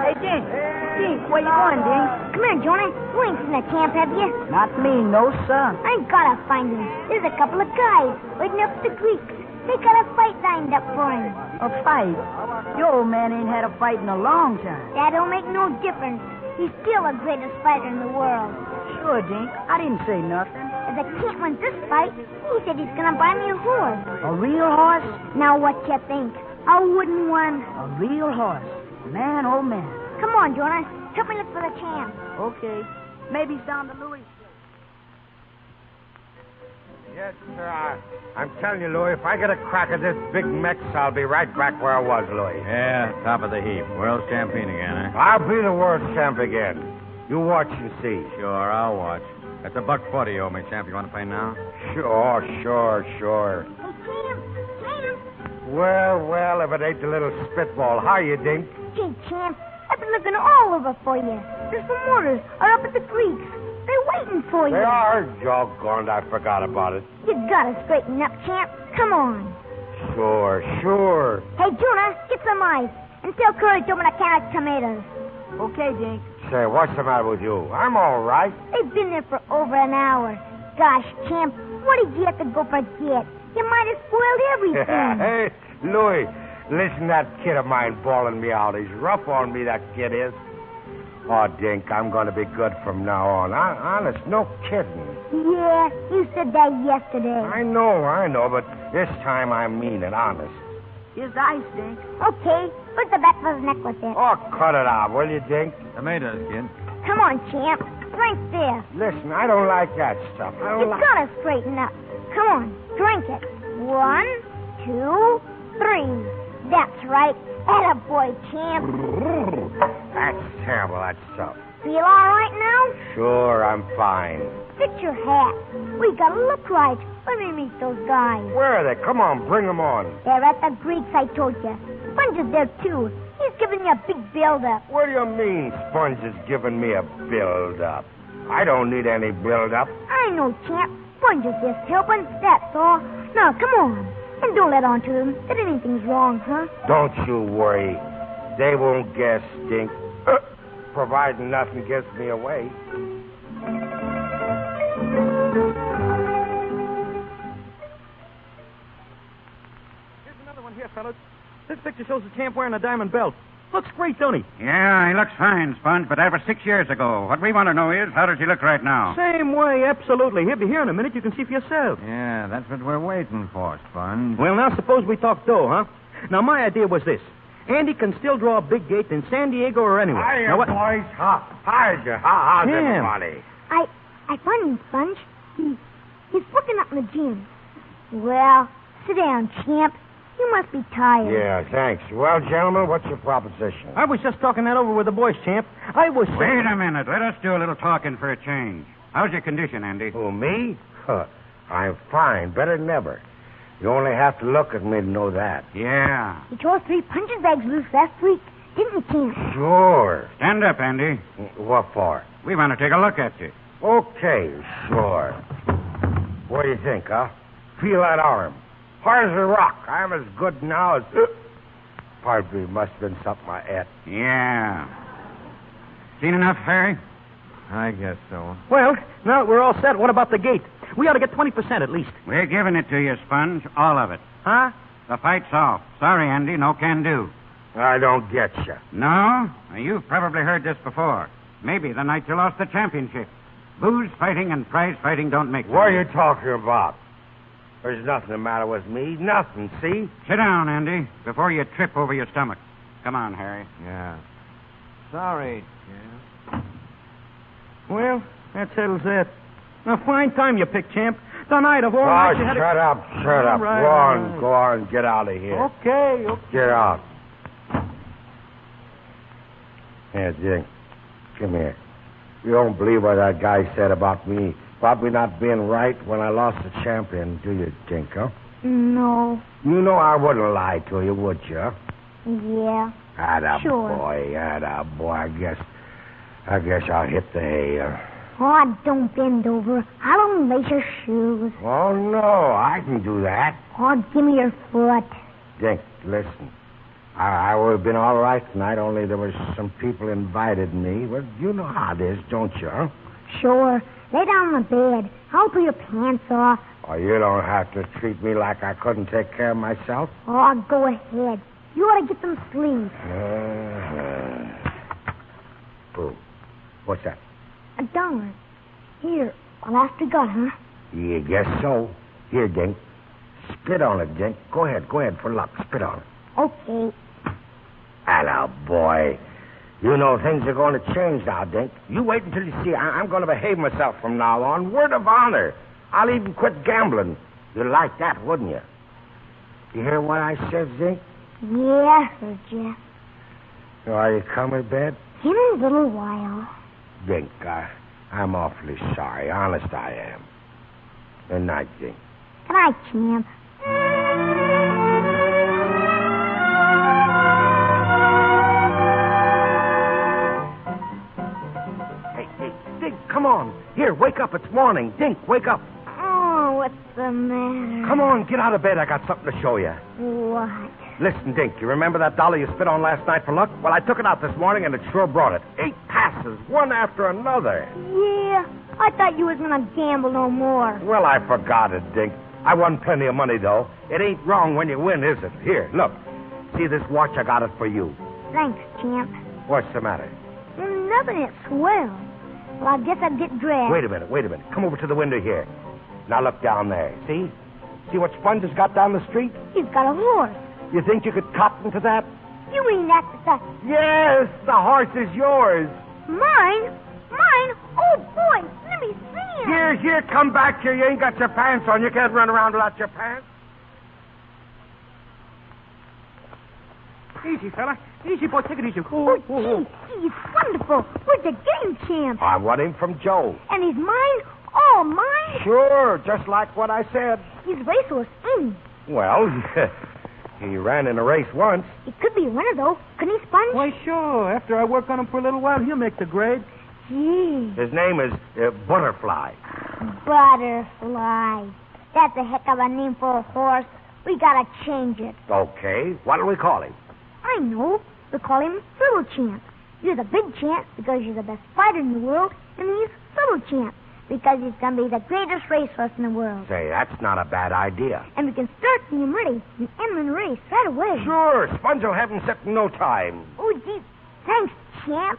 Hey, Dink. Dink, where you going, Dink? Come here, Johnny. You ain't seen the champ, have you? Not me, no, sir. I gotta find him. There's a couple of guys waiting up the creek. They got a fight lined up for him. A fight? Your old man ain't had a fight in a long time. That don't make no difference. He's still the greatest fighter in the world. Sure, Dink. I didn't say nothing. If the champ wins this fight, he said he's gonna buy me a horse. A real horse? Now what you think? A wooden one. A real horse. Man, oh man. Come on, Jonas. Help me look for the champ. Okay. Maybe he's down to Louis. Yes, sir. I'm telling you, Louis, if I get a crack at this big Mex, I'll be right back where I was, Louis. Yeah, top of the heap. World champion again, huh? I'll be the world champ again. You watch and see. Sure, I'll watch. That's $1.40 you owe me, champ. You want to pay now? Sure. Hey, champ. Well, if it ain't the little spitball. How you, Dink? Gee, champ, I've been looking all over for you. The promoters are up at the creeks. They're waiting for you. They are? Doggone, I forgot about it. You gotta straighten up, champ. Come on. Sure. Hey, Jonah, get some ice. And tell Curry to open a can of tomatoes. Okay, Dink. Say, what's the matter with you? I'm all right. They've been there for over an hour. Gosh, champ, what did you have to go forget? You might have spoiled everything. Hey, Louis, listen to that kid of mine bawling me out. He's rough on me, that kid is. Oh, Dink, I'm going to be good from now on. Honest, no kidding. Yeah, you said that yesterday. I know, but this time I mean it, honest. Here's the ice, Dink. Okay, where's the back of his necklace at? Oh, cut it out, will you, Dink? Tomatoes, kid. Come on, champ. Drink this. Listen, I don't like that stuff. You gotta straighten up. Come on, drink it. 1, 2, 3. That's right. Attaboy, champ. That's terrible, that stuff. Feel all right now? Sure, I'm fine. Fix your hat. We gotta look right. Let me meet those guys. Where are they? Come on, bring them on. They're at the Greeks, I told you. Sponge is there, too. He's giving you a big build-up. What do you mean, Sponge is giving me a build-up? I don't need any build-up. I know, champ. Sponge is just helping, that's all. Now, come on. And don't let on to them that anything's wrong, huh? Don't you worry. They won't guess, Dink. Providing nothing gives me away. Here's another one here, fellas. This picture shows the champ wearing a diamond belt. Looks great, don't he? Yeah, he looks fine, Sponge, but that was 6 years ago. What we want to know is, how does he look right now? Same way, absolutely. He'll be here in a minute. You can see for yourself. Yeah, that's what we're waiting for, Sponge. Well, now suppose we talk dough, huh? Now, my idea was this. Andy can still draw a big gate in San Diego or anywhere. Hiya, now, what... boys. How's everybody? I found him, Sponge. He's working up in the gym. Well, sit down, champ. You must be tired. Yeah, thanks. Well, gentlemen, what's your proposition? I was just talking that over with the boys, champ. I was... Wait a minute. Let us do a little talking for a change. How's your condition, Andy? Who, me? I'm fine. Better than ever. You only have to look at me to know that. Yeah. He tore 3 punching bags loose last week, didn't you, champ? Sure. Stand up, Andy. What for? We want to take a look at you. Okay, sure. What do you think, huh? Feel that arm. Hard as a rock. I'm as good now as... Pardon me, must have been something I ate. Yeah. Seen enough, Harry? I guess so. Well, now that we're all set, what about the gate? We ought to get 20% at least. We're giving it to you, Sponge. All of it. Huh? The fight's off. Sorry, Andy. No can do. I don't get you. No? You've probably heard this before. Maybe the night you lost the championship. Booze fighting and prize fighting don't make sense. What are you talking about? There's nothing the matter with me. Nothing, see? Sit down, Andy, before you trip over your stomach. Come on, Harry. Yeah. Sorry, champ. Well, that settles that. Now, fine time you picked, champ. The night of all nights you had... Shut up. Right, Go on, get out of here. Okay. Get out. Here, Dink. Come here. You don't believe what that guy said about me not being right when I lost the champion, do you, Dink, huh? No. You know I wouldn't lie to you, would you? Yeah. Attaboy. I guess I'll hit the hay. Oh, don't bend over. I don't lace your shoes. Oh, no, I can do that. Oh, give me your foot. Dink, listen. I would have been all right tonight, only there was some people invited me. Well, you know how it is, don't you, huh? Sure. Lay down on the bed. I'll pull your pants off. Oh, you don't have to treat me like I couldn't take care of myself. Oh, go ahead. You ought to get some sleep. Boo. What's that? $1. Here, the last we got, huh? Yeah, guess so. Here, Dink. Spit on it, Dink. Go ahead for luck. Spit on it. Okay. Attaboy. You know things are going to change now, Dink. You wait until you see I'm going to behave myself from now on. Word of honor. I'll even quit gambling. You'd like that, wouldn't you? You hear what I said, Dink? Yeah, Sir Jeff. Are you coming to bed? In a little while. Dink, I'm awfully sorry. Honest, I am. Good night, Dink. Good night, champ. Hey, Dink, come on. Here, wake up. It's morning. Dink, wake up. Oh, what's the matter? Come on, get out of bed. I got something to show you. What? Listen, Dink, you remember that dollar you spit on last night for luck? Well, I took it out this morning, and it sure brought it. 8 passes, one after another. Yeah, I thought you was going to gamble no more. Well, I forgot it, Dink. I won plenty of money, though. It ain't wrong when you win, is it? Here, look. See this watch? I got it for you. Thanks, champ. What's the matter? nothing. It's swell. Well, I guess I'd get dressed. Wait a minute. Come over to the window here. Now look down there. See? See what Sponge has got down the street? He's got a horse. You think you could cotton to that? You mean that's the... Yes, the horse is yours. Mine? Oh, boy, let me see him. Here, come back here. You ain't got your pants on. You can't run around without your pants. Easy, fella. Easy, boy. Take it easy. Oh, gee, he's wonderful. Where's the game champ? I won him from Joe. And he's mine? All mine? Sure, just like what I said. He's a racehorse, ain't he? Well, he ran in a race once. He could be a winner, though. Couldn't he, Sponge? Why, sure. After I work on him for a little while, he'll make the grade. Gee. His name is Butterfly. Butterfly. That's a heck of a name for a horse. We gotta change it. Okay. What'll we call him? I know. We'll call him Little Champ. You're the big champ because you're the best fighter in the world, and he's Little Champ because he's gonna be the greatest racehorse in the world. Say, that's not a bad idea. And we can start getting him ready and end him in the race right away. Sure. Sponge will have him set in no time. Oh, gee. Thanks, champ.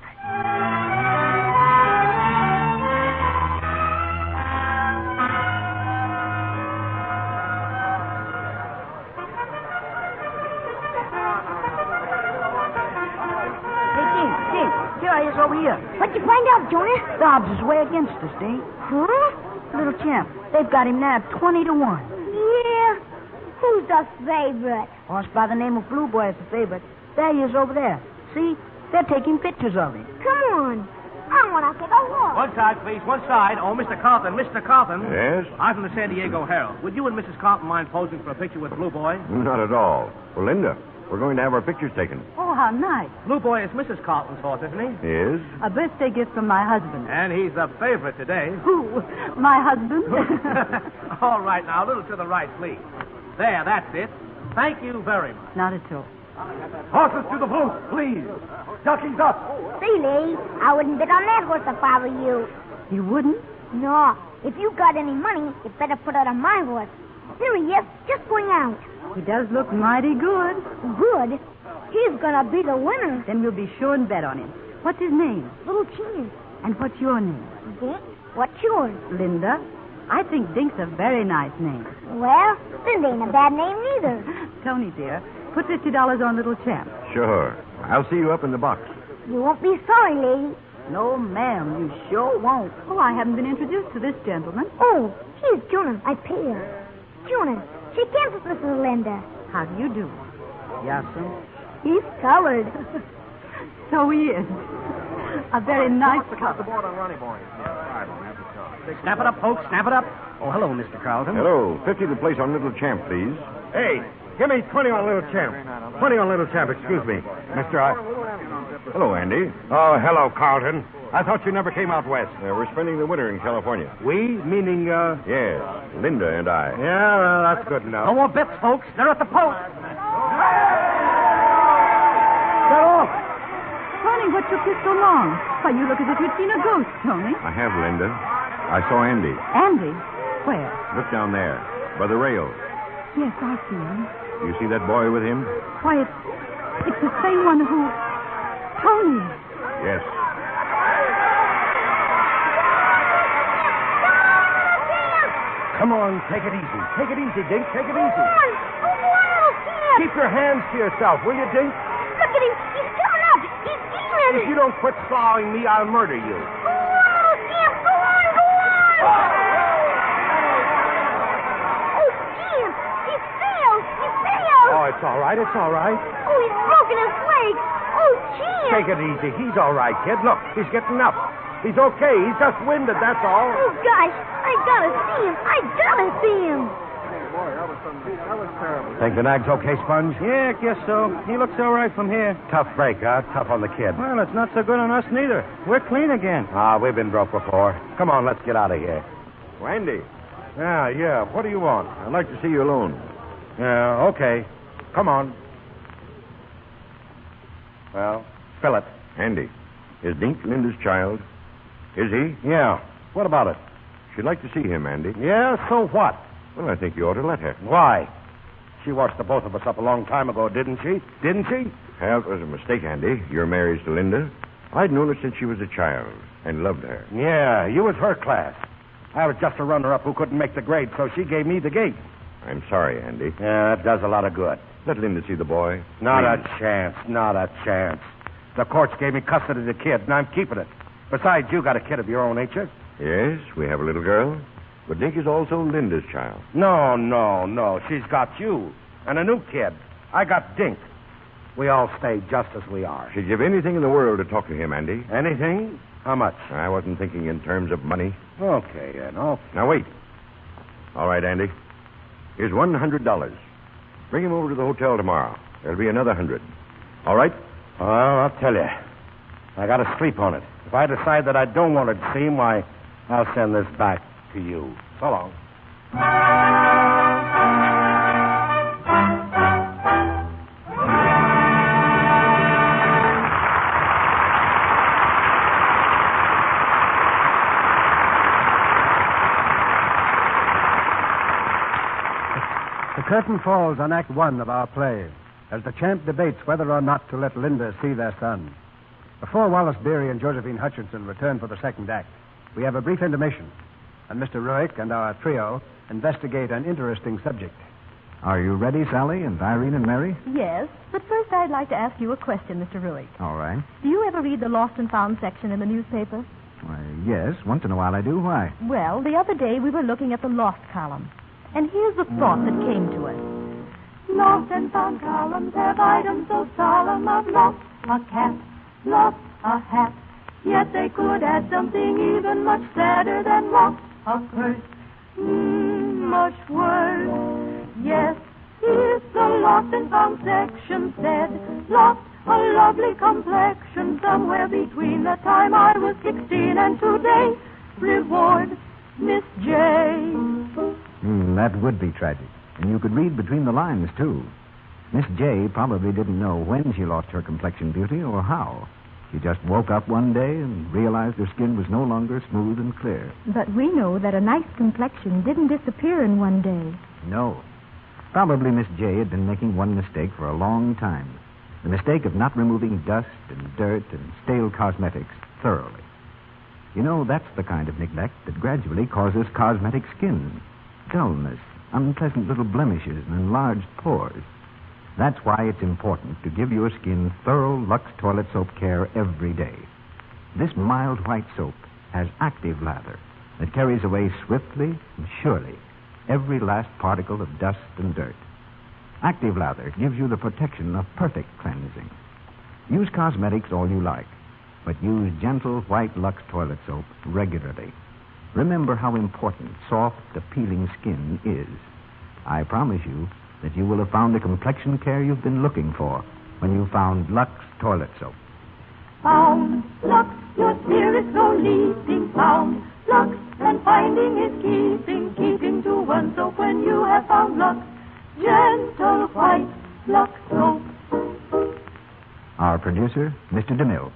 Over here. What'd you find out, Jonah? Dobbs is way against us, Dave. Huh? Little champ. They've got him now 20 to 1. Yeah. Who's the favorite? Horse by the name of Blue Boy is the favorite. There he is over there. See? They're taking pictures of him. Come on. I want to take a walk. One side, please. One side. Oh, Mr. Carlton. Mr. Carlton. Yes? I'm from the San Diego Herald. Would you and Mrs. Carlton mind posing for a picture with Blue Boy? Not at all. Well, Linda, we're going to have our pictures taken. Oh, how nice. Blue Boy is Mrs. Carlton's horse, isn't he? Yes? A birthday gift from my husband. And he's the favorite today. Who? My husband? All right, now, a little to the right, please. There, that's it. Thank you very much. Not at all. Horses to the booth, please. Jockeys up. Really? I wouldn't bet on that horse if I were you. You wouldn't? No. If you got any money, you better put it on my horse. Here he is, just going out. He does look mighty good. Good? He's gonna be the winner. Then we'll be sure and bet on him. What's his name? Little Chance. And what's your name? Dink. What's yours? Linda. I think Dink's a very nice name. Well, Linda ain't a bad name neither. Tony, dear, put $50 on Little Champ. Sure. I'll see you up in the box. You won't be sorry, lady. No, ma'am, you sure won't. Oh, I haven't been introduced to this gentleman. Oh, here's Jonah. I pay her. Jonah, shake hands with Mrs. Linda. How do you do? Yasser. He's colored. So he is. A very nice couple. Snap it up, folks. Snap it up. Oh, hello, Mr. Carlton. Hello. 50 to place on Little Champ, please. Hey, give me 20 on Little Champ. 20 on Little Champ, excuse me. Mister, Hello, Andy. Oh, hello, Carlton. I thought you never came out west. We're spending the winter in California. We? Meaning, Yes, Linda and I. Yeah, well, that's good enough. No more bets, folks. They're at the post. They're off. Tony, what took you so long? Why, you look as if you'd seen a ghost, Tony. I have, Linda. I saw Andy. Andy? Where? Look down there, by the rail. Yes, I see him. You see that boy with him? Why, it's the same one who... Tony. Yes. Come on, take it easy. Take it easy, Dink. Take it easy. Go on, Keep your hands to yourself, will you, Dink? Look at him. He's coming up. He's stealing. If you don't quit sawing me, I'll murder you. Go on, Champ. Go on. Oh, Champ. He failed. Oh, it's all right. It's all right. Oh, he's broken his leg. Oh, Champ. Take it easy. He's all right, kid. Look, he's getting up. He's okay. He's just winded, that's all. Oh, gosh. I gotta see him. That was terrible. Think the nag's okay, Sponge? Yeah, I guess so. He looks all right from here. Tough break, huh? Tough on the kid. Well, it's not so good on us neither. We're clean again. We've been broke before. Come on, let's get out of here. Andy. Yeah. What do you want? I'd like to see you alone. Yeah, okay. Come on. Well, fill it. Andy, is Dink Linda's child? Is he? Yeah. What about it? She'd like to see him, Andy. Yeah, so what? Well, I think you ought to let her. Why? She washed the both of us up a long time ago, didn't she? Well, it was a mistake, Andy. You're married to Linda. I'd known her since she was a child and loved her. Yeah, you was her class. I was just a runner-up who couldn't make the grade, so she gave me the gate. I'm sorry, Andy. Yeah, that does a lot of good. Let Linda see the boy. Not Please. a chance, not a chance. The courts gave me custody of the kid, and I'm keeping it. Besides, you got a kid of your own, ain't you? Yes, we have a little girl. But Dink is also Linda's child. No. She's got you. And a new kid. I got Dink. We all stay just as we are. She'd give anything in the world to talk to him, Andy. Anything? How much? I wasn't thinking in terms of money. Okay, then. Okay. Now, wait. All right, Andy. Here's $100. Bring him over to the hotel tomorrow. There'll be another 100. All right? Well, I'll tell you. I got to sleep on it. If I decide that I don't want to see him, why, I'll send this back to you. So long. The curtain falls on Act 1 of our play as the champ debates whether or not to let Linda see their son. Before Wallace Beery and Josephine Hutchinson return for the second act, we have a brief intermission, and Mr. Ruick and our trio investigate an interesting subject. Are you ready, Sally, and Irene and Mary? Yes, but first I'd like to ask you a question, Mr. Ruick. All right. Do you ever read the Lost and Found section in the newspaper? Why, yes, once in a while I do. Why? Well, the other day we were looking at the Lost column, and here's the thought that came to us. Lost and found columns have items so solemn of lost a cat, lost a hat. Yet they could add something even much sadder than lost a purse. Much worse. Yes, if the lost and found section said lost a lovely complexion somewhere between the time I was 16 and today. Reward, Miss J. That would be tragic. And you could read between the lines, too. Miss J probably didn't know when she lost her complexion beauty or how. She just woke up one day and realized her skin was no longer smooth and clear. But we know that a nice complexion didn't disappear in one day. No. Probably Miss J had been making one mistake for a long time. The mistake of not removing dust and dirt and stale cosmetics thoroughly. You know, that's the kind of neglect that gradually causes cosmetic skin. Dullness, unpleasant little blemishes, and enlarged pores. That's why it's important to give your skin thorough Lux toilet soap care every day. This mild white soap has active lather that carries away swiftly and surely every last particle of dust and dirt. Active lather gives you the protection of perfect cleansing. Use cosmetics all you like, but use gentle white Lux toilet soap regularly. Remember how important soft, appealing skin is. I promise you that you will have found the complexion care you've been looking for when you found Lux toilet soap. Found Lux, your spirit go leaping. Found Lux, and finding is keeping to one soap when you have found Lux. Gentle white Lux soap. Our producer, Mr. DeMille.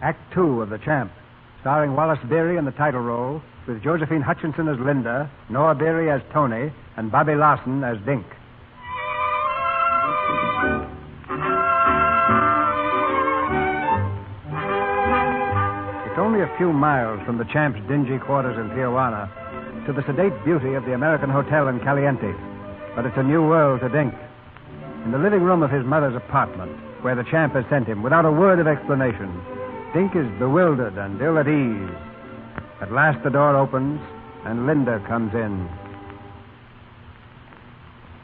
Act 2 of The Champ, starring Wallace Beery in the title role, with Josephine Hutchinson as Linda, Noah Beery as Tony, and Bobby Larson as Dink. It's only a few miles from the Champ's dingy quarters in Tijuana to the sedate beauty of the American Hotel in Caliente, but it's a new world to Dink. In the living room of his mother's apartment, where the Champ has sent him, without a word of explanation, Dink is bewildered and ill at ease. At last the door opens, and Linda comes in.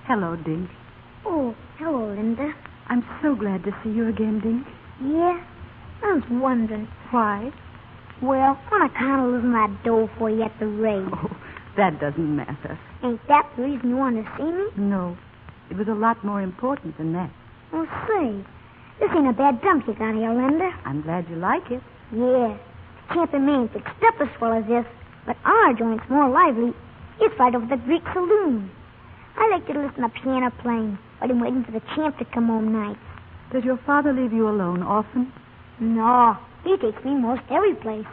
Hello, Dink. Oh, hello, Linda. I'm so glad to see you again, Dink. Yeah? I was wondering. Why? Well, on account of losing that dough for you at the race. Oh, that doesn't matter. Ain't that the reason you wanted to see me? No. It was a lot more important than that. Well, say, this ain't a bad dump you got here, Linda. I'm glad you like it. Yeah. The Champ and me ain't fixed up as well as this, but our joint's more lively. It's right over the Greek saloon. I like to listen to piano playing, but I'm waiting for the Champ to come home nights. Does your father leave you alone often? No, he takes me most every place,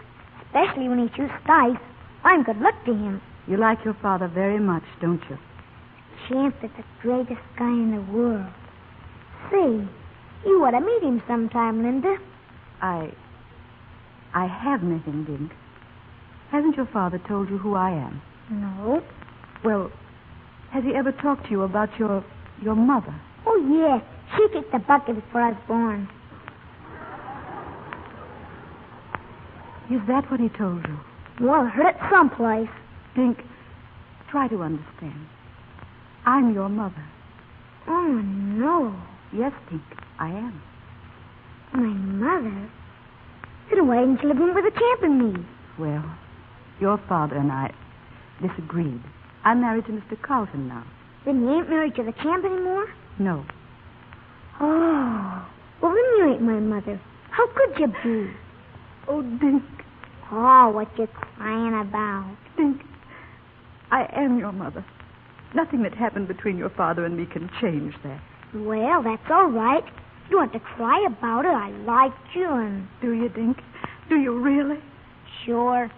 especially when he shoots dice. I'm good luck to him. You like your father very much, don't you? Champ is the greatest guy in the world. Say, you ought to meet him sometime, Linda. I I have met him, Dink. Hasn't your father told you who I am? No. Well, has he ever talked to you about your mother? Oh, yes. She kicked the bucket before I was born. Is that what he told you? Well, I heard it someplace. Dink, try to understand. I'm your mother. Oh, no. Yes, Dink, I am. My mother? Then why didn't you live in with the champ and me? Well, your father and I disagreed. I'm married to Mr. Carlton now. Then you ain't married to the champ anymore? No. Oh. Well, then you ain't my mother. How could you be? Oh, Dink. Oh, what you crying about? Dink, I am your mother. Nothing that happened between your father and me can change that. Well, that's all right. You want to cry about it? I like you and... Do you, Dink? Do you really? Sure.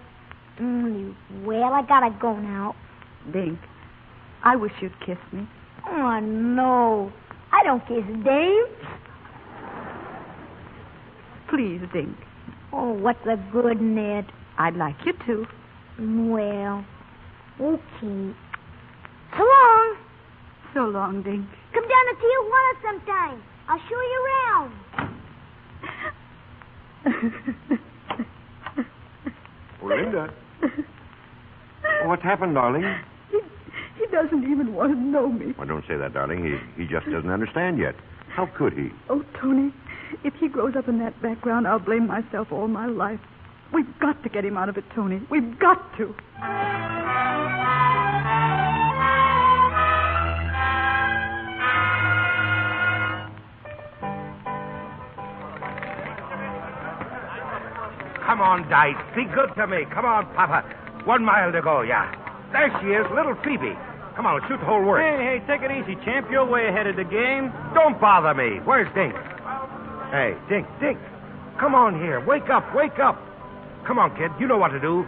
Well, I gotta go now. Dink, I wish you'd kiss me. Oh, no. I don't kiss dames. Please, Dink. Oh, what's the good, Ned? I'd like you to. Well, okay. So long. So long, Dink. Come down to Tijuana sometime. I'll show you around. Linda. What's happened, darling? He doesn't even want to know me. Well, don't say that, darling. He just doesn't understand yet. How could he? Oh, Tony, if he grows up in that background, I'll blame myself all my life. We've got to get him out of it, Tony. We've got to. Come on, Dice. Be good to me. Come on, Papa. 1 mile to go, yeah. There she is, little Phoebe. Come on, shoot the whole works. Hey, take it easy, champ. You're way ahead of the game. Don't bother me. Where's Dink? Hey, Dink. Come on here. Wake up. Come on, kid. You know what to do.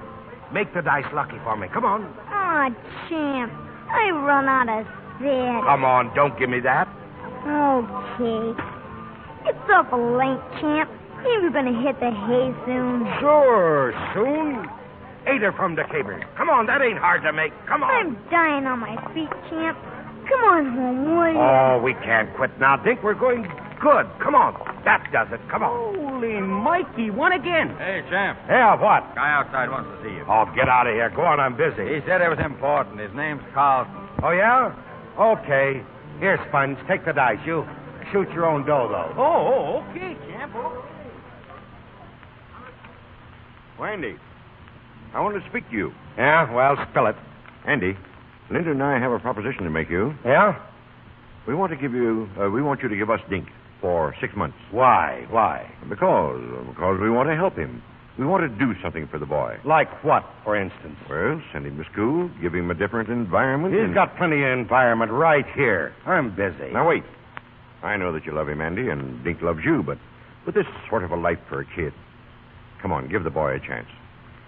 Make the dice lucky for me. Come on. Oh, champ. I run out of spit. Come on, don't give me that. Okay. It's awful late, champ. Ain't we gonna hit the hay soon? Sure, soon. 8 are from the caber. Come on, that ain't hard to make. Come on. I'm dying on my feet, champ. Come on home, will you? Oh, we can't quit now, Dink. We're going good. Come on. That does it. Come on. Holy Mikey, won again. Hey, champ. Yeah, what? Guy outside wants to see you. Oh, get out of here. Go on, I'm busy. He said it was important. His name's Carlton. Oh, yeah? Okay. Here, Sponge, take the dice. You shoot your own dough, though. Oh, okay, champ. Andy, I wanted to speak to you. Yeah? Well, spill it. Andy, Linda and I have a proposition to make you. Yeah? We want you to give us Dink for 6 months. Why? Because we want to help him. We want to do something for the boy. Like what, for instance? Well, send him to school, give him a different environment. He's got plenty of environment right here. I'm busy. Now, wait. I know that you love him, Andy, and Dink loves you, but this is sort of a life for a kid. Come on, give the boy a chance.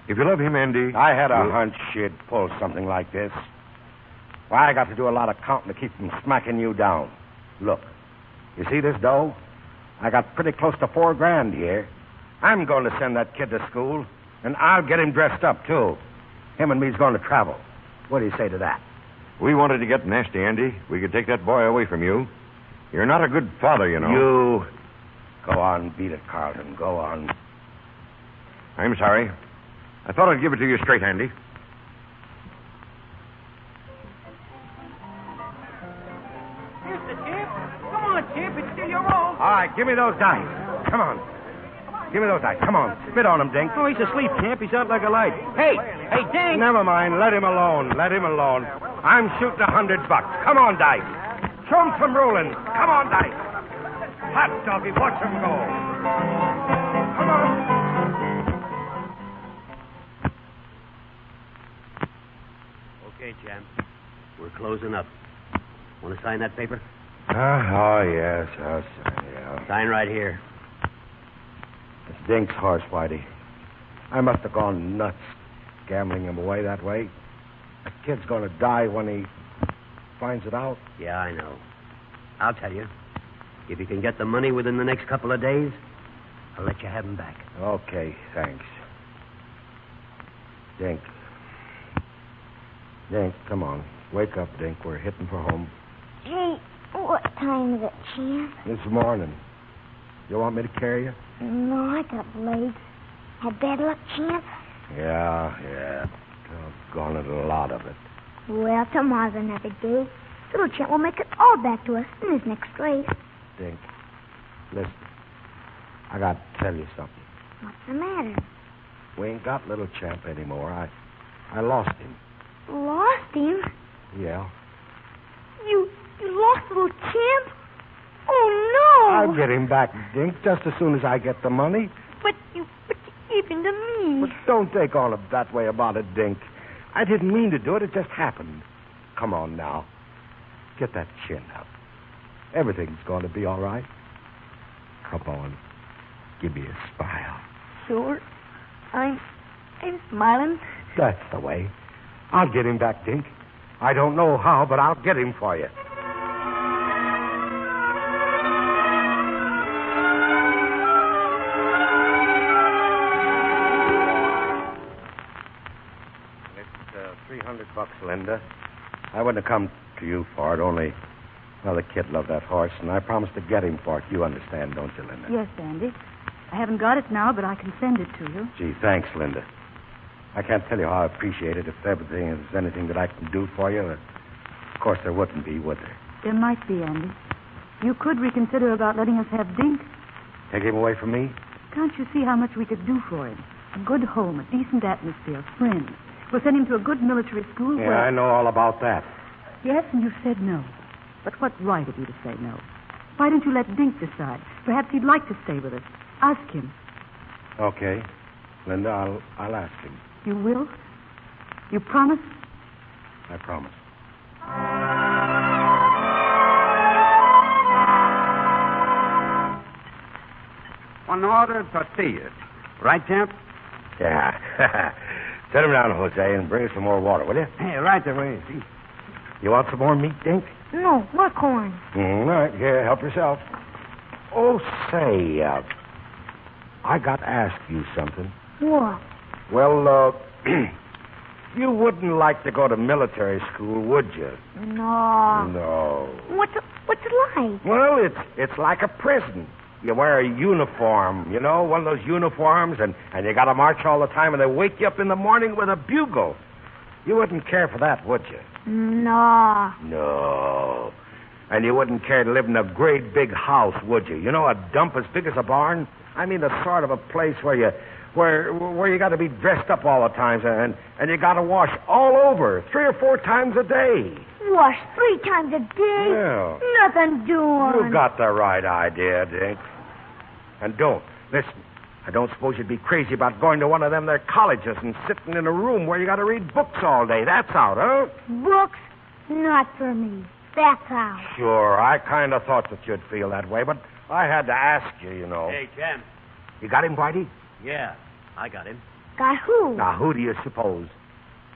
If you love him, Andy... I had a hunch she'd pull something like this. Why, I got to do a lot of counting to keep from smacking you down. Look, you see this dough? I got pretty close to $4,000 here. I'm going to send that kid to school, and I'll get him dressed up, too. Him and me's going to travel. What do you say to that? We wanted to get nasty, Andy. We could take that boy away from you. You're not a good father, you know. You... Go on, beat it, Carlton. Go on. I'm sorry. I thought I'd give it to you straight, Andy. Here's the champ. Come on, champ. It's still your own. All right, give me those dice. Come on. Give me those dice. Come on. Spit on him, Dink. Oh, he's asleep, champ. He's out like a light. Hey, Dink. Never mind. Let him alone. I'm shooting $100. Come on, dice. Show him some rolling. Come on, dice. Hot doggy. Watch him go. Come on. Okay, champ. We're closing up. Want to sign that paper? Oh, yes. I'll sign, yeah. Sign right here. It's Dink's horse, Whitey. I must have gone nuts gambling him away that way. The kid's going to die when he finds it out. Yeah, I know. I'll tell you. If you can get the money within the next couple of days, I'll let you have him back. Okay, thanks. Dink. Dink, come on. Wake up, Dink. We're hitting for home. Hey, what time is it, Champ? It's morning. You want me to carry you? No, I got legs. Have bad luck, Champ? Yeah. Doggone it, a lot of it. Well, tomorrow's another day. Little Champ will make it all back to us in his next race. Dink, listen. I got to tell you something. What's the matter? We ain't got Little Champ anymore. I lost him. Lost him? Yeah. You lost Little Champ? Oh, no! I'll get him back, Dink, just as soon as I get the money. But you gave him to me. But don't take all of that way about it, Dink. I didn't mean to do it. It just happened. Come on now. Get that chin up. Everything's going to be all right. Come on. Give me a smile. Sure. I'm smiling. That's the way. I'll get him back, Dink. I don't know how, but I'll get him for you. It's $300, Linda. I wouldn't have come to you for it, only, well, the kid loved that horse, and I promised to get him for it. You understand, don't you, Linda? Yes, Andy. I haven't got it now, but I can send it to you. Gee, thanks, Linda. I can't tell you how I appreciate it. If there's anything that I can do for you, of course there wouldn't be, would there? There might be, Andy. You could reconsider about letting us have Dink. Take him away from me? Can't you see how much we could do for him? A good home, a decent atmosphere, friends. We'll send him to a good military school Yeah, where... I know all about that. Yes, and you said no. But what right have you to say no? Why don't you let Dink decide? Perhaps he'd like to stay with us. Ask him. Okay. Linda, I'll ask him. You will? You promise? I promise. One order tortillas. Right, Champ? Yeah. Set him down, Jose, and bring us some more water, will you? Hey, right away. You want some more meat, Dink? No, more corn. All right, here, help yourself. Oh, say, I got to ask you something. What? Well, you wouldn't like to go to military school, would you? No. No. What's it like? Well, it's like a prison. You wear a uniform, you know, one of those uniforms, and you got to march all the time, and they wake you up in the morning with a bugle. You wouldn't care for that, would you? No. No. And you wouldn't care to live in a great big house, would you? You know, a dump as big as a barn? I mean, the sort of a place where you got to be dressed up all the time, and you got to wash all over 3 or 4 times a day. Wash 3 times a day? Yeah. Nothing doing. You got the right idea, Dink. And listen, I don't suppose you'd be crazy about going to one of them there colleges and sitting in a room where you got to read books all day. That's out, huh? Books? Not for me. That's out. Sure, I kind of thought that you'd feel that way, but I had to ask you, you know. Hey, Champ. You got him, Whitey? Yeah, I got him. Got who? Now, who do you suppose?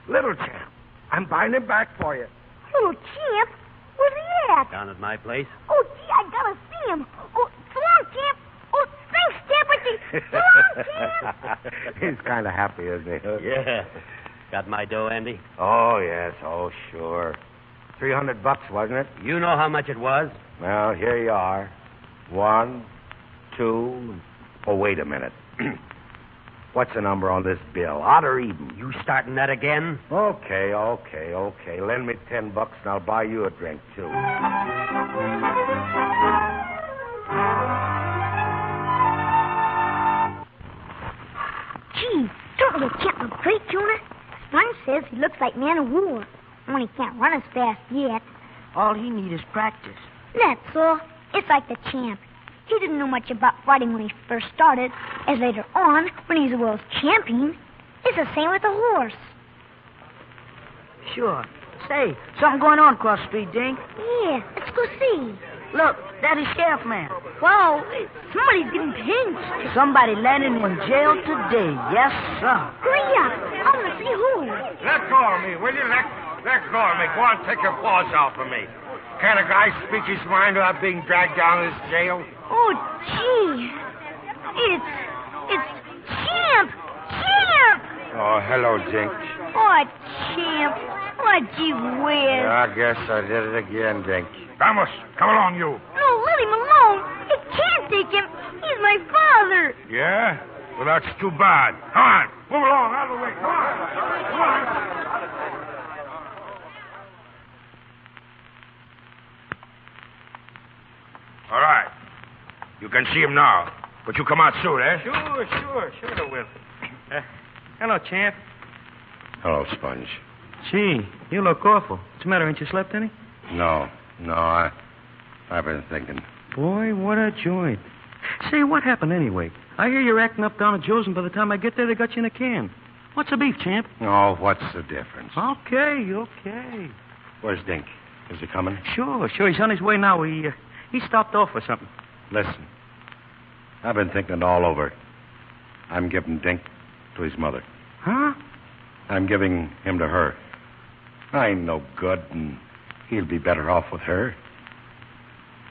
Little Champ. I'm buying him back for you. Little Champ? Where's he at? Down at my place. Oh, gee, I gotta see him. Oh, so long, Champ. Oh, thanks, Champ. So long, Champ. He's kind of happy, isn't he? Yeah. Got my dough, Andy? Oh, yes. Oh, sure. $300, wasn't it? You know how much it was? Well, here you are. 1, 2... Oh, wait a minute. What's the number on this bill? Odd or even? You starting that again? Okay. Lend me $10 and I'll buy you a drink, too. Gee, don't Little Champ look great, Jonah? Son says he looks like Man of War. Only can't run as fast yet. All he needs is practice. That's all. It's like the Champ. He didn't know much about fighting when he first started, as later on, when he's the world's champion. It's the same with the horse. Sure. Say, something going on across the street, Dink? Yeah, let's go see. Look, that is Sheriff Man. Whoa, somebody's getting pinched. Somebody landing in jail today, yes, sir. Hurry up. I want to see who. Let go of me, will you? Let go of me. Go on, take your paws off of me. Can a guy speak his mind without being dragged down to this jail? Oh, gee. It's Champ! Champ! Oh, hello, Dink. Oh, champ. Oh, gee whiz. I guess I did it again, Dink. Vamos, come along, you. No, let him alone. I can't take him. He's my father. Yeah? Well, that's too bad. Come on, move along, out of the way. Come on. Come on. All right. You can see him now. But you come out soon, eh? Sure I will. Hello, champ. Hello, Sponge. Gee, you look awful. What's the matter? Ain't you slept any? No, I've been thinking. Boy, what a joint. Say, what happened anyway? I hear you're acting up down at Joe's, and by the time I get there, they got you in a can. What's the beef, champ? Oh, what's the difference? Okay. Where's Dink? Is he coming? Sure. He's on his way now. He stopped off for something. Listen, I've been thinking it all over. I'm giving Dink to his mother. Huh? I'm giving him to her. I ain't no good, and he'll be better off with her.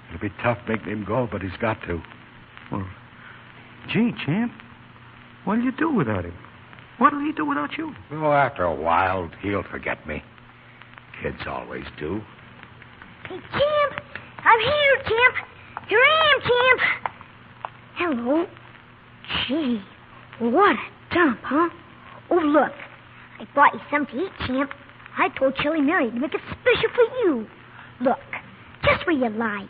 It'll be tough making him go, but he's got to. Well, gee, champ, what'll you do without him? What'll he do without you? Oh, after a while, he'll forget me. Kids always do. Hey, champ. I'm here, champ. Here I am, champ. Hello. Gee, what a dump, huh? Oh, look. I brought you something to eat, champ. I told Chili Mary to make it special for you. Look, just where you like.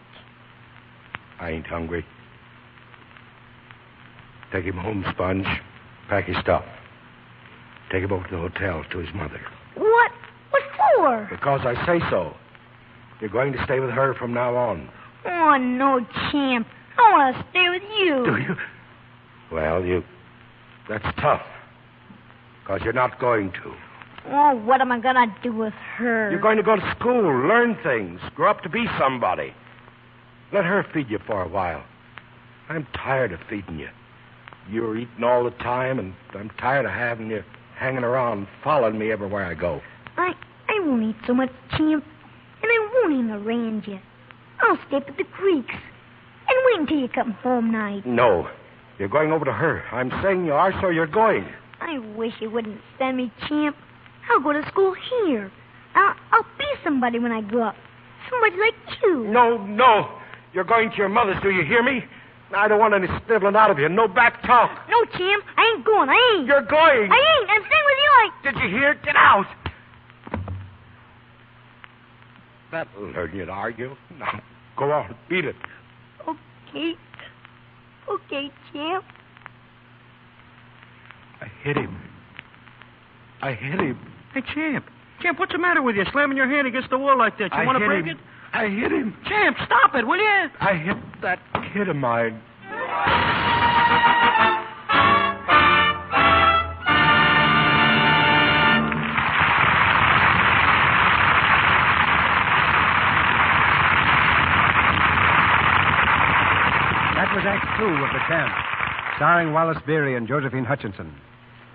I ain't hungry. Take him home, Sponge. Pack his stuff. Take him over to the hotel to his mother. What? What for? Because I say so. You're going to stay with her from now on. Oh, no, champ. I want to stay with you. Do you? Well, that's tough. Because you're not going to. Oh, what am I going to do with her? You're going to go to school, learn things, grow up to be somebody. Let her feed you for a while. I'm tired of feeding you. You're eating all the time, and I'm tired of having you hanging around, following me everywhere I go. I won't eat so much, champ. And I won't even around you. I'll stay up at the creeks. And wait until you come home night. No. You're going over to her. I'm saying you are, so you're going. I wish you wouldn't send me, champ. I'll go to school here. I'll be somebody when I grow up. Somebody like you. No. You're going to your mother's, do you hear me? I don't want any sniveling out of you. No back talk. No, champ. I ain't going. I ain't. You're going. I ain't. I'm staying with you. Did you hear? Get out. That'll learn you to argue. Now, go on. Beat it. Okay, champ. I hit him. Hey, champ, what's the matter with you? Slamming your hand against the wall like that. You want to break it? I hit him. Champ, stop it, will you? I hit that kid of mine. That was Act 2 of The Champ, starring Wallace Beery and Josephine Hutchinson.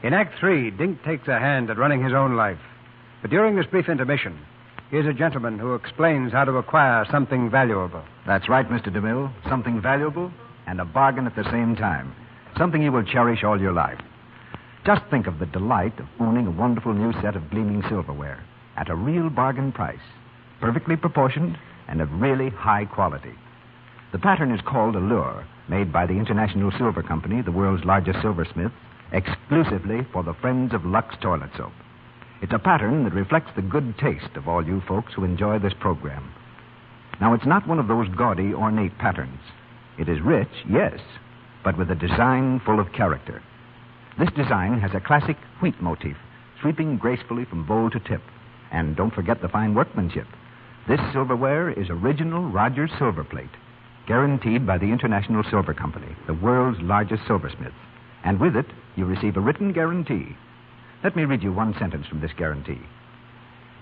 In Act 3, Dink takes a hand at running his own life. But during this brief intermission, here's a gentleman who explains how to acquire something valuable. That's right, Mr. DeMille. Something valuable and a bargain at the same time. Something you will cherish all your life. Just think of the delight of owning a wonderful new set of gleaming silverware at a real bargain price, perfectly proportioned and of really high quality. The pattern is called Allure, made by the International Silver Company, the world's largest silversmith, exclusively for the friends of Lux Toilet Soap. It's a pattern that reflects the good taste of all you folks who enjoy this program. Now, it's not one of those gaudy, ornate patterns. It is rich, yes, but with a design full of character. This design has a classic wheat motif, sweeping gracefully from bowl to tip. And don't forget the fine workmanship. This silverware is original Rogers silver plate, guaranteed by the International Silver Company, the world's largest silversmith. And with it, you receive a written guarantee. Let me read you one sentence from this guarantee.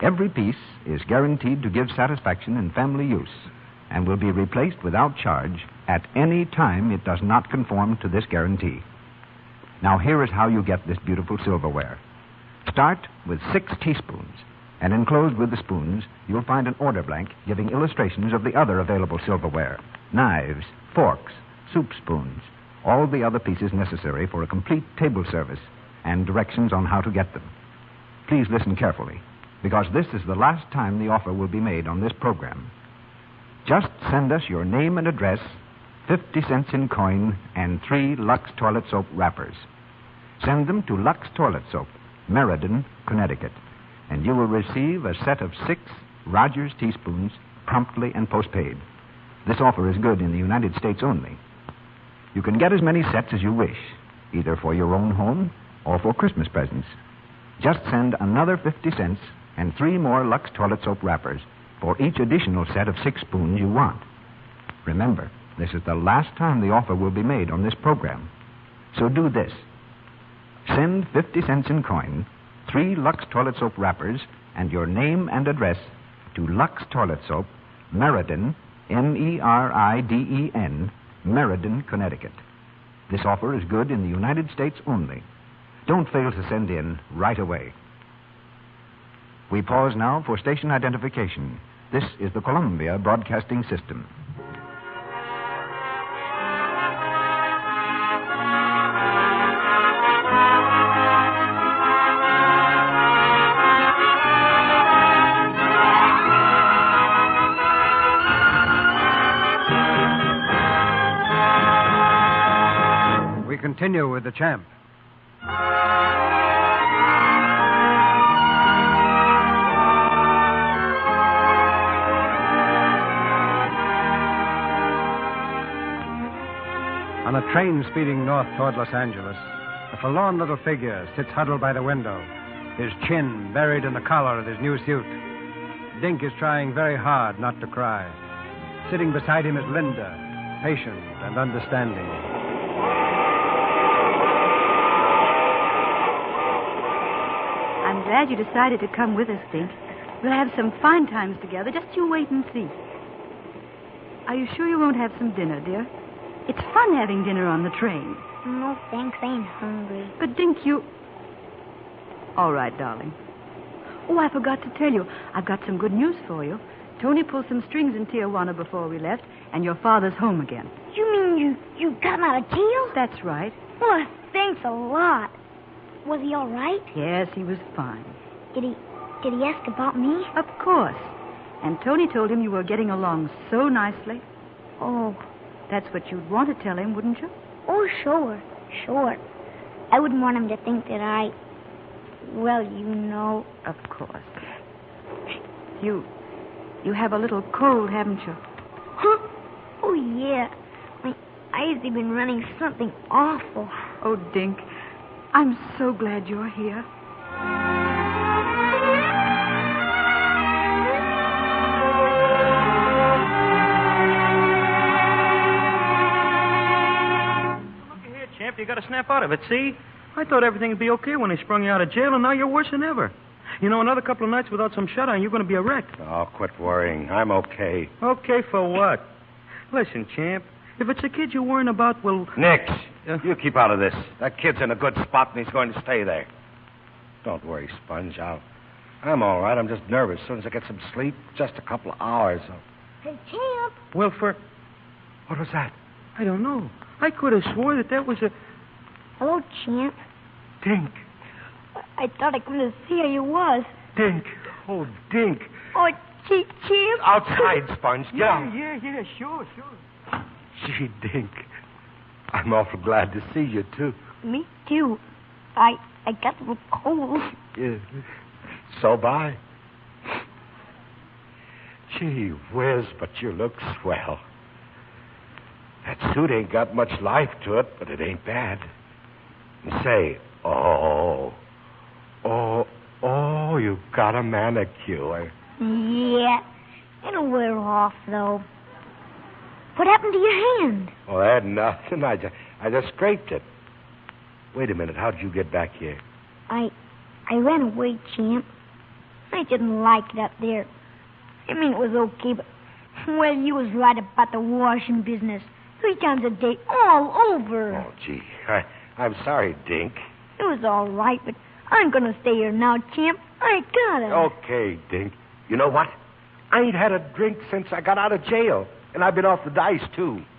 Every piece is guaranteed to give satisfaction in family use and will be replaced without charge at any time it does not conform to this guarantee. Now, here is how you get this beautiful silverware. Start with 6 teaspoons, and enclosed with the spoons, you'll find an order blank giving illustrations of the other available silverware: knives, forks, soup spoons, all the other pieces necessary for a complete table service, and directions on how to get them. Please listen carefully, because this is the last time the offer will be made on this program. Just send us your name and address, 50 cents in coin, and 3 Lux Toilet Soap wrappers. Send them to Lux Toilet Soap, Meriden, Connecticut, and you will receive a set of 6 Rogers teaspoons promptly and postpaid. This offer is good in the United States only. You can get as many sets as you wish, either for your own home or for Christmas presents. Just send another 50 cents and 3 more Lux Toilet Soap wrappers for each additional set of 6 spoons you want. Remember, this is the last time the offer will be made on this program. So do this. Send 50 cents in coin, 3 Lux Toilet Soap wrappers, and your name and address to Lux Toilet Soap, Meriden, Meriden, Meriden, Connecticut. This offer is good in the United States only. Don't fail to send in right away. We pause now for station identification. This is the Columbia Broadcasting System. We continue with the champ. On a train speeding north toward Los Angeles, a forlorn little figure sits huddled by the window, his chin buried in the collar of his new suit. Dink is trying very hard not to cry. Sitting beside him is Linda, patient and understanding. I'm glad you decided to come with us, Dink. We'll have some fine times together. Just you wait and see. Are you sure you won't have some dinner, dear? It's fun having dinner on the train. No, thanks. I ain't hungry. But, Dink, you... All right, darling. Oh, I forgot to tell you. I've got some good news for you. Tony pulled some strings in Tijuana before we left, and your father's home again. You mean you got him out of jail? That's right. Well, thanks a lot. Was he all right? Yes, he was fine. Did he ask about me? Of course. And Tony told him you were getting along so nicely. Oh. That's what you'd want to tell him, wouldn't you? Oh, sure. I wouldn't want him to think that well, you know. Of course. You have a little cold, haven't you? Huh? Oh, yeah. My eyes have been running something awful. Oh, Dink, I'm so glad you're here. You got to snap out of it, see? I thought everything would be okay when they sprung you out of jail, and now you're worse than ever. You know, another couple of nights without some shut-eye, you're going to be a wreck. Oh, quit worrying. I'm okay. Okay for what? Listen, champ, if it's a kid you're worrying about, well... Nix, you keep out of this. That kid's in a good spot, and he's going to stay there. Don't worry, Sponge. I'm all right. I'm just nervous. As soon as I get some sleep, just a couple of hours. Hey, champ. Well, What was that? I don't know. I could have swore that was a... Hello, champ. Dink. I thought I couldn't see how you was. Dink. Oh, Dink. Oh, gee, champ. Outside, Sponge. Down. Yeah, sure. Gee, Dink. I'm awful glad to see you, too. Me, too. I got a little cold. Yeah. So bye. Gee whiz, but you look swell. That suit ain't got much life to it, but it ain't bad. And say, you've got a manicure. Yeah, it'll wear off, though. What happened to your hand? Oh, I had nothing. I just scraped it. Wait a minute. How'd you get back here? I ran away, champ. I didn't like it up there. I mean, it was okay, but... Well, you was right about the washing business. 3 times a day, all over. Oh, gee. I'm sorry, Dink. It was all right, but I'm going to stay here now, champ. I gotta. Okay, Dink. You know what? I ain't had a drink since I got out of jail, and I've been off the dice, too.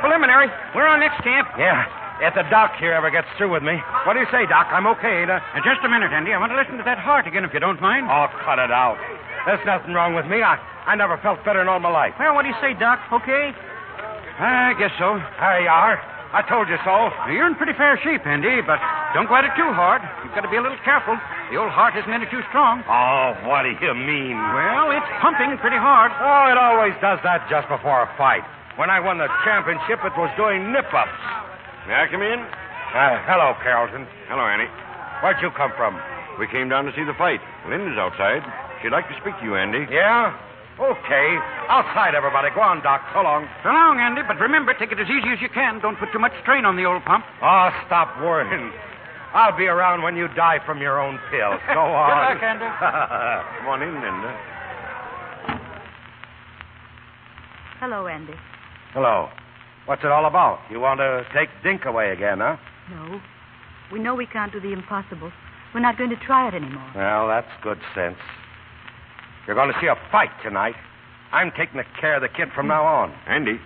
preliminary. We're on next, champ. Yeah. If the doc here ever gets through with me. What do you say, Doc? I'm okay, ain't I? Just a minute, Andy. I want to listen to that heart again, if you don't mind. Oh, cut it out. There's nothing wrong with me. I never felt better in all my life. Well, what do you say, Doc? Okay? I guess so. There you are. I told you so. You're in pretty fair shape, Andy, but don't go at it too hard. You've got to be a little careful. The old heart isn't any too strong. Oh, what do you mean? Well, it's pumping pretty hard. Oh, it always does that just before a fight. When I won the championship, it was doing nip-ups. May I come in? Hello, Carrollton. Hello, Annie. Where'd you come from? We came down to see the fight. Linda's outside. She'd like to speak to you, Andy. Yeah? Okay. Outside, everybody. Go on, Doc. So long. So long, Andy, but remember, take it as easy as you can. Don't put too much strain on the old pump. Oh, stop worrying. I'll be around when you die from your own pills. Go on. Good luck, Andy. Come on in, Linda. Hello, Andy. Hello. What's it all about? You want to take Dink away again, huh? No. We know we can't do the impossible. We're not going to try it anymore. Well, that's good sense. You're going to see a fight tonight. I'm taking care of the kid from now on. Andy,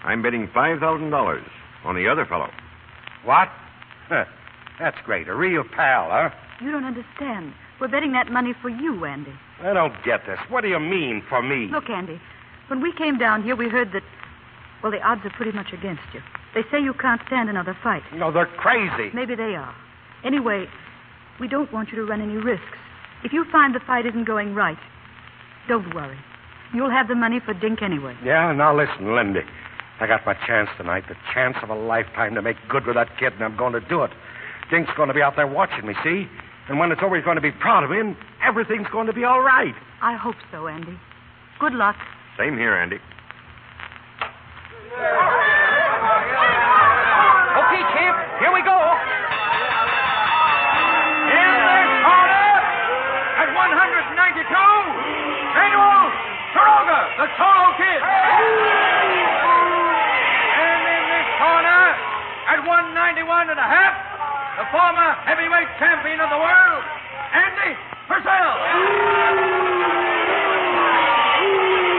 I'm betting $5,000 on the other fellow. What? That's great. A real pal, huh? You don't understand. We're betting that money for you, Andy. I don't get this. What do you mean, for me? Look, Andy, when we came down here, we heard that, well, the odds are pretty much against you. They say you can't stand another fight. No, they're crazy. Maybe they are. Anyway, we don't want you to run any risks. If you find the fight isn't going right, don't worry. You'll have the money for Dink anyway. Yeah, now listen, Lindy. I got my chance tonight, the chance of a lifetime to make good with that kid, and I'm going to do it. Dink's going to be out there watching me, see? And when it's over, he's going to be proud of me, and everything's going to be all right. I hope so, Andy. Good luck. Same here, Andy. Okay, champ. Here we go. In this corner, at 192, Manuel Taroga, the Solo Kid. And in this corner, at 191 and a half, the former heavyweight champion of the world, Andy Purcell.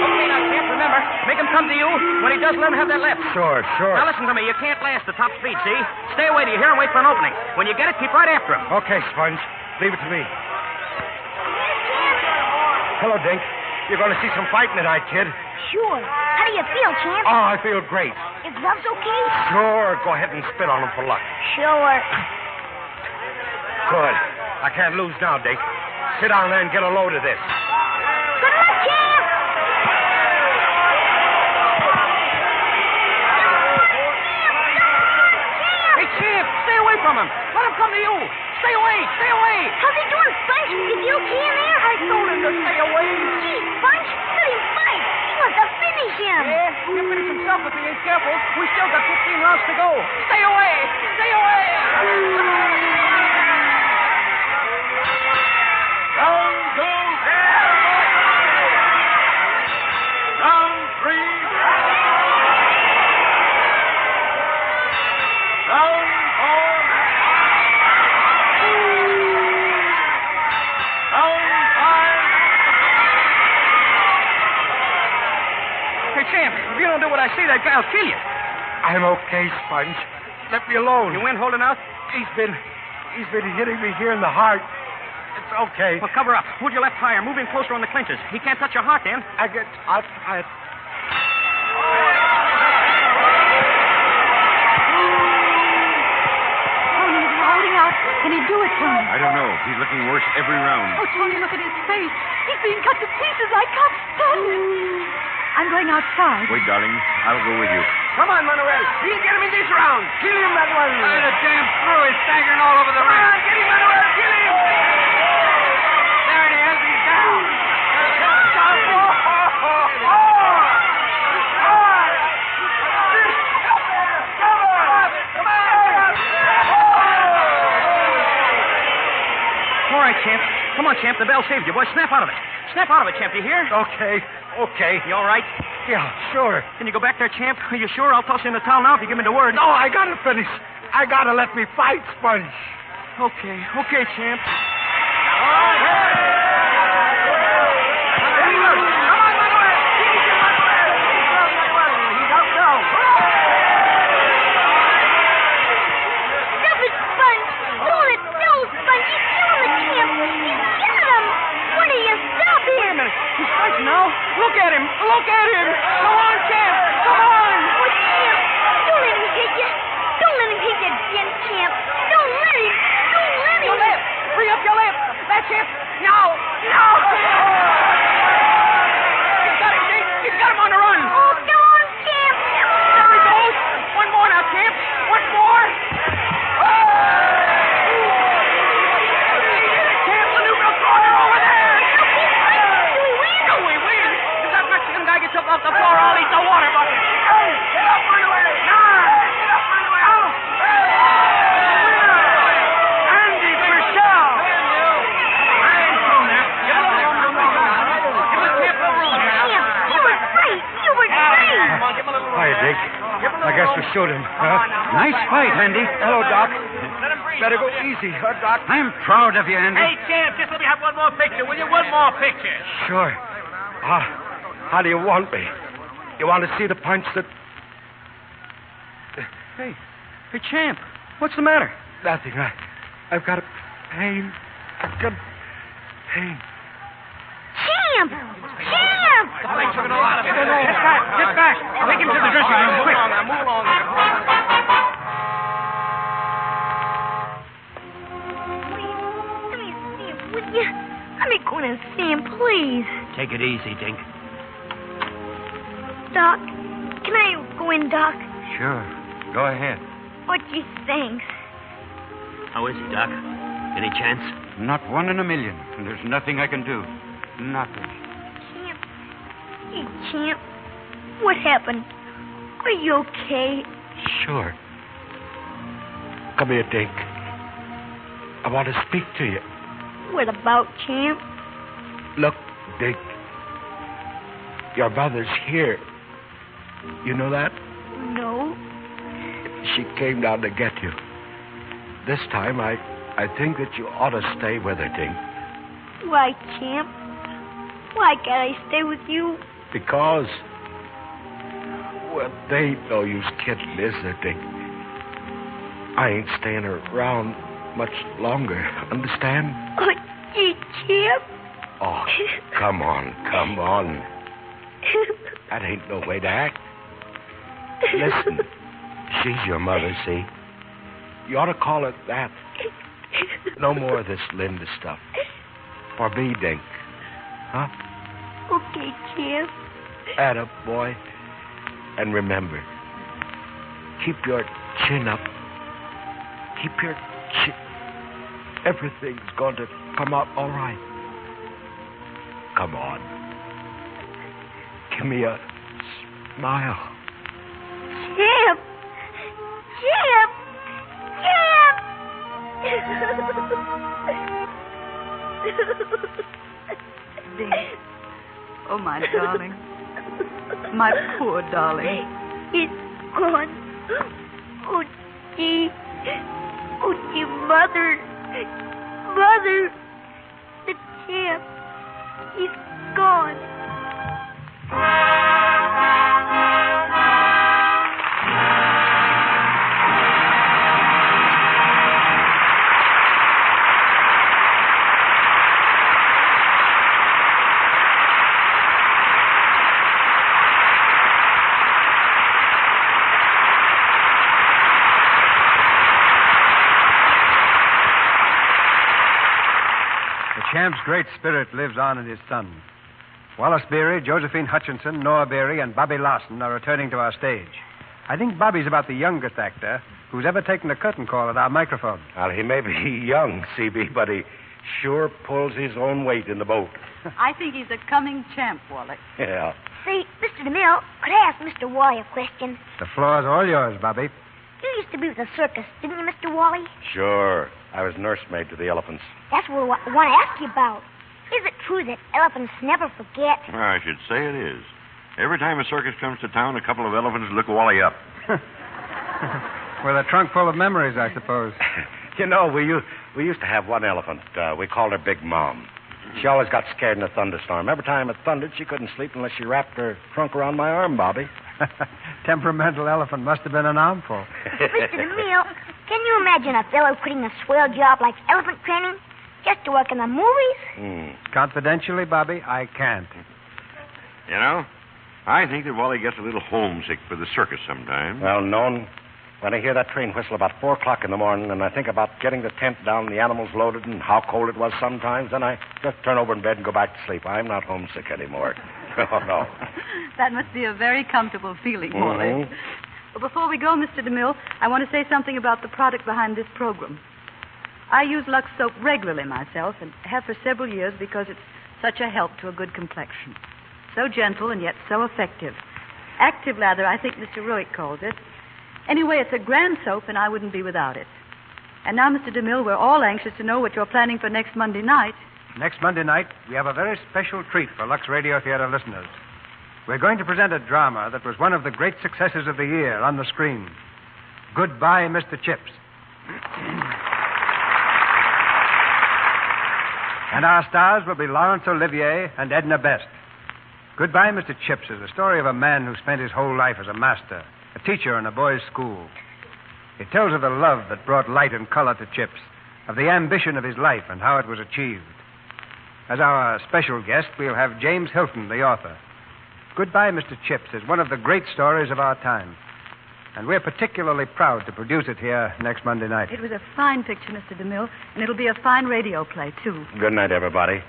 Okay, now, champ, remember, make him come to you. When he does, let him have that left. Sure. Now, listen to me. You can't last the top speed, see? Stay away till you hear him wait for an opening. When you get it, keep right after him. Okay, Sponge. Leave it to me. Hello, Dink. You're going to see some fighting tonight, kid. Sure. How do you feel, champ? Oh, I feel great. Is Love's okay? Sure. Go ahead and spit on him for luck. Sure. Good. I can't lose now, Dink. Sit down there and get a load of this. Good luck, champ! Hey, champ, stay away from him. Let him come to you. Stay away. How's he doing, Sponge? Is he okay in there? I told him to stay away. Gee, Sponge, let him fight. He wants to finish him. Yeah, he'll finish himself if he ain't careful. We still got 15 rounds to go. Stay away. Round two. Round three. Round four. Round five. Hey, champ, if you don't do what I say, that guy'll kill you. I'm okay, Sponge. Let me alone. You win holding out? He's been hitting me here in the heart. It's okay. Well, cover up. Hold your left higher. Move in closer on the clinches. He can't touch your heart, then. I Holding out. Can he do it, Tony? I don't know. He's looking worse every round. Oh, Tony, look at his face. He's being cut to pieces. I can't stand it. I'm going outside. Wait, darling. I'll go with you. Come on, Manuel. He'll get him in this round. Kill him, Manuel. The damn screw is staggering all over the ring. Come on, get him, Manuel. Kill him. There it is. He's down. All right, champ. Come on, champ. The bell saved you, boy. Snap out of it. Snap out of it, champ. You hear? Okay. You all right? Yeah, sure. Can you go back there, champ? Are you sure? I'll toss you in the towel now if you give me the word. No, I gotta finish. I gotta let me fight, Sponge. Okay, champ. Dick. I guess we shoot him. Nice fight, Andy. Hello, Doc. Better go easy, Doc. I'm proud of you, Andy. Hey, champ, just let me have one more picture, will you? One more picture. Sure. How do you want me? You want to see the punch that... Hey, champ, what's the matter? Nothing. I've got a pain. I've got pain. Champ! Champ! Get back. Take him to the dressing room, quick. Move along. Please, would you? Let me go in and see him, please. Take it easy, Dink. Doc, can I go in, Doc? Sure. Go ahead. Oh, gee, thanks. How is he, Doc? Any chance? Not one in a million. And there's nothing I can do. Nothing. Champ. Hey, Champ. What happened? Are you okay? Sure. Come here, Dink. I want to speak to you. What about, Champ? Look, Dink. Your mother's here. You know that? No. She came down to get you. This time, I think that you ought to stay with her, Dink. Why, Champ? Why can't I stay with you? Because... Well, they ain't no use kidding, is there, Dink? I ain't staying around much longer, understand? Oh, gee, Champ. Oh, come on. That ain't no way to act. Listen, she's your mother, see? You ought to call it that. No more of this Linda stuff. For me, Dink. Huh? Okay, Champ. Atta boy. And remember, keep your chin up. Keep your chin... Everything's going to come out all right. Come on. Give me a smile. Champ! Dink. Oh, my darling. My poor darling. He's gone. Oh, gee. Oh, gee, Mother. Mother. The Champ. He's gone. The Champ's great spirit lives on in his son. Wallace Beery, Josephine Hutchinson, Noah Beery, and Bobby Lawson are returning to our stage. I think Bobby's about the youngest actor who's ever taken a curtain call at our microphone. Well, he may be young, CB, but he sure pulls his own weight in the boat. I think he's a coming champ, Wally. Yeah. Say, Mr. DeMille, could I ask Mr. Wally a question? The floor's all yours, Bobby. You used to be with the circus, didn't you, Mr. Wally? Sure. I was nursemaid to the elephants. That's what I want to ask you about. Is it true that elephants never forget? Well, I should say it is. Every time a circus comes to town, a couple of elephants look Wally up. With a trunk full of memories, I suppose. You know, we used to have one elephant. We called her Big Mom. She always got scared in a thunderstorm. Every time it thundered, she couldn't sleep unless she wrapped her trunk around my arm, Bobby. Temperamental elephant must have been an armful. Mr. DeMille, can you imagine a fellow quitting a swell job like elephant training just to work in the movies? Confidentially, Bobby, I can't. You know, I think that Wally gets a little homesick for the circus sometimes. Well, known. When I hear that train whistle about 4 o'clock in the morning and I think about getting the tent down and the animals loaded and how cold it was sometimes, then I just turn over in bed and go back to sleep. I'm not homesick anymore. Oh, no. That must be a very comfortable feeling, Wally. Well, before we go, Mr. DeMille, I want to say something about the product behind this program. I use Lux soap regularly myself and have for several years because it's such a help to a good complexion. So gentle and yet so effective. Active lather, I think Mr. Ruick calls it. Anyway, it's a grand soap, and I wouldn't be without it. And now, Mr. DeMille, we're all anxious to know what you're planning for next Monday night. Next Monday night, we have a very special treat for Lux Radio Theater listeners. we're going to present a drama that was one of the great successes of the year on the screen. Goodbye, Mr. Chips. And our stars will be Laurence Olivier and Edna Best. Goodbye, Mr. Chips is the story of a man who spent his whole life as a master, a teacher in a boys' school. It tells of the love that brought light and color to Chips, of the ambition of his life and how it was achieved. As our special guest, we'll have James Hilton, the author. Goodbye, Mr. Chips is one of the great stories of our time. And we're particularly proud to produce it here next Monday night. It was a fine picture, Mr. DeMille, and it'll be a fine radio play, too. Good night, everybody.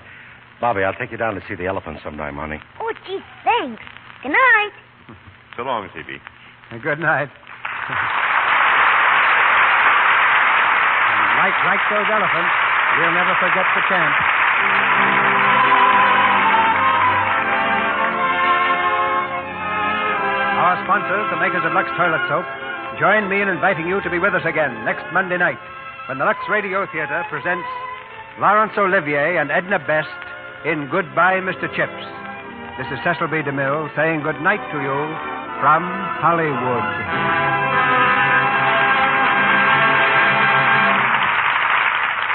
Bobby, I'll take you down to see the elephant sometime, honey. Oh, gee, thanks. Good night. So long, C.B. Good night. Like those elephants, we'll never forget the champ. Our sponsors, the makers of Lux Toilet Soap, join me in inviting you to be with us again next Monday night when the Lux Radio Theater presents Laurence Olivier and Edna Best in Goodbye, Mr. Chips. This is Cecil B. DeMille saying good night to you from Hollywood.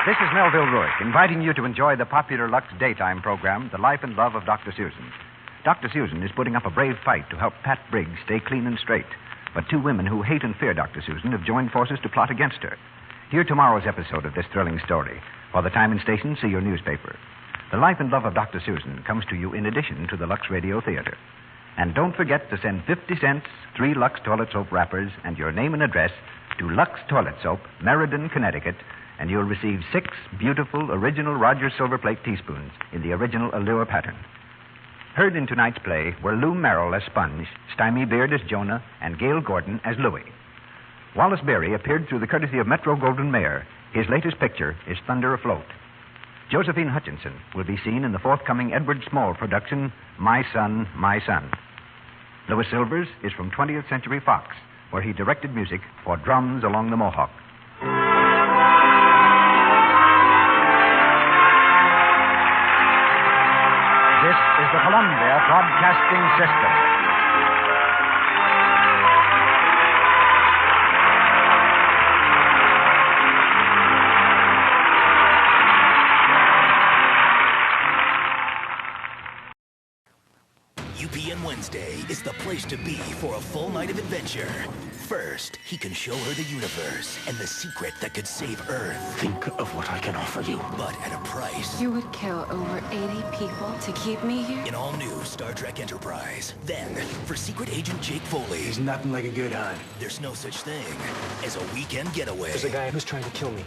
This is Melville Ruick, inviting you to enjoy the popular Lux daytime program, The Life and Love of Dr. Susan. Dr. Susan is putting up a brave fight to help Pat Briggs stay clean and straight. But two women who hate and fear Dr. Susan have joined forces to plot against her. Hear tomorrow's episode of this thrilling story. For the time and station, see your newspaper. The Life and Love of Dr. Susan comes to you in addition to the Lux Radio Theater. And don't forget to send 50 cents, 3 Lux Toilet Soap wrappers, and your name and address to Lux Toilet Soap, Meriden, Connecticut, and you'll receive 6 beautiful original Rogers Silver Plate teaspoons in the original Allure pattern. Heard in tonight's play were Lou Merrill as Sponge, Stymie Beard as Jonah, and Gail Gordon as Louie. Wallace Beery appeared through the courtesy of Metro-Goldwyn-Mayer. His latest picture is Thunder Afloat. Josephine Hutchinson will be seen in the forthcoming Edward Small production, My Son, My Son. Louis Silvers is from 20th Century Fox, where he directed music for Drums Along the Mohawk. This is the Columbia Broadcasting System. UPN Wednesday is the place to be for a full night of adventure. First, he can show her the universe and the secret that could save Earth. Think of what I can offer you. But at a price. You would kill over 80 people to keep me here? An all-new Star Trek Enterprise. Then, for Secret Agent Jake Foley. There's nothing like a good hunt. There's no such thing as a weekend getaway. There's a guy who's trying to kill me.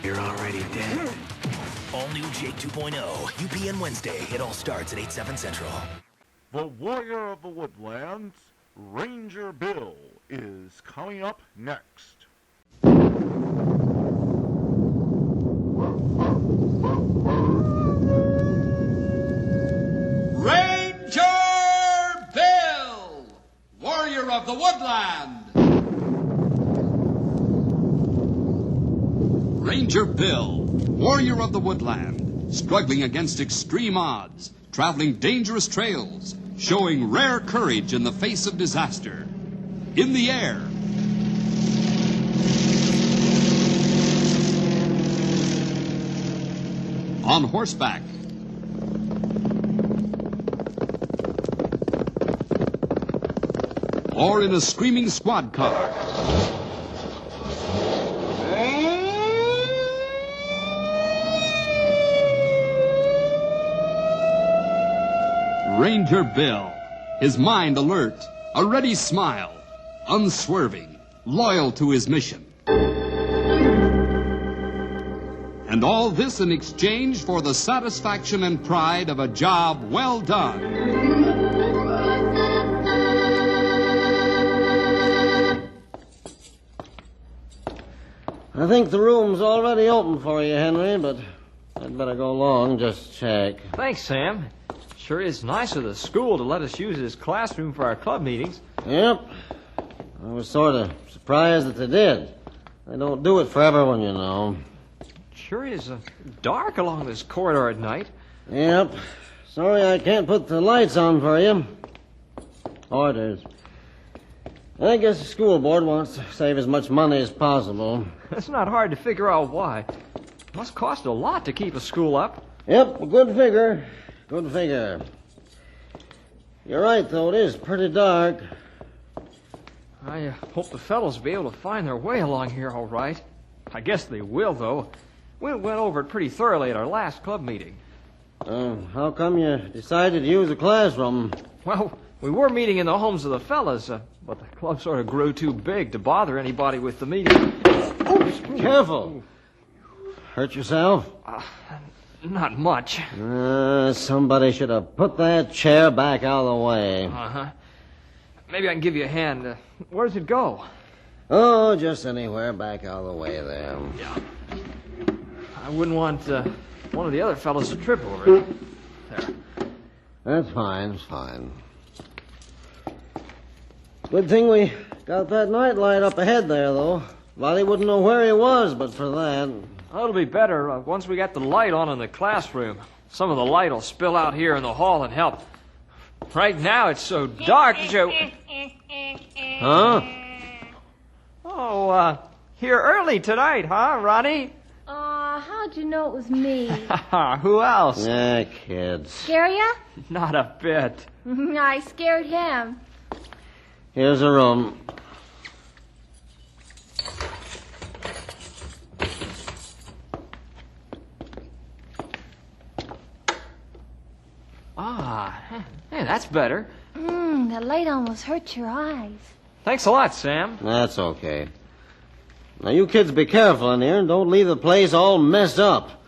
You're already dead. All-new Jake 2.0. UPN Wednesday. It all starts at 8/7 Central. The Warrior of the Woodlands, Ranger Bill, is coming up next. Ranger Bill, Warrior of the Woodland. Ranger Bill, Warrior of the Woodland, struggling against extreme odds, traveling dangerous trails, showing rare courage in the face of disaster. In the air. On horseback. Or in a screaming squad car. Ranger Bill, his mind alert, a ready smile, unswerving, loyal to his mission. And all this in exchange for the satisfaction and pride of a job well done. I think the room's already open for you, Henry, but I'd better go along, just check. Thanks, Sam. Sure is nice of the school to let us use this classroom for our club meetings. Yep. I was sort of surprised that they did. They don't do it for everyone, you know. Sure is dark along this corridor at night. Yep. Sorry I can't put the lights on for you. Orders. I guess the school board wants to save as much money as possible. It's not hard to figure out why. It must cost a lot to keep a school up. Yep, a good figure. Good figure. You're right, though. It is pretty dark. I hope the fellows will be able to find their way along here all right. I guess they will, though. We went over it pretty thoroughly at our last club meeting. How come you decided to use a classroom? Well, we were meeting in the homes of the fellas, but the club sort of grew too big to bother anybody with the meeting. Careful. Hurt yourself? Not much. Somebody should have put that chair back out of the way. Uh-huh. Maybe I can give you a hand. Where does it go? Oh, just anywhere back out of the way there. Yeah. I wouldn't want one of the other fellows to trip over it. There. That's fine. It's fine. Good thing we got that night light up ahead there, though. Lottie wouldn't know where he was, but for that. It'll be better once we get the light on in the classroom. Some of the light will spill out here in the hall and help. Right now it's so dark that you... Huh? Oh, here early tonight, huh, Ronnie? How'd you know it was me? Who else? Yeah, kids. Scare ya? Not a bit. I scared him. Here's a room. Hey, that's better. The light almost hurt your eyes. Thanks a lot, Sam. That's okay. Now, you kids be careful in here and don't leave the place all messed up.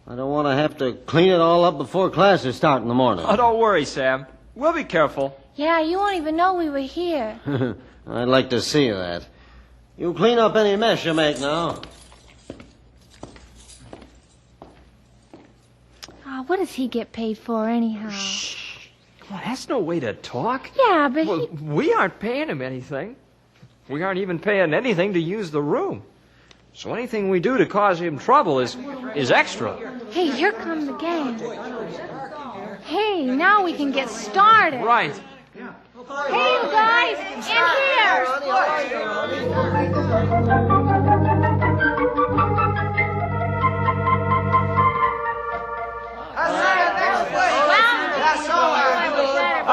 I don't want to have to clean it all up before classes start in the morning. Oh, don't worry, Sam. We'll be careful. Yeah, you won't even know we were here. I'd like to see that. You clean up any mess you make now. What does he get paid for, anyhow? Well, that's no way to talk. Yeah, but we aren't paying him anything. We aren't even paying anything to use the room. So anything we do to cause him trouble is extra. Hey, here come the gang. Hey, now we can get started. Right. Hey, you guys, in here!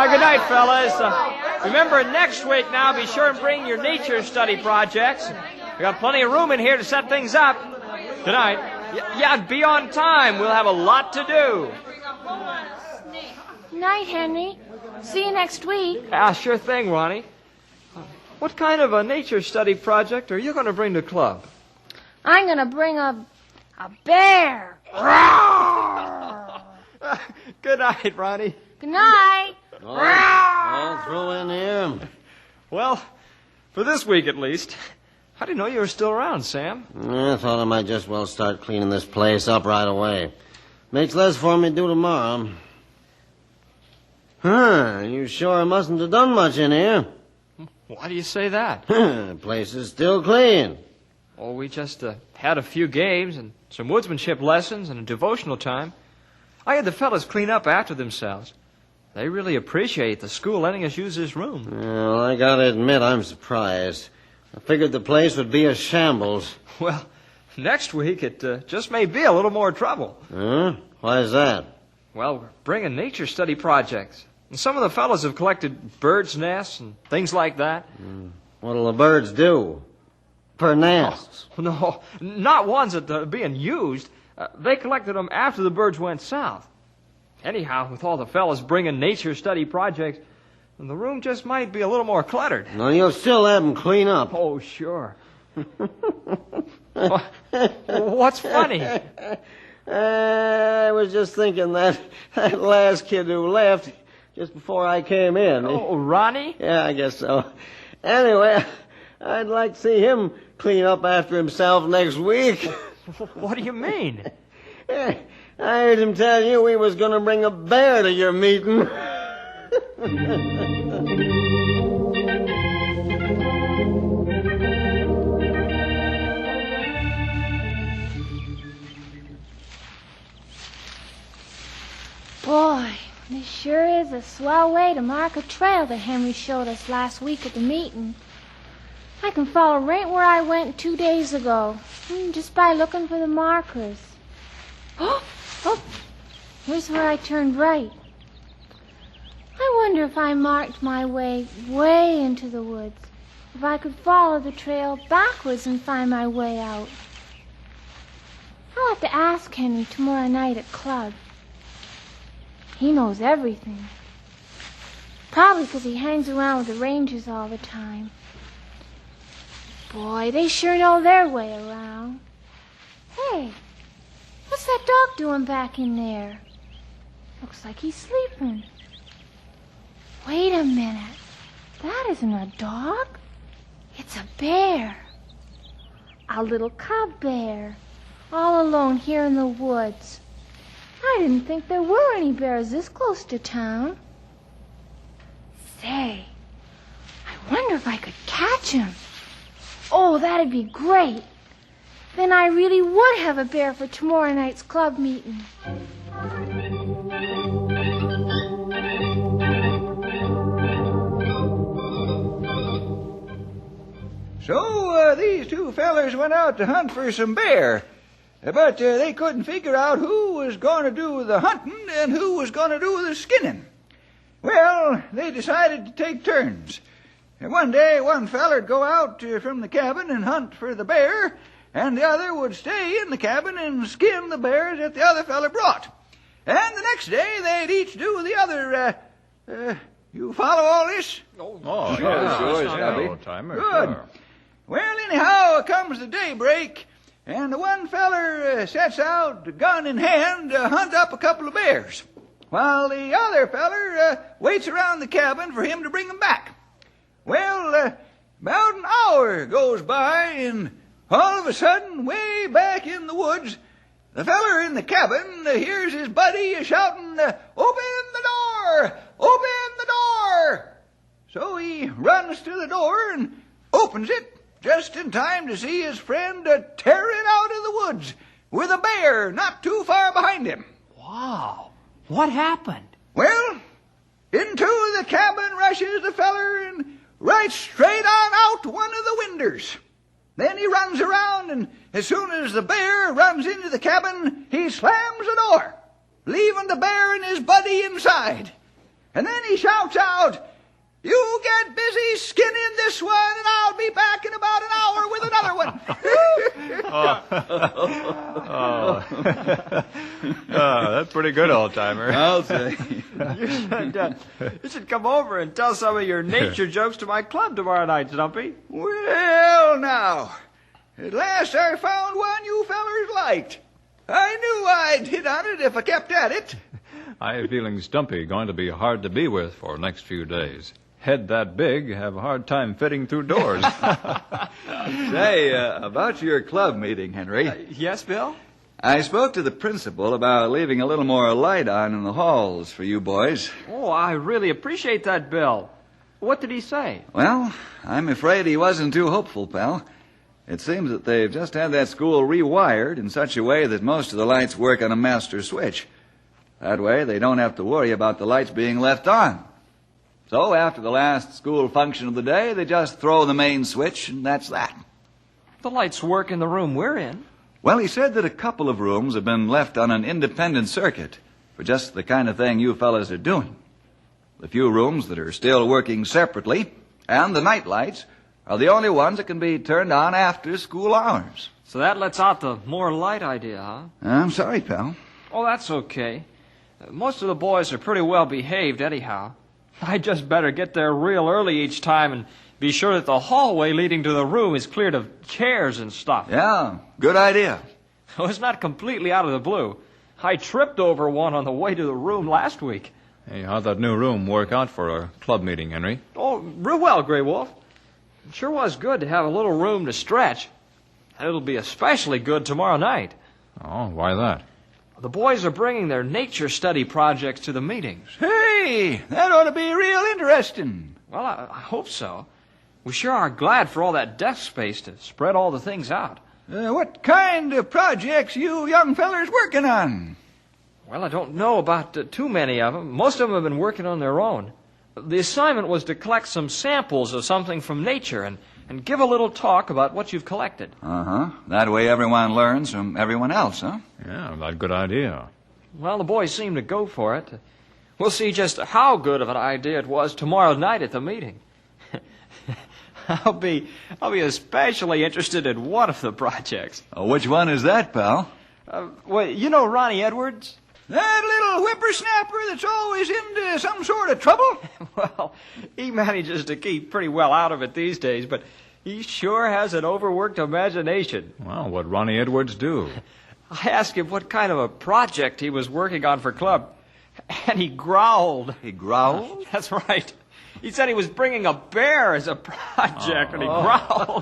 Good night, fellas. Remember, next week now, be sure and bring your nature study projects. We got plenty of room in here to set things up. Good night. Yeah, be on time. We'll have a lot to do. Night, Henry. See you next week. Sure thing, Ronnie. What kind of a nature study project are you going to bring to club? I'm going to bring a bear. Good night, Ronnie. Good night. I'll throw in here. Well, for this week at least. I didn't know you were still around, Sam. I thought I might just well start cleaning this place up right away. Makes less for me to do tomorrow. You sure mustn't have done much in here. Why do you say that? The place is still clean. Oh, we just had a few games and some woodsmanship lessons and a devotional time. I had the fellas clean up after themselves. They really appreciate the school letting us use this room. Well, I gotta admit I'm surprised. I figured the place would be a shambles. Well, next week it just may be a little more trouble. Huh? Why is that? Well, we're bringing nature study projects. And some of the fellows have collected birds' nests and things like that. What'll the birds do? Per nests? Oh, no, not ones that are being used. They collected them after the birds went south. Anyhow, with all the fellas bringing nature study projects, the room just might be a little more cluttered. No, you'll still have them clean up. Oh, sure. What's funny? I was just thinking that last kid who left just before I came in. Oh, Ronnie? Yeah, I guess so. Anyway, I'd like to see him clean up after himself next week. What do you mean? I heard him tell you he was going to bring a bear to your meeting. Boy, here's a swell way to mark a trail that Henry showed us last week at the meeting. I can follow right where I went 2 days ago, just by looking for the markers. Oh, here's where I turned right. I wonder if I marked my way into the woods, if I could follow the trail backwards and find my way out. I'll have to ask Henry tomorrow night at club. He knows everything. Probably because he hangs around with the Rangers all the time. Boy, they sure know their way around. Hey, what's that dog doing back in there? Looks like he's sleeping. Wait a minute. That isn't a dog. It's a bear. A little cub bear. All alone here in the woods. I didn't think there were any bears this close to town. Say, I wonder if I could catch him. Oh, that'd be great. Then I really would have a bear for tomorrow night's club meeting. So, these two fellers went out to hunt for some bear. But they couldn't figure out who was going to do the hunting and who was going to do the skinning. Well, they decided to take turns. And one day, one feller'd go out from the cabin and hunt for the bear, and the other would stay in the cabin and skin the bears that the other feller brought. And the next day, they'd each do the other, you follow all this? Oh, sure, Stubby. Good. Sure. Well, anyhow, comes the daybreak, and the one feller sets out, gun in hand, to hunt up a couple of bears, while the other feller waits around the cabin for him to bring them back. Well, about an hour goes by, and all of a sudden, way back in the woods, the feller in the cabin hears his buddy shouting, "Open the door! Open the door!" So he runs to the door and opens it, just in time to see his friend tearing out of the woods with a bear not too far behind him. Wow. What happened? Well, into the cabin rushes the feller and right straight on out one of the winders. Then he runs around, and as soon as the bear runs into the cabin, he slams the door, leaving the bear and his buddy inside. And then he shouts out, "You get busy skinning this one, and I'll be back in about an hour with another one." That's pretty good, old-timer. I'll say. You should come over and tell some of your nature jokes to my club tomorrow night, Stumpy. Well, now, at last I found one you fellers liked. I knew I'd hit on it if I kept at it. I have a feeling Stumpy going to be hard to be with for the next few days. Head that big, have a hard time fitting through doors. Say, about your club meeting, Henry. Yes, Bill? I spoke to the principal about leaving a little more light on in the halls for you boys. Oh, I really appreciate that, Bill. What did he say? Well, I'm afraid he wasn't too hopeful, pal. It seems that they've just had that school rewired in such a way that most of the lights work on a master switch. That way, they don't have to worry about the lights being left on. So after the last school function of the day, they just throw the main switch, and that's that. The lights work in the room we're in. Well, he said that a couple of rooms have been left on an independent circuit for just the kind of thing you fellas are doing. The few rooms that are still working separately, and the night lights, are the only ones that can be turned on after school hours. So that lets out the more light idea, huh? I'm sorry, pal. Oh, that's okay. Most of the boys are pretty well behaved anyhow. I just better get there real early each time and be sure that the hallway leading to the room is cleared of chairs and stuff. Yeah, good idea. Oh, it's not completely out of the blue. I tripped over one on the way to the room last week. Hey, how'd that new room work out for our club meeting, Henry? Oh, real well, Grey Wolf. It sure was good to have a little room to stretch. And it'll be especially good tomorrow night. Oh, why that? The boys are bringing their nature study projects to the meetings. Hey, that ought to be real interesting. Well, I hope so. We sure are glad for all that desk space to spread all the things out. What kind of projects you young fellers working on? Well, I don't know about too many of them. Most of them have been working on their own. The assignment was to collect some samples of something from nature and give a little talk about what you've collected. Uh-huh. That way everyone learns from everyone else, huh? Yeah, that's a good idea. Well, the boys seem to go for it. We'll see just how good of an idea it was tomorrow night at the meeting. I'll be especially interested in one of the projects. Which one is that, pal? Well, you know Ronnie Edwards? That little whippersnapper that's always into some sort of trouble? Well, he manages to keep pretty well out of it these days, but he sure has an overworked imagination. Well, what'd Ronnie Edwards do? I asked him what kind of a project he was working on for club, and he growled. He growled? That's right. He said he was bringing a bear as a project, and he growled.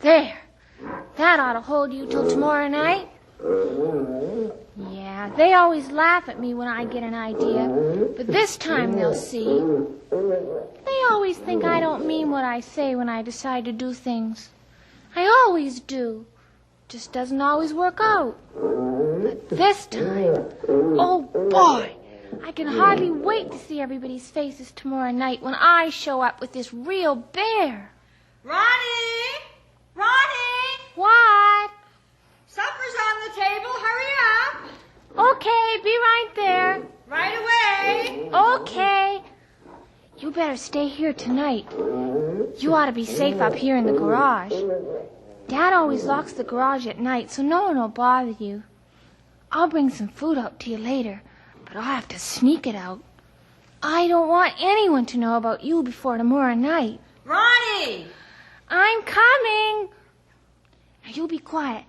There. That ought to hold you till tomorrow night. Yeah, they always laugh at me when I get an idea, but this time they'll see. They always think I don't mean what I say when I decide to do things. I always do. Just doesn't always work out. But this time, oh boy, I can hardly wait to see everybody's faces tomorrow night when I show up with this real bear. Ronnie! Ronnie! What? Supper's on the table. Hurry up. Okay, be right there. Right away. Okay. You better stay here tonight. You ought to be safe up here in the garage. Dad always locks the garage at night, so no one will bother you. I'll bring some food out to you later, but I'll have to sneak it out. I don't want anyone to know about you before tomorrow night. Ronnie! I'm coming. Now you be quiet,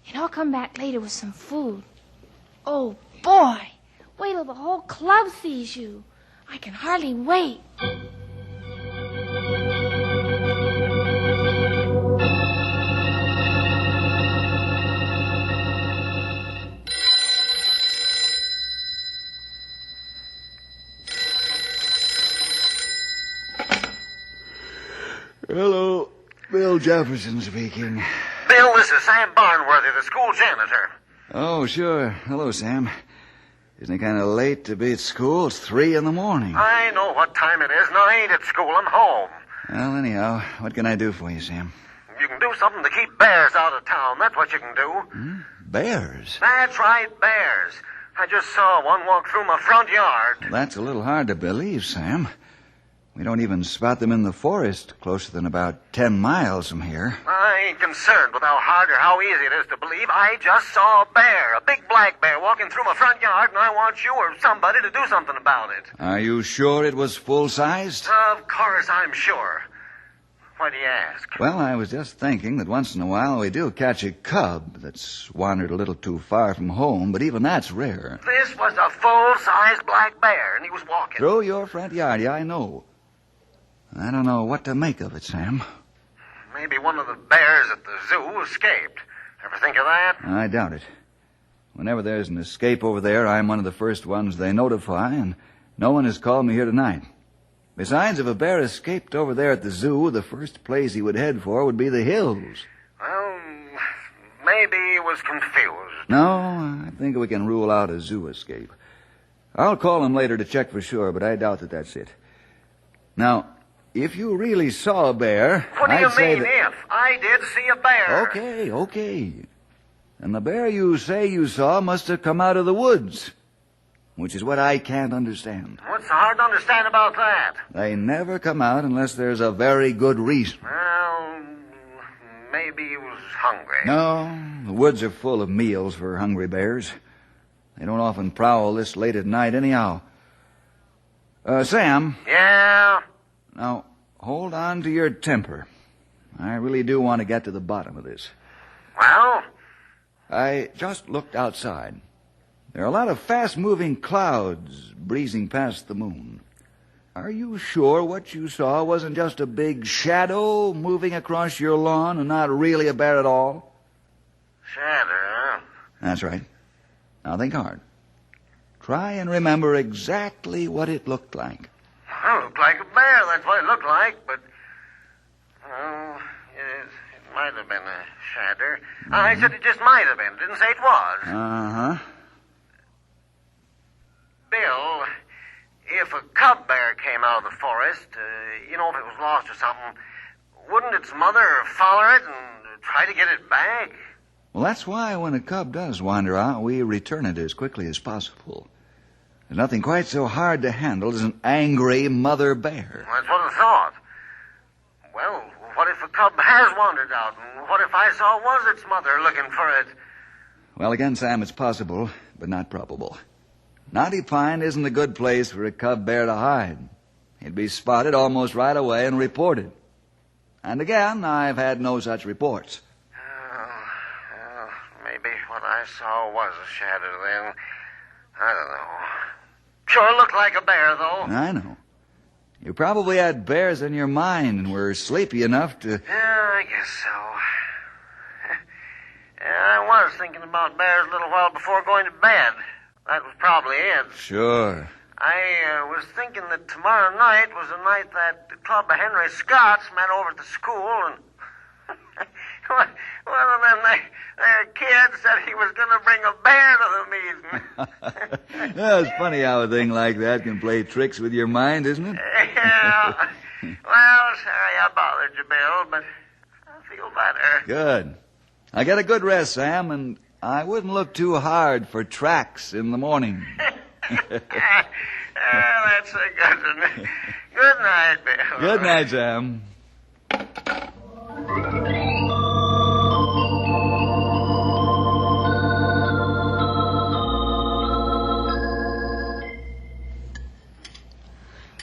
and I'll come back later with some food. Oh, boy. Wait till the whole club sees you. I can hardly wait. Hello. Bill Jefferson speaking. Bill, this is Sam Barnworthy, the school janitor. Oh, sure. Hello, Sam. Isn't it kind of late to be at school? It's 3 a.m. I know what time it is, and I ain't at school. I'm home. Well, anyhow, what can I do for you, Sam? You can do something to keep bears out of town. That's what you can do. Bears? That's right, bears. I just saw one walk through my front yard. That's a little hard to believe, Sam. We don't even spot them in the forest closer than about 10 miles from here. I ain't concerned with how hard or how easy it is to believe. I just saw a bear, a big black bear, walking through my front yard, and I want you or somebody to do something about it. Are you sure it was full-sized? Of course I'm sure. Why do you ask? Well, I was just thinking that once in a while we do catch a cub that's wandered a little too far from home, but even that's rare. This was a full-sized black bear, and he was walking. Through your front yard, yeah, I know. I don't know what to make of it, Sam. Maybe one of the bears at the zoo escaped. Ever think of that? I doubt it. Whenever there's an escape over there, I'm one of the first ones they notify, and no one has called me here tonight. Besides, if a bear escaped over there at the zoo, the first place he would head for would be the hills. Well, maybe he was confused. No, I think we can rule out a zoo escape. I'll call him later to check for sure, but I doubt that that's it. Now, if you really saw a bear, What do you I'd say mean, that... if? I did see a bear. Okay. And the bear you say you saw must have come out of the woods, which is what I can't understand. What's so hard to understand about that? They never come out unless there's a very good reason. Well, maybe he was hungry. No, the woods are full of meals for hungry bears. They don't often prowl this late at night anyhow. Sam? Yeah? Now, hold on to your temper. I really do want to get to the bottom of this. Well? I just looked outside. There are a lot of fast-moving clouds breezing past the moon. Are you sure what you saw wasn't just a big shadow moving across your lawn and not really a bear at all? Shadow? That's right. Now think hard. Try and remember exactly what it looked like. It looked like a bear, that's what it looked like, but... Well, it might have been a shadow. I said it just might have been, didn't say it was. Uh-huh. Bill, if a cub bear came out of the forest, if it was lost or something, wouldn't its mother follow it and try to get it back? Well, that's why when a cub does wander out, we return it as quickly as possible. There's nothing quite so hard to handle as an angry mother bear. That's what I thought. Well, what if a cub has wandered out, and what if I saw was its mother looking for it? Well, again, Sam, it's possible, but not probable. Knotty Pine isn't a good place for a cub bear to hide. He'd be spotted almost right away and reported. And again, I've had no such reports. Maybe what I saw was a shadow then. I don't know. Sure looked like a bear, though. I know. You probably had bears in your mind and were sleepy enough to... Yeah, I guess so. I was thinking about bears a little while before going to bed. That was probably it. Sure. I was thinking that tomorrow night was the night that the club of Henry Scott's met over at the school, and one of them their kids said he was going to bring a bear to the meeting. Yeah, it's funny how a thing like that can play tricks with your mind, isn't it? Yeah. Well, sorry I bothered you, Bill, but I feel better. Good. I get a good rest, Sam, and I wouldn't look too hard for tracks in the morning. That's a good one. Good night, Bill. Good night, Sam.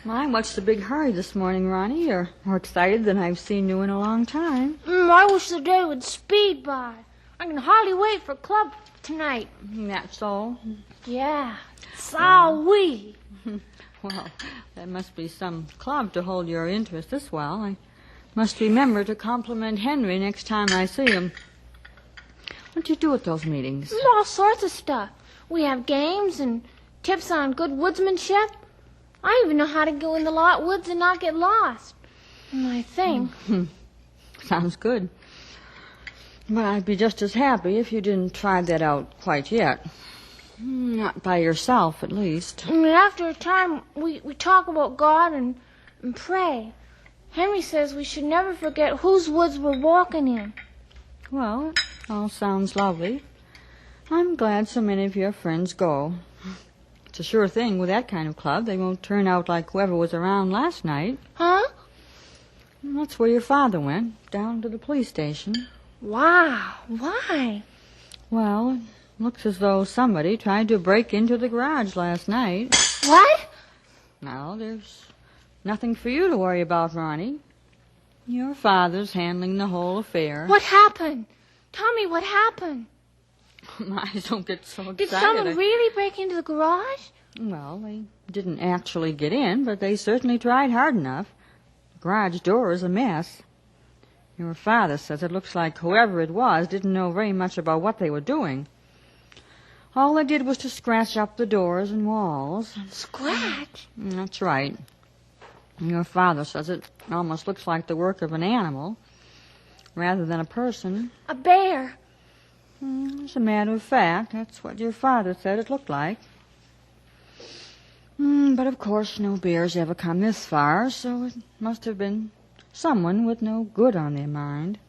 My, what's the big hurry this morning, Ronnie? You're more excited than I've seen you in a long time. I wish the day would speed by. I can hardly wait for club tonight. That's all? Yeah. Sorry. Well, there must be some club to hold your interest this well. I must remember to compliment Henry next time I see him. What do you do at those meetings? All sorts of stuff. We have games and tips on good woodsmanship. I even know how to go in the woods and not get lost. And I think. Sounds good. But I'd be just as happy if you didn't try that out quite yet. Not by yourself, at least. And after a time, we talk about God and pray. Henry says we should never forget whose woods we're walking in. Well, it all sounds lovely. I'm glad so many of your friends go. It's a sure thing with that kind of club. They won't turn out like whoever was around last night. Huh? That's where your father went, down to the police station. Wow. Why? Well, it looks as though somebody tried to break into the garage last night. What? Now, there's nothing for you to worry about, Ronnie. Your father's handling the whole affair. What happened? Tell me what happened. My, don't get so excited. Did someone really break into the garage? Well, they didn't actually get in, but they certainly tried hard enough. The garage door is a mess. Your father says it looks like whoever it was didn't know very much about what they were doing. All they did was to scratch up the doors and walls. Scratch? That's right. Your father says it almost looks like the work of an animal rather than a person. A bear. As a matter of fact, that's what your father said it looked like. But of course no bears ever come this far, so it must have been someone with no good on their mind.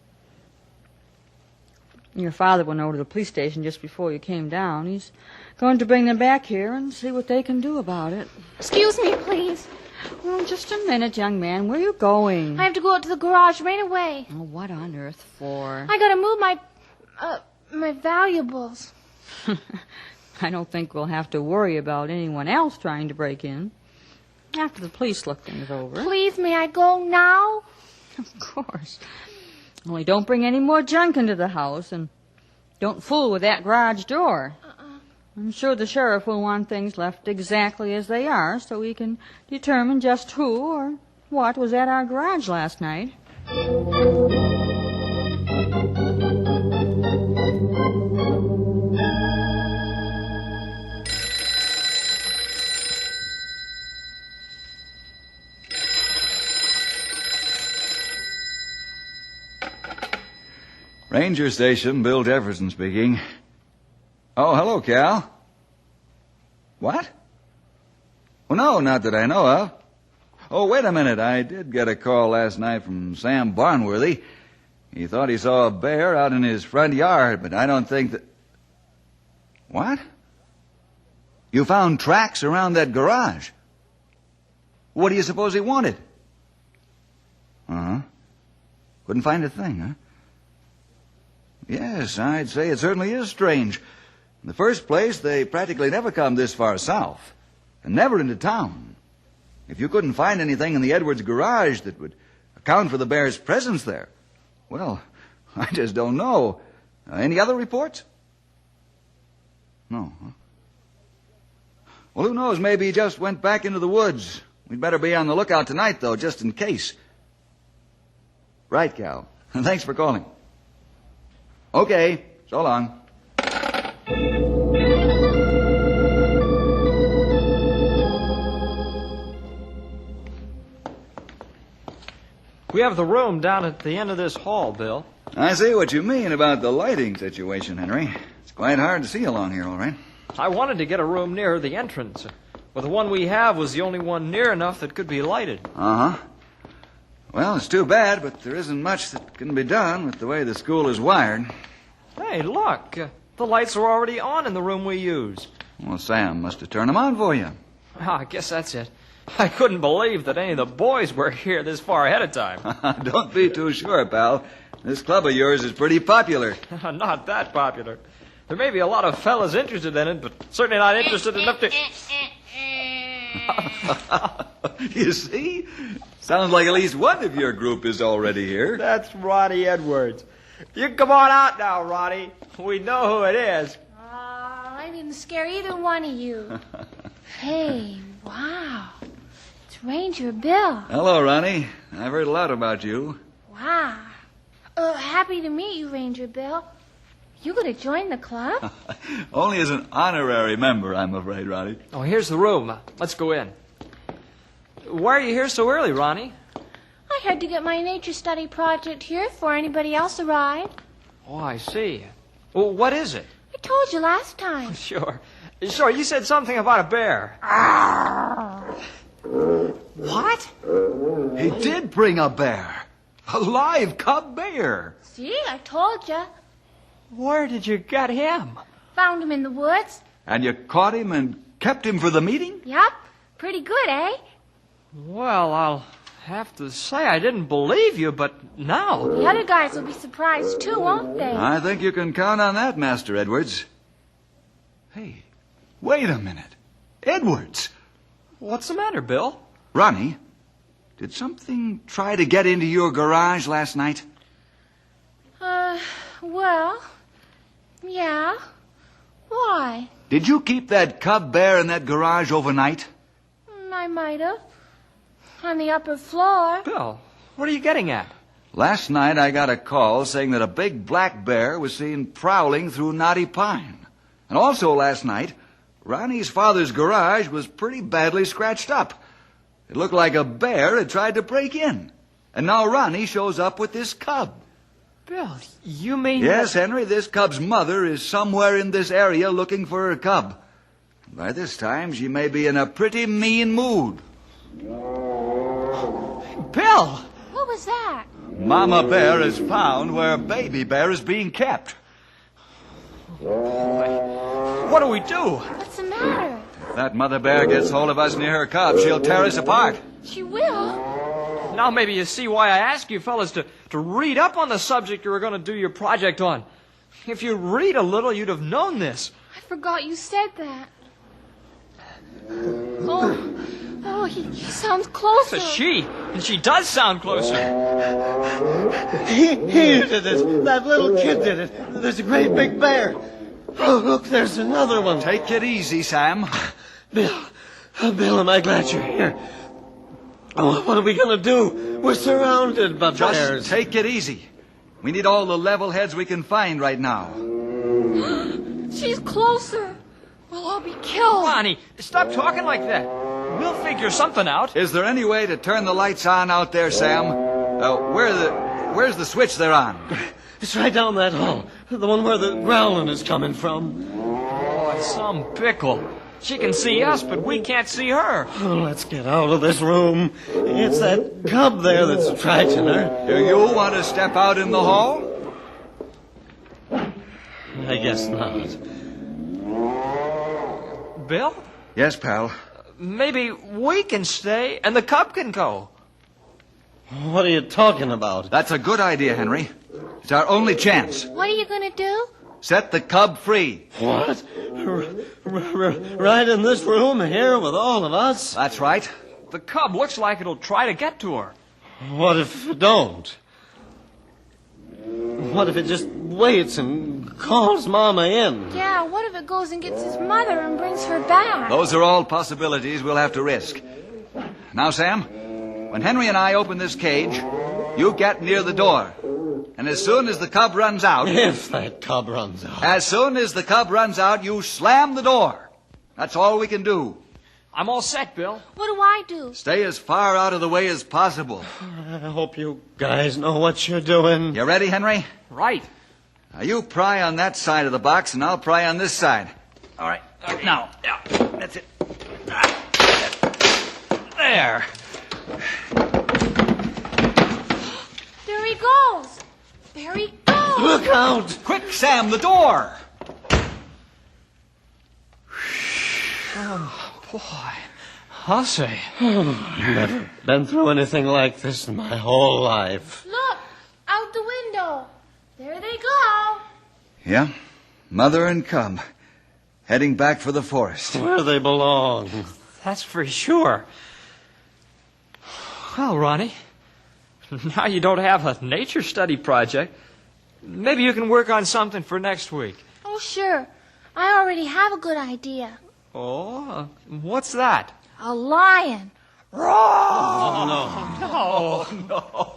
Your father went over to the police station just before you came down. He's going to bring them back here and see what they can do about it. Excuse me, please. Well, just a minute, young man. Where are you going? I have to go out to the garage right away. Oh, what on earth for? I gotta move my valuables. I don't think we'll have to worry about anyone else trying to break in. After the police look things over. Please, may I go now? Of course. Only don't bring any more junk into the house, and don't fool with that garage door. I'm sure the sheriff will want things left exactly as they are, so he can determine just who or what was at our garage last night. Ranger Station, Bill Jefferson speaking. Oh, hello, Cal. What? Oh, no, not that I know of. Oh, wait a minute. I did get a call last night from Sam Barnworthy. He thought he saw a bear out in his front yard, but I don't think that... What? You found tracks around that garage? What do you suppose he wanted? Uh-huh. Couldn't find a thing, huh? Yes, I'd say it certainly is strange. In the first place, they practically never come this far south, and never into town. If you couldn't find anything in the Edwards garage that would account for the bear's presence there, well, I just don't know. Any other reports? No, huh? Well, who knows? Maybe he just went back into the woods. We'd better be on the lookout tonight, though, just in case. Right, Cal. Thanks for calling. Okay, so long. We have the room down at the end of this hall, Bill. I see what you mean about the lighting situation, Henry. It's quite hard to see along here, all right. I wanted to get a room nearer the entrance, but the one we have was the only one near enough that could be lighted. Uh-huh. Well, it's too bad, but there isn't much that can be done with the way the school is wired. Hey, look. The lights are already on in the room we use. Well, Sam must have turned them on for you. I guess that's it. I couldn't believe that any of the boys were here this far ahead of time. Don't be too sure, pal. This club of yours is pretty popular. Not that popular. There may be a lot of fellas interested in it, but certainly not interested enough to... You see? Sounds like at least one of your group is already here. That's Ronnie Edwards. You can come on out now, Ronnie. We know who it is. I didn't scare either one of you. Hey, wow. It's Ranger Bill. Hello, Ronnie. I've heard a lot about you. Wow. Happy to meet you, Ranger Bill. You gonna join the club? Only as an honorary member, I'm afraid, Ronnie. Oh, here's the room. Let's go in. Why are you here so early, Ronnie? I had to get my nature study project here before anybody else arrived. Oh, I see. Well, what is it? I told you last time. Sure. You said something about a bear. What? He did bring a bear. A live cub bear. See, I told you. Where did you get him? Found him in the woods. And you caught him and kept him for the meeting? Yup. Pretty good, eh? Well, I'll have to say I didn't believe you, but now... The other guys will be surprised, too, won't they? I think you can count on that, Master Edwards. Hey, wait a minute. Edwards! What's the matter, Bill? Ronnie, did something try to get into your garage last night? Well, yeah. Why? Did you keep that cub bear in that garage overnight? I might have. On the upper floor. Bill, what are you getting at? Last night I got a call saying that a big black bear was seen prowling through Knotty Pine. And also last night, Ronnie's father's garage was pretty badly scratched up. It looked like a bear had tried to break in. And now Ronnie shows up with this cub. Bill, you mean... Yes, Henry, this cub's mother is somewhere in this area looking for her cub. By this time, she may be in a pretty mean mood. Bill! What was that? Mama bear is found where baby bear is being kept. What do we do? What's the matter? If that mother bear gets hold of us near her cub, she'll tear us apart. She will. Now maybe you see why I asked you fellas to read up on the subject you were going to do your project on. If you read a little, you'd have known this. I forgot you said that. Oh, he sounds closer. It's a she, and she does sound closer. He did it. That little kid did it. There's a great big bear. Oh, look, there's another one. Take it easy, Sam. Bill, am I glad you're here. Oh, what are we going to do? We're surrounded by bears. Just take it easy. We need all the level heads we can find right now. She's closer. We'll all be killed. Ronnie, stop talking like that. We'll figure something out. Is there any way to turn the lights on out there, Sam? Where's the switch they're on? It's right down that hall. The one where the growling is coming from. Oh, some pickle. She can see us, but we can't see her. Oh, let's get out of this room. It's that cub there that's attracting her. Do you want to step out in the hall? I guess not. Bill? Yes, pal. Maybe we can stay and the cub can go. What are you talking about? That's a good idea, Henry. It's our only chance. What are you going to do? Set the cub free. What? Right in this room here with all of us? That's right. The cub looks like it'll try to get to her. What if it don't? What if it just waits and calls Mama in? Yeah, what if it goes and gets his mother and brings her back? Those are all possibilities we'll have to risk. Now, Sam, when Henry and I open this cage, you get near the door. And as soon as the cub runs out... If that cub runs out. As soon as the cub runs out, you slam the door. That's all we can do. I'm all set, Bill. What do I do? Stay as far out of the way as possible. I hope you guys know what you're doing. You ready, Henry? Right. Now, you pry on that side of the box, and I'll pry on this side. All right. Now, yeah, that's it. There. There he goes. There he goes. Look out. Quick, Sam, the door. Oh, boy. I'll say. Never been through anything like this in my whole life. Look, out the window. There they go. Yeah, mother and cub, heading back for the forest. Where they belong. That's for sure. Well, Ronnie, now you don't have a nature study project. Maybe you can work on something for next week. Oh, sure. I already have a good idea. Oh, what's that? A lion. Roar! Oh, no.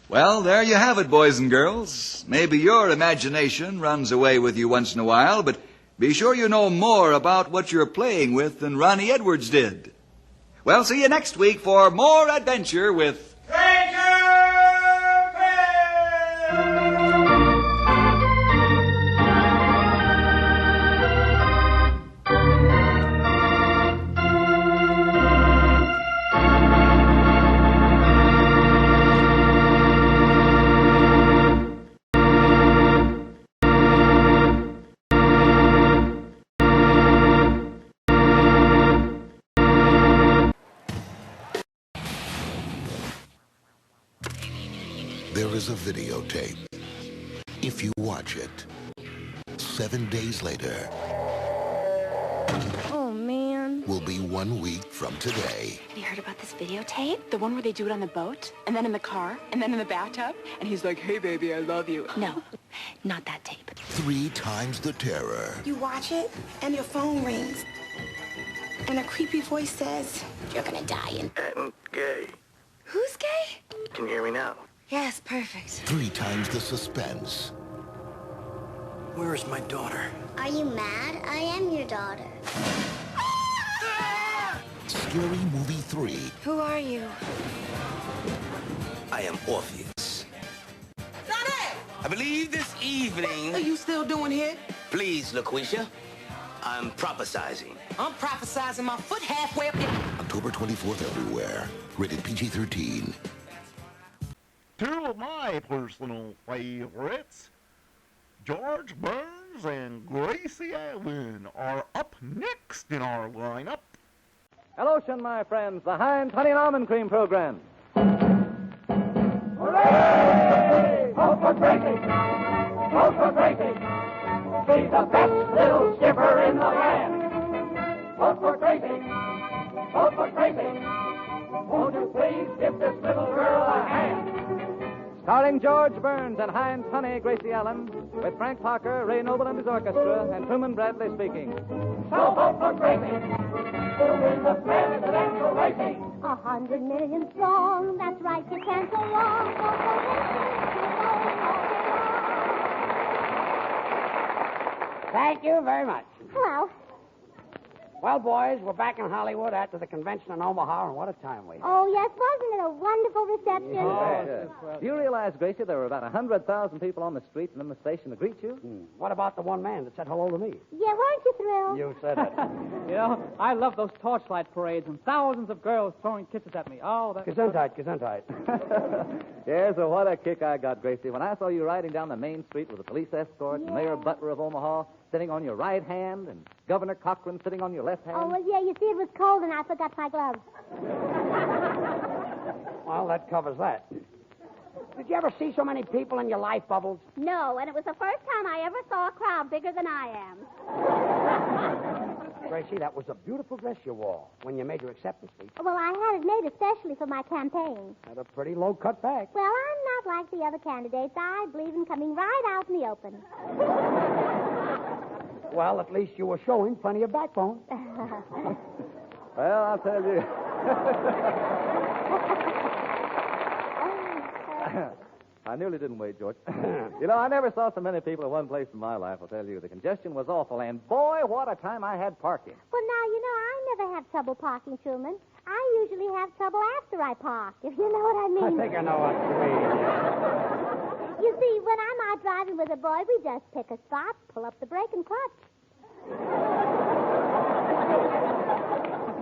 Well, there you have it, boys and girls. Maybe your imagination runs away with you once in a while, but be sure you know more about what you're playing with than Ronnie Edwards did. Well, see you next week for more adventure with... There is a videotape. If you watch it, 7 days later Oh, man. will be 1 week from today. Have you heard about this videotape? The one where they do it on the boat, and then in the car, and then in the bathtub? And he's like, hey, baby, I love you. No, not that tape. 3 times the terror. You watch it, and your phone rings. And a creepy voice says, You're gonna die in... I'm gay. who's gay? Can you hear me now? Yes, perfect. 3 times the suspense. Where is my daughter? Are you mad? I am your daughter. Scary Movie 3. Who are you? I am Orpheus. I believe this evening... What are you still doing here? Please, LaQuisha. I'm prophesizing. I'm prophesizing my foot halfway up there. October 24th everywhere. Rated PG-13. 2 of my personal favorites, George Burns and Gracie Allen, are up next in our lineup. Hello, my friends, the Heinz Honey and Almond Cream Program. Hooray! Vote for Gracie! Vote for Gracie! She's the best little skipper in the land. Vote for Gracie! Vote for Gracie! Won't you please give this little girl a hand? Starring George Burns and Heinz Honey, Gracie Allen, with Frank Parker, Ray Noble and his orchestra, and Truman Bradley speaking. So vote for Gracie to win the presidential racing. 100 million strong, that's right, you can't go wrong. Thank you very much. Well, Well, boys, we're back in Hollywood after the convention in Omaha, and what a time we had. Oh, yes, wasn't it a wonderful reception? Do you realize, Gracie, there were about 100,000 people on the street and in the station to greet you? What about the one man that said hello to me? Yeah, weren't you thrilled? You said it. You know, I love those torchlight parades and thousands of girls throwing kisses at me. Oh, that's... Gesundheit. Yes, so what a kick I got, Gracie, when I saw you riding down the main street with a police escort, and Mayor Butler of Omaha sitting on your right hand, and Governor Cochran sitting on your left hand. Oh, well, yeah, you see, it was cold and I forgot my gloves. Well, that covers that. Did you ever see so many people in your life, Bubbles? No, and it was the first time I ever saw a crowd bigger than I am. Gracie, that was a beautiful dress you wore when you made your acceptance speech. Well, I had it made especially for my campaign. Had a pretty low-cut back. Well, I'm not like the other candidates. I believe in coming right out in the open. Well, at least you were showing plenty of backbone. Well, I'll tell you. I nearly didn't wait, George. You know, I never saw so many people in one place in my life, I'll tell you. The congestion was awful, and boy, what a time I had parking. Well, now, you know, I never have trouble parking, Truman. I usually have trouble after I park, if you know what I mean. I think I know what you mean. You see, when I'm out driving with a boy, we just pick a spot, pull up the brake, and clutch.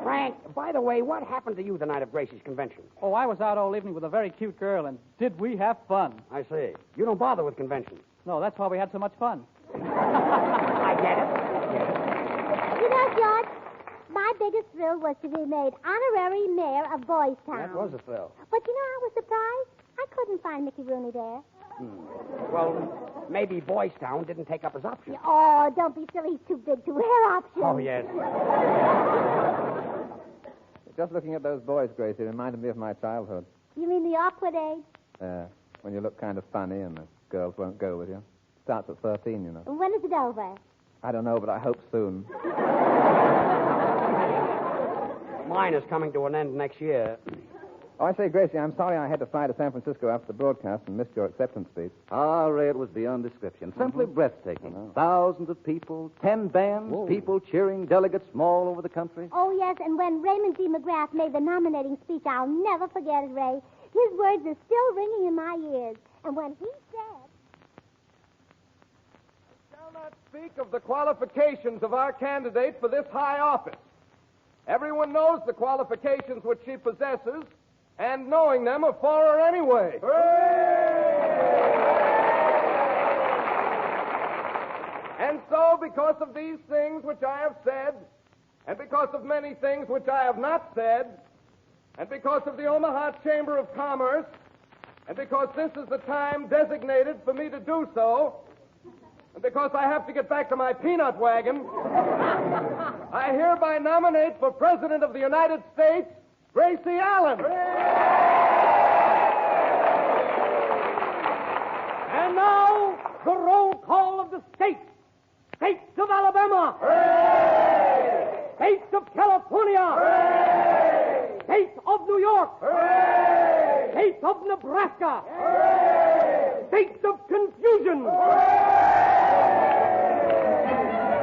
Frank, by the way, what happened to you the night of Gracie's convention? Oh, I was out all evening with a very cute girl, and did we have fun? I see. You don't bother with conventions. No, that's why we had so much fun. I get it. You know, George, my biggest thrill was to be made honorary mayor of Boys Town. That was a thrill. But you know, I was surprised. I couldn't find Mickey Rooney there. Well, maybe Boys Town didn't take up his option. Oh, don't be silly. He's too big to wear options. Oh, yes. Just looking at those boys, Gracie, reminded me of my childhood. You mean the awkward age? When you look kind of funny and the girls won't go with you. Starts at 13, you know. When is it over? I don't know, but I hope soon. Mine is coming to an end next year. Oh, I say, Gracie, I'm sorry I had to fly to San Francisco after the broadcast and missed your acceptance speech. Ah, Ray, it was beyond description. Simply breathtaking. Thousands of people, 10 bands, people cheering, delegates from all over the country. Oh, yes, and when Raymond D. McGrath made the nominating speech, I'll never forget it, Ray. His words are still ringing in my ears. And when he said... I shall not speak of the qualifications of our candidate for this high office. Everyone knows the qualifications which she possesses, and knowing them are for her anyway. And so, because of these things which I have said, and because of many things which I have not said, and because of the Omaha Chamber of Commerce, and because this is the time designated for me to do so, and because I have to get back to my peanut wagon, I hereby nominate for President of the United States, Gracie Allen. And now, the roll call of the states. States of Alabama. Hooray! States of California. Hooray! State of New York. Hooray! State of Nebraska. Hooray! State of confusion.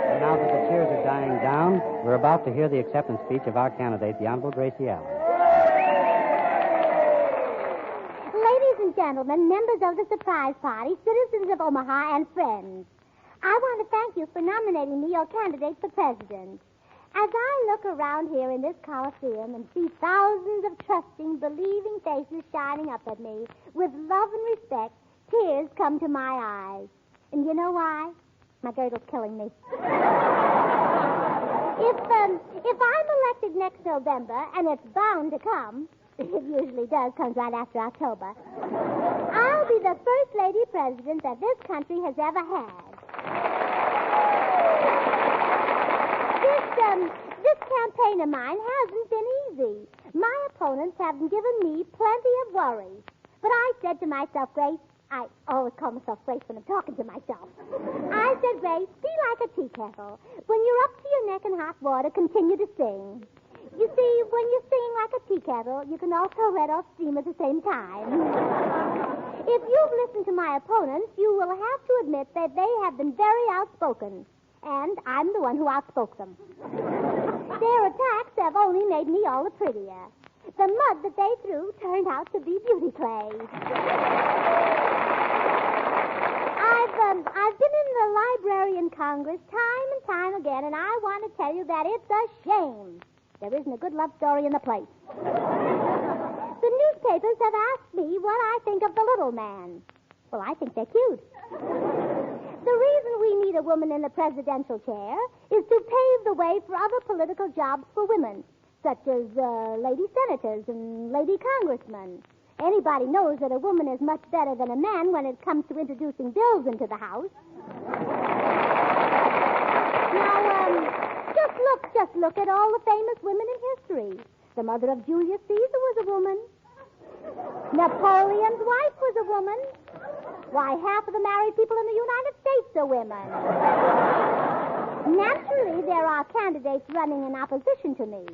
And now that the cheers are dying down, we're about to hear the acceptance speech of our candidate, the Honorable Gracie Allen. Ladies and gentlemen, members of the surprise party, citizens of Omaha, and friends, I want to thank you for nominating me your candidate for president. As I look around here in this Coliseum and see thousands of trusting, believing faces shining up at me with love and respect, tears come to my eyes. And you know why? My girdle's killing me. If I'm elected next November, and it's bound to come, it usually does, comes right after October, I'll be the first lady president that this country has ever had. This campaign of mine hasn't been easy. My opponents haven't given me plenty of worry. But I said to myself, Grace, I always call myself Grace when I'm talking to myself. I said, Grace, be like a tea kettle. When you're up to your neck in hot water, continue to sing. You see, when you sing like a tea kettle, you can also let off steam at the same time. If you've listened to my opponents, you will have to admit that they have been very outspoken. And I'm the one who outspoke them. Their attacks have only made me all the prettier. The mud that they threw turned out to be beauty clay. I've been in the Library in Congress time and time again, and I want to tell you that it's a shame there isn't a good love story in the place. The newspapers have asked me what I think of the little man. Well, I think they're cute. The reason we need a woman in the presidential chair is to pave the way for other political jobs for women, such as lady senators and lady congressmen. Anybody knows that a woman is much better than a man when it comes to introducing bills into the House. Now, just look at all the famous women in history. The mother of Julius Caesar was a woman. Napoleon's wife was a woman. Why, half of the married people in the United States are women. Naturally, there are candidates running in opposition to me.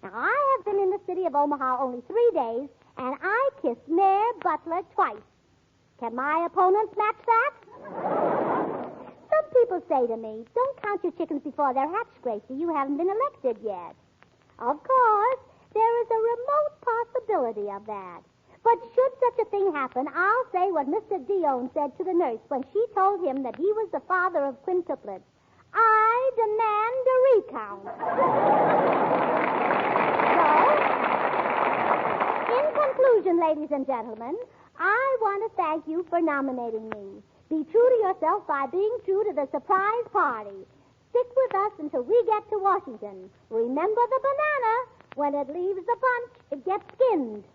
Now, I have been in the city of Omaha only 3 days, and I kissed Mayor Butler twice. Can my opponents match that? Some people say to me, don't count your chickens before they're hatched, Gracie. You haven't been elected yet. Of course, there is a remote possibility of that. But should such a thing happen, I'll say what Mr. Dion said to the nurse when she told him that he was the father of quintuplets. I demand a recount. So, in conclusion, ladies and gentlemen, I want to thank you for nominating me. Be true to yourself by being true to the surprise party. Stick with us until we get to Washington. Remember the banana. When it leaves the bunch, it gets skinned.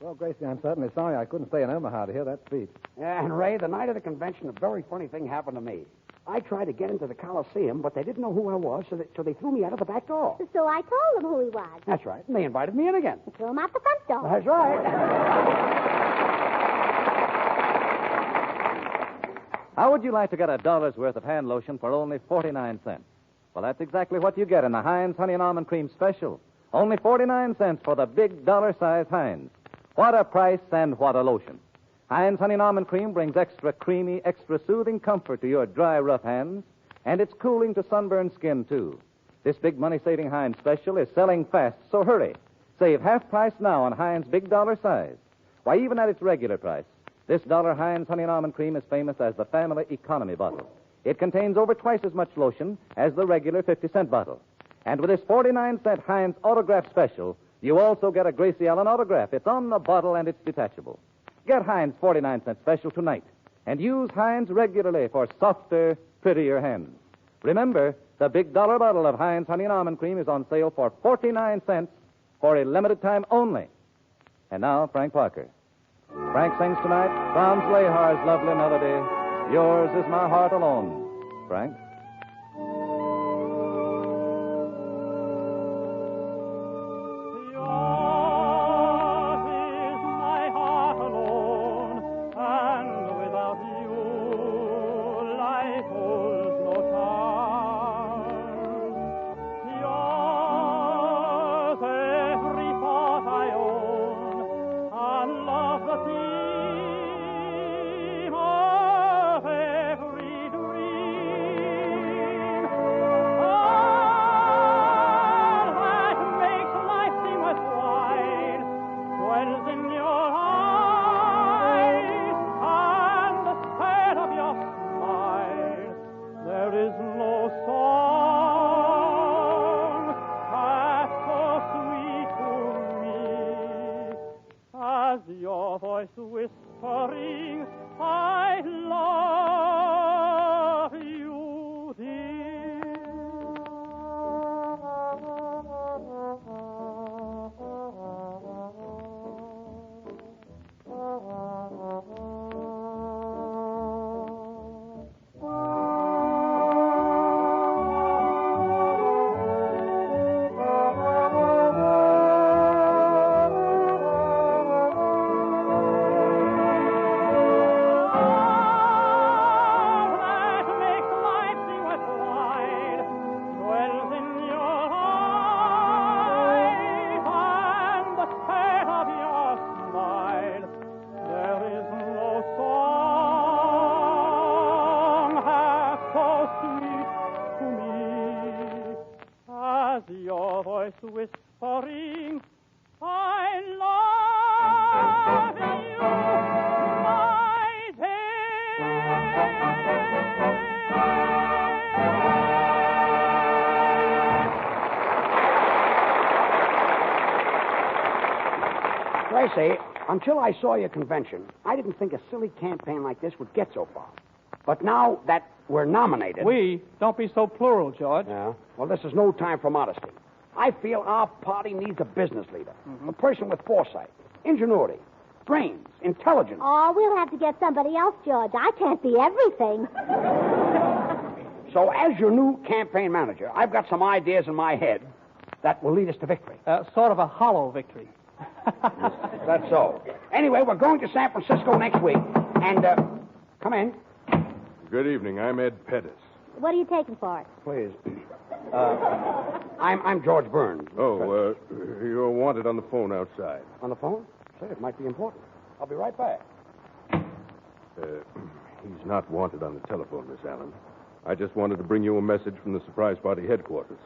Well, Gracie, I'm certainly sorry I couldn't stay in Omaha to hear that speech. Yeah, and Ray, the night of the convention, a very funny thing happened to me. I tried to get into the Coliseum, but they didn't know who I was, so they threw me out of the back door. So I told them who he was. That's right. And they invited me in again. You threw him out the front door. That's right. How would you like to get $1's worth of hand lotion for only 49 cents? Well, that's exactly what you get in the Heinz Honey and Almond Cream Special. Only 49 cents for the big dollar-sized Heinz. What a price and what a lotion. Heinz Honey and Almond Cream brings extra creamy, extra soothing comfort to your dry, rough hands, and it's cooling to sunburned skin, too. This big money-saving Heinz Special is selling fast, so hurry. Save half price now on Heinz Big Dollar Size. Why, even at its regular price, this dollar Heinz Honey and Almond Cream is famous as the family economy bottle. It contains over twice as much lotion as the regular 50-cent bottle. And with this 49-cent Heinz Autograph Special, you also get a Gracie Allen autograph. It's on the bottle and it's detachable. Get Heinz 49-cent Special tonight and use Heinz regularly for softer, prettier hands. Remember, the big dollar bottle of Heinz Honey and Almond Cream is on sale for 49 cents for a limited time only. And now, Frank Parker. Frank sings tonight Franz Lehar's lovely melody, Yours Is My Heart Alone. Frank? Whispering, I love you, dear. voice whispering, I love you, my Gracie, until I saw your convention, I didn't think a silly campaign like this would get so far. But now that we're nominated... We? Don't be so plural, George. Yeah? Well, this is no time for modesty. I feel our party needs a business leader. A person with foresight, ingenuity, brains, intelligence. Oh, we'll have to get somebody else, George. I can't be everything. So as your new campaign manager, I've got some ideas in my head that will lead us to victory. Sort of a hollow victory. That's so. Anyway, we're going to San Francisco next week, and, come in. Good evening. I'm Ed Pettis. What are you taking for it? Please. I'm George Burns. Oh, you're wanted on the phone outside. On the phone? Say, it might be important. I'll be right back. He's not wanted on the telephone, Miss Allen. I just wanted to bring you a message from the surprise party headquarters.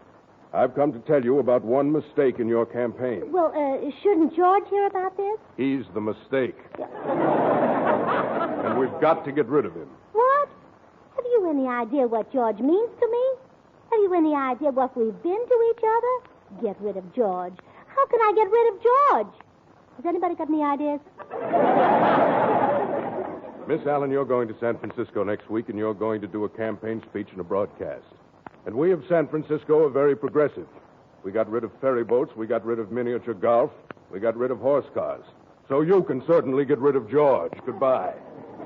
I've come to tell you about one mistake in your campaign. Well, shouldn't George hear about this? He's the mistake. And we've got to get rid of him. What? Have you any idea what George means to me? Have you any idea what we've been to each other? Get rid of George. How can I get rid of George? Has anybody got any ideas? Miss Allen, you're going to San Francisco next week, and you're going to do a campaign speech and a broadcast. And we of San Francisco are very progressive. We got rid of ferry boats. We got rid of miniature golf. We got rid of horse cars. So you can certainly get rid of George. Goodbye.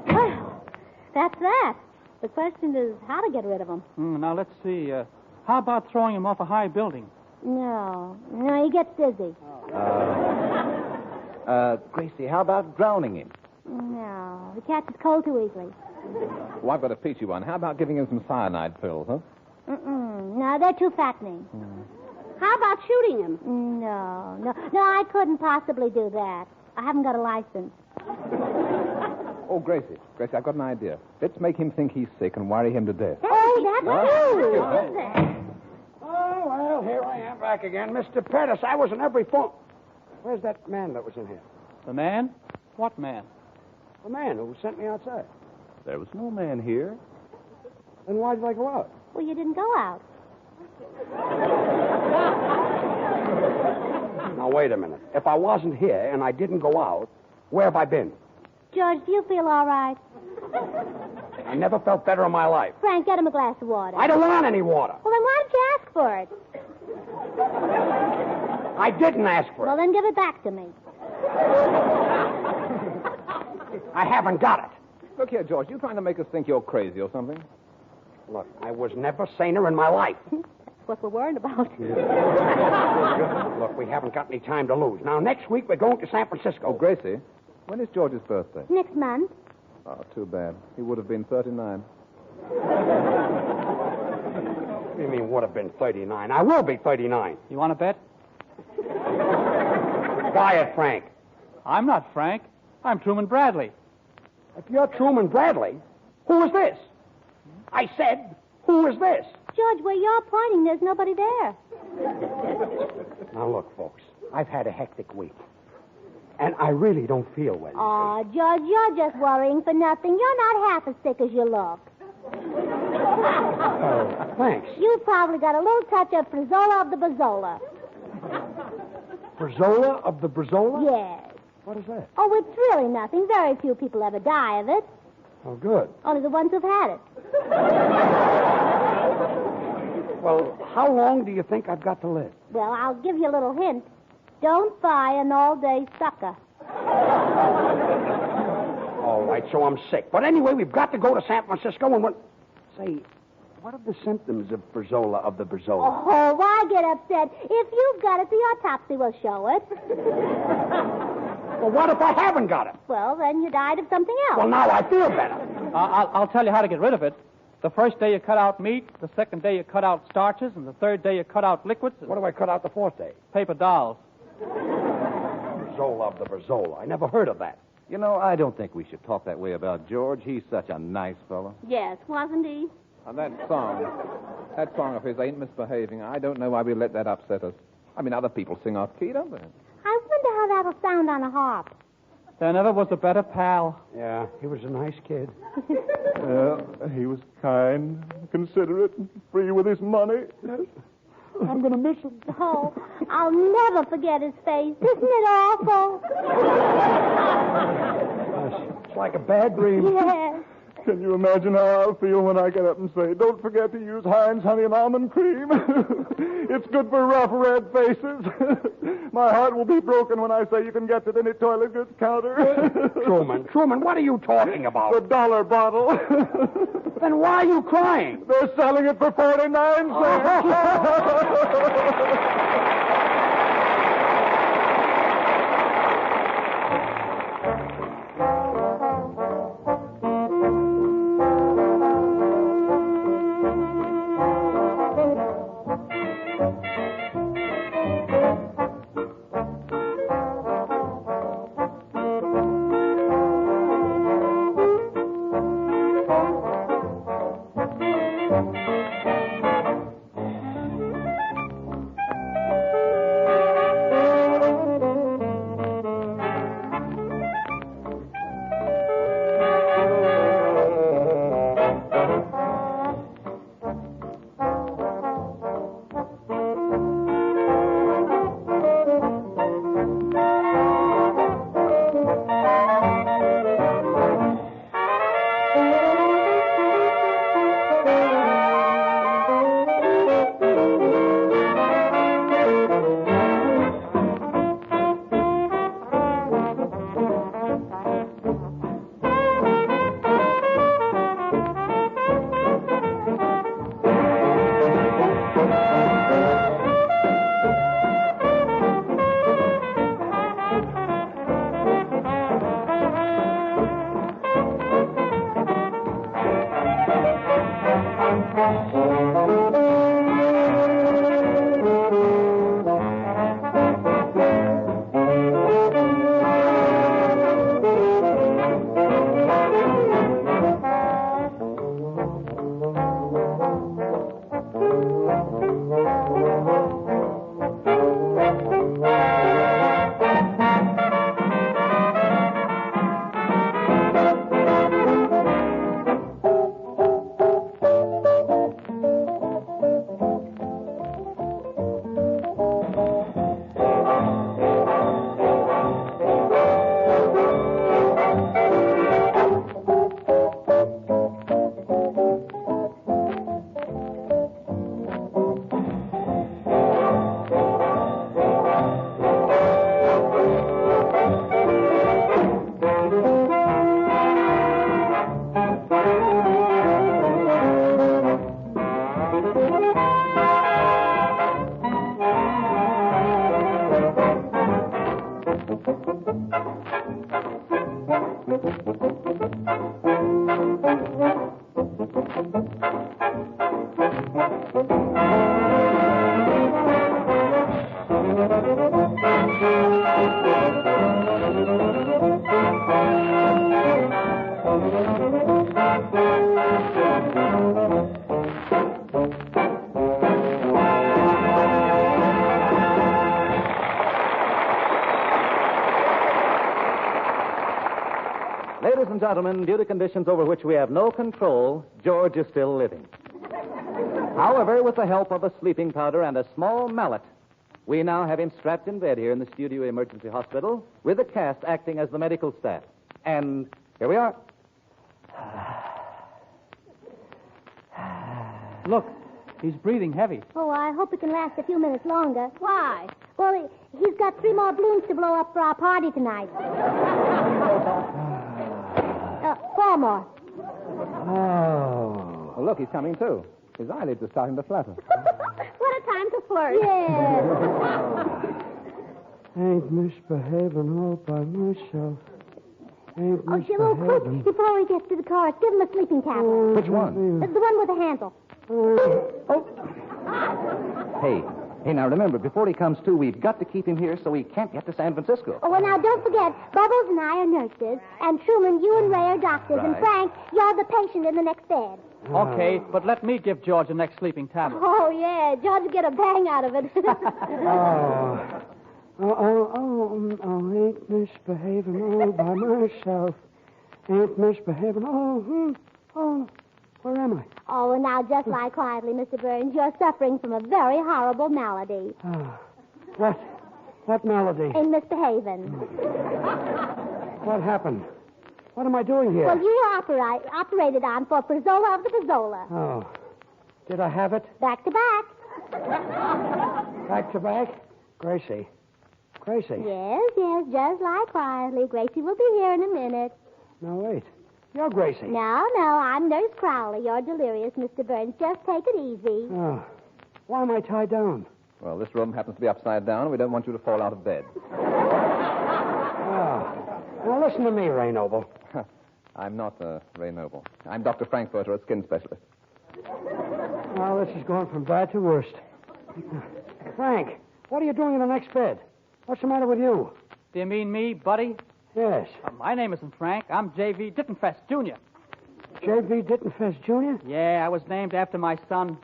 Well, that's that. The question is how to get rid of him. Now, let's see. How about throwing him off a high building? No, he gets dizzy. Gracie, how about drowning him? No, he catches cold too easily. Well, I've got a peachy one. How about giving him some cyanide pills, huh? No, they're too fattening. How about shooting him? No, I couldn't possibly do that. I haven't got a license. Oh, Gracie, I've got an idea. Let's make him think he's sick and worry him to death. Oh, that's true. Oh, well, here I am back again. Mr. Pettis, I was in every phone. Where's that man that was in here? The man? What man? The man who sent me outside. There was no man here. Then why did I go out? Well, you didn't go out. Now, wait a minute. If I wasn't here and I didn't go out, where have I been? George, do you feel all right? I never felt better in my life. Frank, get him a glass of water. I don't want any water. Well, then why didn't you ask for it? I didn't ask for it. Well, then give it back to me. I haven't got it. Look here, George, you trying to make us think you're crazy or something? Look, I was never saner in my life. That's what we're worried about. Look, we haven't got any time to lose. Now, next week, we're going to San Francisco. Oh, Gracie, when is George's birthday? Next month. Oh, too bad. He would have been 39. What do you mean, would have been 39? I will be 39. You want to bet? Buy it, Frank. I'm not Frank. I'm Truman Bradley. If you're Truman Bradley, who is this? I said, who is this? George, where you're pointing, there's nobody there. Now, look, folks, I've had a hectic week. And I really don't feel well. Oh, George, you're just worrying for nothing. You're not half as sick as you look. Oh, thanks. You've probably got a little touch of Frizola of the Brazola. Brazola of the Brazola? Yes. What is that? Oh, it's really nothing. Very few people ever die of it. Oh, good. Only the ones who've had it. Well, how long do you think I've got to live? Well, I'll give you a little hint. Don't buy an all-day sucker. All right, so I'm sick. But anyway, we've got to go to San Francisco and Say, what are the symptoms of Brazola of the Brazola? Oh, why get upset? If you've got it, the autopsy will show it. Well, what if I haven't got it? Well, then you died of something else. Well, now I feel better. I'll tell you how to get rid of it. The first day you cut out meat, the second day you cut out starches, and the third day you cut out liquids. What do I cut out the fourth day? Paper dolls. Brazola of the Brazola. I never heard of that. You know, I don't think we should talk that way about George. He's such a nice fellow. Yes, wasn't he? And that song of his, Ain't Misbehaving, I don't know why we let that upset us. I mean, other people sing off key, don't they? I wonder how that'll sound on a harp. There never was a better pal. Yeah, he was a nice kid. Well, he was kind, considerate, and free with his money. I'm going to miss him. Oh, I'll never forget his face. Isn't it awful? It's like a bad dream. Yes. Can you imagine how I'll feel when I get up and say, don't forget to use Heinz honey and almond cream? It's good for rough, red faces. My heart will be broken when I say you can get it in a toilet goods counter. Truman, what are you talking about? The dollar bottle. Then why are you crying? They're selling it for 49 cents. Ladies and gentlemen, due to conditions over which we have no control, George is still living. However, with the help of a sleeping powder and a small mallet, we now have him strapped in bed here in the Studio Emergency Hospital with the cast acting as the medical staff. And here we are. Look, he's breathing heavy. Oh, I hope it can last a few minutes longer. Why? Well, he's got 3 more balloons to blow up for our party tonight. 4 more. Oh. Well, look, he's coming too. His eyelids are starting to flutter. What a time to flirt. Yes. Ain't misbehaving all by myself. Ain't Shillo, quick, misbehaving. before he gets to the cars, give him a sleeping tablet. Which one? The one with the handle. Hey, now remember, before he comes to, we've got to keep him here so he can't get to San Francisco. Oh, well, now, don't forget, Bubbles and I are nurses, and Truman, you and Ray are doctors, and Right. Frank, you're the patient in the next bed. Okay, but let me give George the next sleeping tablet. Oh, yeah. George will get a bang out of it. Ain't misbehaving all by myself. Ain't misbehaving. Where am I? Oh, and now just lie quietly, Mr. Burns. You're suffering from a very horrible malady. What malady? Ain't misbehaving. What happened? What am I doing here? Well, you were operated on for Frizola of the Frizola. Oh. Did I have it? Back to back. Back to back? Gracie. Yes, just lie quietly. Gracie will be here in a minute. No, wait. You're Gracie. No, I'm Nurse Crowley. You're delirious, Mr. Burns. Just take it easy. Oh. Why am I tied down? Well, this room happens to be upside down. We don't want you to fall out of bed. Now, listen to me, Ray Noble. I'm not Ray Noble. I'm Dr. Frankfurter, a skin specialist. Well, this is going from bad to worst. Frank, what are you doing in the next bed? What's the matter with you? Do you mean me, buddy? Yes. My name isn't Frank. I'm J.V. Dittenfest, Jr. J.V. Dittenfest, Jr.? Yeah, I was named after my son.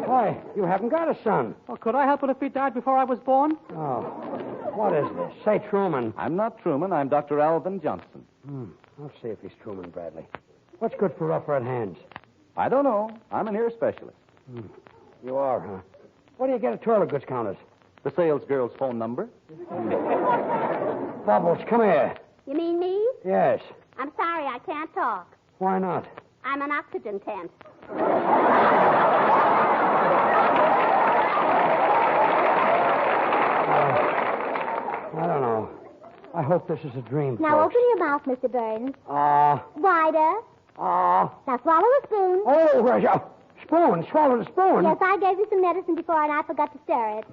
Why, you haven't got a son. Well, could I help it if he died before I was born? Oh. What is this? Say Truman. I'm not Truman. I'm Dr. Alvin Johnson. I'll see if he's Truman Bradley. What's good for rough red hands? I don't know. I'm an ear specialist. You are, huh? What do you get at toilet goods counters? The sales girl's phone number. Bubbles, come here. You mean me? Yes. I'm sorry, I can't talk. Why not? I'm an oxygen tent. I don't know. I hope this is a dream. Now folks. open your mouth, Mr. Burns. Wider. Now swallow a spoon. Oh, spoon. Swallow the spoon. Yes, I gave you some medicine before and I forgot to stir it.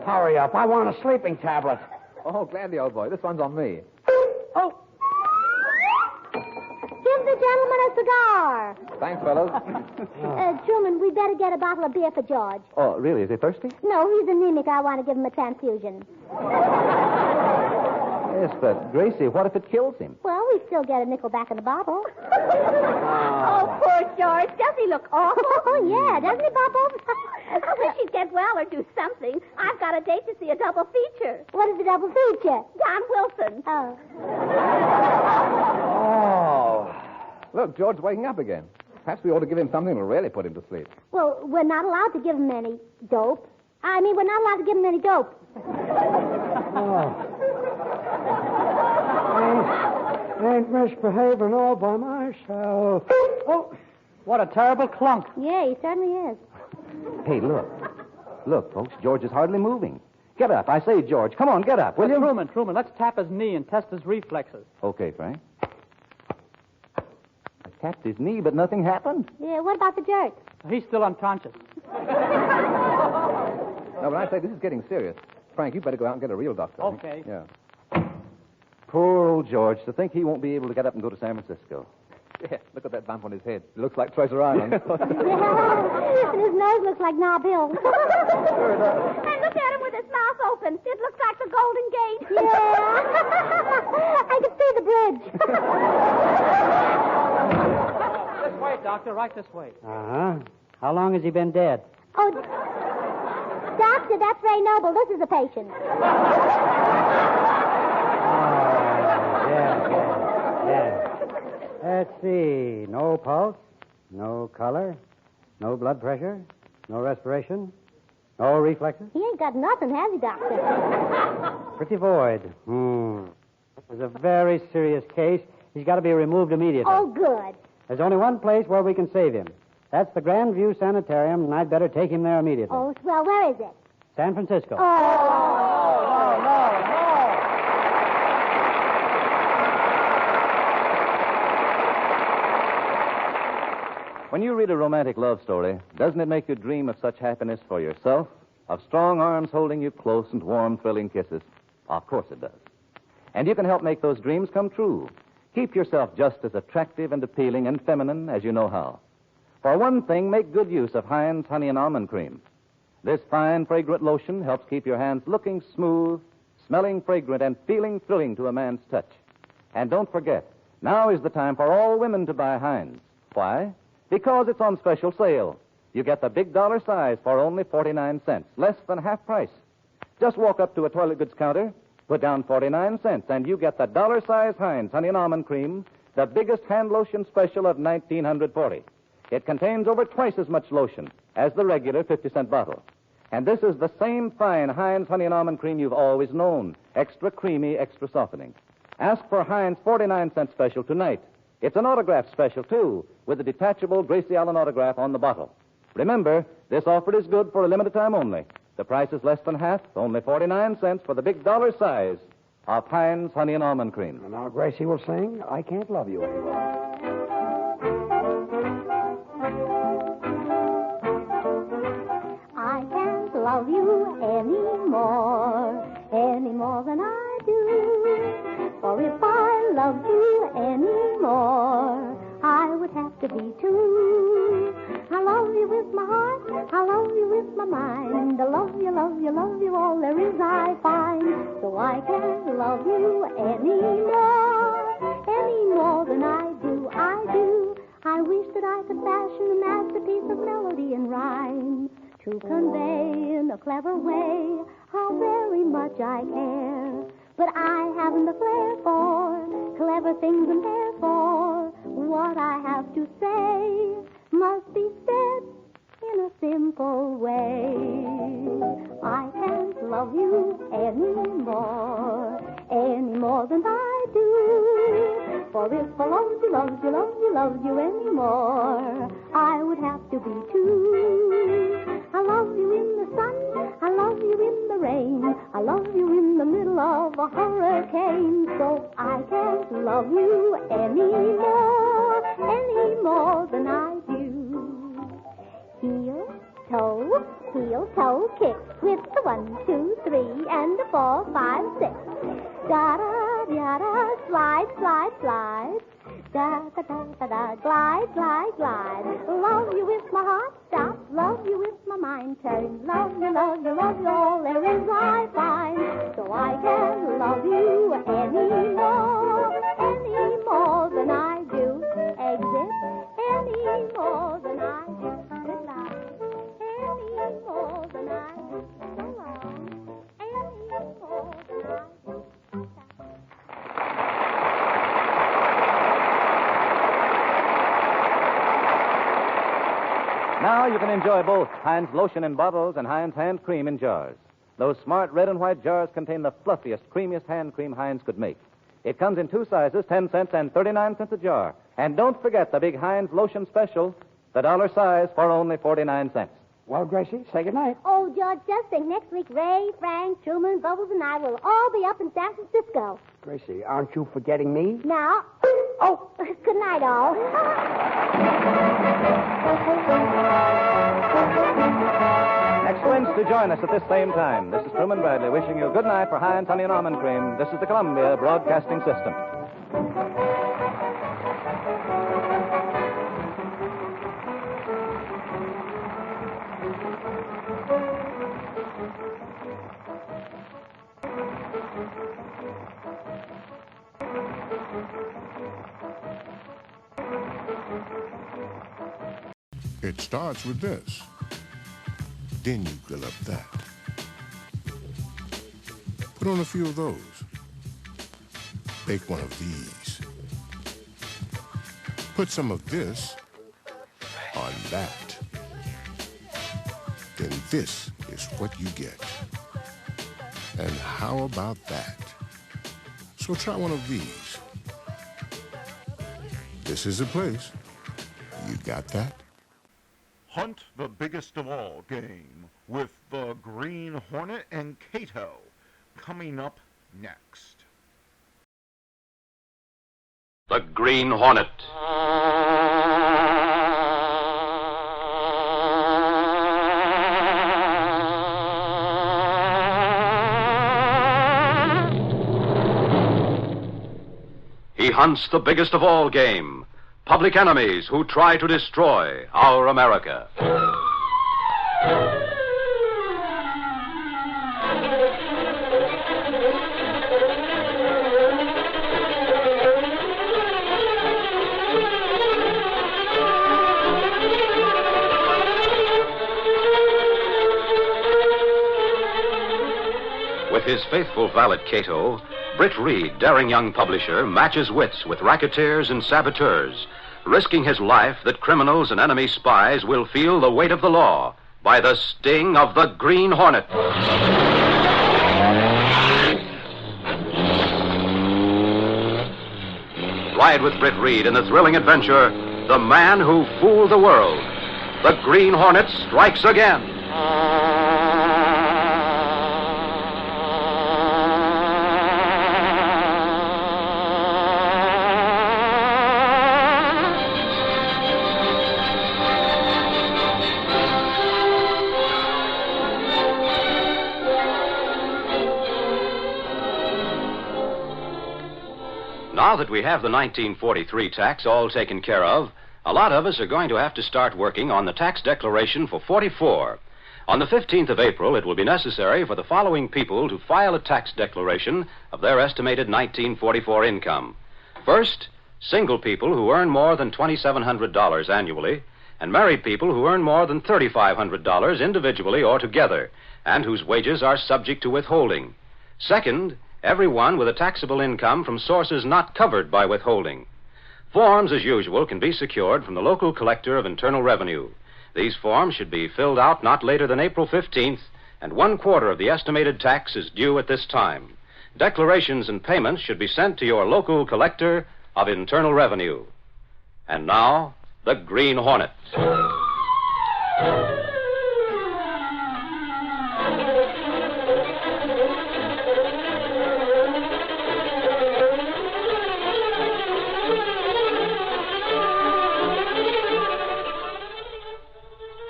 Hurry up. I want a sleeping tablet. Oh, gladly, old boy. This one's on me. Oh. Give the gentleman a cigar. Thanks, fellows. Truman, we'd better get a bottle of beer for George. Oh, really? Is he thirsty? No, he's anemic. I want to give him a transfusion. Yes, but Gracie, what if it kills him? Well, we still get a nickel back in the bottle. Oh, poor George. Does he look awful? Oh, yeah. Doesn't he, Bubbles? I wish he'd get well or do something. I've got a date to see a double feature. What is a double feature? Don Wilson. Oh. Look, George's waking up again. Perhaps we ought to give him something that'll really put him to sleep. Well, we're not allowed to give him any dope. I mean, we're not allowed to give him any dope. Ain't misbehaving all by myself. Oh, what a terrible clunk. Yeah, he certainly is. Hey, look. Look, folks, George is hardly moving. Get up. I say, George, come on, get up, will you? Truman, let's tap his knee and test his reflexes. Okay, Frank. I tapped his knee, but nothing happened. Yeah, what about the jerk? He's still unconscious. No, but I say, this is getting serious. Frank, you better go out and get a real doctor. Okay. Yeah. Poor old George, to think he won't be able to get up and go to San Francisco. Yeah, look at that bump on his head. It looks like Treasure Island. Yeah, and his nose looks like Knob Hill. And look at him with his mouth open. It looks like the Golden Gate. Yeah. I can see the bridge. This way, Doctor, right this way. Uh-huh. How long has he been dead? Oh, Doctor, that's Ray Noble. This is a patient. Yeah. Let's see. No pulse, no color, no blood pressure, no respiration, no reflexes. He ain't got nothing, has he, Doctor? Pretty void. This is a very serious case. He's got to be removed immediately. Oh, good. There's only one place where we can save him. That's the Grandview Sanitarium, and I'd better take him there immediately. Oh, well, where is it? San Francisco. Oh. No. When you read a romantic love story, doesn't it make you dream of such happiness for yourself? Of strong arms holding you close and warm, thrilling kisses? Of course it does. And you can help make those dreams come true. Keep yourself just as attractive and appealing and feminine as you know how. For one thing, make good use of Heinz Honey and Almond Cream. This fine, fragrant lotion helps keep your hands looking smooth, smelling fragrant, and feeling thrilling to a man's touch. And don't forget, now is the time for all women to buy Heinz. Why? Because it's on special sale. You get the big dollar size for only 49 cents, less than half price. Just walk up to a toilet goods counter, put down 49 cents, and you get the dollar size Heinz Honey and Almond Cream, the biggest hand lotion special of 1940. It contains over twice as much lotion as the regular 50-cent bottle. And this is the same fine Heinz Honey and Almond Cream you've always known, extra creamy, extra softening. Ask for Heinz 49-cent special tonight. It's an autograph special, too, with a detachable Gracie Allen autograph on the bottle. Remember, this offer is good for a limited time only. The price is less than half, only 49 cents for the big dollar size of Heinz Honey and Almond Cream. And now Gracie will sing, I Can't Love You Anymore. I can't love you any more than I do. For if I loved you any more, I would have to be two. I love you with my heart, I love you with my mind. I love you, love you, love you, all there is I find. So I can't love you any more than I do. I wish that I could fashion a masterpiece of melody and rhyme to convey in a clever way how very much I care. But I haven't the flair for clever things, and therefore what I have to say must be said in a simple way. I can't love you any more than I do. For if I loved you anymore, I would have to be two. I love you in the sun, I love you in the rain, I love you in the middle of a hurricane. So I can't love you any more than I do. Heel, toe, kick, with the 1, 2, 3, and a 4, 5, 6. Da-da-da-da, slide, slide, slide. Da-da-da-da-da, glide, glide, glide. Love you with my heart, stop. Love you with my mind, turn. Love you, love you, love you, all there is I find. So I can't love you any more than I do. Exit, any more than I do. Goodbye. Any more than I do. So long. Any more than I do. Now you can enjoy both Heinz lotion in bottles and Heinz hand cream in jars. Those smart red and white jars contain the fluffiest, creamiest hand cream Heinz could make. It comes in two sizes, 10 cents and 39 cents a jar. And don't forget the big Heinz lotion special, the dollar size for only 49 cents. Well, Gracie, say goodnight. Oh, George, just think next week Ray, Frank, Truman, Bubbles, and I will all be up in San Francisco. Gracie, aren't you forgetting me? Now, oh, good night, all. Next Wednesday, join us at this same time. This is Truman Bradley wishing you good night for Heinz Honey and Almond Cream. This is the Columbia Broadcasting System. It starts with this. Then you grill up that. Put on a few of those. Bake one of these. Put some of this on that. Then this is what you get. And how about that? So try one of these. This is a place. You got that? Hunt the biggest of all game with the Green Hornet and Cato coming up next. The Green Hornet. He hunts the biggest of all game. Public enemies who try to destroy our America. With his faithful valet Cato, Britt Reed, daring young publisher, matches wits with racketeers and saboteurs, risking his life that criminals and enemy spies will feel the weight of the law by the sting of the Green Hornet. Ride with Britt Reed in the thrilling adventure, The Man Who Fooled the World. The Green Hornet strikes again. Now that we have the 1943 tax all taken care of, a lot of us are going to have to start working on the tax declaration for 44. On the 15th of April, it will be necessary for the following people to file a tax declaration of their estimated 1944 income. First, single people who earn more than $2,700 annually, and married people who earn more than $3,500 individually or together, and whose wages are subject to withholding. Second, everyone with a taxable income from sources not covered by withholding. Forms, as usual, can be secured from the local collector of Internal Revenue. These forms should be filled out not later than April 15th, and 1/4 of the estimated tax is due at this time. Declarations and payments should be sent to your local collector of Internal Revenue. And now, the Green Hornet.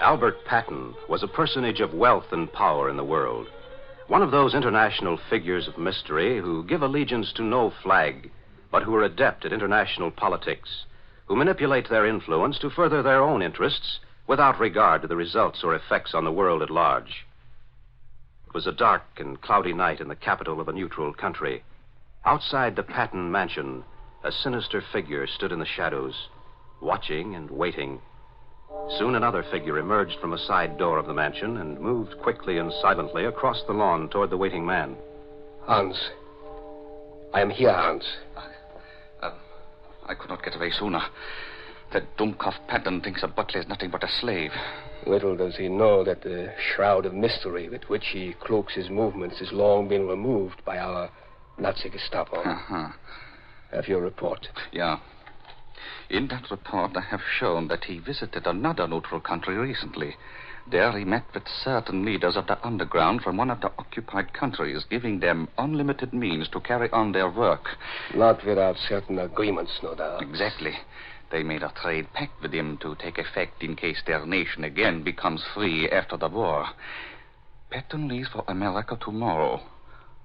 Albert Patton was a personage of wealth and power in the world. One of those international figures of mystery who give allegiance to no flag, but who are adept at international politics, who manipulate their influence to further their own interests without regard to the results or effects on the world at large. It was a dark and cloudy night in the capital of a neutral country. Outside the Patton mansion, a sinister figure stood in the shadows, watching and waiting. Soon another figure emerged from a side door of the mansion and moved quickly and silently across the lawn toward the waiting man. Hans. I am here, Hans. I could not get away sooner. That Dummkopf Patton thinks a butler is nothing but a slave. Little does he know that the shroud of mystery with which he cloaks his movements has long been removed by our Nazi Gestapo. Uh-huh. Have your report? Yeah. In that report, I have shown that he visited another neutral country recently. There he met with certain leaders of the underground from one of the occupied countries, giving them unlimited means to carry on their work. Not without certain agreements, no doubt. Exactly. They made a trade pact with him to take effect in case their nation again becomes free after the war. Patton leaves for America tomorrow.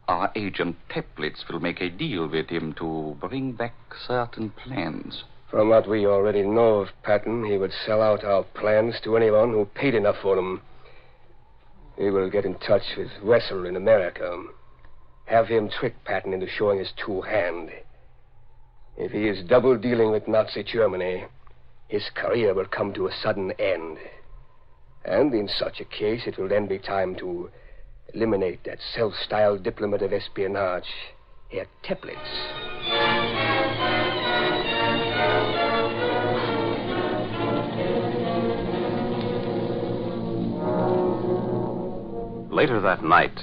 Our agent Teplitz will make a deal with him to bring back certain plans. From what we already know of Patton, he would sell out our plans to anyone who paid enough for them. We will get in touch with Wessel in America. Have him trick Patton into showing his two-hand. If he is double-dealing with Nazi Germany, his career will come to a sudden end. And in such a case, it will then be time to eliminate that self-styled diplomat of espionage, Herr Teplitz. Later that night,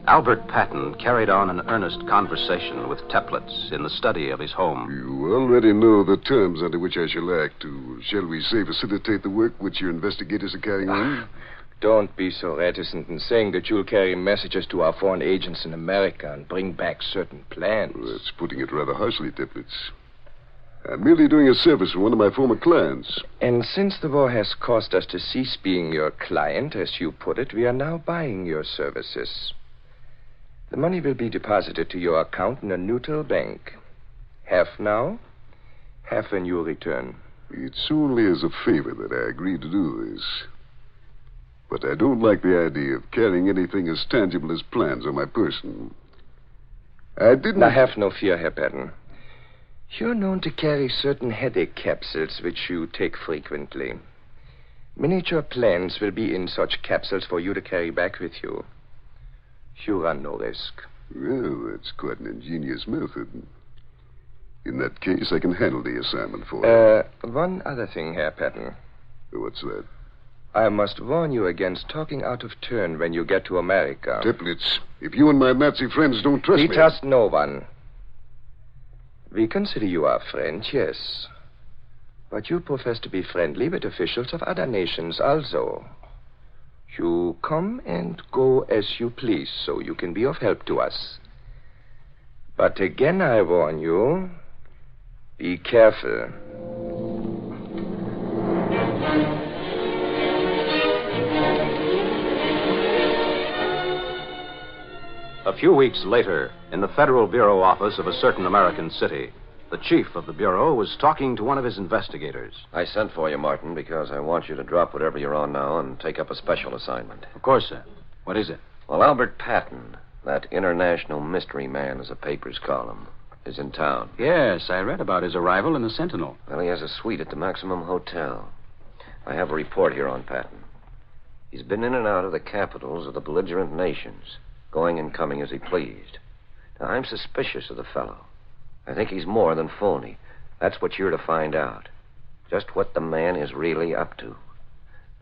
Albert Patton carried on an earnest conversation with Teplitz in the study of his home. You already know the terms under which I shall act to, shall we say, facilitate the work which your investigators are carrying on? Don't be so reticent in saying that you'll carry messages to our foreign agents in America and bring back certain plans. Well, that's putting it rather harshly, Teplitz. I'm merely doing a service for one of my former clients. And since the war has caused us to cease being your client, as you put it, we are now buying your services. The money will be deposited to your account in a neutral bank. Half now, half when you return. It's only as a favor that I agreed to do this. But I don't like the idea of carrying anything as tangible as plans on my person. I didn't... Now, have no fear, Herr Patton. You're known to carry certain headache capsules which you take frequently. Miniature plans will be in such capsules for you to carry back with you. You run no risk. Well, that's quite an ingenious method. In that case, I can handle the assignment for you. One other thing, Herr Patton. What's that? I must warn you against talking out of turn when you get to America. Teplitz, if you and my Nazi friends don't trust me... We trust no one. We consider you our friend, yes. But you profess to be friendly with officials of other nations also. You come and go as you please, so you can be of help to us. But again, I warn you, be careful. A few weeks later, in the Federal Bureau office of a certain American city, the chief of the Bureau was talking to one of his investigators. I sent for you, Martin, because I want you to drop whatever you're on now and take up a special assignment. Of course, sir. What is it? Well, Albert Patton, that international mystery man, as the papers call him, is in town. Yes, I read about his arrival in the Sentinel. Well, he has a suite at the Maximum Hotel. I have a report here on Patton. He's been in and out of the capitals of the belligerent nations, going and coming as he pleased. Now, I'm suspicious of the fellow. I think he's more than phony. That's what you're to find out. Just what the man is really up to.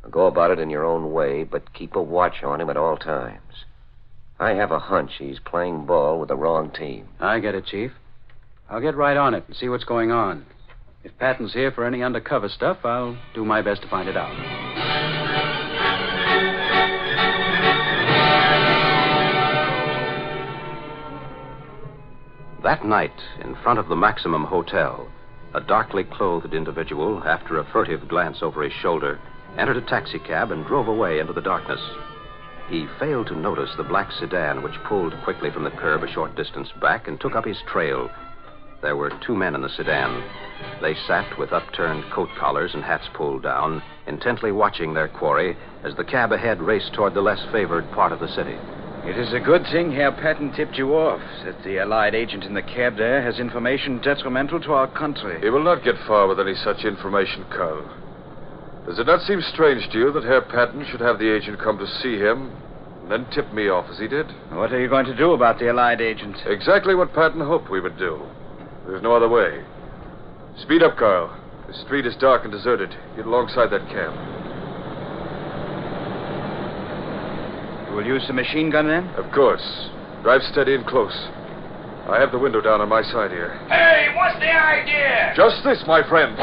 Now, go about it in your own way, but keep a watch on him at all times. I have a hunch he's playing ball with the wrong team. I get it, Chief. I'll get right on it and see what's going on. If Patton's here for any undercover stuff, I'll do my best to find it out. That night, in front of the Maximum Hotel, a darkly clothed individual, after a furtive glance over his shoulder, entered a taxicab and drove away into the darkness. He failed to notice the black sedan which pulled quickly from the curb a short distance back and took up his trail. There were two men in the sedan. They sat with upturned coat collars and hats pulled down, intently watching their quarry as the cab ahead raced toward the less favored part of the city. It is a good thing Herr Patton tipped you off, that the Allied agent in the cab there has information detrimental to our country. He will not get far with any such information, Carl. Does it not seem strange to you that Herr Patton should have the agent come to see him and then tip me off as he did? What are you going to do about the Allied agent? Exactly what Patton hoped we would do. There's no other way. Speed up, Carl. The street is dark and deserted. Get alongside that cab. You will use the machine gun then? Of course. Drive steady and close. I have the window down on my side here. Hey, what's the idea? Just this, my friend.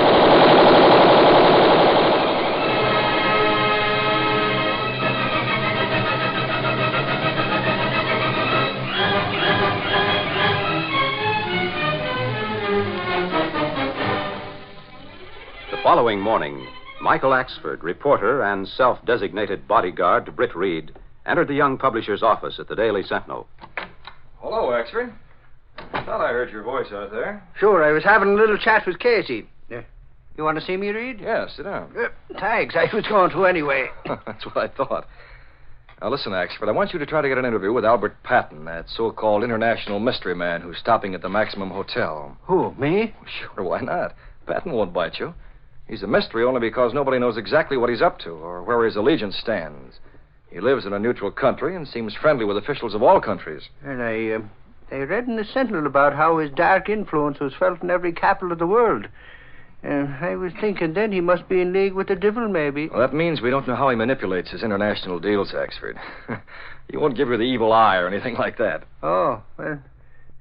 The following morning, Michael Axford, reporter and self-designated bodyguard to Britt Reed, entered the young publisher's office at the Daily Sentinel. Hello, Axford. Thought I heard your voice out there. Sure, I was having a little chat with Casey. You want to see me, Reed? Yeah, sit down. Thanks, I was going to anyway. That's what I thought. Now, listen, Axford, I want you to try to get an interview with Albert Patton, that so-called international mystery man who's stopping at the Maximum Hotel. Who, me? Sure, why not? Patton won't bite you. He's a mystery only because nobody knows exactly what he's up to or where his allegiance stands. He lives in a neutral country and seems friendly with officials of all countries. And I read in the Sentinel about how his dark influence was felt in every capital of the world. I was thinking then he must be in league with the devil, maybe. Well, that means we don't know how he manipulates his international deals, Axford. He won't give you the evil eye or anything like that. Oh, well,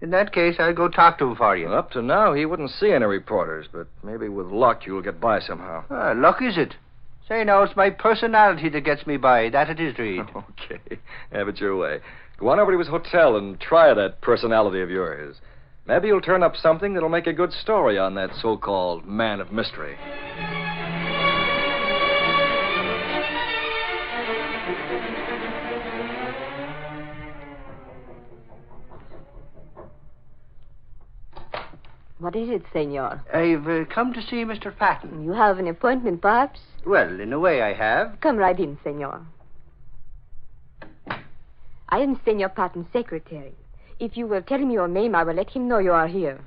in that case, I'll go talk to him for you. Well, up to now, he wouldn't see any reporters, but maybe with luck you'll get by somehow. Luck is it? Say, now, it's my personality that gets me by. That it is, Reed. Okay. Have it your way. Go on over to his hotel and try that personality of yours. Maybe you'll turn up something that'll make a good story on that so-called man of mystery. What is it, senor? I've come to see Mr. Patton. You have an appointment, perhaps? Well, in a way I have. Come right in, senor. I am Senor Patton's secretary. If you will tell me your name, I will let him know you are here.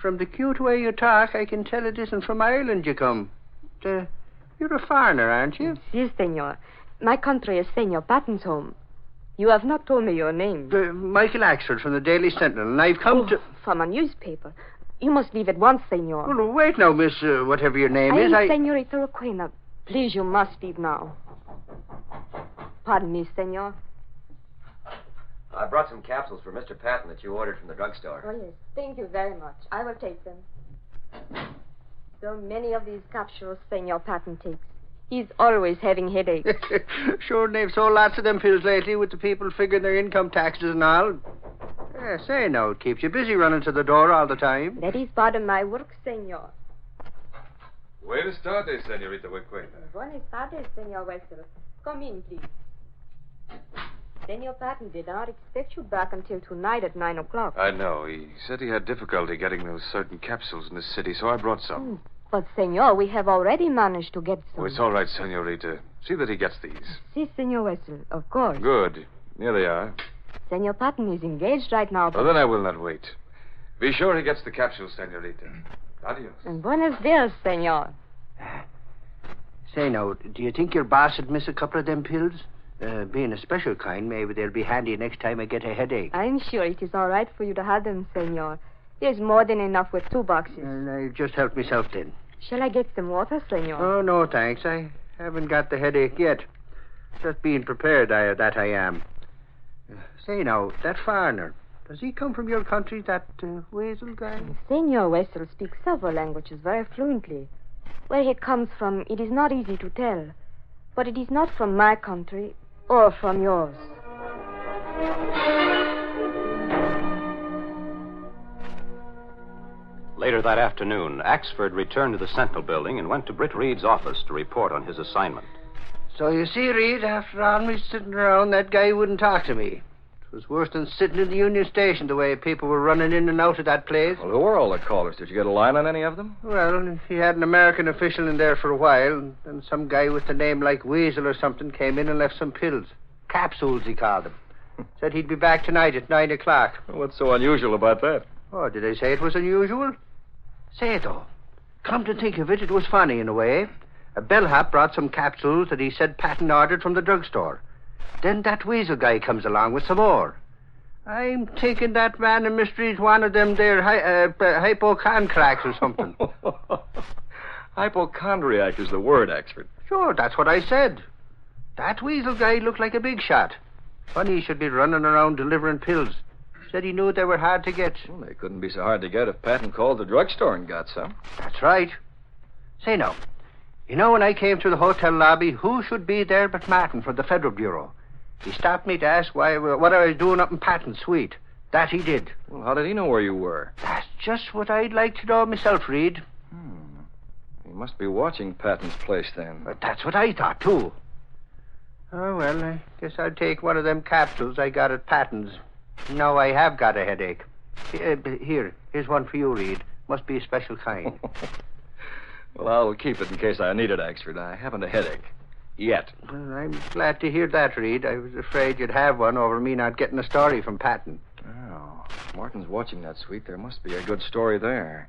From the cute way you talk, I can tell it isn't from Ireland you come. You're a foreigner, aren't you? Yes, senor. My country is Senor Patton's home. You have not told me your name. Michael Axford from the Daily Sentinel, and I've come to... From a newspaper. You must leave at once, senor. Oh, no, wait now, miss, whatever your name is. I am Senorita Requena. Please, you must leave now. Pardon me, senor. I brought some capsules for Mr. Patton that you ordered from the drugstore. Oh, yes. Thank you very much. I will take them. So many of these capsules Senor Patton takes. He's always having headaches. Sure, they've sold lots of them pills lately with the people figuring their income taxes and all. Say now, it keeps you busy running to the door all the time. That is part of my work, senor. Buenas tardes, Senorita Requena. Buenas tardes, senor Wessel. Come in, please. Senor Patton did not expect you back until tonight at 9 o'clock. I know. He said he had difficulty getting those certain capsules in the city, so I brought some. But, senor, we have already managed to get some. Oh, it's all right, Senorita. See that he gets these. Si, senor Wessel, of course. Good. Here they are. Senor Patton is engaged right now. Well, then I will not wait. Be sure he gets the capsules, Senorita. Adios. And buenos dias, senor. Say now, do you think your boss would miss a couple of them pills? Being a special kind, maybe they'll be handy next time I get a headache. I'm sure it is all right for you to have them, senor. There's more than enough with 2 boxes. And I've just helped myself then. Shall I get some water, senor? Oh, no, thanks. I haven't got the headache yet. Just being prepared, that I am. Say now, that foreigner, does he come from your country, that Weasel guy? Senor Wessel speaks several languages very fluently. Where he comes from, it is not easy to tell. But it is not from my country or from yours. Later that afternoon, Axford returned to the Sentinel building and went to Britt Reed's office to report on his assignment. So you see, Reed, after all me sitting around, that guy wouldn't talk to me. It was worse than sitting in the Union Station, the way people were running in and out of that place. Well, who were all the callers? Did you get a line on any of them? Well, he had an American official in there for a while, and some guy with a name like Weasel or something came in and left some pills. Capsules, he called them. Said he'd be back tonight at 9 o'clock. What's so unusual about that? Oh, did I say it was unusual? Say, though, come to think of it, it was funny in a way. A bellhop brought some capsules that he said Patton ordered from the drugstore. Then that Weasel guy comes along with some more. I'm thinking that man in mystery's one of them there hypochondriacs or something. Hypochondriac is the word, Axford. Sure, that's what I said. That Weasel guy looked like a big shot. Funny he should be running around delivering pills. Said he knew they were hard to get. Well, they couldn't be so hard to get if Patton called the drugstore and got some. That's right. Say now, you know when I came through the hotel lobby, who should be there but Martin from the Federal Bureau? He stopped me to ask what I was doing up in Patton's suite. That he did. Well, how did he know where you were? That's just what I'd like to know myself, Reed. He must be watching Patton's place, then. But that's what I thought, too. Oh, well, I guess I'd take one of them capsules I got at Patton's. No, I have got a headache. Here's one for you, Reed. Must be a special kind. Well, I'll keep it in case I need it, Axford. I haven't a headache. Yet. Well, I'm glad to hear that, Reed. I was afraid you'd have one over me not getting a story from Patton. Oh, if Martin's watching that suite, there must be a good story there.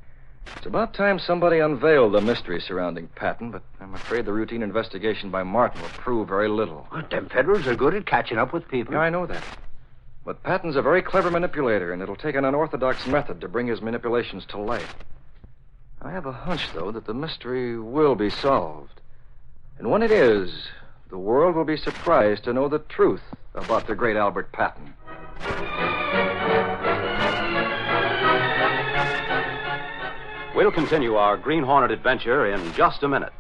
It's about time somebody unveiled the mystery surrounding Patton, but I'm afraid the routine investigation by Martin will prove very little. Well, them Federals are good at catching up with people. Yeah, I know that. But Patton's a very clever manipulator, and it'll take an unorthodox method to bring his manipulations to light. I have a hunch, though, that the mystery will be solved. And when it is, the world will be surprised to know the truth about the great Albert Patton. We'll continue our Green Hornet adventure in just a minute.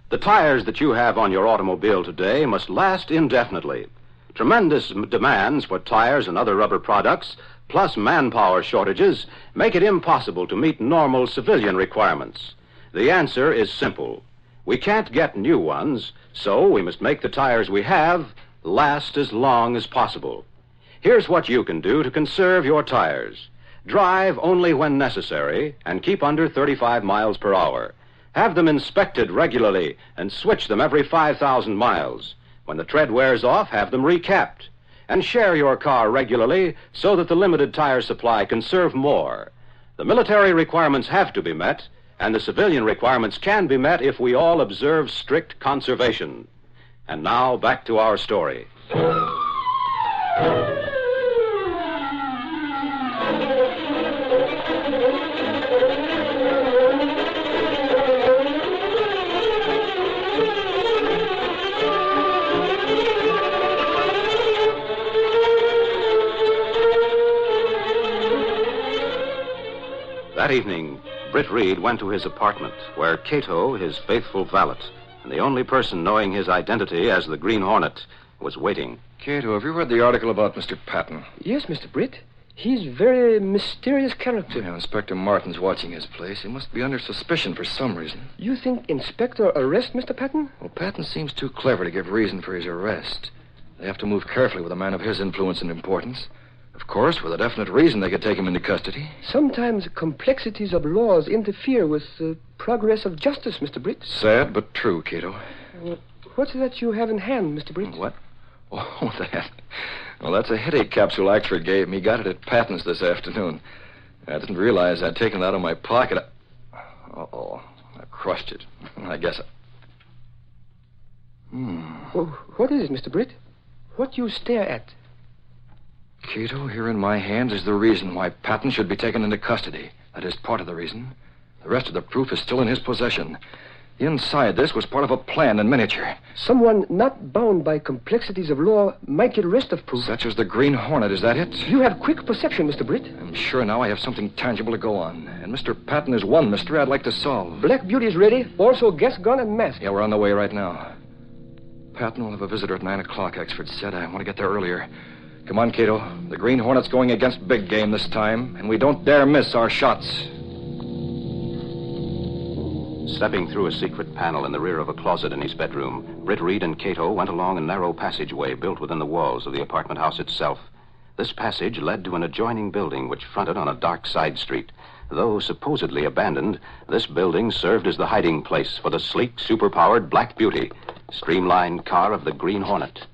The tires that you have on your automobile today must last indefinitely. Tremendous demands for tires and other rubber products, plus manpower shortages, make it impossible to meet normal civilian requirements. The answer is simple. We can't get new ones, so we must make the tires we have last as long as possible. Here's what you can do to conserve your tires. Drive only when necessary and keep under 35 miles per hour. Have them inspected regularly and switch them every 5,000 miles. When the tread wears off, have them recapped. And share your car regularly so that the limited tire supply can serve more. The military requirements have to be met, and the civilian requirements can be met if we all observe strict conservation. And now, back to our story. That evening, Britt Reed went to his apartment, where Cato, his faithful valet, and the only person knowing his identity as the Green Hornet, was waiting. Cato, have you read the article about Mr. Patton? Yes, Mr. Britt. He's a very mysterious character. Yeah, Inspector Martin's watching his place. He must be under suspicion for some reason. You think Inspector arrest Mr. Patton? Well, Patton seems too clever to give reason for his arrest. They have to move carefully with a man of his influence and importance. Of course, with a definite reason, they could take him into custody. Sometimes complexities of laws interfere with the progress of justice, Mr. Britt. Sad, but true, Cato. What's that you have in hand, Mr. Britt? What? Oh, that. Well, that's a headache capsule Axford gave me. Got it at Patton's this afternoon. I didn't realize I'd taken it out of my pocket. Uh-oh. I crushed it. I guess Well, what is it, Mr. Britt? What you stare at? Cato, here in my hands is the reason why Patton should be taken into custody. That is part of the reason. The rest of the proof is still in his possession. Inside this was part of a plan in miniature. Someone not bound by complexities of law might get rest of proof. Such as the Green Hornet, is that it? You have quick perception, Mr. Britt. I'm sure now I have something tangible to go on. And Mr. Patton is one mystery I'd like to solve. Black Beauty's ready. Also gas gun and mask. Yeah, we're on the way right now. Patton will have a visitor at 9 o'clock, Axford said. I want to get there earlier. Come on, Cato. The Green Hornet's going against big game this time, and we don't dare miss our shots. Stepping through a secret panel in the rear of a closet in his bedroom, Britt Reed and Cato went along a narrow passageway built within the walls of the apartment house itself. This passage led to an adjoining building which fronted on a dark side street. Though supposedly abandoned, this building served as the hiding place for the sleek, superpowered Black Beauty, streamlined car of the Green Hornet.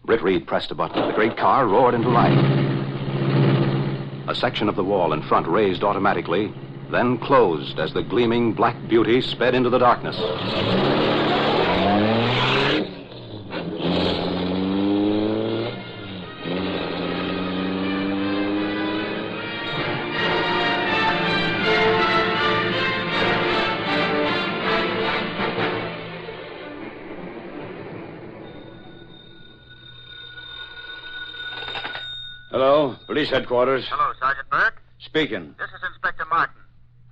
Britt Reed pressed a button. The great car roared into life. A section of the wall in front raised automatically, then closed as the gleaming Black Beauty sped into the darkness. Hello, police headquarters. Hello, Sergeant Burke. Speaking. This is Inspector Martin.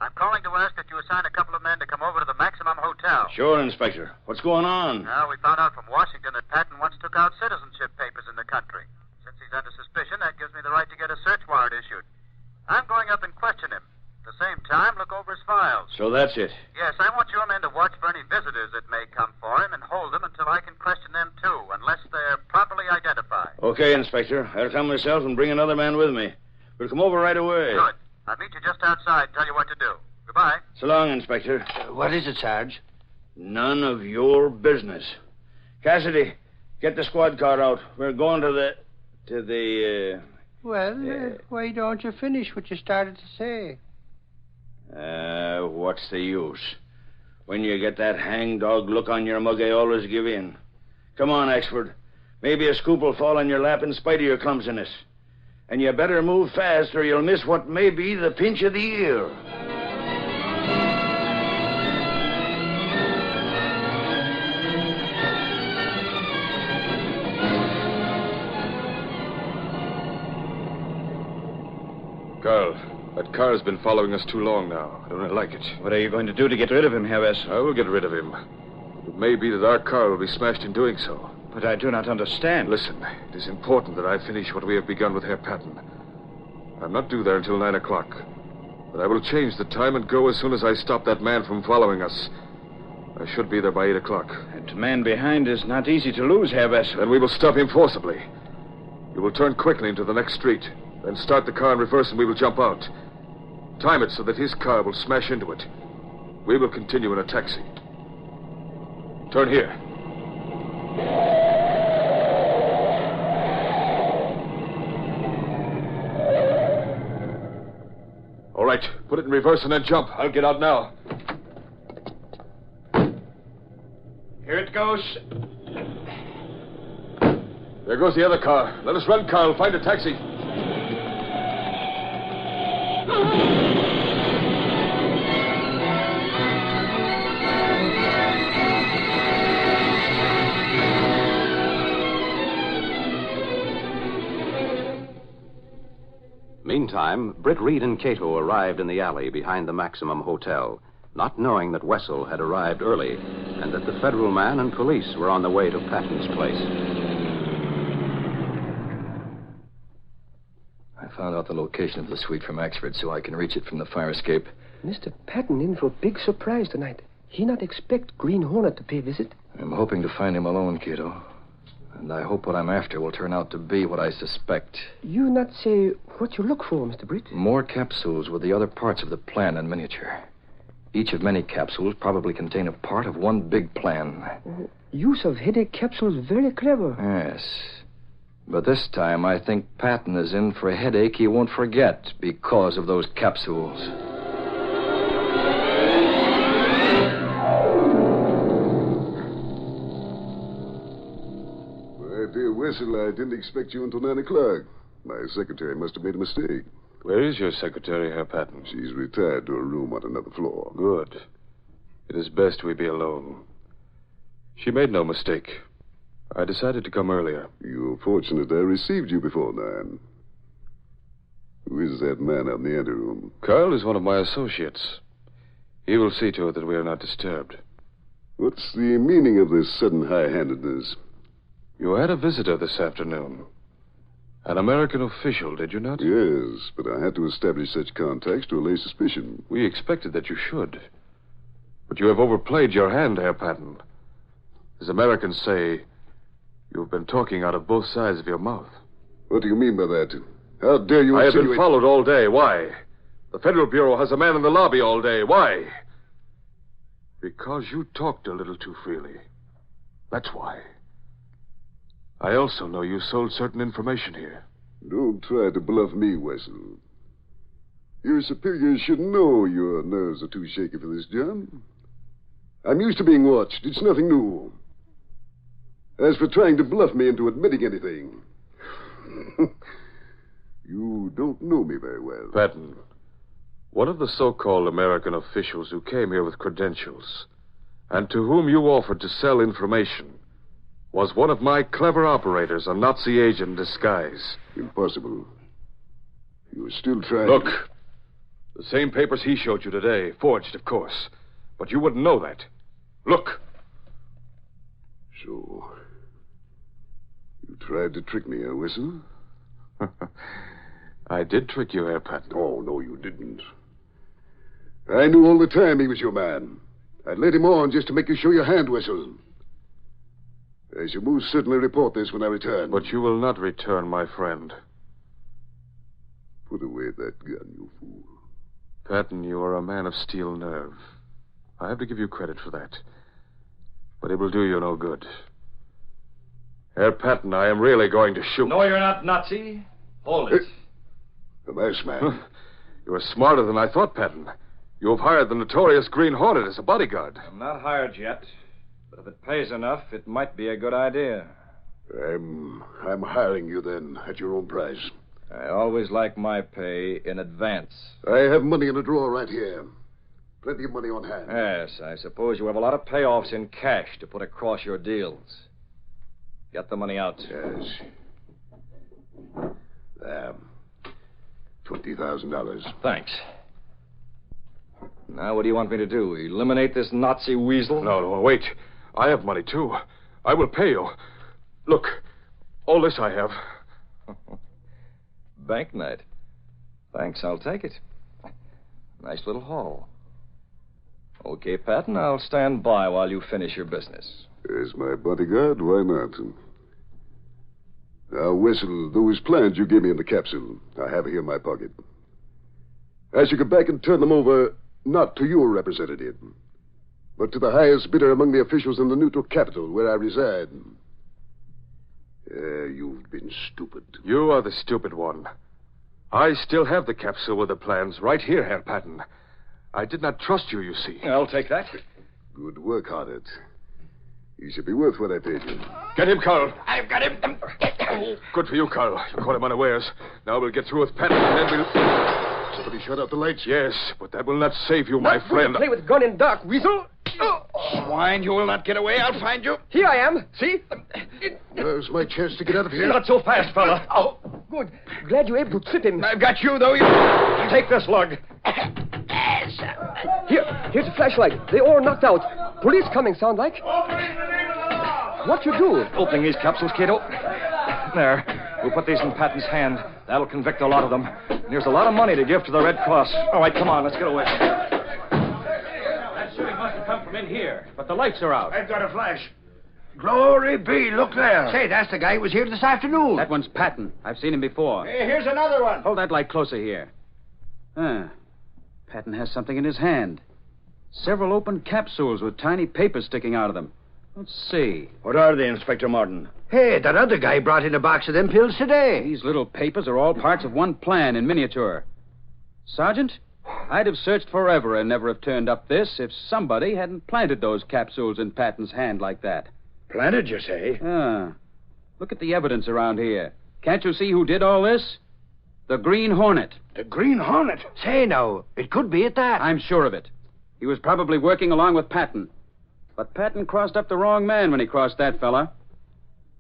I'm calling to ask that you assign a couple of men to come over to the Maximum Hotel. Sure, Inspector. What's going on? Well, we found out from Washington that Patton once took out citizenship papers in the country. Since he's under suspicion, that gives me the right to get a search warrant issued. I'm going up and question him. At the same time, look over his files. So that's it. Yes, I want your men to watch for any visitors that may come for him and hold them until I can question them, too, unless they're properly identified. Okay, Inspector. I'll come myself and bring another man with me. We'll come over right away. Good. I'll meet you just outside and tell you what to do. Goodbye. So long, Inspector. What is it, Sarge? None of your business. Cassidy, get the squad car out. We're going to the... Well, why don't you finish what you started to say? What's the use? When you get that hangdog look on your mug, I always give in. Come on, Axford. Maybe a scoop will fall on your lap in spite of your clumsiness. And you better move fast or you'll miss what may be the pinch of the year. Carl, that car's been following us too long now. I don't like it. What are you going to do to get rid of him, Herr Wess? I will get rid of him. It may be that our car will be smashed in doing so. But I do not understand. Listen, it is important that I finish what we have begun with Herr Patton. I'm not due there until 9 o'clock. But I will change the time and go as soon as I stop that man from following us. I should be there by 8 o'clock. That man behind is not easy to lose, Herr Wess. Then we will stop him forcibly. You will turn quickly into the next street. Then start the car in reverse and we will jump out. Time it so that his car will smash into it. We will continue in a taxi. Turn here. All right, put it in reverse and then jump. I'll get out now. Here it goes. There goes the other car. Let us run, Carl. Find a taxi. Meantime, Britt Reed and Cato arrived in the alley behind the Maximum Hotel, not knowing that Wessel had arrived early and that the federal man and police were on the way to Patton's place. I found out the location of the suite from Axford so I can reach it from the fire escape. Mr. Patton in for a big surprise tonight. He not expect Green Hornet to pay a visit. I'm hoping to find him alone, Cato. And I hope what I'm after will turn out to be what I suspect. You not say what you look for, Mr. Britt? More capsules with the other parts of the plan in miniature. Each of many capsules probably contain a part of one big plan. Use of headache capsules very clever. Yes. But this time I think Patton is in for a headache he won't forget because of those capsules. Dear Wessel, I didn't expect you until 9 o'clock. My secretary must have made a mistake. Where is your secretary, Herr Patton? She's retired to a room on another floor. Good. It is best we be alone. She made no mistake. I decided to come earlier. You're fortunate I received you before 9. Who is that man out in the anteroom? Carl is one of my associates. He will see to it that we are not disturbed. What's the meaning of this sudden high-handedness? You had a visitor this afternoon. An American official, did you not? Yes, but I had to establish such contacts to allay suspicion. We expected that you should. But you have overplayed your hand, Herr Patton. As Americans say, you've been talking out of both sides of your mouth. What do you mean by that? How dare you I have insinuate... been followed all day. Why? The Federal Bureau has a man in the lobby all day. Why? Because you talked a little too freely. That's why. I also know you sold certain information here. Don't try to bluff me, Wessel. Your superiors should know your nerves are too shaky for this job. I'm used to being watched. It's nothing new. As for trying to bluff me into admitting anything, you don't know me very well. Patton, one of the so-called American officials who came here with credentials and to whom you offered to sell information was one of my clever operators, a Nazi agent in disguise. Impossible. You're still trying... Look, the same papers he showed you today, forged, of course. But you wouldn't know that. Look. So, you tried to trick me, huh, Wessel? I did trick you, Herr Patton. Oh, no, you didn't. I knew all the time he was your man. I'd let him on just to make you show your hand, Wessel. I shall most certainly report this when I return. But you will not return, my friend. Put away that gun, you fool. Patton, you are a man of steel nerve. I have to give you credit for that. But it will do you no good. Herr Patton, I am really going to shoot. No, you're not, Nazi. Hold it. A nice man. You are smarter than I thought, Patton. You have hired the notorious Green Hornet as a bodyguard. I'm not hired yet. But if it pays enough, it might be a good idea. I'm hiring you then at your own price. I always like my pay in advance. I have money in a drawer right here. Plenty of money on hand. Yes, I suppose you have a lot of payoffs in cash to put across your deals. Get the money out. Yes. $20,000. Thanks. Now, what do you want me to do? Eliminate this Nazi weasel? No, wait. I have money, too. I will pay you. Look, all this I have. Banknight. Thanks, I'll take it. Nice little haul. Okay, Patton, I'll stand by while you finish your business. As my bodyguard, why not? Now, Wessel, those plans you gave me in the capsule, I have here in my pocket. I shall go back and turn them over, not to your representative, but to the highest bidder among the officials in the neutral capital where I reside. You've been stupid. You are the stupid one. I still have the capsule with the plans right here, Herr Patton. I did not trust you, you see. I'll take that. Good work, Hornet. He should be worth what I paid you. Get him, Carl. I've got him. Good for you, Carl. You caught him unawares. Now we'll get through with Patton, and then we'll... Somebody shut out the lights? Yes, but that will not save you, my friend. Play with gun in dark, weasel. Swine, you will not get away. I'll find you. Here I am. See? There's my chance to get out of here. Not so fast, fella. Oh, good. Glad you're able to trip him. I've got you, though. You take this lug. Here's a flashlight. They all knocked out. Police coming, sound like. What you do? Opening these capsules, kiddo. There. We'll put these in Patton's hand. That'll convict a lot of them. And here's a lot of money to give to the Red Cross. All right, come on, let's get away. That shooting must have come from in here, but the lights are out. I've got a flash. Glory be, look there. Say, that's the guy who was here this afternoon. That one's Patton. I've seen him before. Hey, here's another one. Hold that light closer here. Patton has something in his hand. Several open capsules with tiny papers sticking out of them. Let's see. What are they, Inspector Martin? Hey, that other guy brought in a box of them pills today. These little papers are all parts of one plan in miniature. Sergeant, I'd have searched forever and never have turned up this if somebody hadn't planted those capsules in Patton's hand like that. Planted, you say? Look at the evidence around here. Can't you see who did all this? The Green Hornet. The Green Hornet? Say now, it could be at that. I'm sure of it. He was probably working along with Patton. But Patton crossed up the wrong man when he crossed that fella.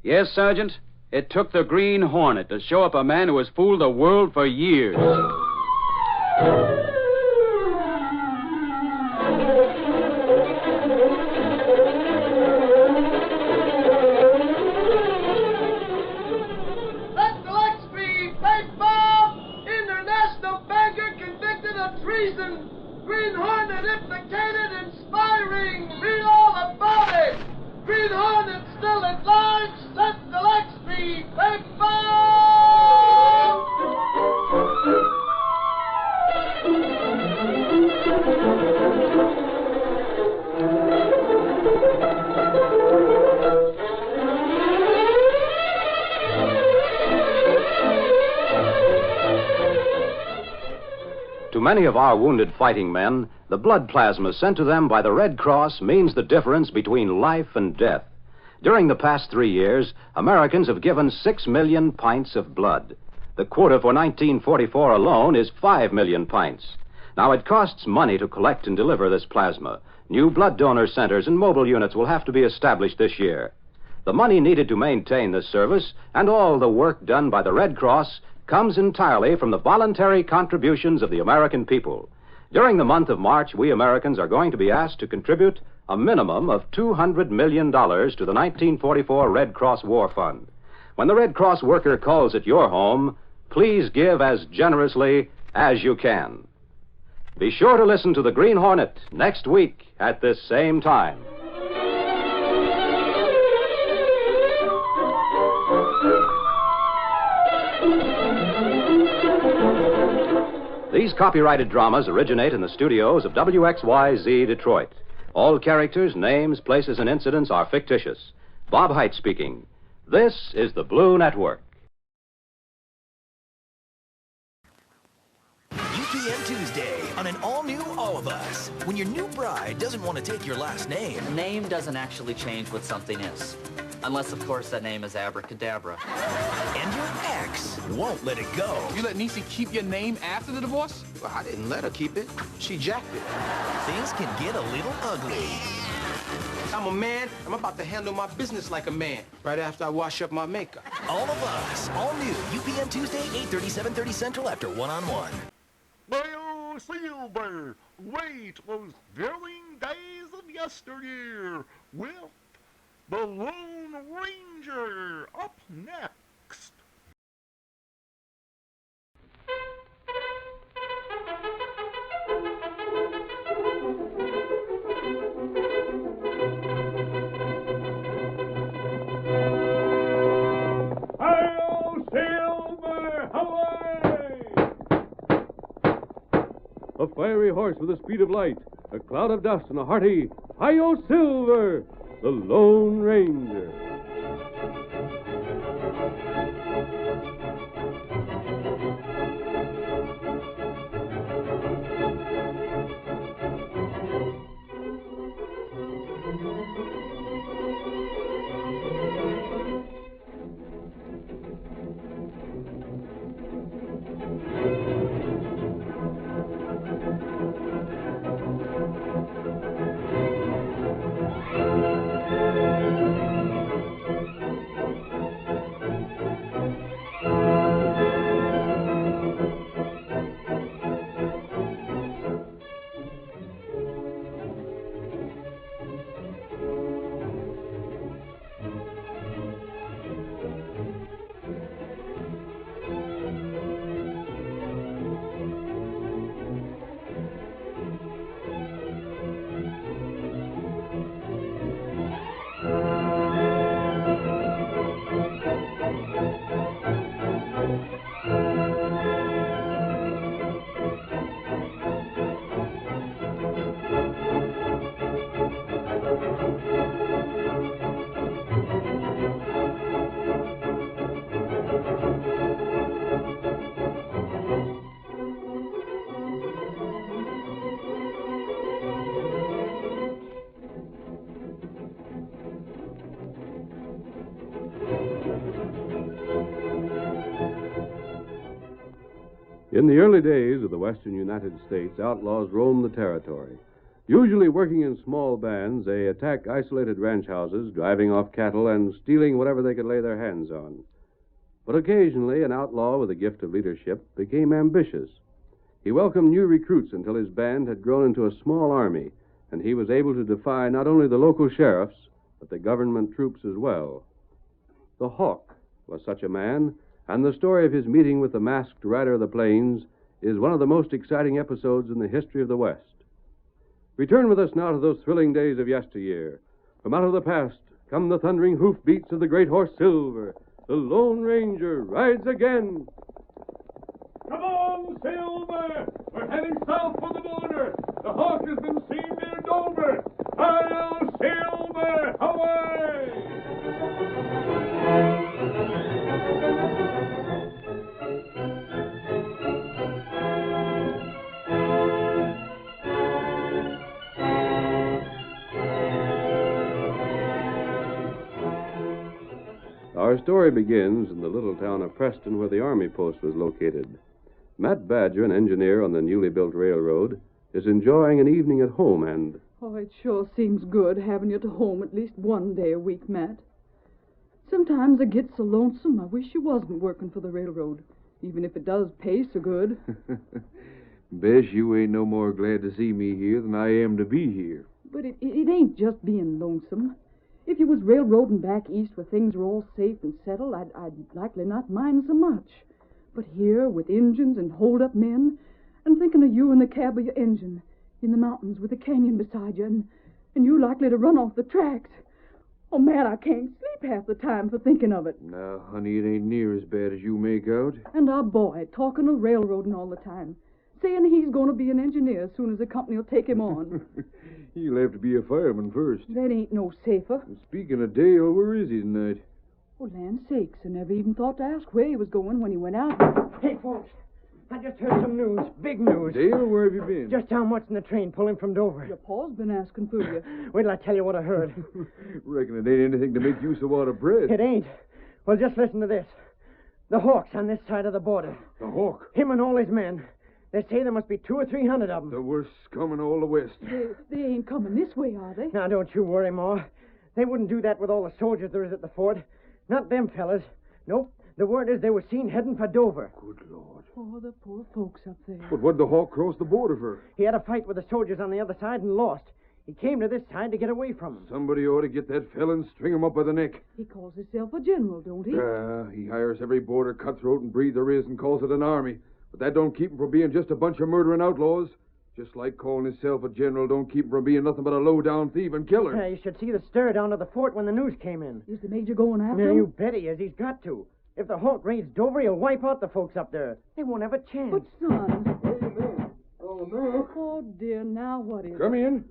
Yes, Sergeant, it took the Green Hornet to show up a man who has fooled the world for years. Let Gillespie, baseball, international banker convicted of treason. Green Hornet implicated in spying. Read all about it. Green Hornet still at large. Let Gillespie, baseball. To many of our wounded fighting men, the blood plasma sent to them by the Red Cross means the difference between life and death. During the past 3 years, Americans have given 6 million pints of blood. The quota for 1944 alone is 5 million pints. Now, it costs money to collect and deliver this plasma. New blood donor centers and mobile units will have to be established this year. The money needed to maintain this service and all the work done by the Red Cross comes entirely from the voluntary contributions of the American people. During the month of March, we Americans are going to be asked to contribute a minimum of $200 million to the 1944 Red Cross War Fund. When the Red Cross worker calls at your home, please give as generously as you can. Be sure to listen to the Green Hornet next week at this same time. These copyrighted dramas originate in the studios of WXYZ Detroit. All characters, names, places, and incidents are fictitious. Bob Height speaking. This is the Blue Network. UPN Tuesday on an all-new All of Us. When your new bride doesn't want to take your last name. A name doesn't actually change what something is. Unless, of course, that name is Abracadabra. And your ex won't let it go. You let Niecy keep your name after the divorce? Well, I didn't let her keep it. She jacked it. Things can get a little ugly. I'm a man. I'm about to handle my business like a man right after I wash up my makeup. All of Us, all new. UPN Tuesday, 8:30, 7:30 Central after One-on-One. Well, Silver, wait those thrilling days of yesteryear with the Lone Ranger up next. Hi-yo, Silver! Away! A fiery horse with the speed of light, a cloud of dust, and a hearty Hi-yo, Silver! The Lone Ranger. In the early days of the western United States, outlaws roamed the territory. Usually working in small bands, they attacked isolated ranch houses, driving off cattle and stealing whatever they could lay their hands on. But occasionally, an outlaw with a gift of leadership became ambitious. He welcomed new recruits until his band had grown into a small army, and he was able to defy not only the local sheriffs, but the government troops as well. The Hawk was such a man, and the story of his meeting with the masked rider of the plains is one of the most exciting episodes in the history of the West. Return with us now to those thrilling days of yesteryear. From out of the past come the thundering hoofbeats of the great horse Silver. The Lone Ranger rides again. Come on, Silver! We're heading south for the border. The Hawk has been seen near Dover. Hail, Silver! Away! Our story begins in the little town of Preston, where the Army post was located. Matt Badger, an engineer on the newly built railroad, is enjoying an evening at home and... Oh, it sure seems good having you at home at least one day a week, Matt. Sometimes I get so lonesome I wish you wasn't working for the railroad, even if it does pay so good. Bess, you ain't no more glad to see me here than I am to be here. But it ain't just being lonesome. If you was railroading back east where things were all safe and settled, I'd likely not mind so much. But here, with engines and hold-up men, and thinking of you in the cab of your engine, in the mountains with the canyon beside you, and you likely to run off the tracks. Oh, man, I can't sleep half the time for thinking of it. Now, honey, it ain't near as bad as you make out. And our boy talking of railroading all the time, saying he's going to be an engineer as soon as the company will take him on. He'll have to be a fireman first. That ain't no safer. Speaking of Dale, where is he tonight? Oh, land sakes, I never even thought to ask where he was going when he went out. Hey, folks, I just heard some news, big news. Dale, where have you been? Just down watching the train pulling from Dover. Your pa's been asking for you. Wait till I tell you what I heard. Reckon it ain't anything to make you so out of bread. It ain't. Well, just listen to this. The Hawk's on this side of the border. The Hawk? Him and all his men. They say there must be 200 or 300 of them. The worst scum in all the West. They ain't coming this way, are they? Now, don't you worry, Ma. They wouldn't do that with all the soldiers there is at the fort. Not them fellas. Nope. The word is they were seen heading for Dover. Good Lord. Oh, the poor folks up there. But what'd the Hawk cross the border for? He had a fight with the soldiers on the other side and lost. He came to this side to get away from them. Somebody ought to get that fella and string him up by the neck. He calls himself a general, don't he? He hires every border cutthroat and breed there is and calls it an army. But that don't keep him from being just a bunch of murdering outlaws. Just like calling himself a general don't keep him from being nothing but a low-down thief and killer. Yeah, you should see the stir down to the fort when the news came in. Is the major going after Yeah, him? you bet he is. He's got to. If the Hawk raids Dover, he'll wipe out the folks up there. They won't have a chance. But, son... Oh, no. Oh, dear, now what is Come in.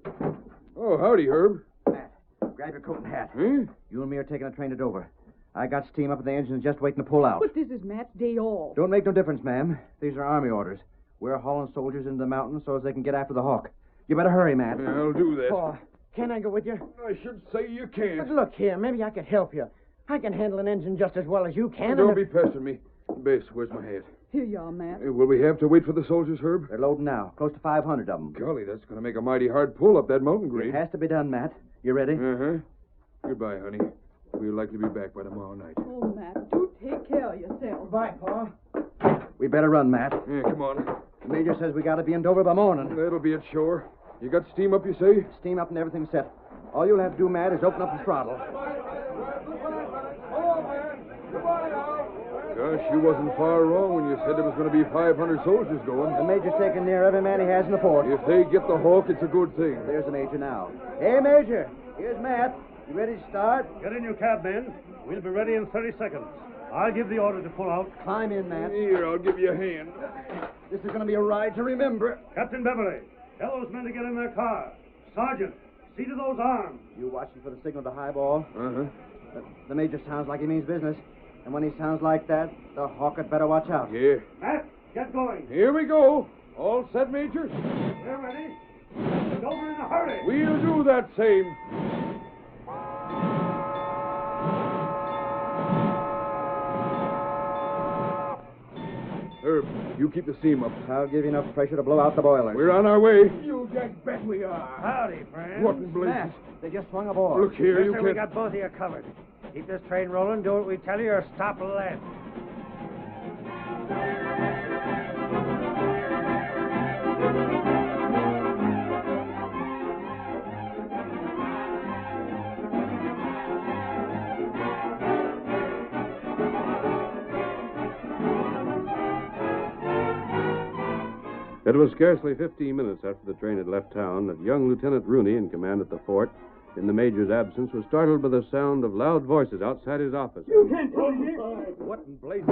Oh, howdy, Herb. Matt, grab your coat and hat. Huh? You and me are taking a train to Dover. I got steam up in the engine just waiting to pull out. But this is Matt's day off. Don't make no difference, ma'am. These are Army orders. We're hauling soldiers into the mountains so as they can get after the Hawk. You better hurry, Matt. Yeah, I'll do that. Oh, can I go with you? I should say you can't. But look here, maybe I could help you. I can handle an engine just as well as you can. Don't be pestering me. Bess, where's my hat? Here you are, Matt. Will we have to wait for the soldiers, Herb? They're loading now. Close to 500 of them. Golly, that's going to make a mighty hard pull up that mountain grade. It has to be done, Matt. You ready? Uh-huh. Goodbye, honey. We'll likely be back by tomorrow night. Oh, Matt, do take care of yourself. Bye, Pa. We better run, Matt. Yeah, come on. The major says we got to be in Dover by morning. That'll be it, sure. You got steam up, you say? Steam up and everything set. All you'll have to do, Matt, is open up the throttle. Gosh, you wasn't far wrong when you said there was going to be 500 soldiers going. The major's taking near every man he has in the fort. If they get the Hawk, it's a good thing. There's the major now. Hey, Major. Here's Matt. You ready to start? Get in your cab, men. We'll be ready in 30 seconds. I'll give the order to pull out. Climb in, Matt. Here, I'll give you a hand. This is going to be a ride to remember. Captain Beverly, tell those men to get in their car. Sergeant, see to those arms. You watching for the signal to highball? Uh-huh. The major sounds like he means business. And when he sounds like that, the Hawk had better watch out. Yeah. Matt, get going. Here we go. All set, Major? We're ready. Get over in a hurry. We'll do that same. Herb, You keep the steam up. I'll give you enough pressure to blow out the boilers. We're on our way. You just bet we are. Howdy, friends. What in blazes? Matt, they just swung aboard. Look here, Yes, you sir, can't... we got both of you covered. Keep this train rolling, do what we tell you, or stop land. It was scarcely 15 minutes after the train had left town that young Lieutenant Rooney, in command at the fort, in the major's absence, was startled by the sound of loud voices outside his office. You can't tell me. What in blazes?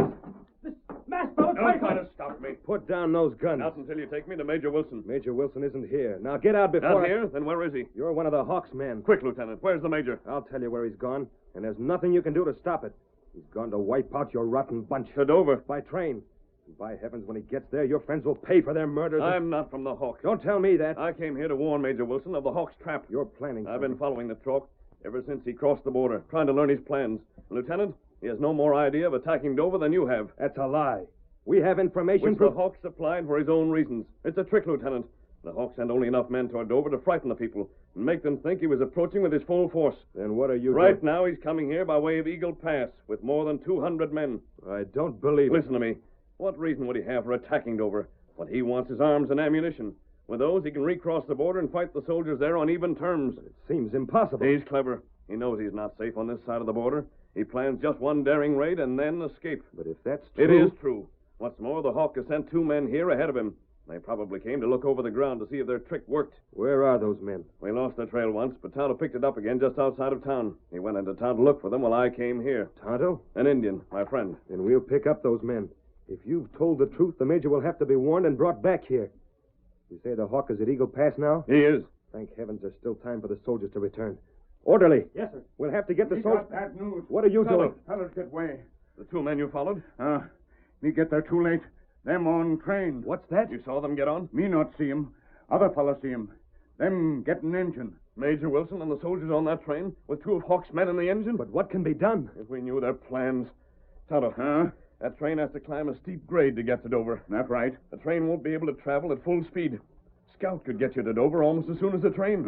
Masked fellow, Don't try to stop me. Put down those guns. Not until you take me to Major Wilson. Major Wilson isn't here. Now get out before... Not here? Then where is he? You're one of the Hawks men. Quick, Lieutenant. Where's the Major? I'll tell you where he's gone, and there's nothing you can do to stop it. He's gone to wipe out your rotten bunch. To Dover. By train. And by heavens, when he gets there, your friends will pay for their murders. I'm not from the Hawks. Don't tell me that. I came here to warn Major Wilson of the Hawks' trap. You're planning I've been following the talk ever since he crossed the border, trying to learn his plans. Lieutenant, he has no more idea of attacking Dover than you have. That's a lie. We have information Which the Hawks supplied for his own reasons. It's a trick, Lieutenant. The Hawks sent only enough men toward Dover to frighten the people and make them think he was approaching with his full force. Then what are you Right doing? now, he's coming here by way of Eagle Pass with more than 200 men. I don't believe it. Listen to me. What reason would he have for attacking Dover? What he wants is arms and ammunition. With those, he can recross the border and fight the soldiers there on even terms. It seems impossible. He's clever. He knows he's not safe on this side of the border. He plans just one daring raid and then escape. But if that's true... It is true. What's more, the Hawk has sent 2 men here ahead of him. They probably came to look over the ground to see if their trick worked. Where are those men? We lost the trail once, but Tonto picked it up again just outside of town. He went into town to look for them while I came here. Tonto? An Indian, my friend. Then we'll pick up those men. If you've told the truth, the Major will have to be warned and brought back here. You say the Hawk is at Eagle Pass now? He is. Thank heavens there's still time for the soldiers to return. Orderly. Yes, sir. We'll have to get the We soldiers... got that news. What are you doing? Fellas, get way. The 2 men you followed? Me get there too late. Them on train. What's that? You saw them get on? Me not see 'em. Other fellas see 'em. Them getting engine. Major Wilson and the soldiers on that train with 2 of Hawk's men in the engine? But what can be done? If we knew their plans. Tonto. That train has to climb a steep grade to get to Dover. That's right. The train won't be able to travel at full speed. Scout could get you to Dover almost as soon as the train.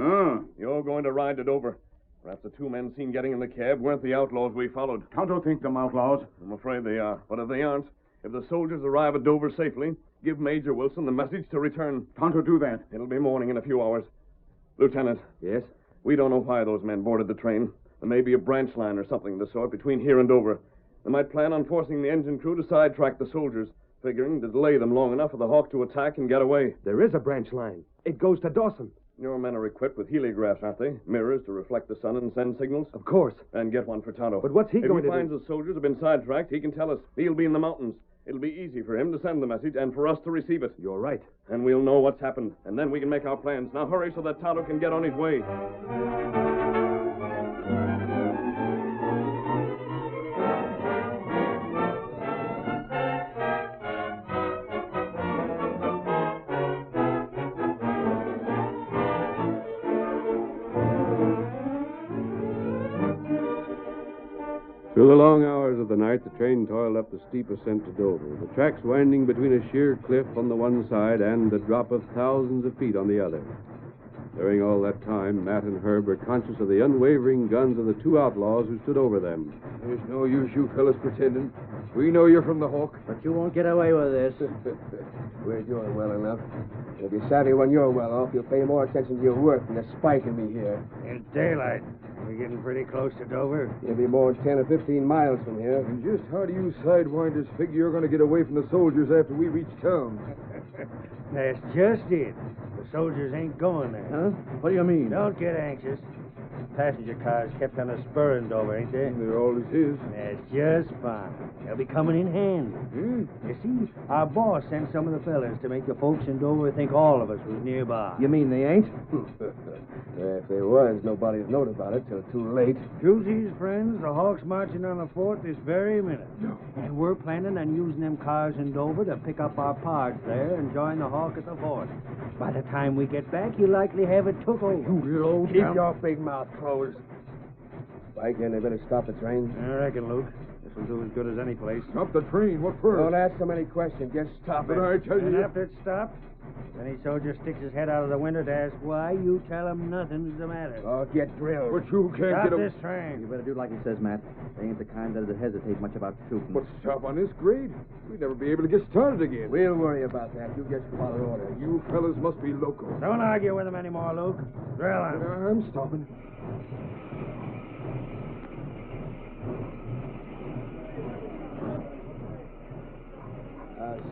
You're going to ride to Dover. Perhaps the 2 men seen getting in the cab weren't the outlaws we followed. Tonto think them outlaws. I'm afraid they are. But if they aren't, if the soldiers arrive at Dover safely, give Major Wilson the message to return. Tonto do that. It'll be morning in a few hours. Lieutenant. Yes? We don't know why those men boarded the train. There may be a branch line or something of the sort between here and Dover. They might plan on forcing the engine crew to sidetrack the soldiers, figuring to delay them long enough for the Hawk to attack and get away. There is a branch line. It goes to Dawson. Your men are equipped with heliographs, aren't they? Mirrors to reflect the sun and send signals? Of course. And get one for Tonto. But what's he going to do? If he finds the soldiers have been sidetracked, he can tell us. He'll be in the mountains. It'll be easy for him to send the message and for us to receive it. You're right. And we'll know what's happened. And then we can make our plans. Now hurry so that Tonto can get on his way. Through the long hours of the night, the train toiled up the steep ascent to Dover, the tracks winding between a sheer cliff on the one side and the drop of thousands of feet on the other. During all that time, Matt and Herb were conscious of the unwavering guns of the 2 outlaws who stood over them. There's no use you fellas pretending. We know you're from the Hawk. But you won't get away with this. We're doing well enough. If you're savvy when you're well off, you'll pay more attention to your work than the spiking me here. In daylight. We're getting pretty close to Dover. You'll be more than 10 or 15 miles from here. And just how do you sidewinders figure you're going to get away from the soldiers after we reach town? That's just it. The soldiers ain't going there. Huh? What do you mean? Don't get anxious. Passenger cars kept on a spur in Dover, ain't they? There always is. That's just fine. They'll be coming in handy. You see, our boss sent some of the fellas to make the folks in Dover think all of us was nearby. You mean they ain't? If they was, nobody'd known about it till too late. Truth is, friends, the Hawk's marching on the fort this very minute. No. And we're planning on using them cars in Dover to pick up our parts there and join the Hawk at the fort. By the time we get back, you'll likely have it took over. Keep your big mouth closed. Spike, they better stop the train. I reckon, Luke. The will do as good as any place. Stop the train. What for? Don't ask so many questions. Just stop But it. I tell And you... after it stops, any soldier sticks his head out of the window to ask why, you tell him nothing's the matter. Oh, get drilled. But you can't Stop get this train. You better do like he says, Matt. They ain't the kind that'd hesitate much about shooting. But stop on this grade? We'd never be able to get started again. We'll worry about that. You just follow orders. You fellas must be loco. Don't argue with him anymore, Luke. Drill him. I'm stopping.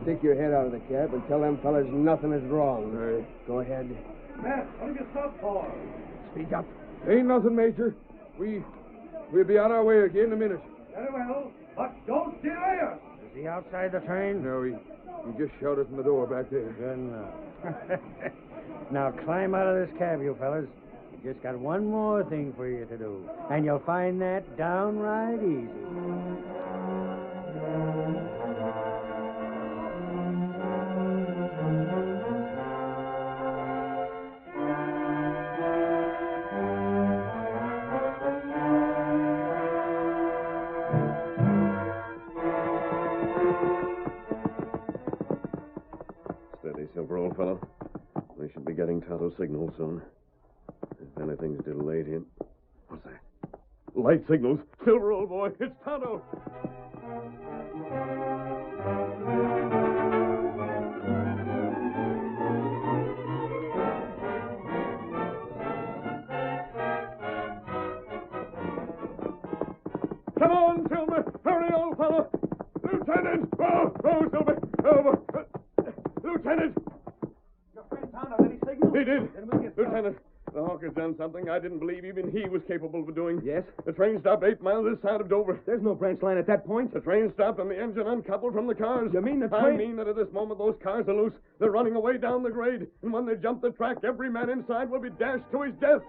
Stick your head out of the cab and tell them fellas nothing is wrong. Go ahead. Matt, what have you stopped for? Speak up. Ain't nothing, Major. We'll be on our way again in a minute. Very well, but don't delay us. Is he outside the train? No, he just shouted from the door back there. Good enough. Now climb out of this cab, you fellas. You just got one more thing for you to do, and you'll find that downright easy. Steady, Silver, old fellow. We should be getting Tonto's signal soon. If anything's delayed him... What's that? Light signals. Silver, old boy, it's Tonto. Come on, Silver. Hurry, old fellow. Lieutenant! Oh, Silver. Over. Lieutenant! Your friend Tonto, any signal? He did. Lieutenant, the hawker's done something I didn't believe even he was capable of doing. Yes? The train stopped 8 miles this side of Dover. There's no branch line at that point. The train stopped and the engine uncoupled from the cars. You mean the I train? mean that at this moment those cars are loose. They're running away down the grade. And when they jump the track, every man inside will be dashed to his death.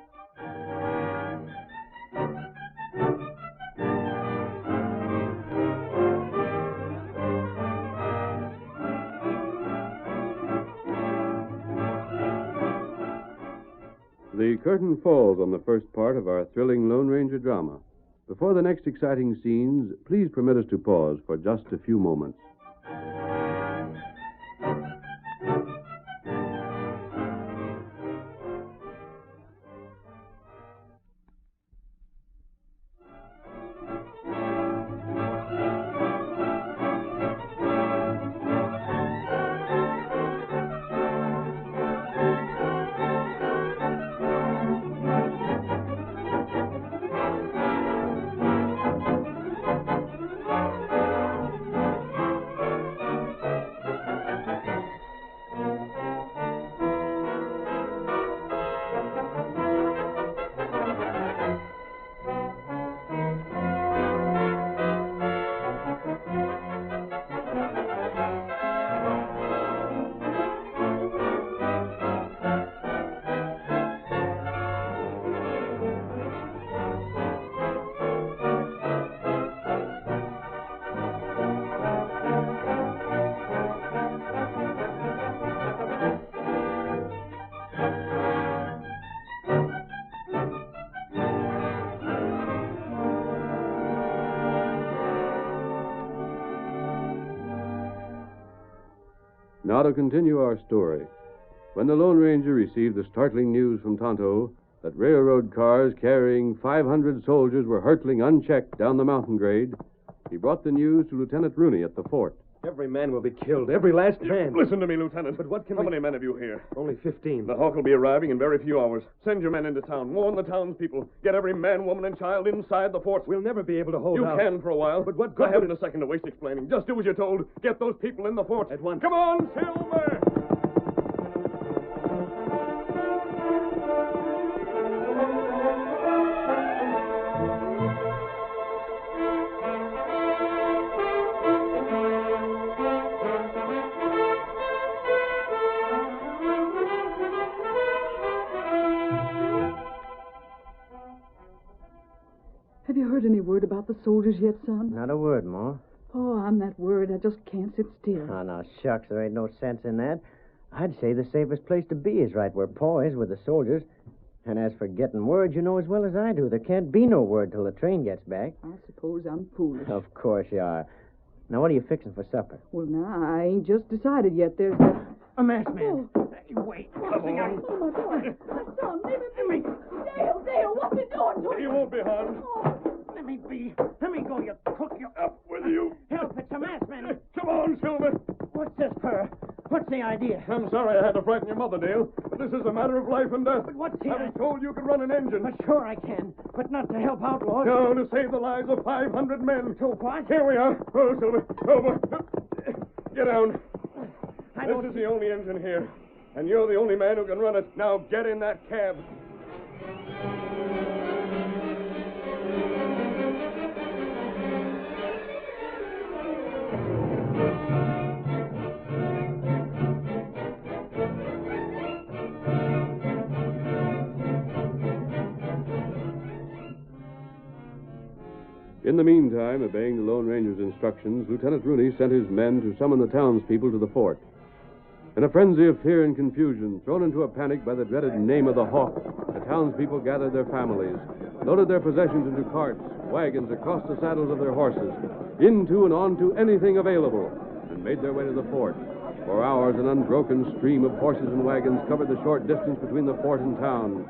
The curtain falls on the first part of our thrilling Lone Ranger drama. Before the next exciting scenes, please permit us to pause for just a few moments. Now to continue our story. When the Lone Ranger received the startling news from Tonto that railroad cars carrying 500 soldiers were hurtling unchecked down the mountain grade, he brought the news to Lieutenant Rooney at the fort. Every man will be killed. Every last man. Listen to me, Lieutenant. But what can How we... many men have you here? Only 15. The Hawk will be arriving in very few hours. Send your men into town. Warn the townspeople. Get every man, woman, and child inside the fort. We'll never be able to hold out. You can for a while. But what I good... haven't a second to waste explaining. Just do as you're told. Get those people in the fort. At once. Come on, Silver! Have you heard any word about the soldiers yet, son? Not a word, Ma. Oh, I'm that worried I just can't sit still. Oh, now, shucks, there ain't no sense in that. I'd say the safest place to be is right where Pa is with the soldiers. And as for getting word, you know as well as I do, there can't be no word till the train gets back. I suppose I'm foolish. Of course you are. Now, what are you fixing for supper? Well, now, I ain't just decided yet. There's that... A masked man. Oh. Wait. Oh, my God. My son, leave me. Dale, what's he doing to You won't be harmed. Let me be. Let me go, you crook. You... Up with you. Help, it's a masked man. Come on, Silver. What's this for? What's the idea? I'm sorry I had to frighten your mother, Dale, but this is a matter of life and death. But what's the I was told you could run an engine. But sure I can, but not to help outlaws. No, to save the lives of 500 men. So what? Here we are. Oh, Silver. Over. Get down. This is the only engine here, and you're the only man who can run it. Now get in that cab. In the meantime, obeying the Lone Ranger's instructions, Lieutenant Rooney sent his men to summon the townspeople to the fort. In a frenzy of fear and confusion, thrown into a panic by the dreaded name of the Hawk, the townspeople gathered their families, loaded their possessions into carts, wagons across the saddles of their horses, into and onto anything available, and made their way to the fort. For hours, an unbroken stream of horses and wagons covered the short distance between the fort and town.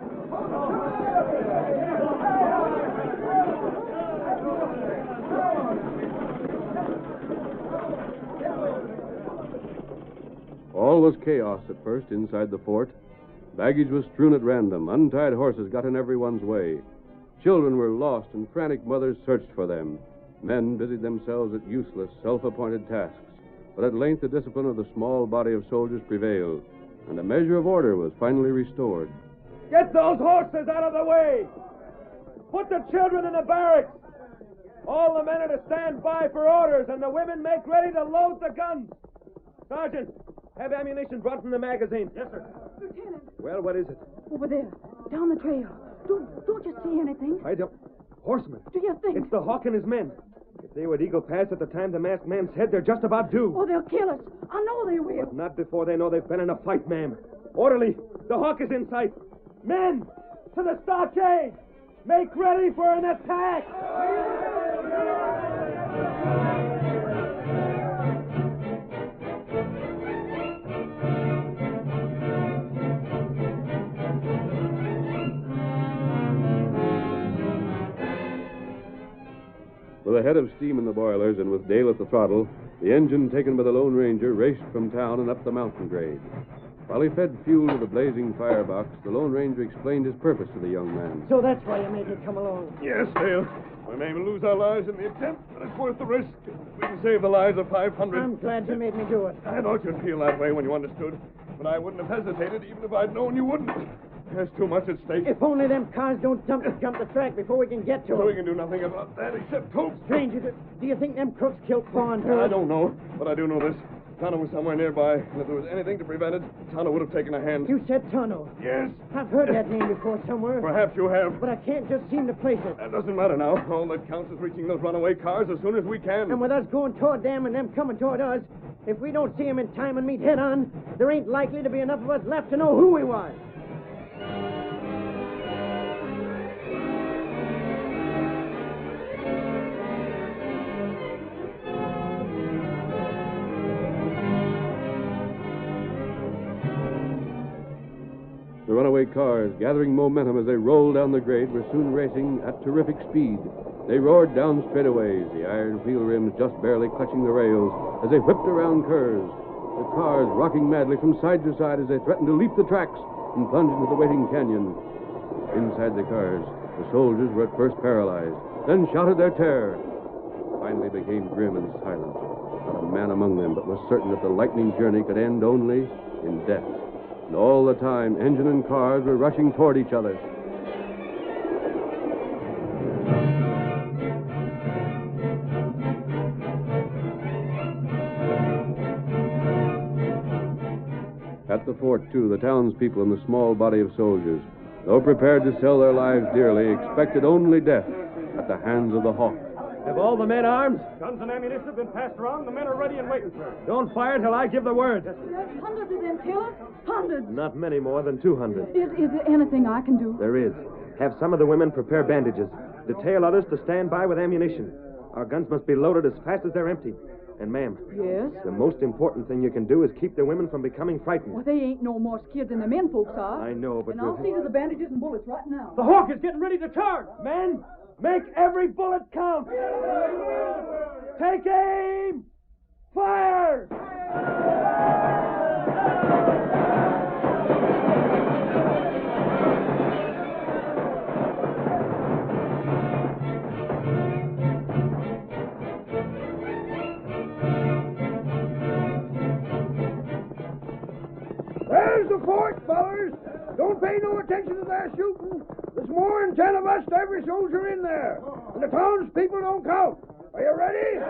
All was chaos at first inside the fort. Baggage was strewn at random. Untied horses got in everyone's way. Children were lost, and frantic mothers searched for them. Men busied themselves at useless, self-appointed tasks. But at length the discipline of the small body of soldiers prevailed, and a measure of order was finally restored. Get those horses out of the way! Put the children in the barracks! All the men are to stand by for orders, and the women make ready to load the guns! Sergeant, have ammunition brought from the magazine. Yes, sir. Lieutenant. Well, what is it? Over there, down the trail. Don't you see anything? I don't... Horsemen. Do you think? It's the Hawk and his men. If they were at Eagle Pass at the time the masked man's head, they're just about due. Oh, they'll kill us. I know they will. But not before they know they've been in a fight, ma'am. Orderly, the Hawk is in sight. Men, to the stockade! Make ready for an attack! With a head of steam in the boilers and with Dale at the throttle, the engine taken by the Lone Ranger raced from town and up the mountain grade. While he fed fuel to the blazing firebox, the Lone Ranger explained his purpose to the young man. So that's why you made me come along. Yes, Dale. We may lose our lives in the attempt, but it's worth the risk. We can save the lives of 500. I'm glad you made me do it. I thought you'd feel that way when you understood, but I wouldn't have hesitated even if I'd known you wouldn't. There's too much at stake. If only them cars don't jump the track before we can get to them. We can do nothing about that except hope. Stranger, do you think them crooks killed Pa and her? I don't know, but I do know this. Tonto was somewhere nearby, and if there was anything to prevent it, Tonto would have taken a hand. You said Tonto. Yes. I've heard that name before somewhere. Perhaps you have. But I can't just seem to place it. That doesn't matter now. All that counts is reaching those runaway cars as soon as we can. And with us going toward them and them coming toward us, if we don't see them in time and meet head on, there ain't likely to be enough of us left to know who we was. The runaway cars, gathering momentum as they rolled down the grade, were soon racing at terrific speed. They roared down straightaways, the iron wheel rims just barely clutching the rails as they whipped around curves. The cars rocking madly from side to side as they threatened to leap the tracks and plunge into the waiting canyon. Inside the cars, the soldiers were at first paralyzed, then shouted their terror. Finally became grim and silent. Not a man among them but was certain that the lightning journey could end only in death. And all the time, engine and cars were rushing toward each other. At the fort, too, the townspeople and the small body of soldiers, though prepared to sell their lives dearly, expected only death at the hands of the Hawk. Have all the men armed? Guns and ammunition have been passed around. The men are ready and waiting, sir. Don't fire till I give the word. There's hundreds of them killers. Hundreds. Not many more than 200. Is there anything I can do? There is. Have some of the women prepare bandages. Detail others to stand by with ammunition. Our guns must be loaded as fast as they're empty. And, ma'am. Yes? The most important thing you can do is keep the women from becoming frightened. Well, they ain't no more scared than the men folks are. I know, but... And I'll see to the bandages and bullets right now. The Hawk is getting ready to charge. Men, make every bullet count. Take aim. Fire! There's the fort, fellers. Don't pay no attention to their shooting. There's more than 10 of us to every soldier in there. And the townspeople don't count. Are you ready?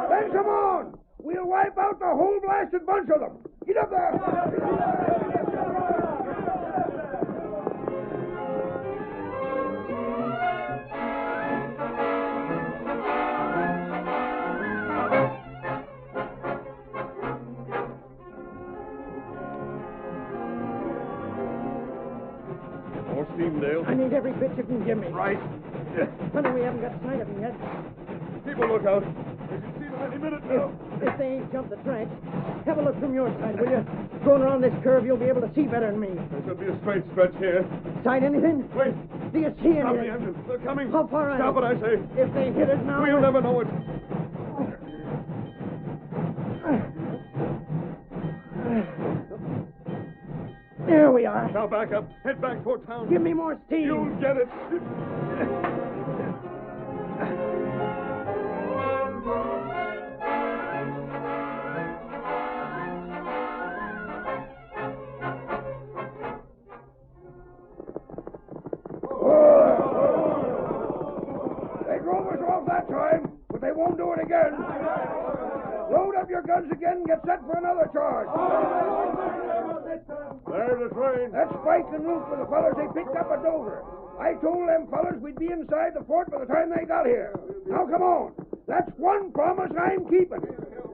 Then come on. We'll wipe out the whole blasted bunch of them. Get up there. Dale. I need every bit you can give me. Right. Funny we haven't got sight of him yet. People, look out. They should see them any minute now. If they ain't jumped the trench, have a look from your side, will you? Going around this curve, you'll be able to see better than me. There should be a straight stretch here. Sight anything? Wait. Do you see Stop anything? the engine. They're coming. How far are Stop they? it, I say. If they hit us now... We'll never know it. There we are. Now back up. Head back toward town. Give me more steam. You'll get it. They drove us off that time, but they won't do it again. Load up your guns again and get set for another charge. There's the train. That's Spike and Luke with the fellas they picked up at Dover. I told them fellas we'd be inside the fort by the time they got here. Now come on. That's one promise I'm keeping.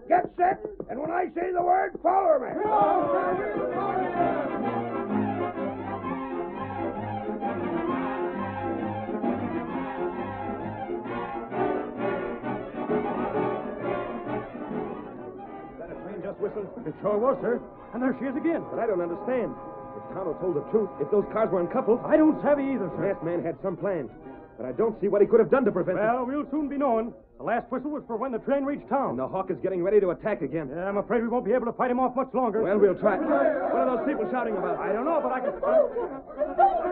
Get set, and when I say the word, follow me. Just whistled. It sure was, sir. And there she is again. But I don't understand. If Tonto told the truth, if those cars were uncoupled... I don't savvy either, sir. The masked man had some plan. But I don't see what he could have done to prevent it. Well, we'll soon be knowing. The last whistle was for when the train reached town. And the Hawk is getting ready to attack again. Yeah, I'm afraid we won't be able to fight him off much longer. Well, we'll try. What are those people shouting about? I don't know, but I can...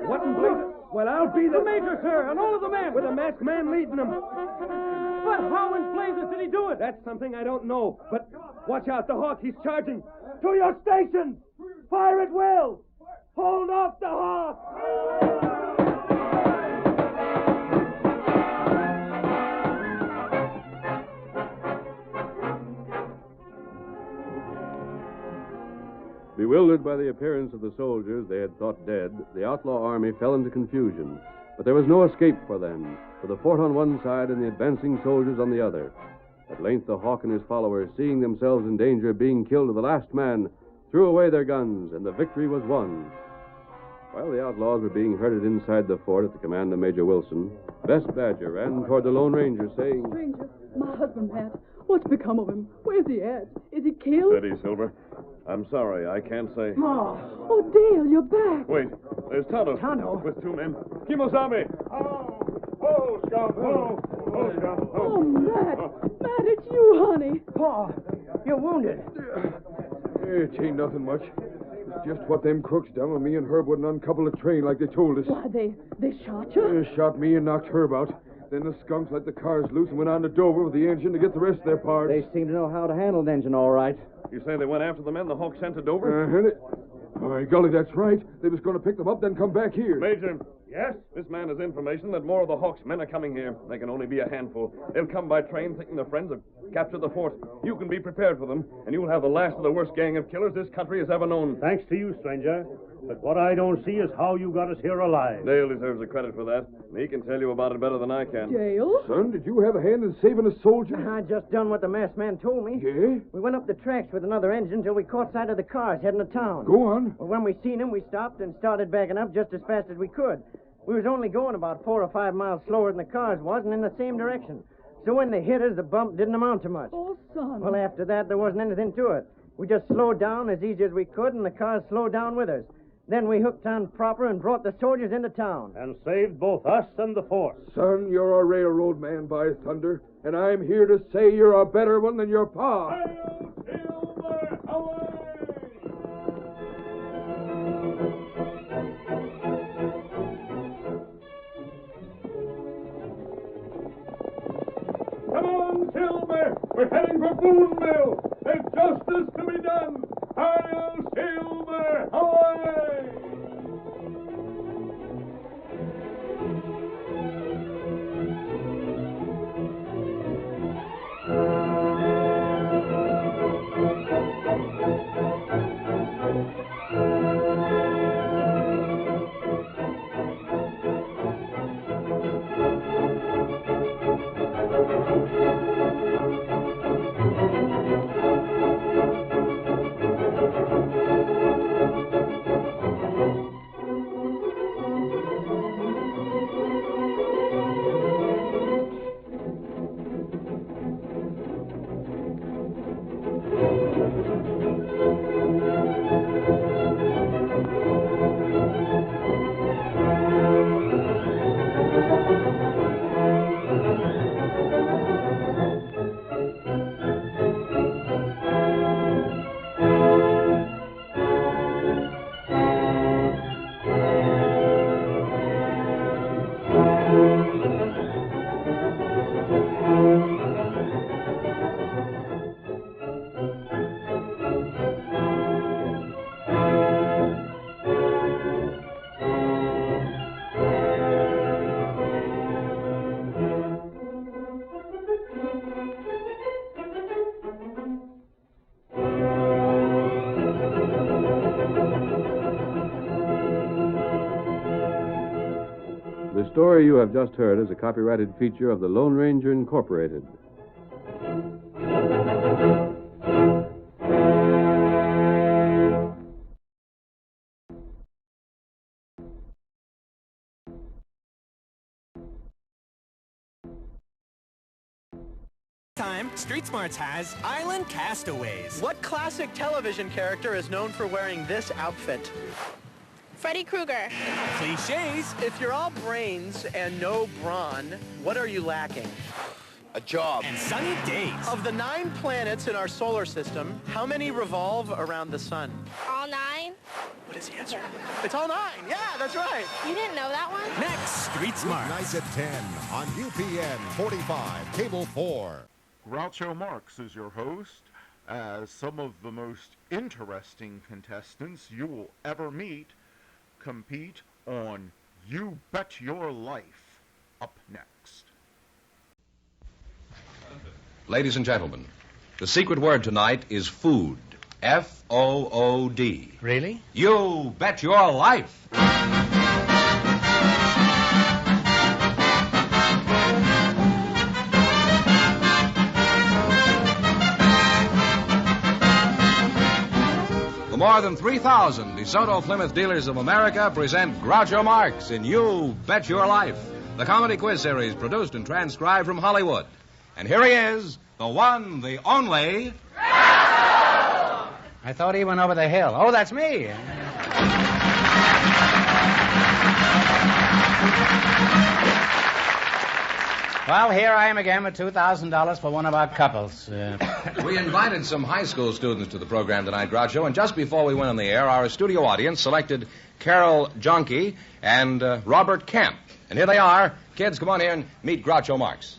What in blazes? Well, I'll be the major, sir, and all of the men. With a masked man leading them. But how in blazes did he do it? That's something I don't know. But watch out, the Hawk, he's charging. To your stations! Fire at will! Hold off the Hawk! Bewildered by the appearance of the soldiers they had thought dead, the outlaw army fell into confusion. But there was no escape for them, for the fort on one side and the advancing soldiers on the other. At length the Hawk and his followers, seeing themselves in danger of being killed to the last man, threw away their guns, and the victory was won. While the outlaws were being herded inside the fort at the command of Major Wilson, Bess Badger ran toward the Lone Ranger, saying... Stranger, my husband, Pat. What's become of him? Where's he at? Is he killed? Steady, Silver. I'm sorry, I can't say. Oh, Dale, you're back. Wait, there's Tonto. Tonto? With two men. Kimosabe! Oh, Scout! Oh, Scout! Oh, Matt! Matt, it's you, honey. Pa, you're wounded. It ain't nothing much. It's just what them crooks done when me and Herb wouldn't uncouple the train like they told us. Why, they shot you? They shot me and knocked Herb out. Then the skunks let the cars loose and went on to Dover with the engine to get the rest of their parts. They seem to know how to handle the engine all right. You say they went after the men the Hawk sent to Dover? By golly, that's right. They was going to pick them up, then come back here. Major, Yes? This man has information that more of the Hawks men are coming here. They can only be a handful. They'll come by train thinking their friends have captured the fort. You can be prepared for them, and you'll have the last of the worst gang of killers this country has ever known. Thanks to you, stranger. But what I don't see is how you got us here alive. Dale deserves the credit for that. He can tell you about it better than I can. Dale? Son, did you have a hand in saving a soldier? I just done what the masked man told me. Yeah? We went up the tracks with another engine till we caught sight of the cars heading to town. Go on. Well, when we seen them, we stopped and started backing up just as fast as we could. We was only going about 4 or 5 miles slower than the cars was and in the same direction. So when they hit us, the bump didn't amount to much. Oh, son. Well, after that, there wasn't anything to it. We just slowed down as easy as we could, and the cars slowed down with us. Then we hooked on proper and brought the soldiers into town. And saved both us and the force. Son, you're a railroad man, by thunder, and I'm here to say you're a better one than your pa. Come on, Silver! We're heading for Boonville! There's justice to be done! Hail, Silver! Away! The story you have just heard is a copyrighted feature of the Lone Ranger Incorporated. Time, Street Smarts has Island Castaways. What classic television character is known for wearing this outfit? Freddy Krueger. Cliches. If you're all brains and no brawn, what are you lacking? A job. And sunny days. Of the 9 planets in our solar system, how many revolve around the sun? All 9? What is the answer? It's all 9. Yeah, that's right. You didn't know that one? Next, Street Smarts. Nights at 10 on UPN 45, Cable 4. Groucho Marx is your host, as some of the most interesting contestants you will ever meet compete on You Bet Your Life. Up next. Ladies and gentlemen, the secret word tonight is food. F-O-O-D. Really? You bet your life. More than 3,000 DeSoto Plymouth dealers of America present Groucho Marx in You Bet Your Life, the comedy quiz series produced and transcribed from Hollywood. And here he is, the one, the only... I thought he went over the hill. Oh, that's me. Well, here I am again with $2,000 for one of our couples. We invited some high school students to the program tonight, Groucho, and just before we went on the air, our studio audience selected Carol Jonke and Robert Kemp. And here they are. Kids, come on here and meet Groucho Marx.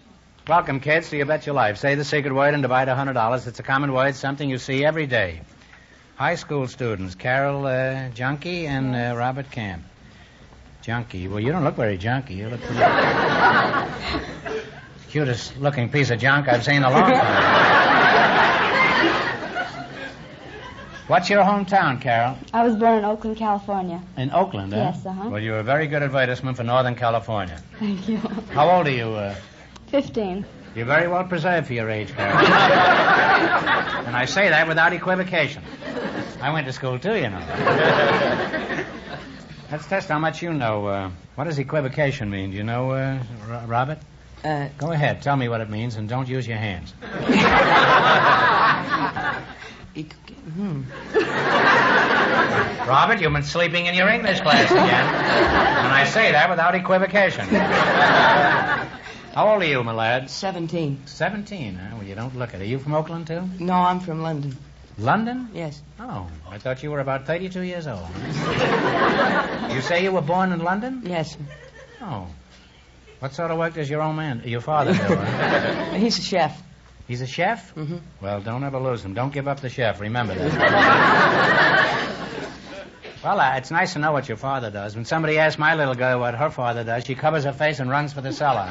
Welcome, kids, to You Bet Your Life. Say the secret word and divide $100. It's a common word, something you see every day. High school students, Carol Jonke and Robert Kemp. Junkie. Well, you don't look very junky. You look pretty... Cutest looking piece of junk I've seen in a long time. What's your hometown, Carol? I was born in Oakland, California. In Oakland, eh? Yes, uh-huh. Well, you're a very good advertisement for Northern California. Thank you. How old are you? 15. You're very well preserved for your age, Carol. And I say that without equivocation. I went to school, too, you know. Let's test how much you know. What does equivocation mean? Do you know, Robert? Go ahead. Tell me what it means, and don't use your hands. Robert, you've been sleeping in your English class again. And I say that without equivocation. How old are you, my lad? 17. 17, huh? Well, you don't look it. Are you from Oakland, too? No, I'm from London. London? Yes. Oh, I thought you were about 32 years old. You say you were born in London? Yes. Oh. What sort of work does your father do? Huh? He's a chef. He's a chef? Mm-hmm. Well, don't ever lose him. Don't give up the chef. Remember that. Well, it's nice to know what your father does. When somebody asks my little girl what her father does, she covers her face and runs for the cellar.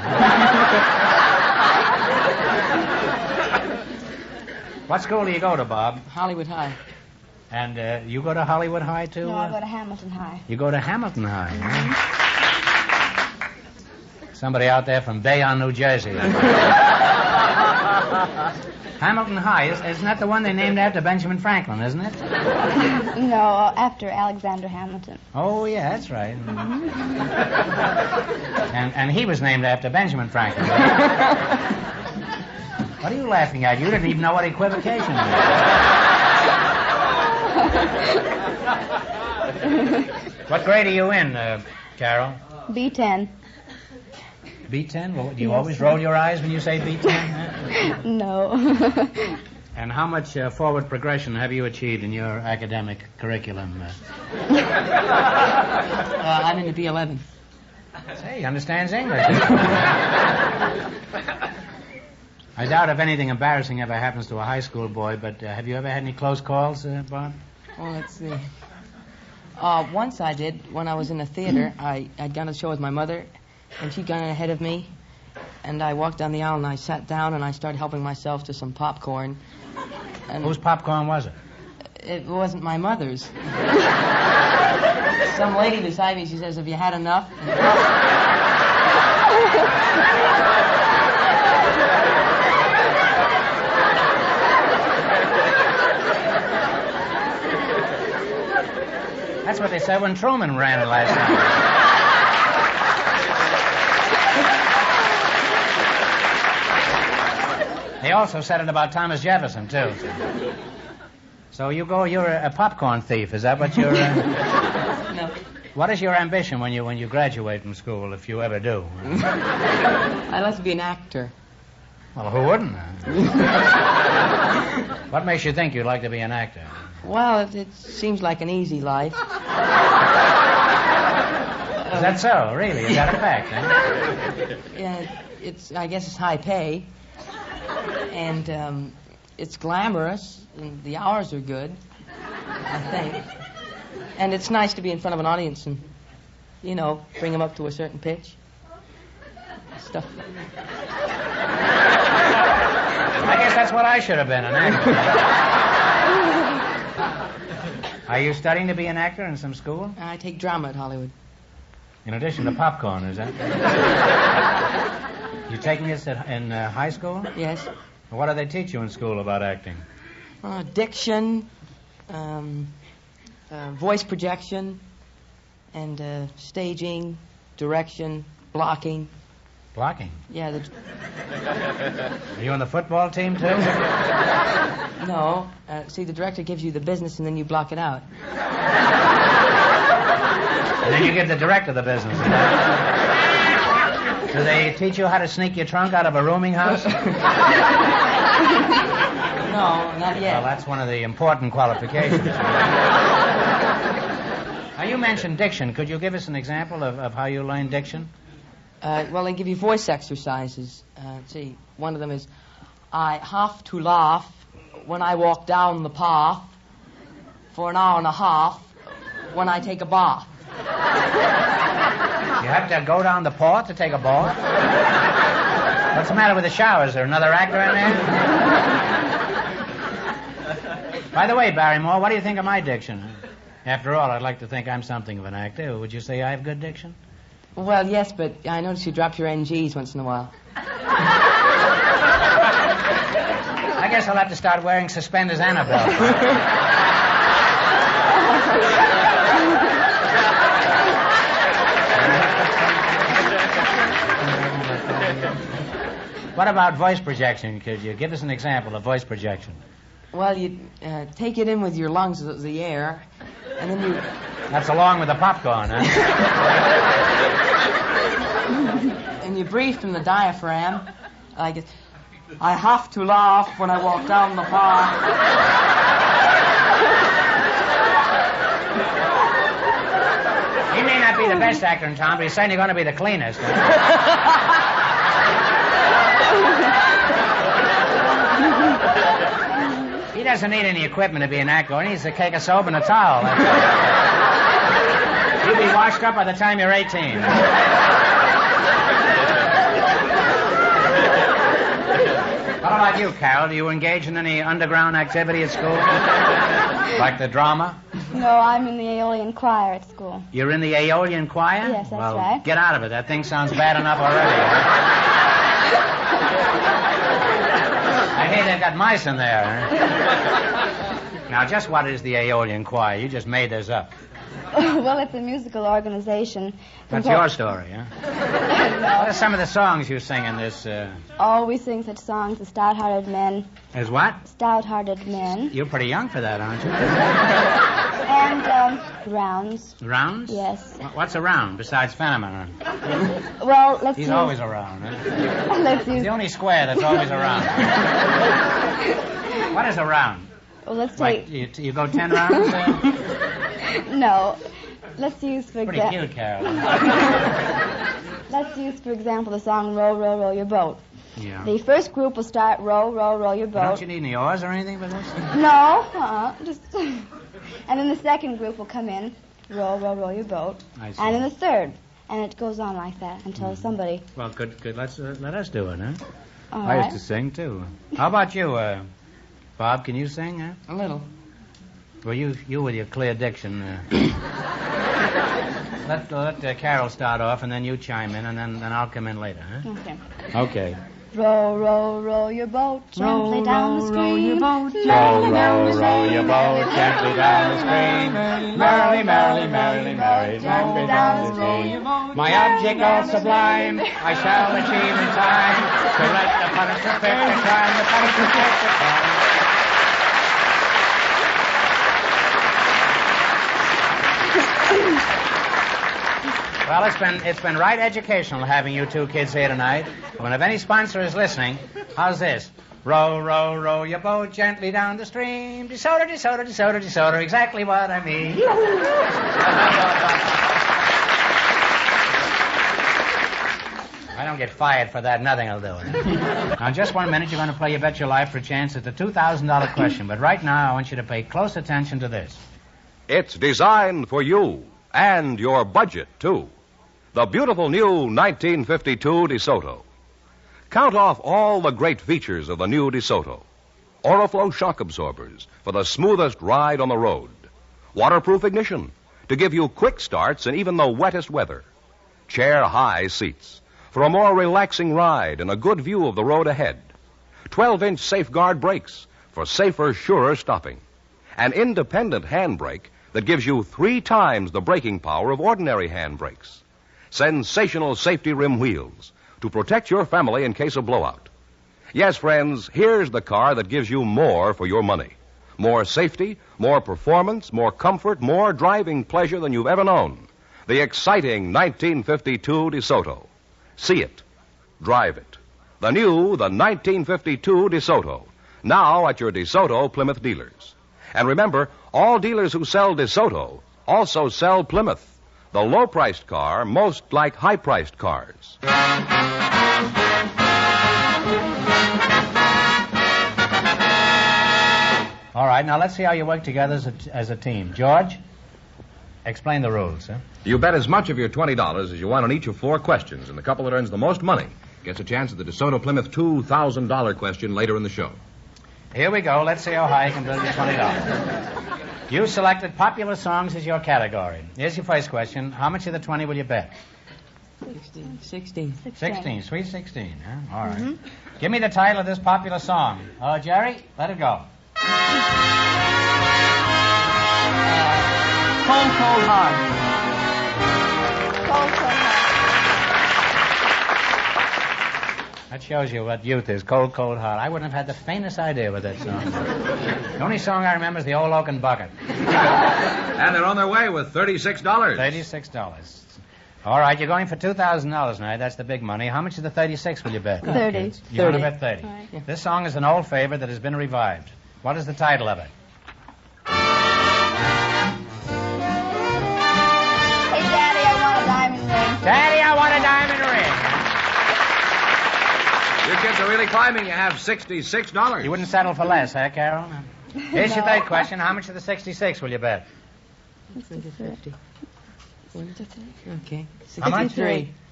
What school do you go to, Bob? Hollywood High. And you go to Hollywood High, too? No, I go to Hamilton High. You go to Hamilton High, Mm-hmm. huh? Somebody out there from Bayonne, New Jersey. Hamilton High, isn't that the one they named after Benjamin Franklin, isn't it? No, after Alexander Hamilton. Oh, yeah, that's right. Mm-hmm. And he was named after Benjamin Franklin. What are you laughing at? You didn't even know what equivocation was. What grade are you in, Carol? B10. B10? Well, do you Yes, always sir. roll your eyes when you say B10? No. And how much forward progression have you achieved in your academic curriculum? I'm in the B11. Hey, he understands English. I doubt if anything embarrassing ever happens to a high school boy, but have you ever had any close calls, Bob? Well, let's see. Once I did, when I was in the theater. I'd gone to the show with my mother, and she'd gone ahead of me. And I walked down the aisle, and I sat down, and I started helping myself to some popcorn. And whose popcorn was it? It wasn't my mother's. Some lady beside me, she says, "Have you had enough?" That's what they said when Truman ran it last time. They also said it about Thomas Jefferson, too. So you're a popcorn thief. Is that what you're... No. What is your ambition when you graduate from school, if you ever do? I'd like to be an actor. Well, who wouldn't? What makes you think you'd like to be an actor? Well, it seems like an easy life. Is that so, really? Is that a fact, eh? Yeah, I guess it's high pay. And it's glamorous, and the hours are good, I think. And it's nice to be in front of an audience and, bring them up to a certain pitch. Stuff. I guess that's what I should have been, an actor. Are you studying to be an actor in some school? I take drama at Hollywood. In addition to popcorn, is that? You taking this in high school? Yes. What do they teach you in school about acting? Diction, voice projection, and staging, direction, blocking. Blocking? Yeah. Are you on the football team, too? No. See, the director gives you the business, and then you block it out. And then you give the director the business. Do they teach you how to sneak your trunk out of a rooming house? No, not yet. Well, that's one of the important qualifications. Now, you mentioned diction. Could you give us an example of how you learn diction? Well, they give you voice exercises. See, one of them is, I have to laugh when I walk down the path for an hour and a half when I take a bath. have to go down the port to take a bath? What's the matter with the shower? Is there another actor in there? By the way, Barrymore, what do you think of my diction? After all, I'd like to think I'm something of an actor. Would you say I have good diction? Well, yes, but I notice you drop your NGs once in a while. I guess I'll have to start wearing suspenders and a belt. What about voice projection? Could you give us an example of voice projection? Well, you take it in with your lungs, the air, and then you... That's along with the popcorn, huh? And you breathe from the diaphragm, like, I have to laugh when I walk down the park. He may not be the best actor in town, but he's certainly going to be the cleanest. He doesn't need any equipment to be an actor. He needs a cake of soap and a towel. You'll be washed up by the time you're 18. What about you, Carol? Do you engage in any underground activity at school? Like the drama? No, I'm in the Aeolian choir at school. You're in the Aeolian choir? Yes, that's well, right. Get out of it. That thing sounds bad enough already. I hear they've got mice in there. Now, just what is the Aeolian choir? You just made this up. Well, it's a musical organization. That's your story, huh? No. What are some of the songs you sing in this? Oh, we sing such songs as Stout-Hearted Men. As what? Stout-Hearted Men. You're pretty young for that, aren't you? And rounds. Rounds? Yes. What's a round besides Fenneman? Well, let's He's use... always around, huh? Let's use... He's the only square that's always around. What is a round? Well, let's like take... you go 10 rounds? No. Let's use, for Pretty example... cute, Carol. Let's use, for example, the song Row, Row, Row Your Boat. Yeah. The first group will start Row, Row, Row Your Boat. Don't you need any oars or anything for this? No, just... And then the second group will come in, Row, Row, Row Your Boat. I see. And then the third. And it goes on like that until somebody... Well, good. Let us do it, huh? All I right. used to sing, too. How about you, Bob? Can you sing, huh? A little. Well, you with your clear diction. Let Carol start off, and then you chime in, and then I'll come in later, huh? Okay. Okay. Row, row, row your boat gently down the stream. Row, row, row your boat gently down the stream. Merrily, merrily, merrily, merrily, gently down the stream. My object all sublime, I shall achieve in time. To let the Punisher fit the crime, the Punisher fit the crime. Well, it's been right educational having you two kids here tonight. When if any sponsor is listening, how's this? Row, row, row your boat gently down the stream. DeSoto, DeSoto, DeSoto, DeSoto, exactly what I mean. I don't get fired for that, nothing will do it. Now, in just 1 minute, you're going to play You Bet Your Life for a chance at the $2,000 question. But right now, I want you to pay close attention to this. It's designed for you and your budget, too. The beautiful new 1952 DeSoto. Count off all the great features of the new DeSoto. Oriflow shock absorbers for the smoothest ride on the road. Waterproof ignition to give you quick starts in even the wettest weather. Chair-high seats for a more relaxing ride and a good view of the road ahead. 12-inch safeguard brakes for safer, surer stopping. An independent handbrake that gives you 3 times the braking power of ordinary hand brakes. Sensational safety rim wheels to protect your family in case of blowout. Yes, friends, here's the car that gives you more for your money. More safety, more performance, more comfort, more driving pleasure than you've ever known. The exciting 1952 DeSoto. See it. Drive it. The new, the 1952 DeSoto. Now at your DeSoto Plymouth dealers. And remember, all dealers who sell DeSoto also sell Plymouth, the low-priced car most like high-priced cars. All right, now let's see how you work together as a team. George? Explain the rules, sir. You bet as much of your $20 as you want on each of 4 questions, and the couple that earns the most money gets a chance at the DeSoto Plymouth $2,000 question later in the show. Here we go. Let's see how high you can build your $20. You selected popular songs as your category. Here's your first question. How much of the 20 will you bet? 16. 16. Sweet 16, huh? All right. Give me the title of this popular song. Oh, Jerry, let it go. Cold, cold heart. Cold, cold heart. That shows you what youth is. Cold, cold heart. I wouldn't have had the faintest idea what that song was. The only song I remember is the Old Oaken Bucket. And they're on their way with $36. $36. All right, you're going for $2,000 now. That's the big money. How much of the 36 will you bet? 30. You want to bet 30. Right. This song is an old favorite that has been revived. What is the title of it? Hey, Daddy, I want a diamond ring. Daddy, I want a diamond ring. You kids are really climbing. You have $66. You wouldn't settle for less, huh, Carol? Here's your third question. How much of the 66 will you bet? 50. Okay. 63. How much?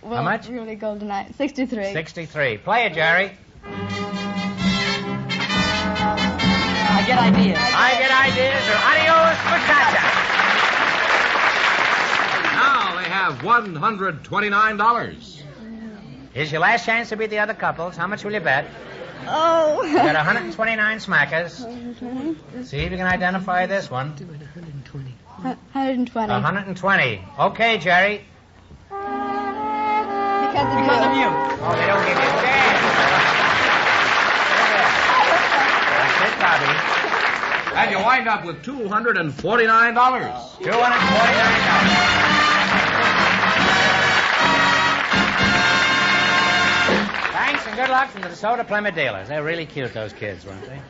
We'll How much? really go tonight. 63. 63. Play it, Jerry. I get ideas. I get ideas. Or adios, muchacha. Now they have $129. Here's your last chance to beat the other couples. How much will you bet? Oh. You got 129 smackers. See if you can identify this one. 120. 120. Okay, Jerry. Because of you. Oh, they don't give you a chance. That's it, Bobby. And you wind up with $249. $249. Thanks and good luck from the DeSoto Plymouth dealers. They're really cute, those kids, weren't they?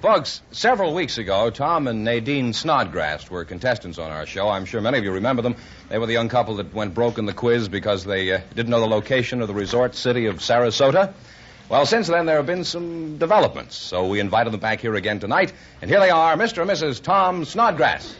Folks, several weeks ago, Tom and Nadine Snodgrass were contestants on our show. I'm sure many of you remember them. They were the young couple that went broke in the quiz because they didn't know the location of the resort city of Sarasota. Well, since then, there have been some developments, so we invited them back here again tonight. And here they are, Mr. and Mrs. Tom Snodgrass.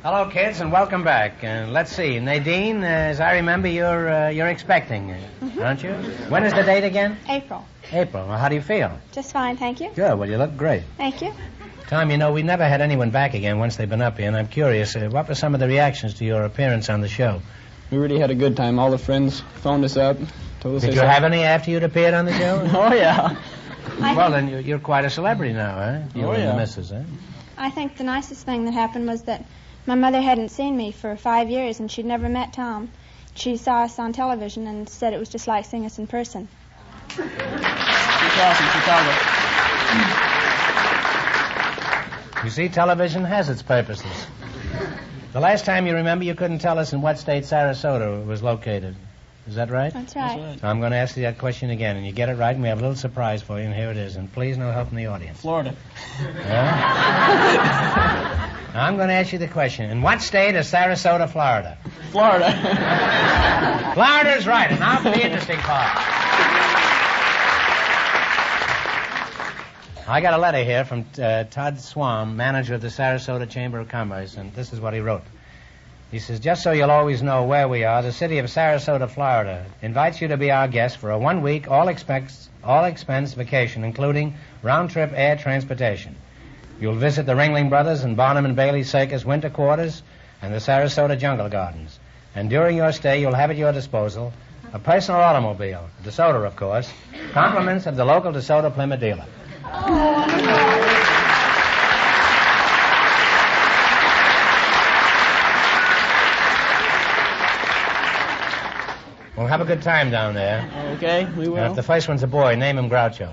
Hello, kids, and welcome back. Let's see, Nadine, as I remember, you're expecting, aren't you? When is the date again? April. April. Well, how do you feel? Just fine, thank you. Good. Well, you look great. Thank you. Tom, you know, we never had anyone back again once they've been up here, and I'm curious, what were some of the reactions to your appearance on the show? We really had a good time. All the friends phoned us up, told us. Did you have any after you'd appeared on the show? Oh, yeah. Well, then you're quite a celebrity now, huh? You and the missus, huh? I think the nicest thing that happened was that my mother hadn't seen me for 5 years, and she'd never met Tom. She saw us on television and said it was just like seeing us in person. She's awesome, Chicago. You see, television has its purposes. The last time you remember, you couldn't tell us in what state Sarasota was located. Is that right? That's right. So I'm going to ask you that question again, and you get it right, and we have a little surprise for you, and here it is. And please, no help from the audience. Florida. Yeah? Now, I'm going to ask you the question. In what state is Sarasota, Florida? Florida. Florida's right, and now for the interesting part. I got a letter here from Todd Swam, manager of the Sarasota Chamber of Commerce, and this is what he wrote. He says, just so you'll always know where we are, the city of Sarasota, Florida, invites you to be our guest for a 1-week, all-expense vacation, including round-trip air transportation. You'll visit the Ringling Brothers and Barnum and Bailey Circus winter quarters and the Sarasota Jungle Gardens. And during your stay, you'll have at your disposal a personal automobile, DeSoto, of course, compliments of the local DeSoto Plymouth dealer. Well, have a good time down there. Okay, we will. And if the first one's a boy, name him Groucho.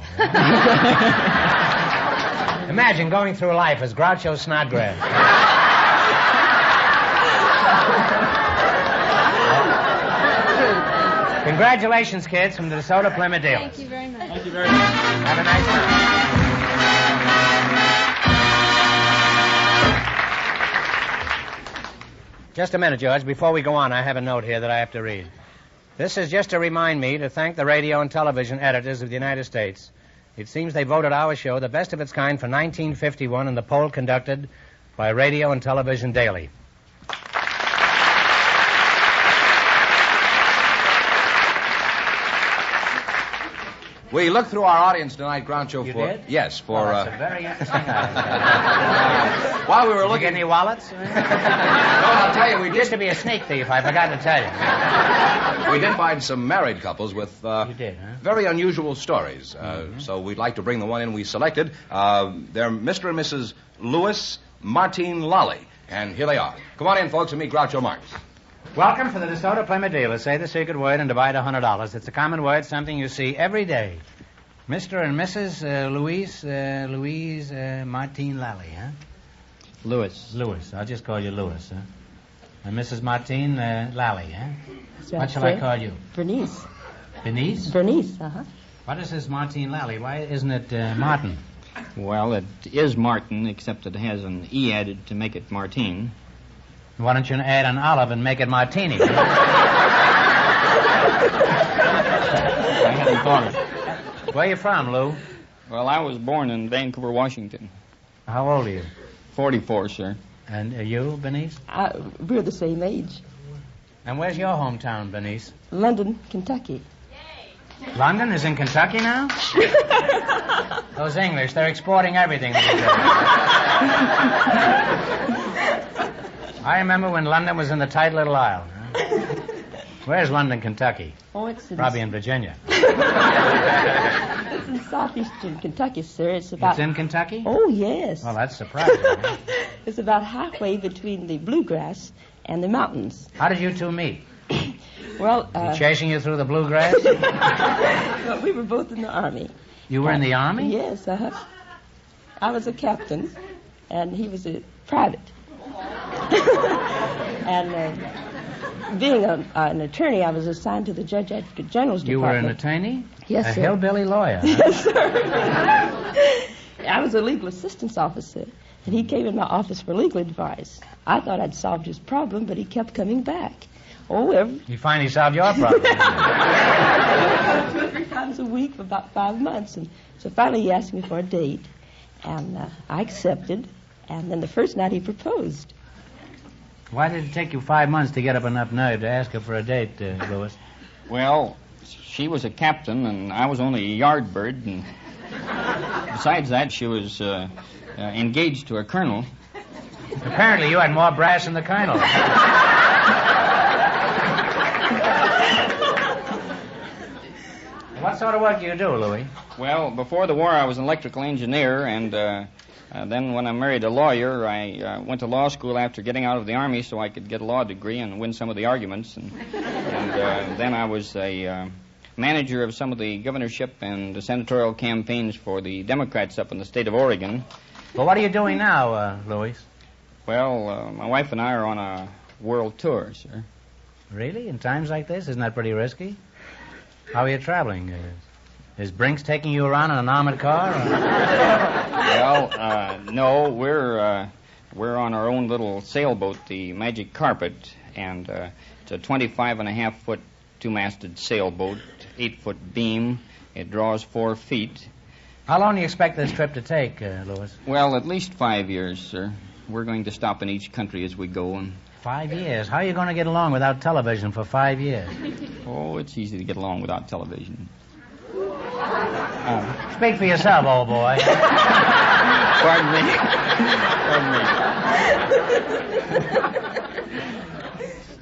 Imagine going through life as Groucho Snodgrass. Congratulations, kids, from the DeSoto Plymouth dealers. Thank you very much. Thank you very much. Have a nice time. Just a minute, George. Before we go on, I have a note here that I have to read. This is just to remind me to thank the radio and television editors of the United States. It seems they voted our show the best of its kind for 1951 in the poll conducted by Radio and Television Daily. We looked through our audience tonight, Groucho, You for... did? Yes, for... Well, that's a very interesting idea. While we were Did looking... you get any wallets? No, I'll tell you, we Used to be a sneak thief, I forgot to tell you. We did find some married couples with You did, huh? very unusual stories. So we'd like to bring the one in we selected. They're Mr. and Mrs. Louis Martine Lally. And here they are. Come on in, folks, and meet Groucho Marx. Welcome for the DeSoto Plymouth dealer. Say the secret word and divide $100. It's a common word, something you see every day. Mr. and Mrs. Louise Martine Lally, huh? Louis. I'll just call you Louis, huh? And Mrs. Martine Lally, huh? What shall I call you? Bernice. Bernice? Uh-huh. What is this Martine Lally? Why isn't it Martin? Well, it is Martin, except it has an E added to make it Martine. Why don't you add an olive and make it martini? I hadn't thought of it. Where you from, Lou? Well, I was born in Vancouver, Washington. How old are you? 44, sir. And you, Bernice? We're the same age. And where's your hometown, Bernice? London, Kentucky. London is in Kentucky now? Those English, they're exporting everything. I remember when London was in the tight little isle. Huh? Where's London, Kentucky? Oh, it's Probably in Virginia. It's in southeastern Kentucky, sir. It's in Kentucky? Oh, yes. Well, that's surprising. It's about halfway between the bluegrass and the mountains. How did you two meet? Well, He chasing you through the bluegrass? well, we were both in the Army. You were in the Army? Yes, I was a captain, and he was a private. And being an attorney, I was assigned to the Judge Advocate General's You Department. were an attorney? Yes, a sir. hillbilly lawyer? Huh? Yes, sir. I was a legal assistance officer, and he came in my office for legal advice. I thought I'd solved his problem, but he kept coming back. Oh, You finally solved your problem. 2 or 3 times a week for about 5 months. And so finally he asked me for a date, and I accepted, and then the first night he proposed. Why did it take you 5 months to get up enough nerve to ask her for a date, Louis? Well, she was a captain, and I was only a yard bird, and besides that, she was engaged to a colonel. Apparently you had more brass than the colonel. What sort of work do you do, Louis? Well, before the war, I was an electrical engineer, and then when I married a lawyer, I went to law school after getting out of the Army so I could get a law degree and win some of the arguments. And then I was a manager of some of the governorship and the senatorial campaigns for the Democrats up in the state of Oregon. Well, what are you doing now, Louis? Well, my wife and I are on a world tour, sir. Really? In times like this? Isn't that pretty risky? How are you traveling? Is Brinks taking you around in an armored car? Well, no, we're on our own little sailboat, the Magic Carpet, and it's a 25.5-foot two-masted sailboat, 8-foot beam. It draws 4 feet. How long do you expect this trip to take, Louis? Well, at least 5 years, sir. We're going to stop in each country as we go. And 5 years? How are you going to get along without television for 5 years? Oh, it's easy to get along without television. Speak for yourself, old boy. Pardon me.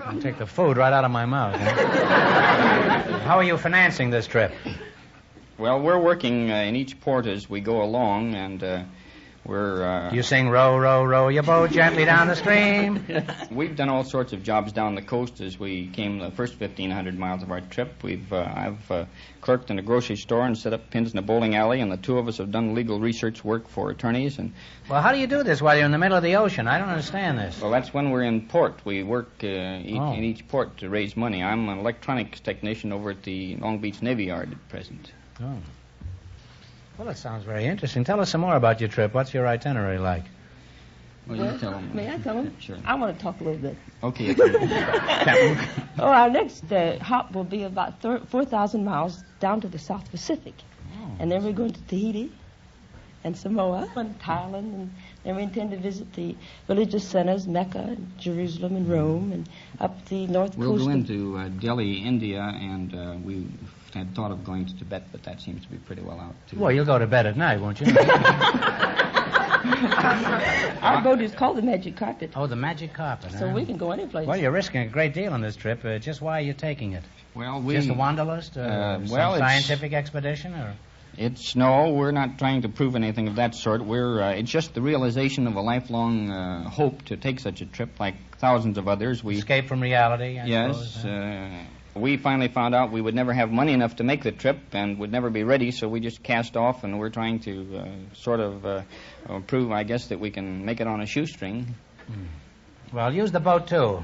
I'll take the food right out of my mouth. Huh? How are you financing this trip? Well, we're working in each port as we go along, and we're... You sing row, row, row your boat gently down the stream. We've done all sorts of jobs down the coast as we came the first 1,500 miles of our trip. I've clerked in a grocery store and set up pins in a bowling alley, and the two of us have done legal research work for attorneys. And well, how do you do this while you're in the middle of the ocean? I don't understand this. Well, that's when we're in port. We work in each port to raise money. I'm an electronics technician over at the Long Beach Navy Yard at present. Oh. Well, that sounds very interesting. Tell us some more about your trip. What's your itinerary like? Well, you tell them. May I tell them? Sure. I want to talk a little bit. Okay. Captain. Oh, our next hop will be about 4,000 miles down to the South Pacific. Oh. And then we're going to Tahiti and Samoa and Thailand. And then we intend to visit the religious centers, Mecca, and Jerusalem, and Rome, and up the north We'll coast. go into Delhi, India, and we had thought of going to Tibet, but that seems to be pretty well out, too. Well, you'll go to bed at night, won't you? Our boat is called the Magic Carpet. Oh, the Magic Carpet, So huh? we can go any place. Well, you're risking a great deal on this trip. Just why are you taking it? Well, Just a wanderlust? Some scientific expedition? Or? No, we're not trying to prove anything of that sort. It's just the realization of a lifelong hope to take such a trip, like thousands of others. We escape from reality, I suppose, suppose. We finally found out we would never have money enough to make the trip and would never be ready, so we just cast off, and we're trying to prove, I guess, that we can make it on a shoestring. Well, use the boat, too.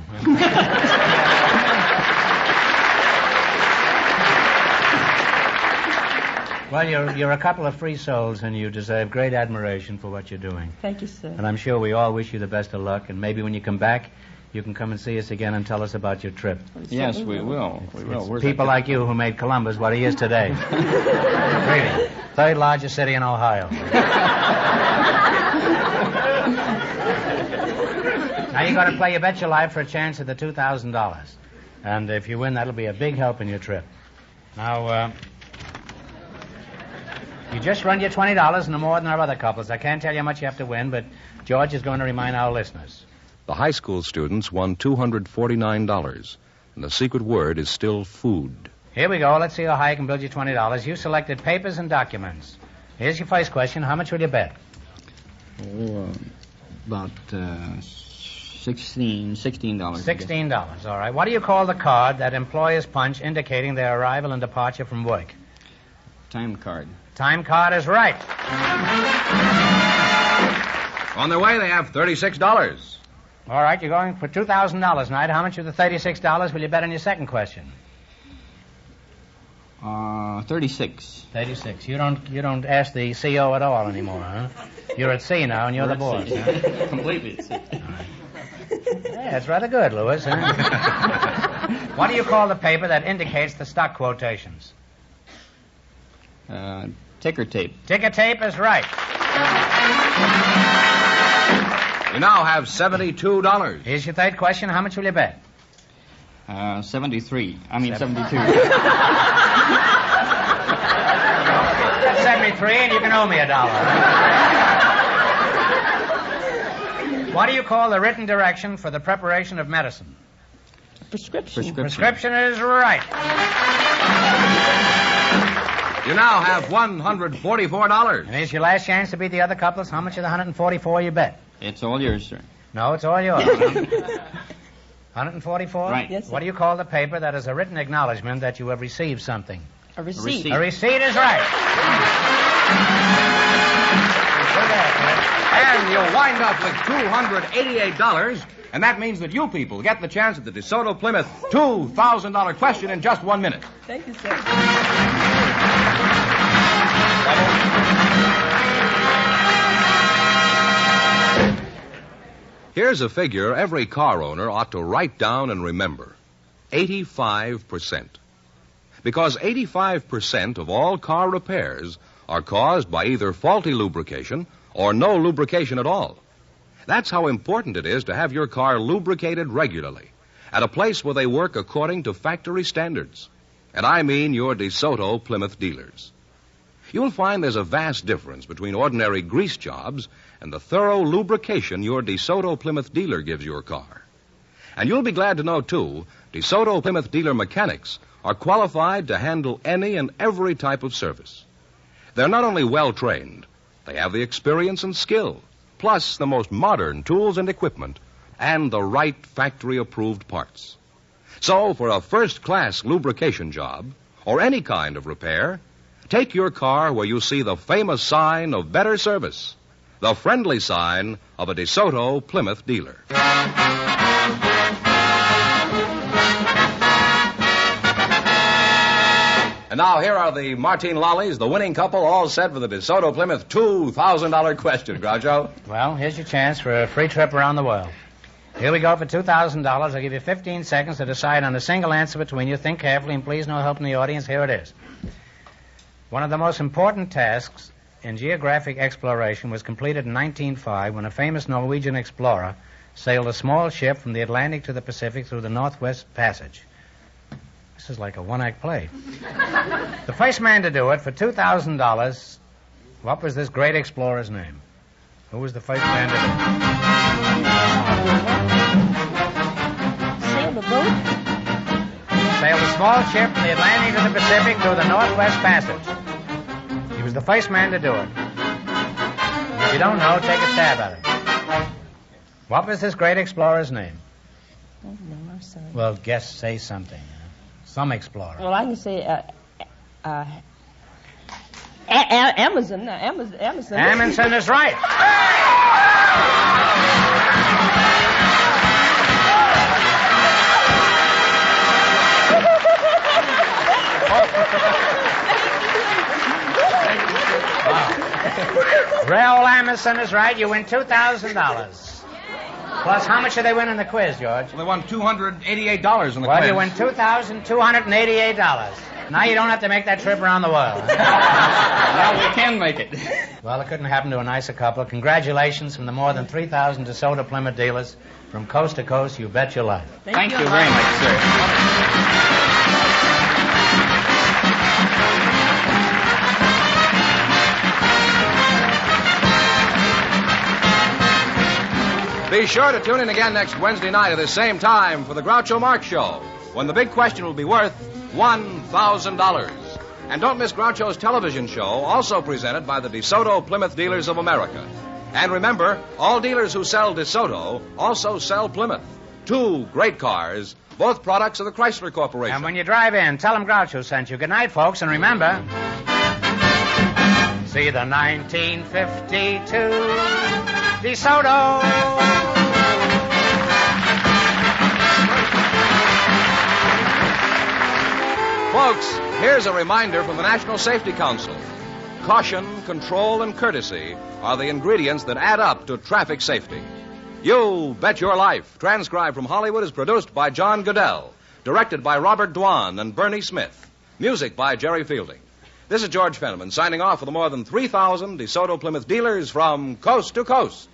Well, you're a couple of free souls, and you deserve great admiration for what you're doing. Thank you, sir. And I'm sure we all wish you the best of luck, and maybe when you come back, you can come and see us again and tell us about your trip. Yes, we will. It's people like you who made Columbus what he is today. Really. Third largest city in Ohio. Now you're going to play You Bet Your Life for a chance at the $2,000. And if you win, that'll be a big help in your trip. Now, you just run your $20 no more than our other couples. I can't tell you how much you have to win, but George is going to remind our listeners. The high school students won $249, and the secret word is still food. Here we go. Let's see how high I can build you $20. You selected papers and documents. Here's your first question. How much will you bet? About $16. $16, all right. What do you call the card that employers punch indicating their arrival and departure from work? Time card. Time card is right. On their way, they have $36. All right, you're going for $2,000 tonight. How much of the $36 will you bet on your second question? 36. 36. You don't ask the CO at all anymore, huh? You're at sea now, and you're the boss. Huh? Completely at sea. Right. Yeah, that's rather good, Louis. Huh? What do you call the paper that indicates the stock quotations? Ticker tape. Ticker tape is right. You now have $72. Here's your third question. How much will you bet? 73. I mean, 72. That's 73, and you can owe me $1. What do you call the written direction for the preparation of medicine? Prescription. Prescription is right. You now have $144. And here's your last chance to beat the other couples. How much of the 144 you bet? It's all yours, sir. No, it's all yours. 144? Right. Yes, sir. What do you call the paper that is a written acknowledgement that you have received something? A receipt. A receipt is right. And you'll wind up with $288, and that means that you people get the chance at the DeSoto Plymouth $2,000 question in just 1 minute. Thank you, sir. Here's a figure every car owner ought to write down and remember. 85%. Because 85% of all car repairs are caused by either faulty lubrication or no lubrication at all. That's how important it is to have your car lubricated regularly at a place where they work according to factory standards. And I mean your DeSoto Plymouth dealers. You'll find there's a vast difference between ordinary grease jobs and the thorough lubrication your DeSoto Plymouth dealer gives your car. And you'll be glad to know, too, DeSoto Plymouth dealer mechanics are qualified to handle any and every type of service. They're not only well-trained, they have the experience and skill, plus the most modern tools and equipment, and the right factory-approved parts. So, for a first-class lubrication job, or any kind of repair, take your car where you see the famous sign of better service, the friendly sign of a DeSoto Plymouth dealer. And now here are the Martine Lollies, the winning couple, all set for the DeSoto Plymouth $2,000 question, Groucho. Well, here's your chance for a free trip around the world. Here we go for $2,000. I'll give you 15 seconds to decide on a single answer between you. Think carefully, and please no help in the audience. Here it is. One of the most important tasks in geographic exploration was completed in 1905 when a famous Norwegian explorer sailed a small ship from the Atlantic to the Pacific through the Northwest Passage. This is like a one-act play. The first man to do it for $2,000, what was this great explorer's name? Who was the first man to do it? Sailed a boat? Sailed a small ship from the Atlantic to the Pacific through the Northwest Passage. He was the first man to do it. If you don't know, take a stab at it. What was this great explorer's name? Oh, no, I'm sorry. Well, say something. Some explorer. Well, I can say Amazon. Amundsen is right. Raoul Amundsen is right. You win $2,000. Plus, how much did they win in the quiz, George? Well, they won $288 in the quiz. Well, you win $2,288. Now you don't have to make that trip around the world. Well, we can make it. Well, it couldn't happen to a nicer couple. Congratulations from the more than 3,000 DeSoto Plymouth dealers. From coast to coast, you bet your life. Thank you very much, sir. Be sure to tune in again next Wednesday night at the same time for the Groucho Marx Show, when the big question will be worth $1,000. And don't miss Groucho's television show, also presented by the DeSoto Plymouth Dealers of America. And remember, all dealers who sell DeSoto also sell Plymouth. Two great cars, both products of the Chrysler Corporation. And when you drive in, tell them Groucho sent you. Good night, folks, and remember, see the 1952 DeSoto. Folks, here's a reminder from the National Safety Council. Caution, control, and courtesy are the ingredients that add up to traffic safety. You Bet Your Life, transcribed from Hollywood, is produced by John Goodell, directed by Robert Dwan and Bernie Smith, music by Jerry Fielding. This is George Fenneman signing off for the more than 3,000 DeSoto Plymouth dealers from coast to coast.